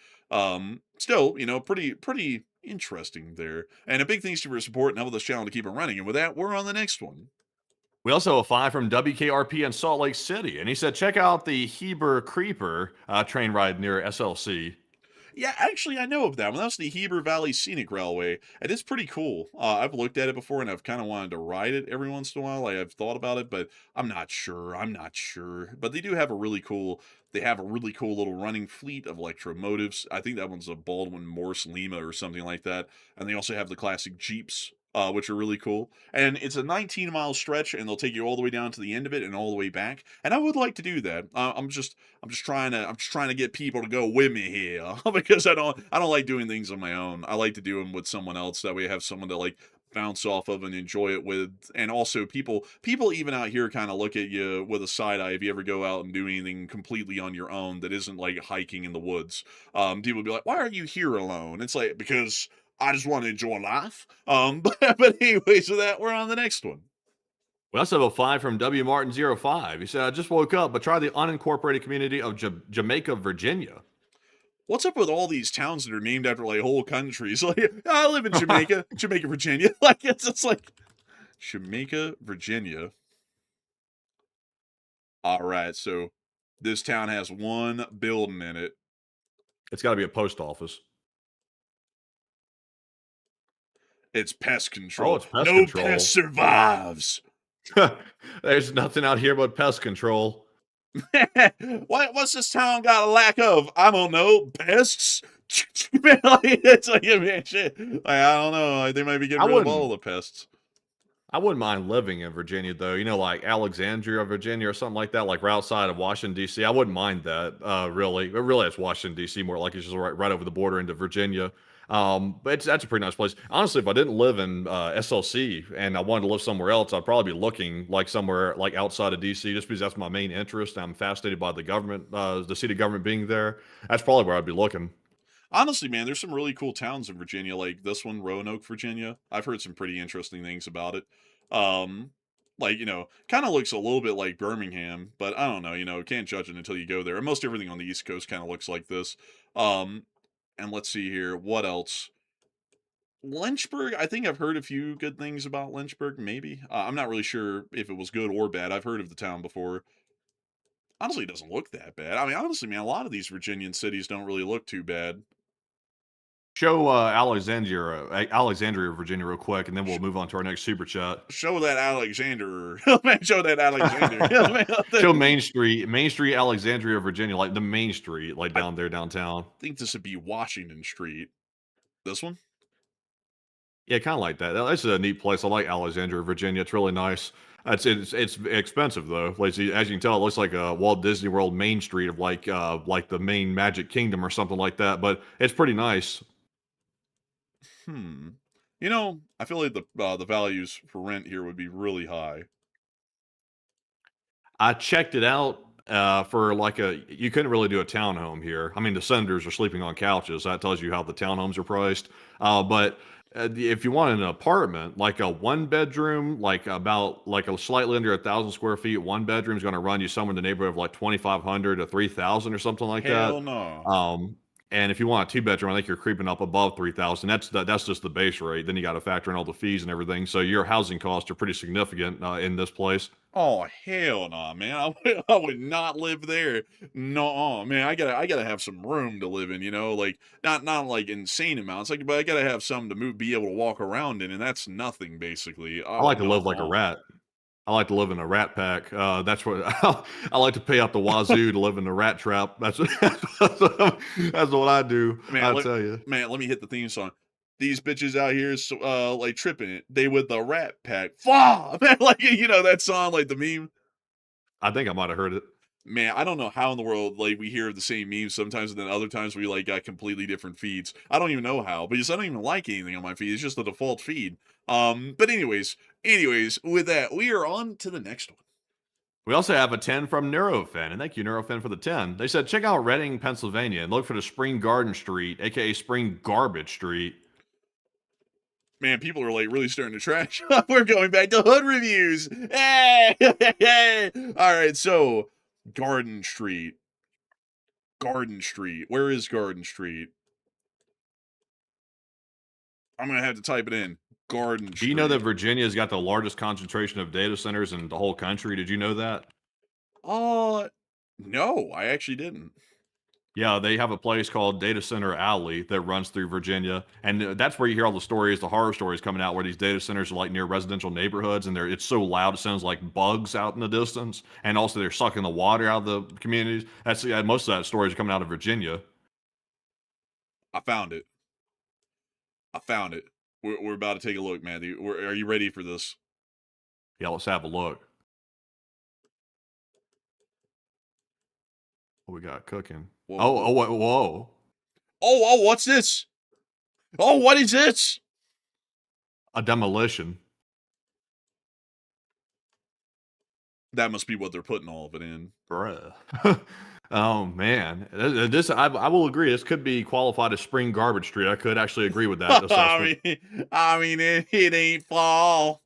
still, pretty interesting there. And a big thanks to your support and help this channel to keep it running. And with that, we're on the next one. We also have a 5 from WKRP in Salt Lake City, and he said, check out the Heber Creeper train ride near SLC. Yeah, actually, I know of that one. That's the Heber Valley Scenic Railway, and it's pretty cool. I've looked at it before, and I've kind of wanted to ride it every once in a while. Like, I've thought about it, but I'm not sure. But they do have a really cool. They have a really cool little running fleet of electromotives. I think that one's a Baldwin Morse Lima or something like that. And they also have the classic Jeeps, which are really cool. And it's a 19-mile stretch, and they'll take you all the way down to the end of it and all the way back. And I would like to do that. I'm just trying to get people to go with me here because I don't like doing things on my own. I like to do them with someone else. That way, I have someone to like bounce off of and enjoy it with. And also, people even out here kind of look at you with a side eye if you ever go out and do anything completely on your own that isn't like hiking in the woods. People be like, "Why are you here alone?" It's like, because I just want to enjoy life. But anyway, so that we're on the next one. We also have a 5 from W Martin 05. He said, I just woke up, but try the unincorporated community of Jamaica, Virginia. What's up with all these towns that are named after like whole countries? Like, I live in Jamaica, Jamaica, Virginia. Like, it's like Jamaica, Virginia. All right, so this town has one building in it. It's got to be a post office. It's pest control. Oh, it's pest no control. pest survives. There's nothing out here but pest control. What's this town got a lack of? I don't know. Pests? It's like, man, shit. Like, I don't know. Like, they might be getting rid of all the pests. I wouldn't mind living in Virginia, though. Like Alexandria, Virginia, or something like that, like right outside of Washington, D.C. I wouldn't mind that, really. But really, it's Washington, D.C. more like it's just right over the border into Virginia. But that's a pretty nice place. Honestly, if I didn't live in SLC and I wanted to live somewhere else, I'd probably be looking like somewhere like outside of DC, just because that's my main interest. I'm fascinated by the government, the seat of government being there. That's probably where I'd be looking. Honestly, man, there's some really cool towns in Virginia, like this one, Roanoke, Virginia. I've heard some pretty interesting things about it. Like, kind of looks a little bit like Birmingham, but I don't know, can't judge it until you go there. And most everything on the East Coast kind of looks like this. And let's see here, what else? Lynchburg, I think I've heard a few good things about Lynchburg, maybe. I'm not really sure if it was good or bad. I've heard of the town before. Honestly, it doesn't look that bad. I mean, honestly, man, a lot of these Virginian cities don't really look too bad. Show Alexandria, Virginia, real quick, and then we'll move on to our next super chat. Show that Alexander. Man, show that Alexander. Show Main Street, Alexandria, Virginia, like the main street, like down there downtown. I think this would be Washington Street. This one? Yeah, kind of like that. That's a neat place. I like Alexandria, Virginia. It's really nice. It's expensive though. Like, as you can tell, it looks like a Walt Disney World Main Street of like the main Magic Kingdom or something like that. But it's pretty nice. I feel like the values for rent here would be really high. I checked it out for you couldn't really do a townhome here. I mean, the senators are sleeping on couches. That tells you how the townhomes are priced. But if you want an apartment, like a one bedroom, like about like a slightly under 1,000 square feet, one bedroom is going to run you somewhere in the neighborhood of like 2,500 to 3,000 or something like that. Hell no. And if you want a two bedroom, I think you're creeping up above 3,000. That's just the base rate. Then you got to factor in all the fees and everything. So your housing costs are pretty significant in this place. Oh hell no, man! I would not live there. No, man, I gotta have some room to live in. Like not like insane amounts. Like, but I gotta have something to be able to walk around in, and that's nothing basically. I like to live like a rat. I like to live in a rat pack. That's what I like to pay out the wazoo to live in the rat trap. That's what I do. Man, I'll tell you. Man, let me hit the theme song. These bitches out here, like tripping it. They with the rat pack. Fuck, man, like that song, like the meme. I think I might have heard it. Man, I don't know how in the world like we hear the same memes sometimes, and then other times we like got completely different feeds. I don't even know how because I don't even like anything on my feed. It's just the default feed. But anyways, with that, we are on to the next one. We also have a 10 from Neurofin, and thank you, Neurofin, for the 10. They said, check out Reading, Pennsylvania, and look for the Spring Garden Street, aka Spring Garbage Street. Man, people are like really starting to trash. We're going back to hood reviews. Hey! All right, so Garden Street. Garden Street. Where is Garden Street? I'm gonna have to type it in. Garden Street. Do you know that Virginia's got the largest concentration of data centers in the whole country? Did you know that? No, I actually didn't. Yeah, they have a place called Data Center Alley that runs through Virginia, and that's where you hear all the stories, the horror stories coming out, where these data centers are like near residential neighborhoods, and it's so loud it sounds like bugs out in the distance, and also they're sucking the water out of the communities. That's most of that story is coming out of Virginia. I found it. We're about to take a look, Matthew. Are you ready for this? Yeah, let's have a look. What we got cooking? Whoa. Whoa. Oh, what's this? Oh, what is this? A demolition. That must be what they're putting all of it in. Bruh. Oh, man. This I will agree. This could be qualified as Spring Garbage Street. I could actually agree with that assessment. I mean, it ain't fall.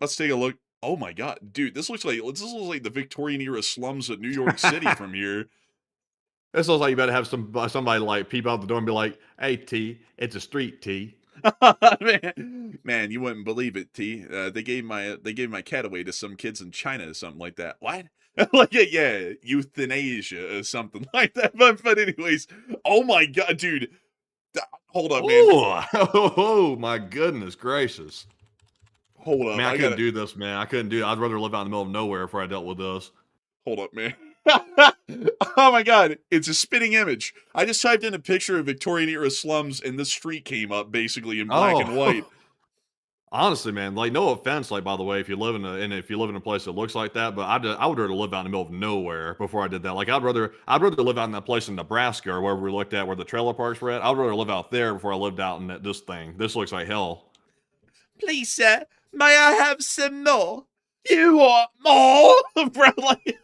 Let's take a look. Oh my god, dude, this looks like the Victorian era slums of New York City from here. This looks like you better have somebody like peep out the door and be like, "Hey, T, it's a street, T." Man, you wouldn't believe it, T. They gave my cat away to some kids in China or something like that. What? Like, yeah, euthanasia or something like that. But anyways, oh my god, dude. Hold up, man. Oh my goodness gracious. Hold up. Man, I couldn't do this, man. I couldn't do it. I'd rather live out in the middle of nowhere before I dealt with this. Hold up, man. Oh my god, it's a spitting image. I just typed in a picture of Victorian era slums and this street came up basically in black and white. Honestly, man, like no offense, like by the way, if you live in a place that looks like that, but I would rather live out in the middle of nowhere before I did that. Like I'd rather live out in that place in Nebraska or wherever we looked at where the trailer parks were at. I'd rather live out there before I lived out in this thing. This looks like hell. Please, sir, may I have some more? You want more? Bro, like,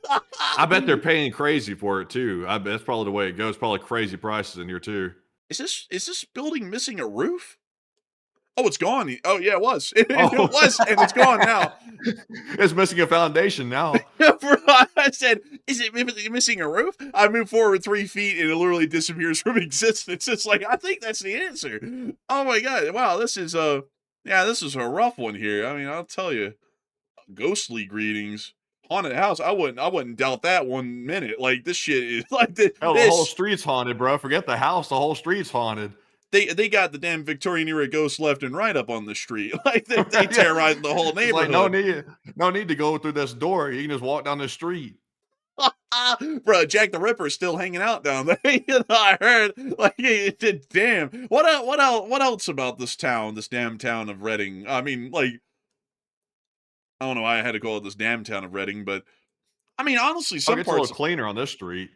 I bet they're paying crazy for it too. I bet that's probably the way it goes. Probably crazy prices in here too. Is this building missing a roof? Oh, it's gone. Oh, yeah, it was. It was, and it's gone now. It's missing a foundation now. I said, is it missing a roof? I move forward 3 feet, and it literally disappears from existence. It's like, I think that's the answer. Oh, my God. Wow, this is a rough one here. I mean, I'll tell you. Ghostly greetings. Haunted house. I wouldn't doubt that 1 minute. Like, this shit is like this. Hell, the whole street's haunted, bro. Forget the house. The whole street's haunted. They got the damn Victorian era ghosts left and right up on the street. Like they terrorizing the whole neighborhood. Like, no need to go through this door. You can just walk down the street. Bro, Jack the Ripper's still hanging out down there. I heard. Like, damn. What else about this damn town of Reading? I mean, like, I don't know why I had to call it this damn town of Reading, but I mean, honestly, some it's parts a little cleaner on this street.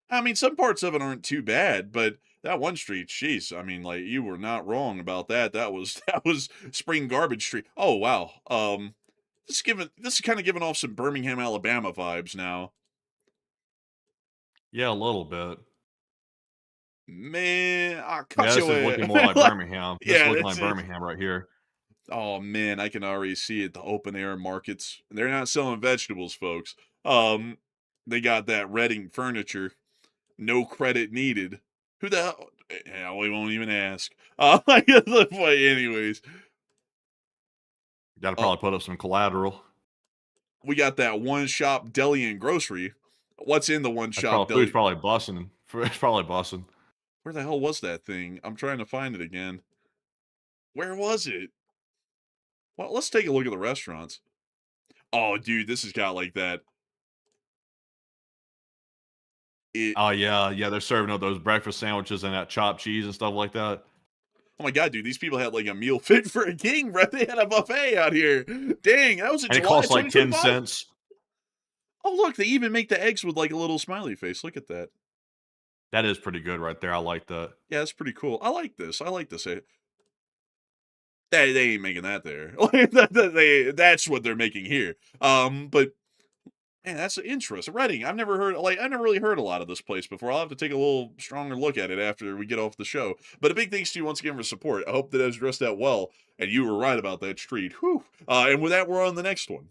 I mean, some parts of it aren't too bad, but that one street, jeez, I mean, like, you were not wrong about that. That was Spring Garbage Street. Oh wow. This is kind of giving off some Birmingham, Alabama vibes now. Yeah, a little bit. Man, I cut this you is looking more like Birmingham. This is looking like Birmingham right here. Oh man, I can already see it. The open air markets. They're not selling vegetables, folks. They got that Reading furniture. No credit needed. Who the hell? Yeah, we won't even ask. Anyways. Gotta probably put up some collateral. We got that one shop deli and grocery. What's in the one shop deli? Food's probably busting. It's probably busting. Where the hell was that thing? I'm trying to find it again. Where was it? Well, let's take a look at the restaurants. Oh, dude, this has got like that. Oh yeah, they're serving up those breakfast sandwiches and that chopped cheese and stuff like that. Oh my god, dude, these people had like a meal fit for a king, bro. They had a buffet out here. Dang, that was in July. And it costs like 10 cents. Oh, look, they even make the eggs with like a little smiley face. Look at that. That is pretty good right there. I like that. Yeah, that's pretty cool. I like this. I like this. They ain't making that there. That's what they're making here. But man, that's interesting. Reading. I've never really heard a lot of this place before. I'll have to take a little stronger look at it after we get off the show. But a big thanks to you once again for support. I hope that I was dressed out well, and you were right about that street. Whew. And with that, we're on the next one.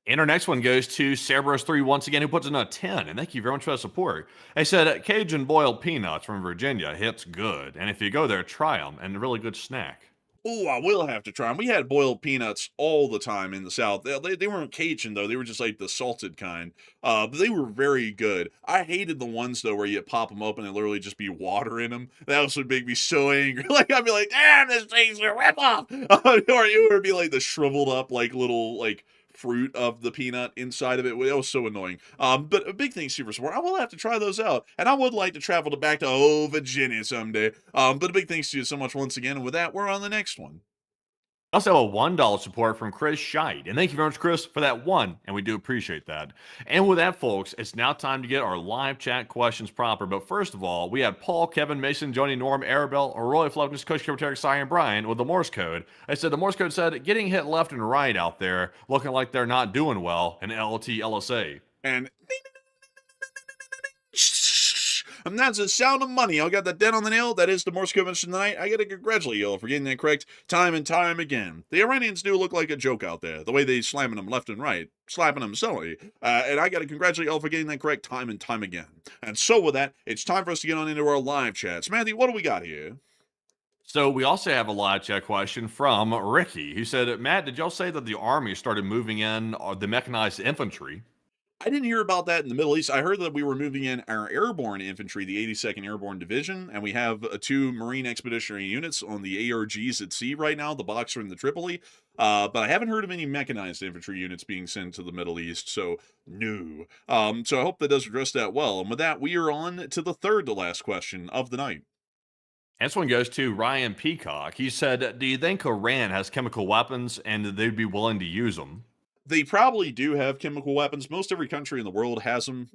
And our next one goes to Cerberus3 once again, who puts in a 10. And thank you very much for that support. They said Cajun boiled peanuts from Virginia hits good. And if you go there, try them. And a really good snack. Oh, I will have to try them. We had boiled peanuts all the time in the South. They weren't Cajun, though. They were just like the salted kind. But they were very good. I hated the ones, though, where you pop them open and literally just be water in them. That also would make me so angry. Like, I'd be like, damn, this thing's a ripoff. Or it would be like the shriveled up, like, little, like, fruit of the peanut inside of it. It was so annoying. But a big thing, Super Sport. I will have to try those out, and I would like to travel back to Virginia someday. But a big thanks to you so much once again. And with that, we're on the next one. Also, a $1 support from Chris Scheid. And thank you very much, Chris, for that one. And we do appreciate that. And with that, folks, it's now time to get our live chat questions proper. But first of all, we have Paul, Kevin, Mason, Joni, Norm, Arabelle, Roy, Flogness, Kush, Secretary, Cy, and Brian with the Morse code. I said the Morse code said, getting hit left and right out there, looking like they're not doing well in LT LSA. And that's the sound of money. I got that dead on the nail. That is the Morse code mentioned tonight. I got to congratulate y'all for getting that correct time and time again. The Iranians do look like a joke out there, the way they slamming them left and right, slapping them silly. And I got to congratulate y'all for getting that correct time and time again. And so with that, it's time for us to get on into our live chats. Matthew, what do we got here? So we also have a live chat question from Ricky, who said, Matt, did y'all say that the Army started moving in the mechanized infantry? I didn't hear about that in the Middle East. I heard that we were moving in our airborne infantry, the 82nd Airborne Division, and we have 2 Marine Expeditionary Units on the ARGs at sea right now, the Boxer and the Tripoli. But I haven't heard of any mechanized infantry units being sent to the Middle East, so no. So I hope that does address that well. And with that, we are on to the third to last question of the night. This one goes to Ryan Peacock. He said, do you think Iran has chemical weapons and they'd be willing to use them? They probably do have chemical weapons. Most every country in the world has them,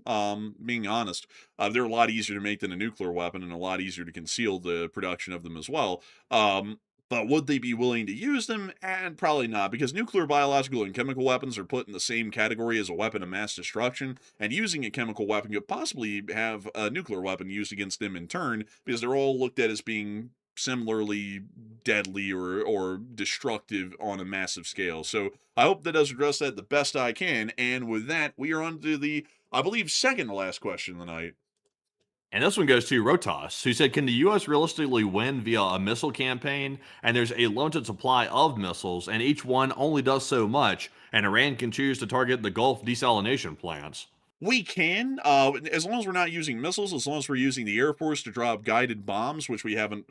being honest. They're a lot easier to make than a nuclear weapon and a lot easier to conceal the production of them as well. But would they be willing to use them? And probably not, because nuclear, biological, and chemical weapons are put in the same category as a weapon of mass destruction, and using a chemical weapon could possibly have a nuclear weapon used against them in turn, because they're all looked at as being similarly deadly or destructive on a massive scale. So I hope that does address that the best I can. And with that, we are on to the, I believe, second to last question of the night. And this one goes to Rotas, who said, can the U.S. realistically win via a missile campaign? And there's a limited supply of missiles, and each one only does so much, and Iran can choose to target the Gulf desalination plants. We can, as long as we're not using missiles, as long as we're using the Air Force to drop guided bombs, which we haven't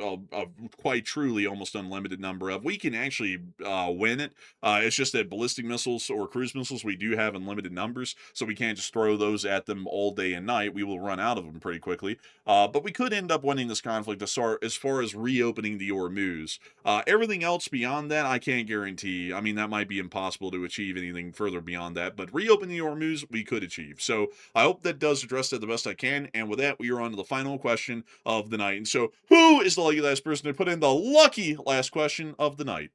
quite truly almost unlimited number of, we can actually win it. It's just that ballistic missiles or cruise missiles, we do have unlimited numbers, so we can't just throw those at them all day and night. We will run out of them pretty quickly. But we could end up winning this conflict as far as reopening the Hormuz. Everything else beyond that, I can't guarantee. I mean, that might be impossible to achieve anything further beyond that, but reopening the Hormuz, we could achieve. So I hope that does address that the best I can. And with that, we are on to the final question of the night. And so, who is the lucky last person to put in the lucky last question of the night?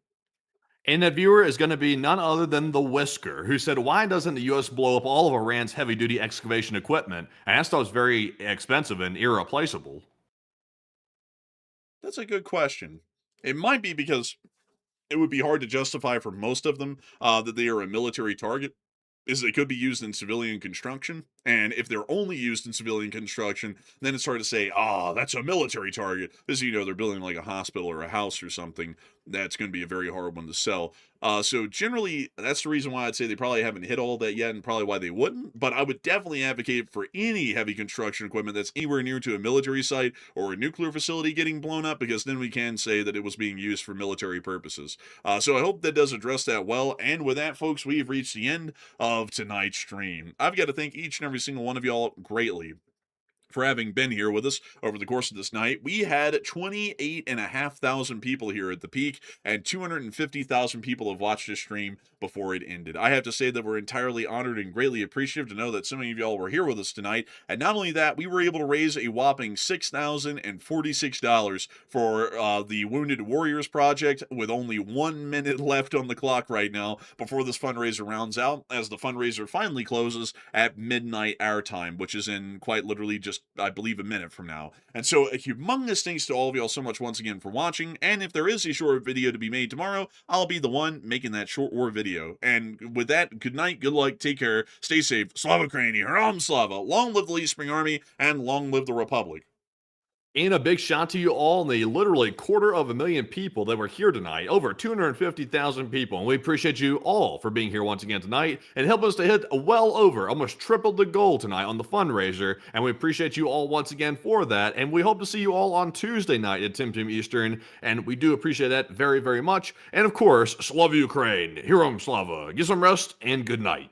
And that viewer is going to be none other than the Whisker, who said, why doesn't the U.S. blow up all of Iran's heavy-duty excavation equipment? And that stuff's very expensive and irreplaceable. That's a good question. It might be because it would be hard to justify for most of them that they are a military target, is they could be used in civilian construction. And if they're only used in civilian construction, then it's hard to say, that's a military target. Because, they're building like a hospital or a house or something. That's going to be a very hard one to sell. So generally, that's the reason why I'd say they probably haven't hit all that yet and probably why they wouldn't. But I would definitely advocate for any heavy construction equipment that's anywhere near to a military site or a nuclear facility getting blown up, because then we can say that it was being used for military purposes. So I hope that does address that well. And with that, folks, we've reached the end of tonight's stream. I've got to thank each and every single one of y'all greatly for having been here with us over the course of this night. We had 28,500 people here at the peak, and 250,000 people have watched this stream before it ended. I have to say that we're entirely honored and greatly appreciative to know that so many of y'all were here with us tonight. And not only that, we were able to raise a whopping $6,046 for the Wounded Warriors Project, with only 1 minute left on the clock right now before this fundraiser rounds out, as the fundraiser finally closes at midnight our time, which is in quite literally just, I believe, a minute from now. And so a humongous thanks to all of y'all so much once again for watching. And if there is a short video to be made tomorrow, I'll be the one making that short war video. And with that, good night, good luck, take care, stay safe, Slava Ukraini, Heram Slava, long live the Lead Spring Army, and long live the Republic. And a big shout to you all, and the literally 250,000 people that were here tonight, over 250,000 people. And we appreciate you all for being here once again tonight and help us to hit well over, almost tripled the goal tonight on the fundraiser. And we appreciate you all once again for that. And we hope to see you all on Tuesday night at 10 p.m. Eastern. And we do appreciate that very, very much. And of course, Slava Ukraine, Heram Slava. Get some rest and good night.